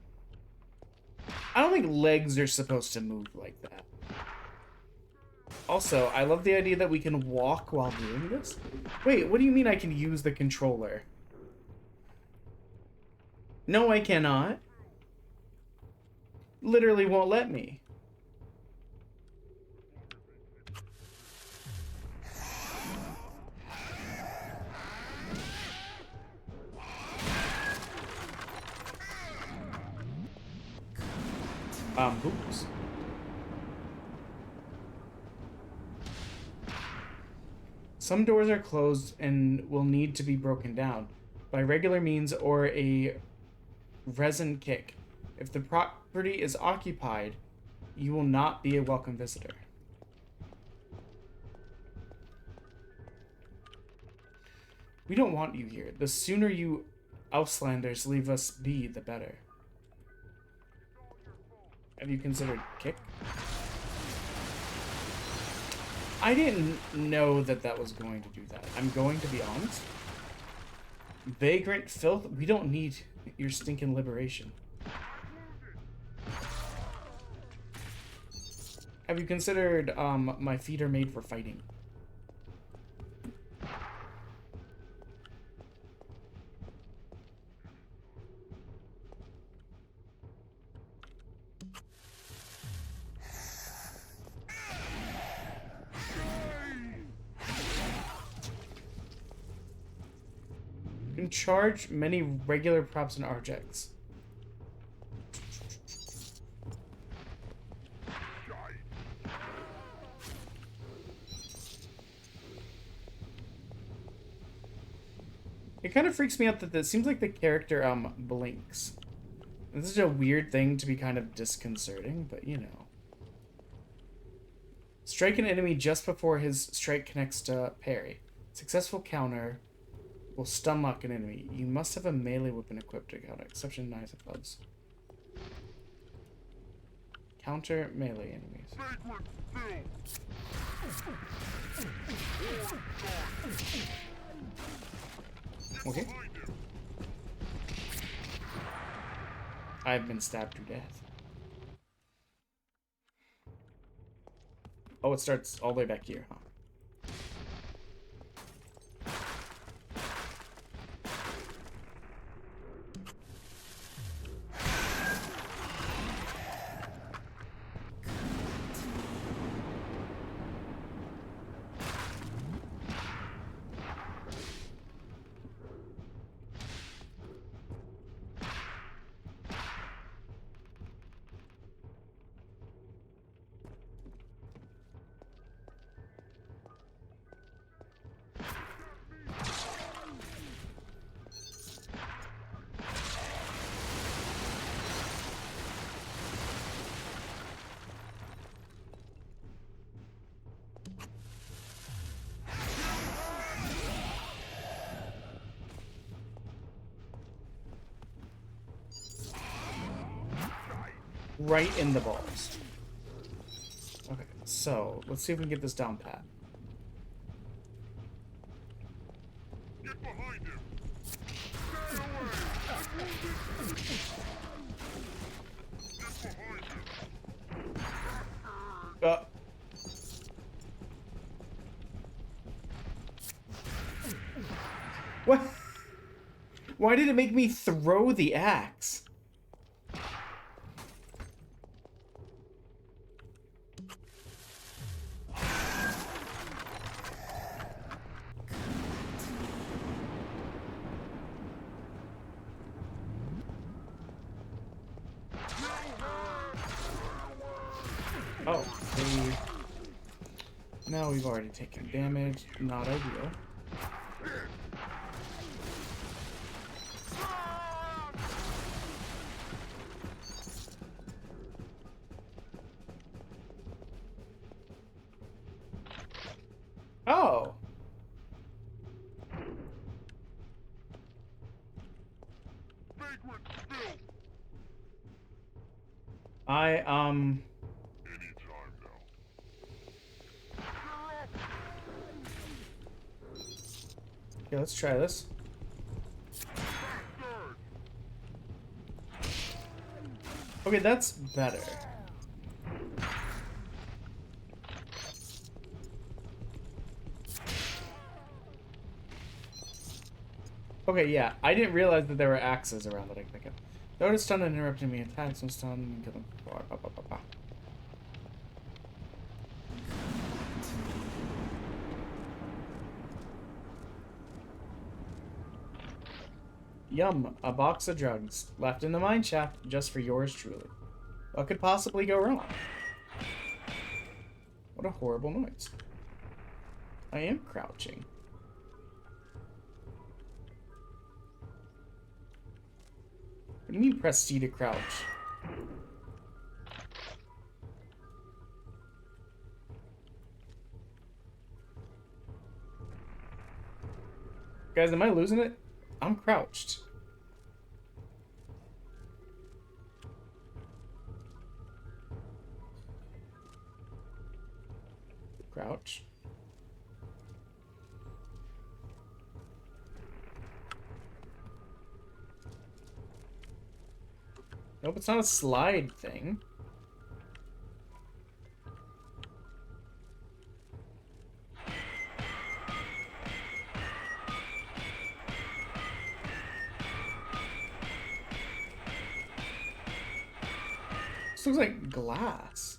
don't think legs are supposed to move like that. Also, I love the idea that we can walk while doing this. Wait, what do you mean I can use the controller? No, I cannot. Literally won't let me. Oops. Some doors are closed and will need to be broken down by regular means or a resin kick. If the property is occupied, you will not be a welcome visitor. We don't want you here. The sooner you Auslanders leave us be, the better. Have you considered kick? I didn't know that that was going to do that. I'm going to be honest. Vagrant filth, we don't need your stinking liberation. Have you considered my feet are made for fighting? Can charge many regular props and objects. It kind of freaks me out that it seems like the character blinks. This is a weird thing to be kind of disconcerting, but you know. Strike an enemy just before his strike connects to parry. Successful counter will stun lock an enemy. You must have a melee weapon equipped to counter, exception knives and clubs. Counter melee enemies. Okay. I've been stabbed to death. Oh, it starts all the way back here, huh? Right in the balls. Okay, so let's see if we can get this down pat. Get behind him. What? Why did it make me throw the axe? Oh, now we've already taken damage. Not ideal. Oh. Okay, okay, let's try this. Okay, that's better. Okay, yeah, I didn't realize that there were axes around that I could pick up. Though it's stunned and interrupting me attacks, I'm stunned and kill them. Yum, a box of drugs left in the mine shaft just for yours truly. What could possibly go wrong? What a horrible noise. I am crouching. What do you mean press C to crouch? Guys, am I losing it? I'm crouched. Crouch. Nope, it's not a slide thing. This looks like glass.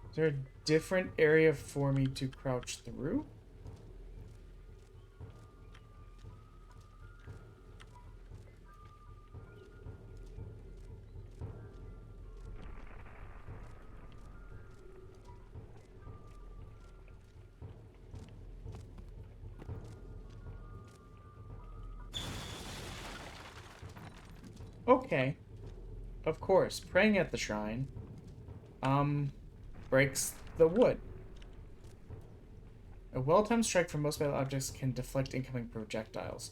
Is there a different area for me to crouch through? Okay. Of course, praying at the shrine, breaks the wood. A well-timed strike from most metal objects can deflect incoming projectiles.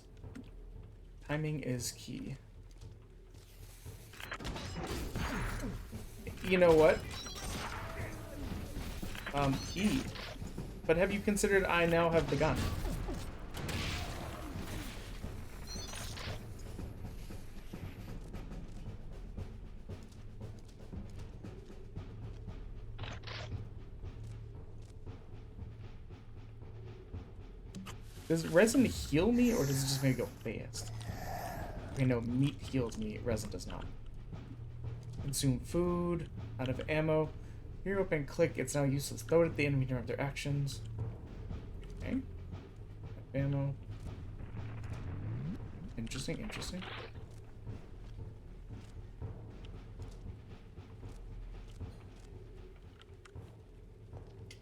Timing is key. You know what? E. But have you considered I now have the gun? Does resin heal me, or does it just make me go fast? Okay, no, meat heals me, resin does not. Consume food, out of ammo. Here, open, click, it's now useless. Throw it at the enemy to interrupt their actions. Okay. Ammo. Interesting, interesting.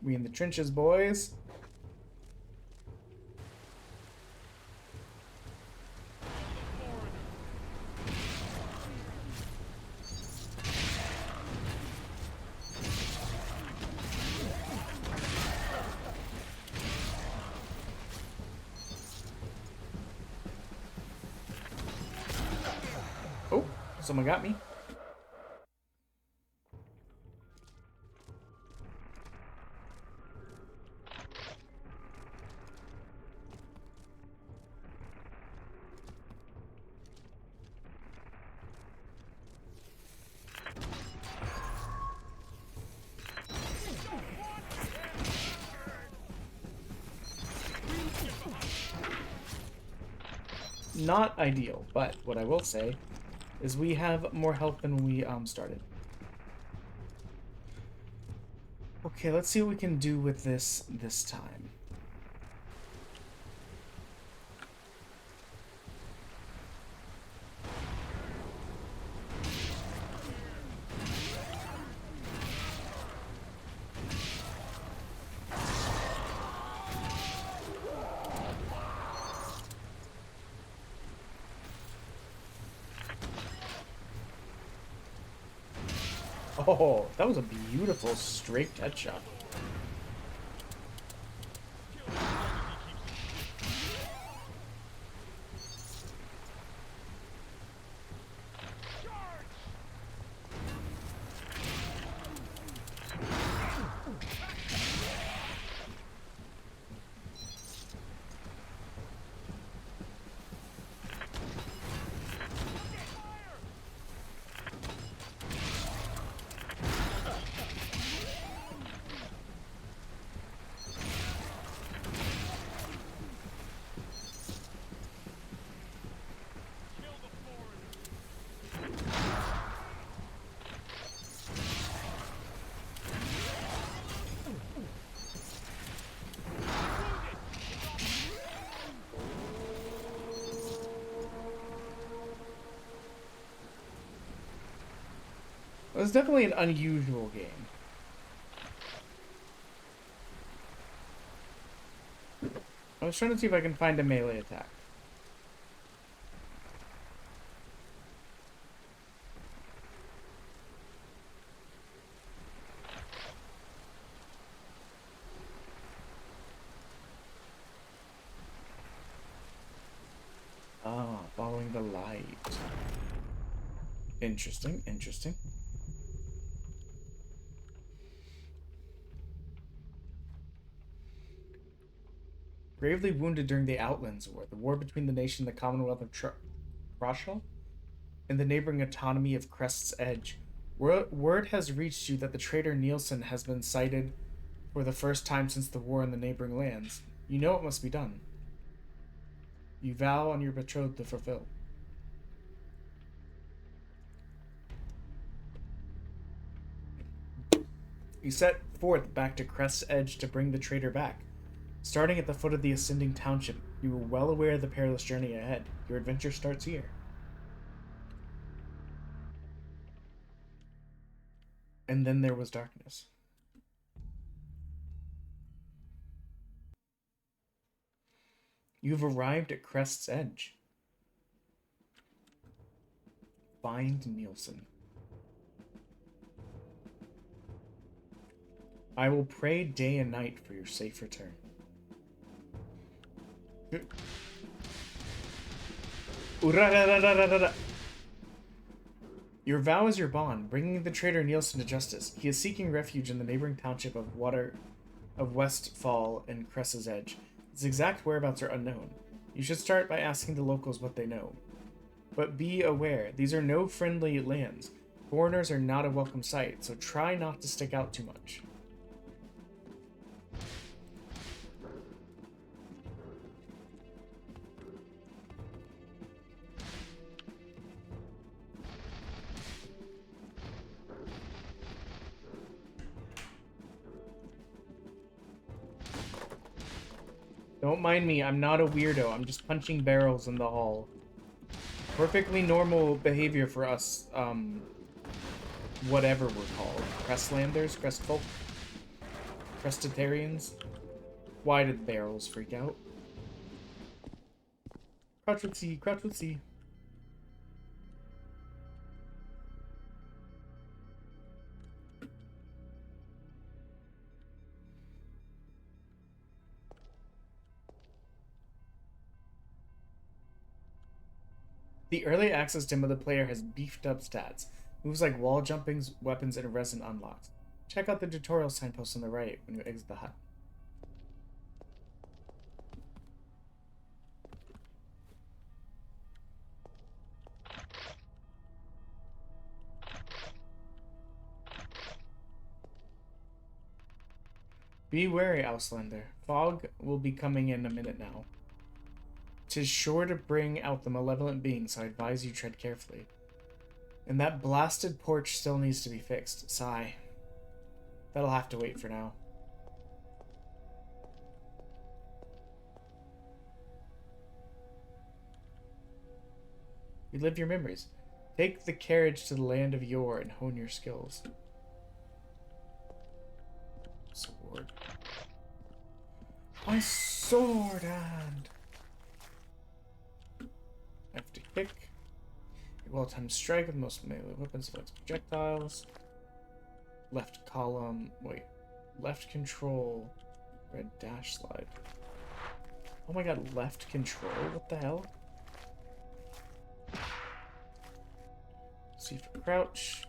We in the trenches, boys. Oh, someone got me. Not ideal, but what I will say is we have more health than we started. Okay, let's see what we can do with this time. Oh, that was a beautiful straight headshot. It was definitely an unusual game. I was trying to see if I can find a melee attack. Ah, following the light. Interesting, interesting. Gravely wounded during the Outlands War, the war between the nation and the Commonwealth of Trashel and the neighboring autonomy of Crest's Edge. Word has reached you that the traitor Nielsen has been sighted for the first time since the war in the neighboring lands. You know it must be done. You vow on your betrothed to fulfill. You set forth back to Crest's Edge to bring the traitor back. Starting at the foot of the ascending township, you were well aware of the perilous journey ahead. Your adventure starts here. And then there was darkness. You've arrived at Crest's Edge. Find Nielsen. I will pray day and night for your safe return. Your vow is your bond, bringing the traitor Nielsen to justice. He is seeking refuge in the neighboring township of Westfall and Cress's Edge. His exact whereabouts are unknown. You should start by asking the locals what they know. But be aware, these are no friendly lands. Foreigners are not a welcome sight, so try not to stick out too much. Don't mind me, I'm not a weirdo. I'm just punching barrels in the hall. Perfectly normal behavior for us, whatever we're called. Crestlanders? Crestfolk? Crestitarians? Why did barrels freak out? Crouch with C, crouch with C. The early access demo of the player has beefed up stats. Moves like wall jumpings, weapons, and resin unlocks. Check out the tutorial signpost on the right when you exit the hut. Be wary, Auslander. Fog will be coming in a minute now. 'Tis sure to bring out the malevolent being, so I advise you tread carefully. And that blasted porch still needs to be fixed. Sigh. That'll have to wait for now. Relive your memories. Take the carriage to the land of yore and hone your skills. Sword. My sword hand! I have to kick. A well-timed strike with most melee weapons affects projectiles. left column, wait, left control, red dash slide. Oh my god, left control? What the hell? C for crouch.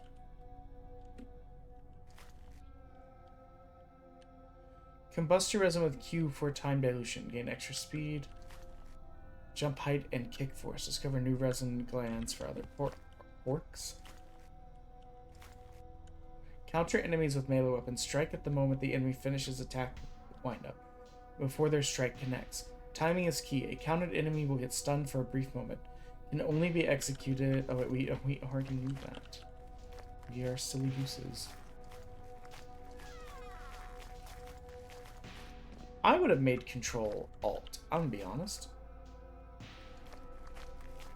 Combust your resin with Q for time dilution. Gain extra speed. Jump height and kick force. Discover new resin glands for other porks. Counter enemies with melee weapons. Strike at the moment the enemy finishes attack with windup, before their strike connects. Timing is key. A countered enemy will get stunned for a brief moment. Can only be executed. Oh wait, we already knew that. We are silly gooses. I would have made Control Alt. I'm gonna be honest.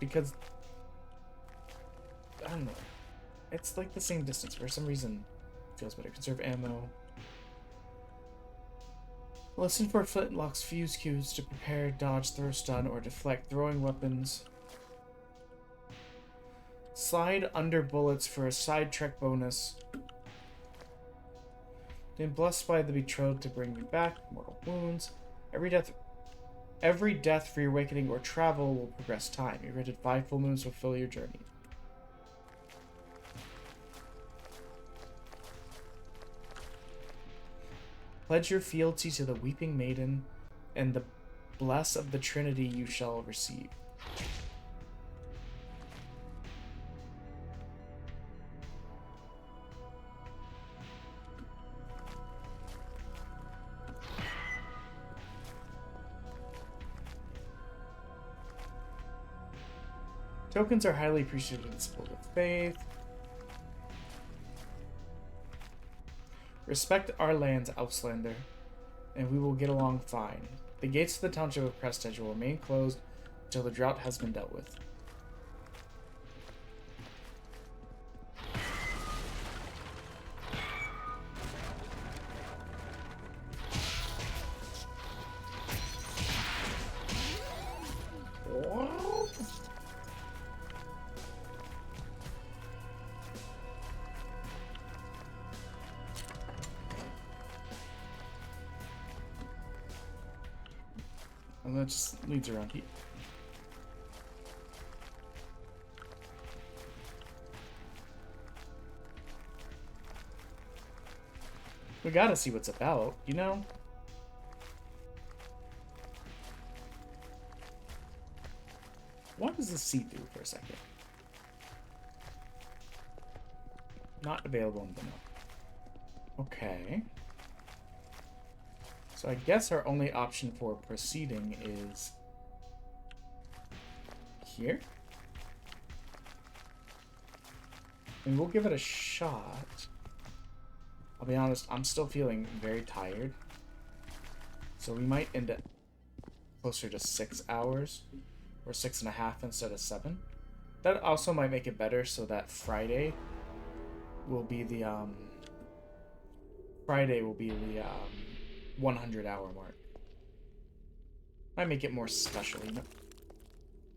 Because I don't know. It's like the same distance. For some reason, it feels better. Conserve ammo. Listen for Flintlock's fuse cues to prepare, dodge, throw, stun, or deflect throwing weapons. Slide under bullets for a side trek bonus. Then blessed by the betrothed to bring me back. Mortal wounds. Every death, reawakening, or travel will progress time. You're granted 5 full moons to fulfill your journey. Pledge your fealty to the Weeping Maiden, and the bless of the Trinity you shall receive. Tokens are highly appreciated in Sport of Faith. Respect our lands, Auslander, and we will get along fine. The gates to the township of Crested will remain closed until the drought has been dealt with. And that just leads around here. We gotta see what's about, you know? What does this see through for a second? Not available in the note. Okay. So I guess our only option for proceeding is here. And we'll give it a shot. I'll be honest, I'm still feeling very tired. So we might end up closer to 6 hours or 6.5 instead of 7. That also might make it better so that Friday will be the 100-hour mark. Might make it more special, you know?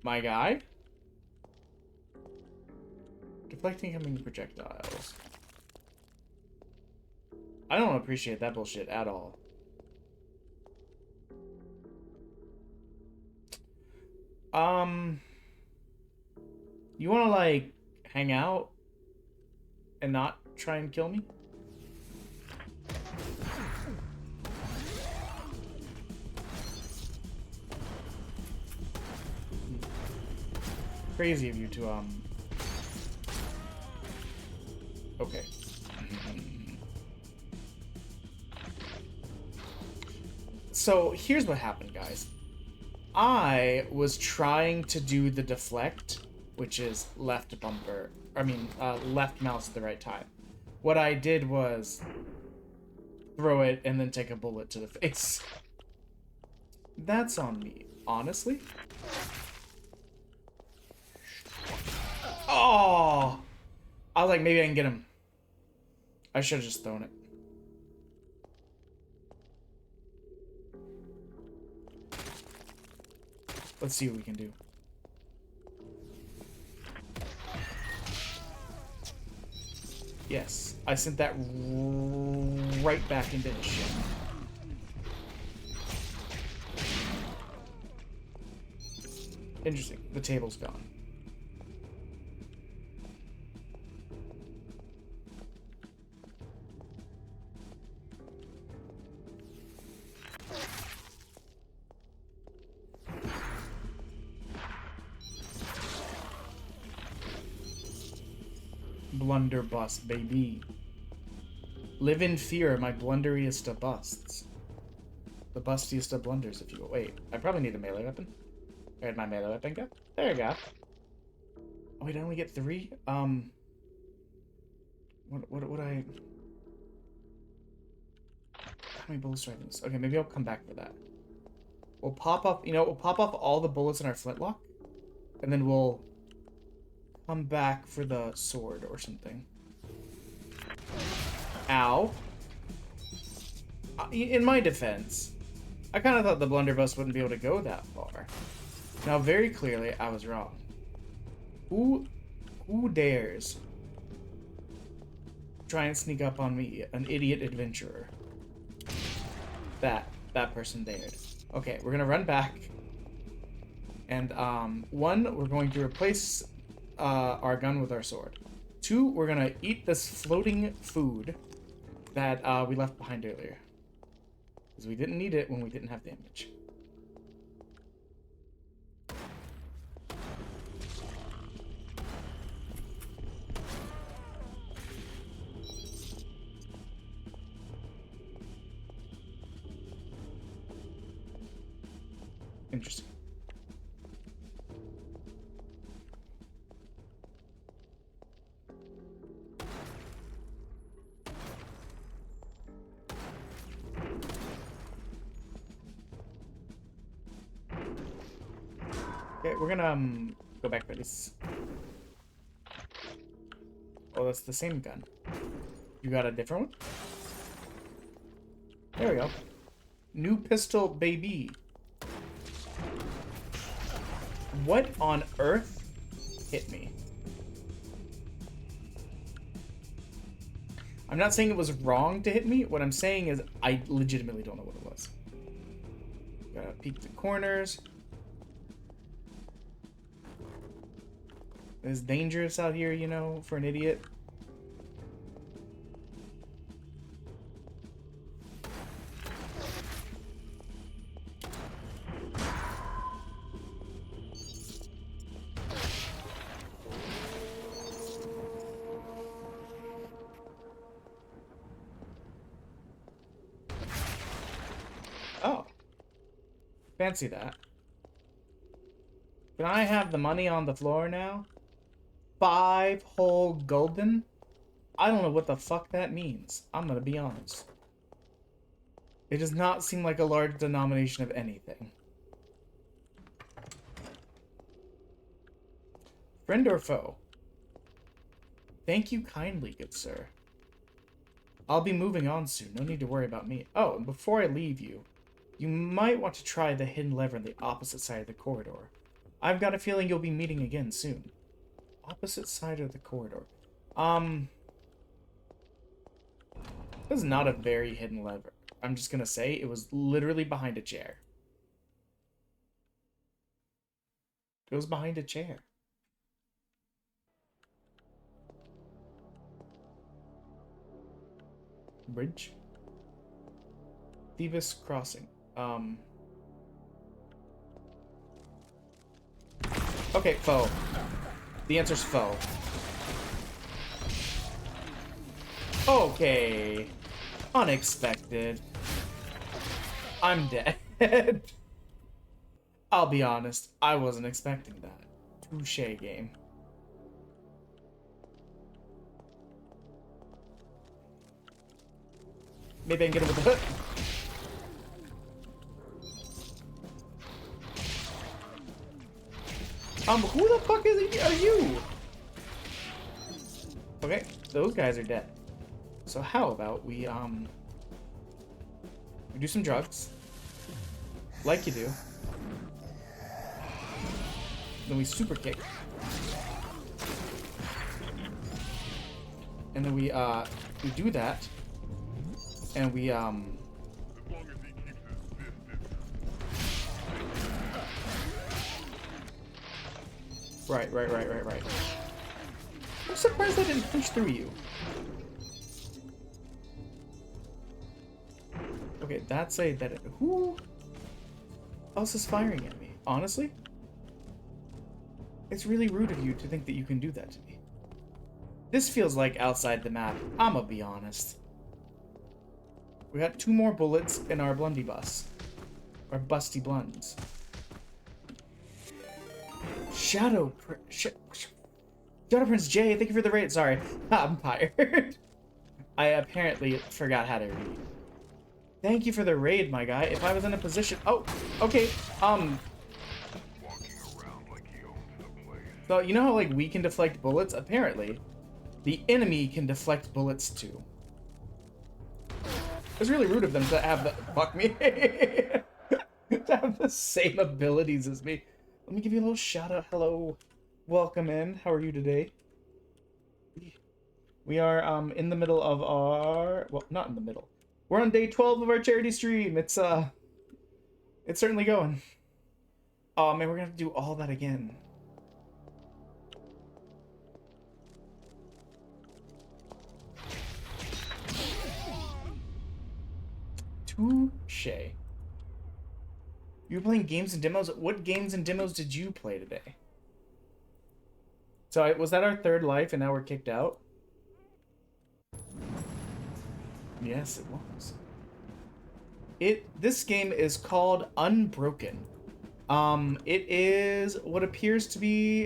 My guy? Deflecting incoming projectiles. I don't appreciate that bullshit at all. You wanna, like, hang out and not try and kill me? Crazy of you to, okay. So, here's what happened, guys. I was trying to do the deflect, which is left mouse at the right time. What I did was throw it and then take a bullet to the face. That's on me, honestly. Oh! I was like, maybe I can get him. I should have just thrown it. Let's see what we can do. Yes, I sent that right back into his shit. Interesting. The table's gone. Blunderbuss, baby. Live in fear, my blunderiest of busts. The bustiest of blunders, if you will. Wait, I probably need a melee weapon. Where'd my melee weapon go? There you go. Oh, wait, I only get 3? What would I... How many bullets do I use? Okay, maybe I'll come back for that. We'll pop up, you know, we'll pop off all the bullets in our flintlock. And then we'll come back for the sword or something. Ow. In my defense, I kind of thought the blunderbuss wouldn't be able to go that far. Now, very clearly, I was wrong. Who dares try and sneak up on me, an idiot adventurer? That person dared. Okay, we're gonna run back. And, 1, we're going to replace our gun with our sword. 2, we're gonna eat this floating food that we left behind earlier. Because we didn't need it when we didn't have damage. Interesting. Okay, we're gonna go back for this. Oh, that's the same gun. You got a different one? There we go. New pistol, baby. What on earth hit me? I'm not saying it was wrong to hit me. What I'm saying is I legitimately don't know what it was. Gotta peek the corners. It's dangerous out here, you know, for an idiot. Oh. Fancy that. Can I have the money on the floor now? 5 whole gulden? I don't know what the fuck that means. I'm gonna be honest. It does not seem like a large denomination of anything. Friend or foe? Thank you kindly, good sir. I'll be moving on soon. No need to worry about me. Oh, and before I leave you, you might want to try the hidden lever on the opposite side of the corridor. I've got a feeling you'll be meeting again soon. Opposite side of the corridor. This is not a very hidden lever. I'm just gonna say it was literally behind a chair. It was behind a chair. Bridge? Thieves Crossing. Okay, foe. The answer's foe. Okay. Unexpected. I'm dead. I'll be honest, I wasn't expecting that. Touché game. Maybe I can get it with the hook. Who the fuck are you? Okay, those guys are dead. So how about we do some drugs. Like you do. Then we super kick. And then we do that. And we, Right. I'm surprised I didn't punch through you. Okay, that's a that. Who else is firing at me? Honestly, it's really rude of you to think that you can do that to me. This feels like outside the map. I'ma be honest. We got 2 more bullets in our blundy-bus. Our busty blunds. Shadow Prince J, thank you for the raid. Sorry, I'm tired. I apparently forgot how to read. Thank you for the raid, my guy. If I was in a position... Oh, okay. So, you know how, like, we can deflect bullets? Apparently, the enemy can deflect bullets, too. It's really rude of them to have the... Fuck me. To have the same abilities as me. Let me give you a little shout out. Hello. Welcome in. How are you today? We are in the middle of our... Well, not in the middle. We're on day 12 of our charity stream. It's certainly going. Oh man, we're gonna have to do all that again. Touche. You were playing games and demos? What games and demos did you play today? So was that our 3rd life and now we're kicked out? Yes, it was. This game is called Unbroken. It is what appears to be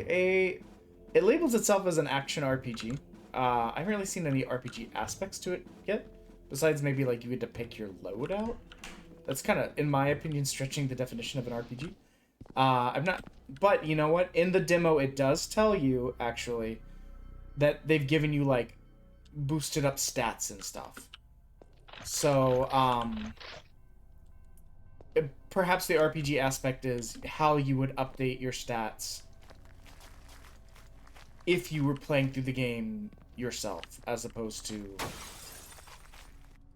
it labels itself as an action RPG. I haven't really seen any RPG aspects to it yet, besides maybe like you get to pick your loadout. That's kind of, in my opinion, stretching the definition of an RPG. I'm not, but you know what? In the demo, it does tell you actually that they've given you like boosted up stats and stuff. So, perhaps the RPG aspect is how you would update your stats if you were playing through the game yourself, as opposed to...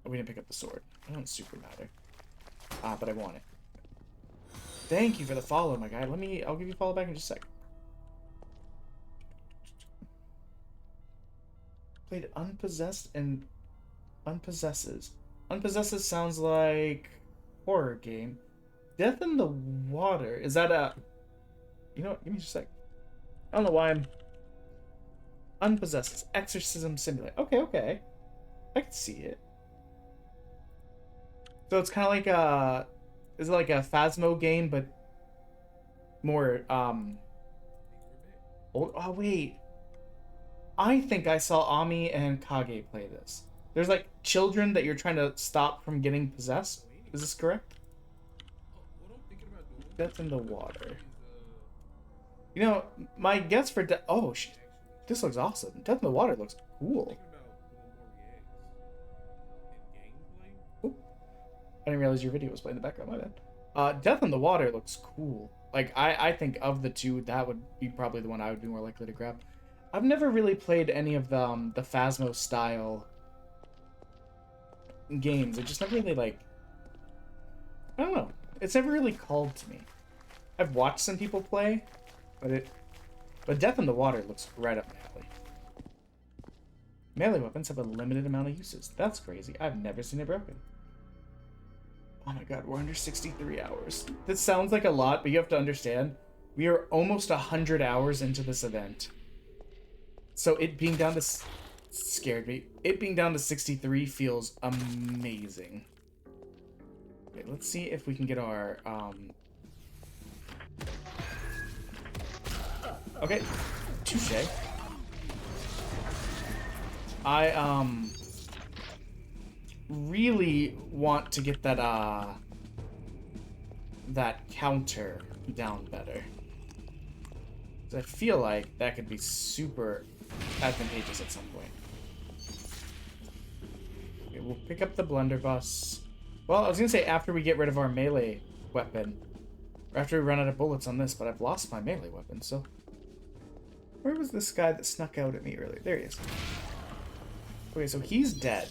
Oh, we didn't pick up the sword. It doesn't super matter. But I want it. Thank you for the follow, my guy. I'll give you a follow back in just a sec. Played Unpossessed and Unpossesses. Unpossesses sounds like horror game. Death in the Water. Is that a... You know what? Give me just a sec. I don't know why I'm... Unpossesses. Exorcism Simulator. Okay. I can see it. So it's kind of like a... Is it like a Phasmo game, but more, old? Oh, wait. I think I saw Ami and Kage play this. There's like children that you're trying to stop from getting possessed. Is this correct? Death in the Water. You know, my guess for oh, this looks awesome. Death in the Water looks cool. I didn't realize your video was playing in the background, my bad. Death in the Water looks cool. Like, I think of the two, that would be probably the one I would be more likely to grab. I've never really played any of the Phasmo style games. It just never really, like... I don't know. It's never really called to me. I've watched some people play, but Death in the Water looks right up my alley. Melee weapons have a limited amount of uses. That's crazy. I've never seen it broken. Oh my god, we're under 63 hours. That sounds like a lot, but you have to understand, we are almost 100 hours into this event. So it being down to... Scared me. It being down to 63 feels amazing. Okay, let's see if we can get our... Okay, touche. I, really want to get that that counter down better. I feel like that could be super advantageous at some point. Okay, we'll pick up the blunderbuss. Well, I was gonna say after we get rid of our melee weapon, or after we run out of bullets on this, but I've lost my melee weapon, so where was this guy that snuck out at me earlier? There he is. Okay, so he's dead.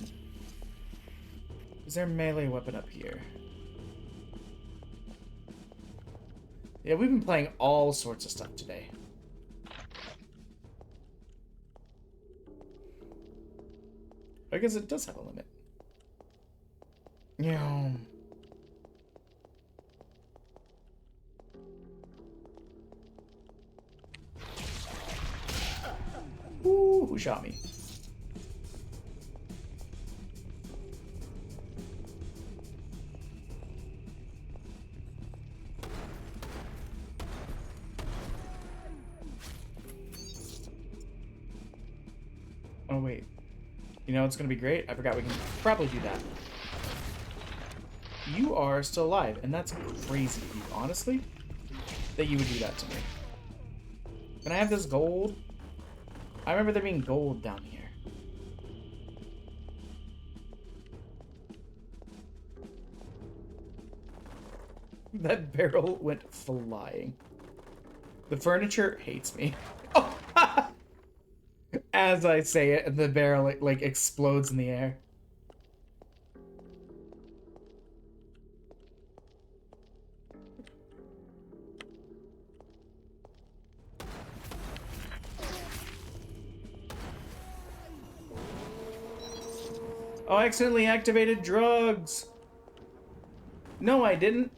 Is there a melee weapon up here? Yeah, we've been playing all sorts of stuff today. I guess it does have a limit. Yeah. Ooh, who shot me? Oh, wait. You know, it's gonna be great. I forgot we can probably do that. You are still alive, and that's crazy of you, honestly, that you would do that to me. Can I have this gold? I remember there being gold down here. That barrel went flying. The furniture hates me. Oh! As I say it, the barrel like explodes in the air. Oh, I accidentally activated drugs. No, I didn't.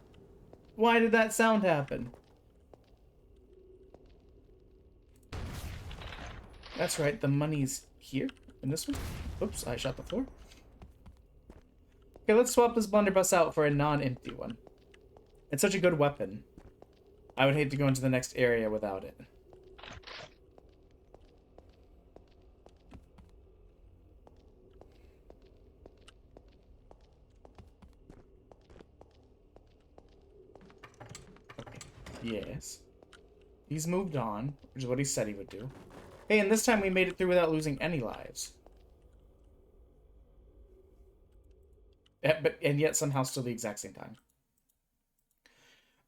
Why did that sound happen? That's right, the money's here in this one. Oops, I shot the floor. Okay, let's swap this blunderbuss out for a non-empty one. It's such a good weapon. I would hate to go into the next area without it. Okay. Yes. He's moved on, which is what he said he would do. Hey, and this time we made it through without losing any lives. And yet somehow still the exact same time.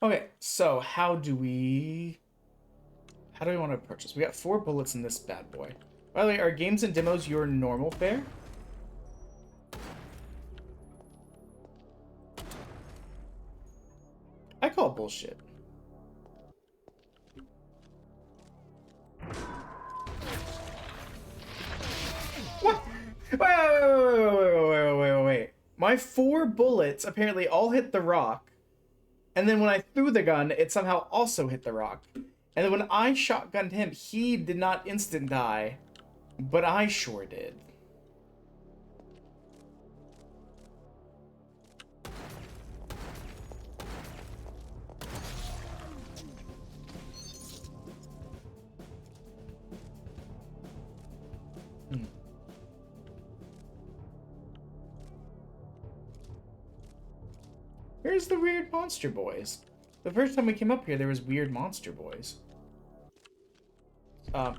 Okay, so how do we want to approach this? We got 4 bullets in this bad boy. By the way, are games and demos your normal fare? I call bullshit. What? Wait. My 4 bullets apparently all hit the rock. And then when I threw the gun, it somehow also hit the rock. And then when I shotgunned him, he did not instant die. But I sure did. Where's the weird monster boys? The first time we came up here, there was weird monster boys.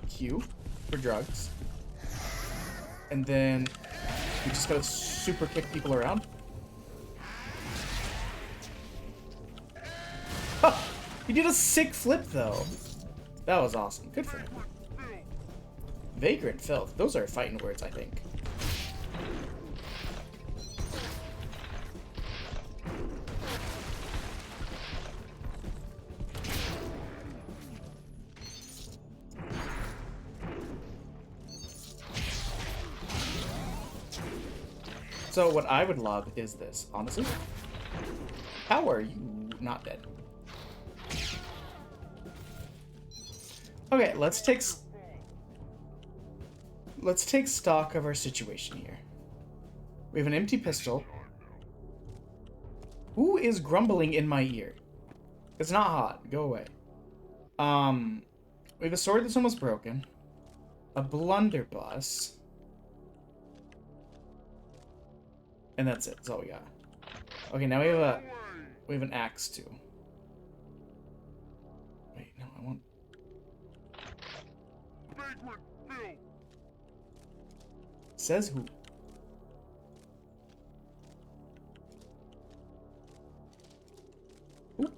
Q for drugs. And then we just gotta super kick people around. Huh! He did a sick flip though. That was awesome. Good for him. Vagrant filth. Those are fighting words, I think. So what I would love is this, honestly. How are you not dead? Okay, let's take stock of our situation here. We have an empty pistol. Who is grumbling in my ear? It's not hot. Go away. We have a sword that's almost broken. A blunderbuss. And that's it. That's all we got. Okay, now we have an axe too. Wait, no, I want. Says who? Oop.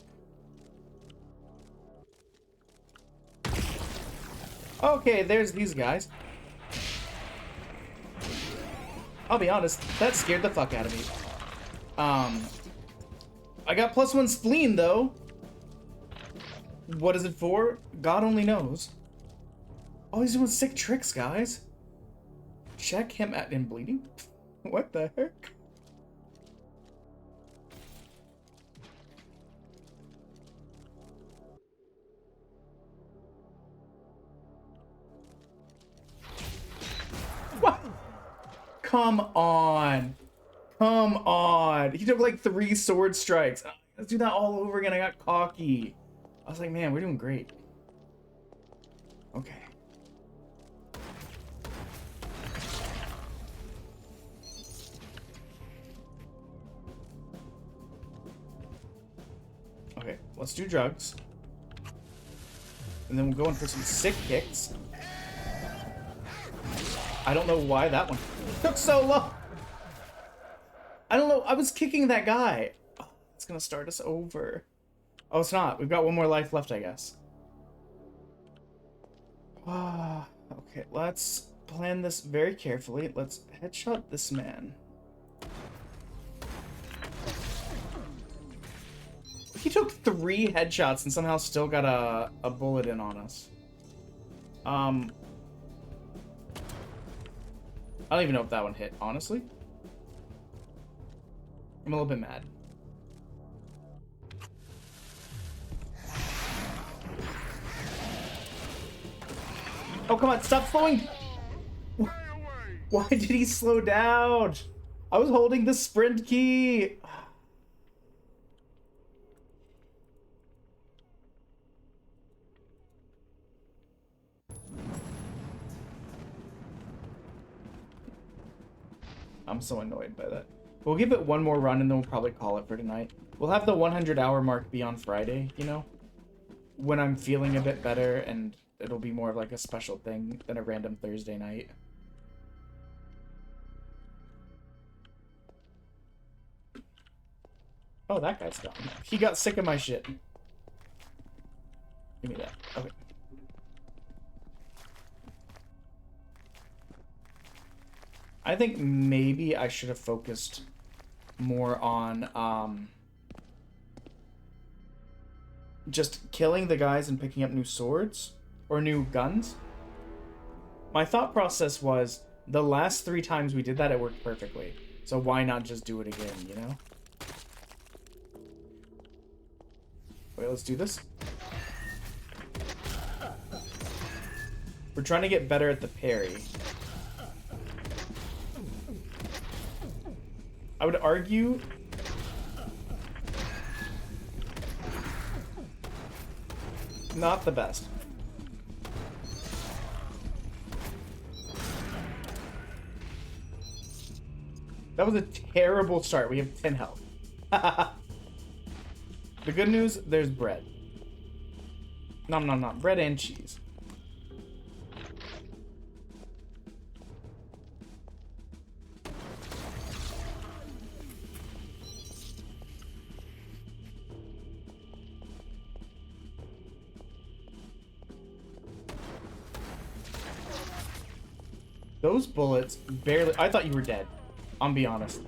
Okay, there's these guys. I'll be honest, that scared the fuck out of me. I got +1 spleen, though. What is it for? God only knows. Oh, he's doing sick tricks, guys. Check him at in bleeding? What the heck? What? Come on. Come on. He took like 3 sword strikes. Let's do that all over again. I got cocky. I was like, man, we're doing great. Okay. Okay, let's do drugs. And then we'll go in for some sick kicks. I don't know why that one took so long. I don't know. I was kicking that guy. Oh, it's gonna start us over. Oh, it's not. We've got 1 more life left, I guess. Okay, let's plan this very carefully. Let's headshot this man. He took 3 headshots and somehow still got a bullet in on us. I don't even know if that one hit, honestly. I'm a little bit mad. Oh, come on, stop slowing! Why did he slow down? I was holding the sprint key! I'm so annoyed by that. We'll give it 1 more run and then we'll probably call it for tonight. We'll have the 100-hour mark be on Friday, you know? When I'm feeling a bit better, and it'll be more of like a special thing than a random Thursday night. Oh, that guy's gone. He got sick of my shit. Give me that. Okay. I think maybe I should have focused more on just killing the guys and picking up new swords or new guns. My thought process was the last 3 times we did that, it worked perfectly. So why not just do it again, you know? Wait, let's do this. We're trying to get better at the parry. I would argue not the best. That was a terrible start. We have 10 health. The good news, there's bread. Nom nom nom. Bread and cheese. Those bullets barely... I thought you were dead. I'll be honest.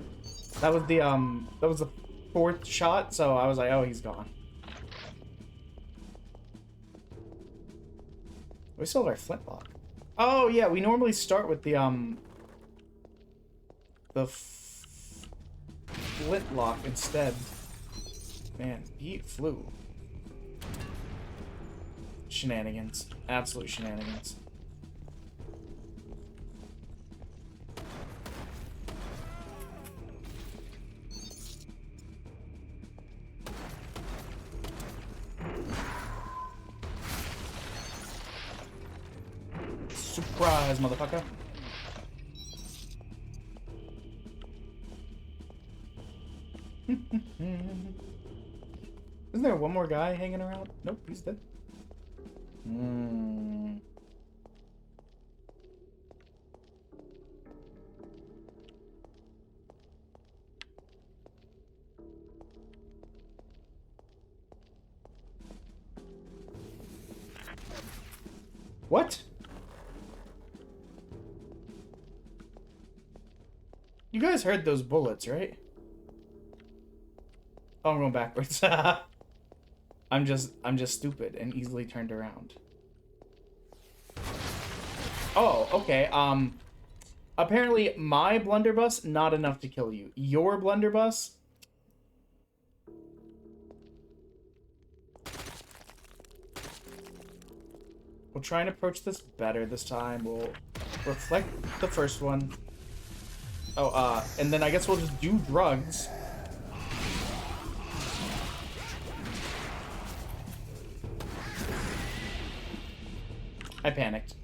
That was the 4th shot, so I was like, oh, he's gone. We still have our flintlock. Oh, yeah, we normally start with the flintlock instead. Man, he flew. Shenanigans. Absolute shenanigans. Surprise, motherfucker. Isn't there 1 more guy hanging around? Nope, he's dead. What? You guys heard those bullets, right? Oh, I'm going backwards. I'm just stupid and easily turned around. Oh, okay. Apparently my blunderbuss, not enough to kill you. Your blunderbuss... We'll try and approach this better this time. We'll reflect the first one. Oh, and then I guess we'll just do drugs. I panicked.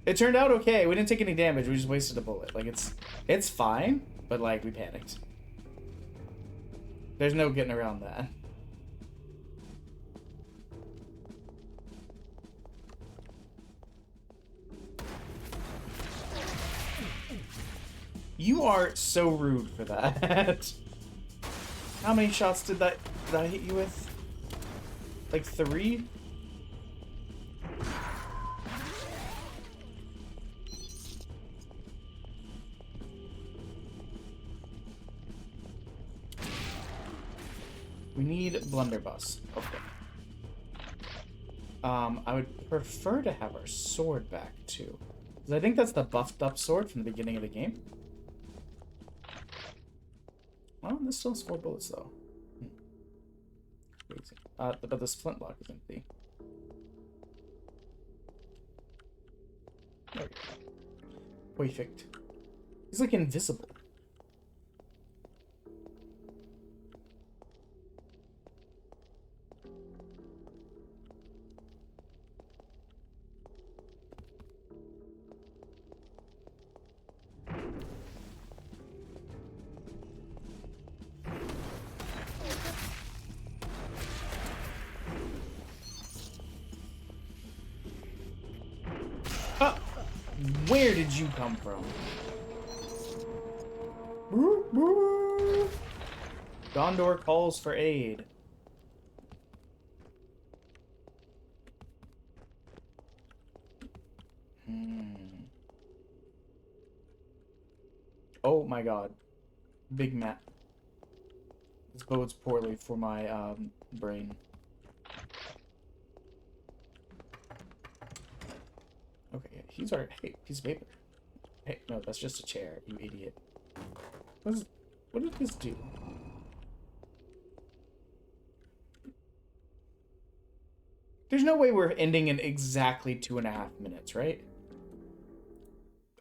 It turned out okay. We didn't take any damage. We just wasted a bullet. Like, it's fine, but, like, we panicked. There's no getting around that. You are so rude for that. How many shots did I hit you with? Like 3? We need blunderbuss. Okay. I would prefer to have our sword back too, because I think that's the buffed up sword from the beginning of the game. Well, this still has 4 bullets though. Crazy. But this flintlock is empty. There we go. Perfect. He's like invisible. Where did you come from? Gondor calls for aid. Oh my god. Big map. This bodes poorly for my brain. Okay, he's alright. Hey, piece of paper. Hey, no, that's just a chair, you idiot. What did this do? There's no way we're ending in exactly 2.5 minutes, right?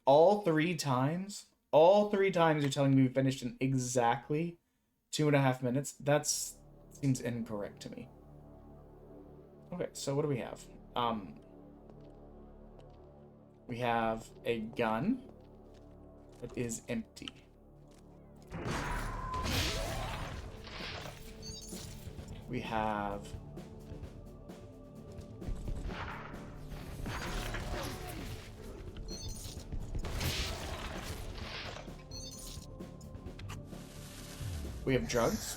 All 3 times? All 3 times you're telling me we finished in exactly 2.5 minutes? That seems incorrect to me. Okay, so what do we have? We have a gun that is empty. We have drugs.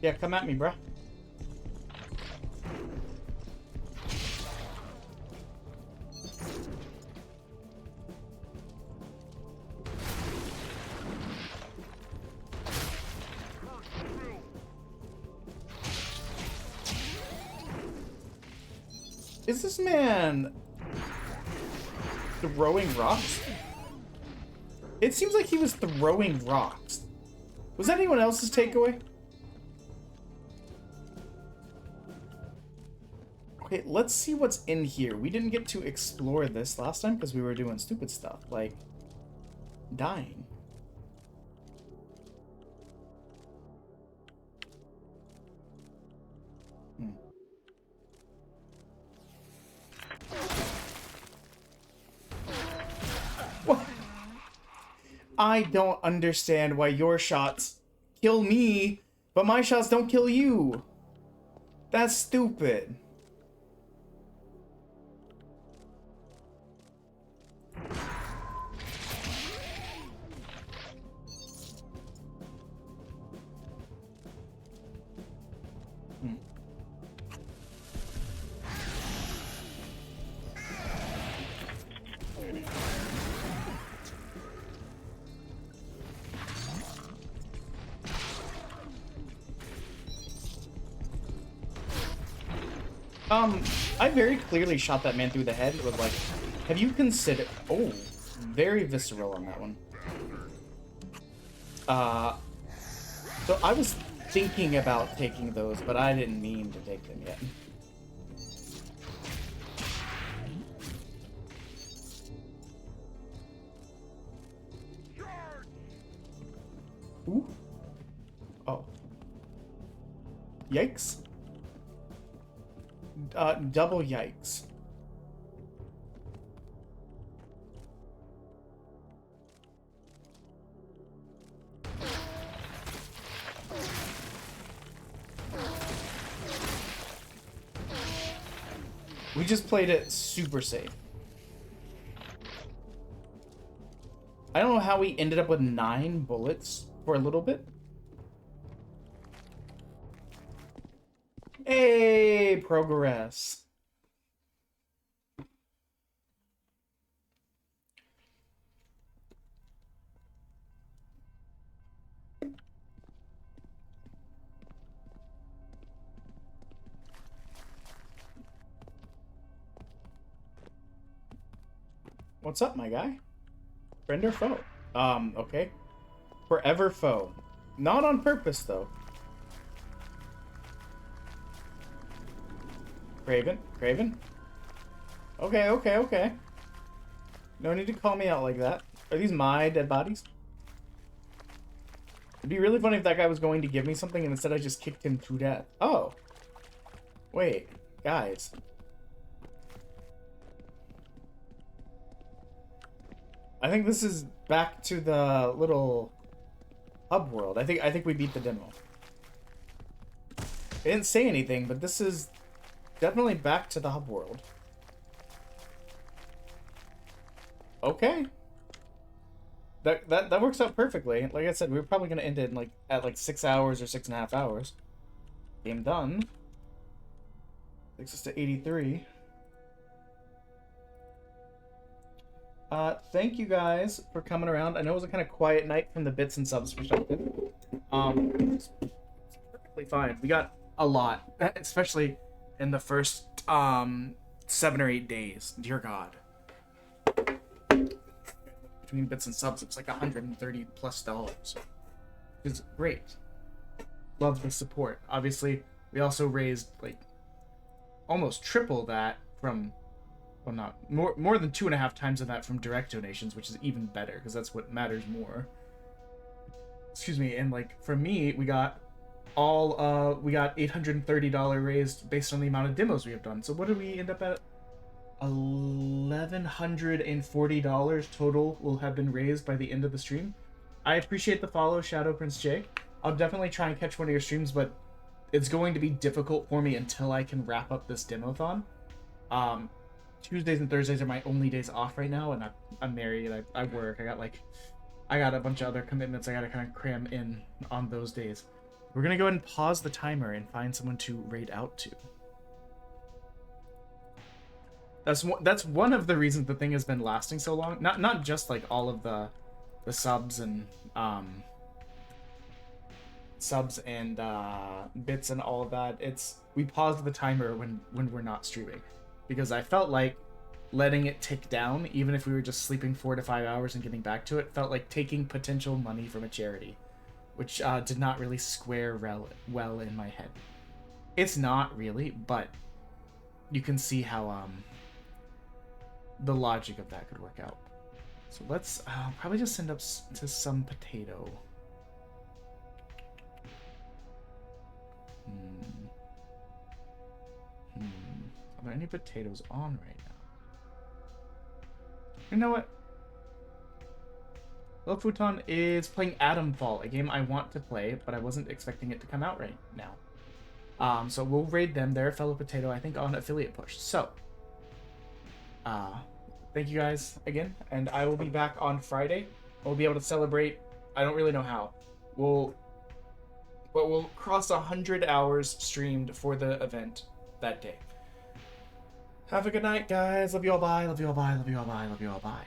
Yeah, come at me, bruh. Is this man throwing rocks? It seems like he was throwing rocks. Was that anyone else's takeaway? Okay, let's see what's in here. We didn't get to explore this last time because we were doing stupid stuff, like dying. What? I don't understand why your shots kill me, but my shots don't kill you. That's stupid. Hmm. I very clearly shot that man through the head with like, have you considered, oh, very visceral on that one. So I was thinking about taking those, but I didn't mean to take them yet. Ooh. Oh. Yikes. Double yikes. We just played it super safe. I don't know how we ended up with 9 bullets for a little bit. Hey, progress. What's up, my guy? Friend or foe? Okay. Forever foe. Not on purpose, though. Craven? Craven? Okay, okay, okay. No need to call me out like that. Are these my dead bodies? It'd be really funny if that guy was going to give me something and instead I just kicked him to death. Oh. Wait, guys. I think this is back to the little hub world. I think we beat the demo. It didn't say anything, but this is definitely back to the hub world. Okay. That works out perfectly. Like I said, we were probably gonna end it in at 6 hours or 6.5 hours. Game done. Takes us to 83. Thank you guys for coming around. I know it was a kind of quiet night from the bits and subs perspective. It's perfectly fine. We got a lot, especially in the first 7 or 8 days. Dear God. Between bits and subs, it's like $130+. It's great. Love the support. Obviously, we also raised like almost triple that from, well, not more than 2.5 times of that from direct donations, which is even better because that's what matters more. Excuse me. And like for me, we got $830 raised based on the amount of demos we have done. So what did we end up at? $1,140 total will have been raised by the end of the stream. I appreciate the follow, Shadow Prince J. I'll definitely try and catch one of your streams, but it's going to be difficult for me until I can wrap up this Demo-thon. Tuesdays and Thursdays are my only days off right now, and I'm married, I work, I got a bunch of other commitments I gotta kind of cram in on those days. We're gonna go ahead and pause the timer and find someone to raid out to. That's one of the reasons the thing has been lasting so long. Not just like all of the subs and bits and all of that. It's we paused the timer when we're not streaming because I felt like letting it tick down, even if we were just sleeping 4 to 5 hours and getting back to it, felt like taking potential money from a charity, which did not really square well in my head. It's not really, but you can see how the logic of that could work out. So let's probably just send up to some potato. Are there any potatoes on right now? You know what? Love Futon is playing Atomfall, a game I want to play, but I wasn't expecting it to come out right now. So we'll raid them. They're a fellow potato, I think, on affiliate push. So, thank you guys again, and I will be back on Friday. We'll be able to celebrate. I don't really know how. but we'll cross 100 hours streamed for the event that day. Have a good night, guys. Love you all. Bye. Love you all. Bye. Love you all. Bye. Love you all. Bye.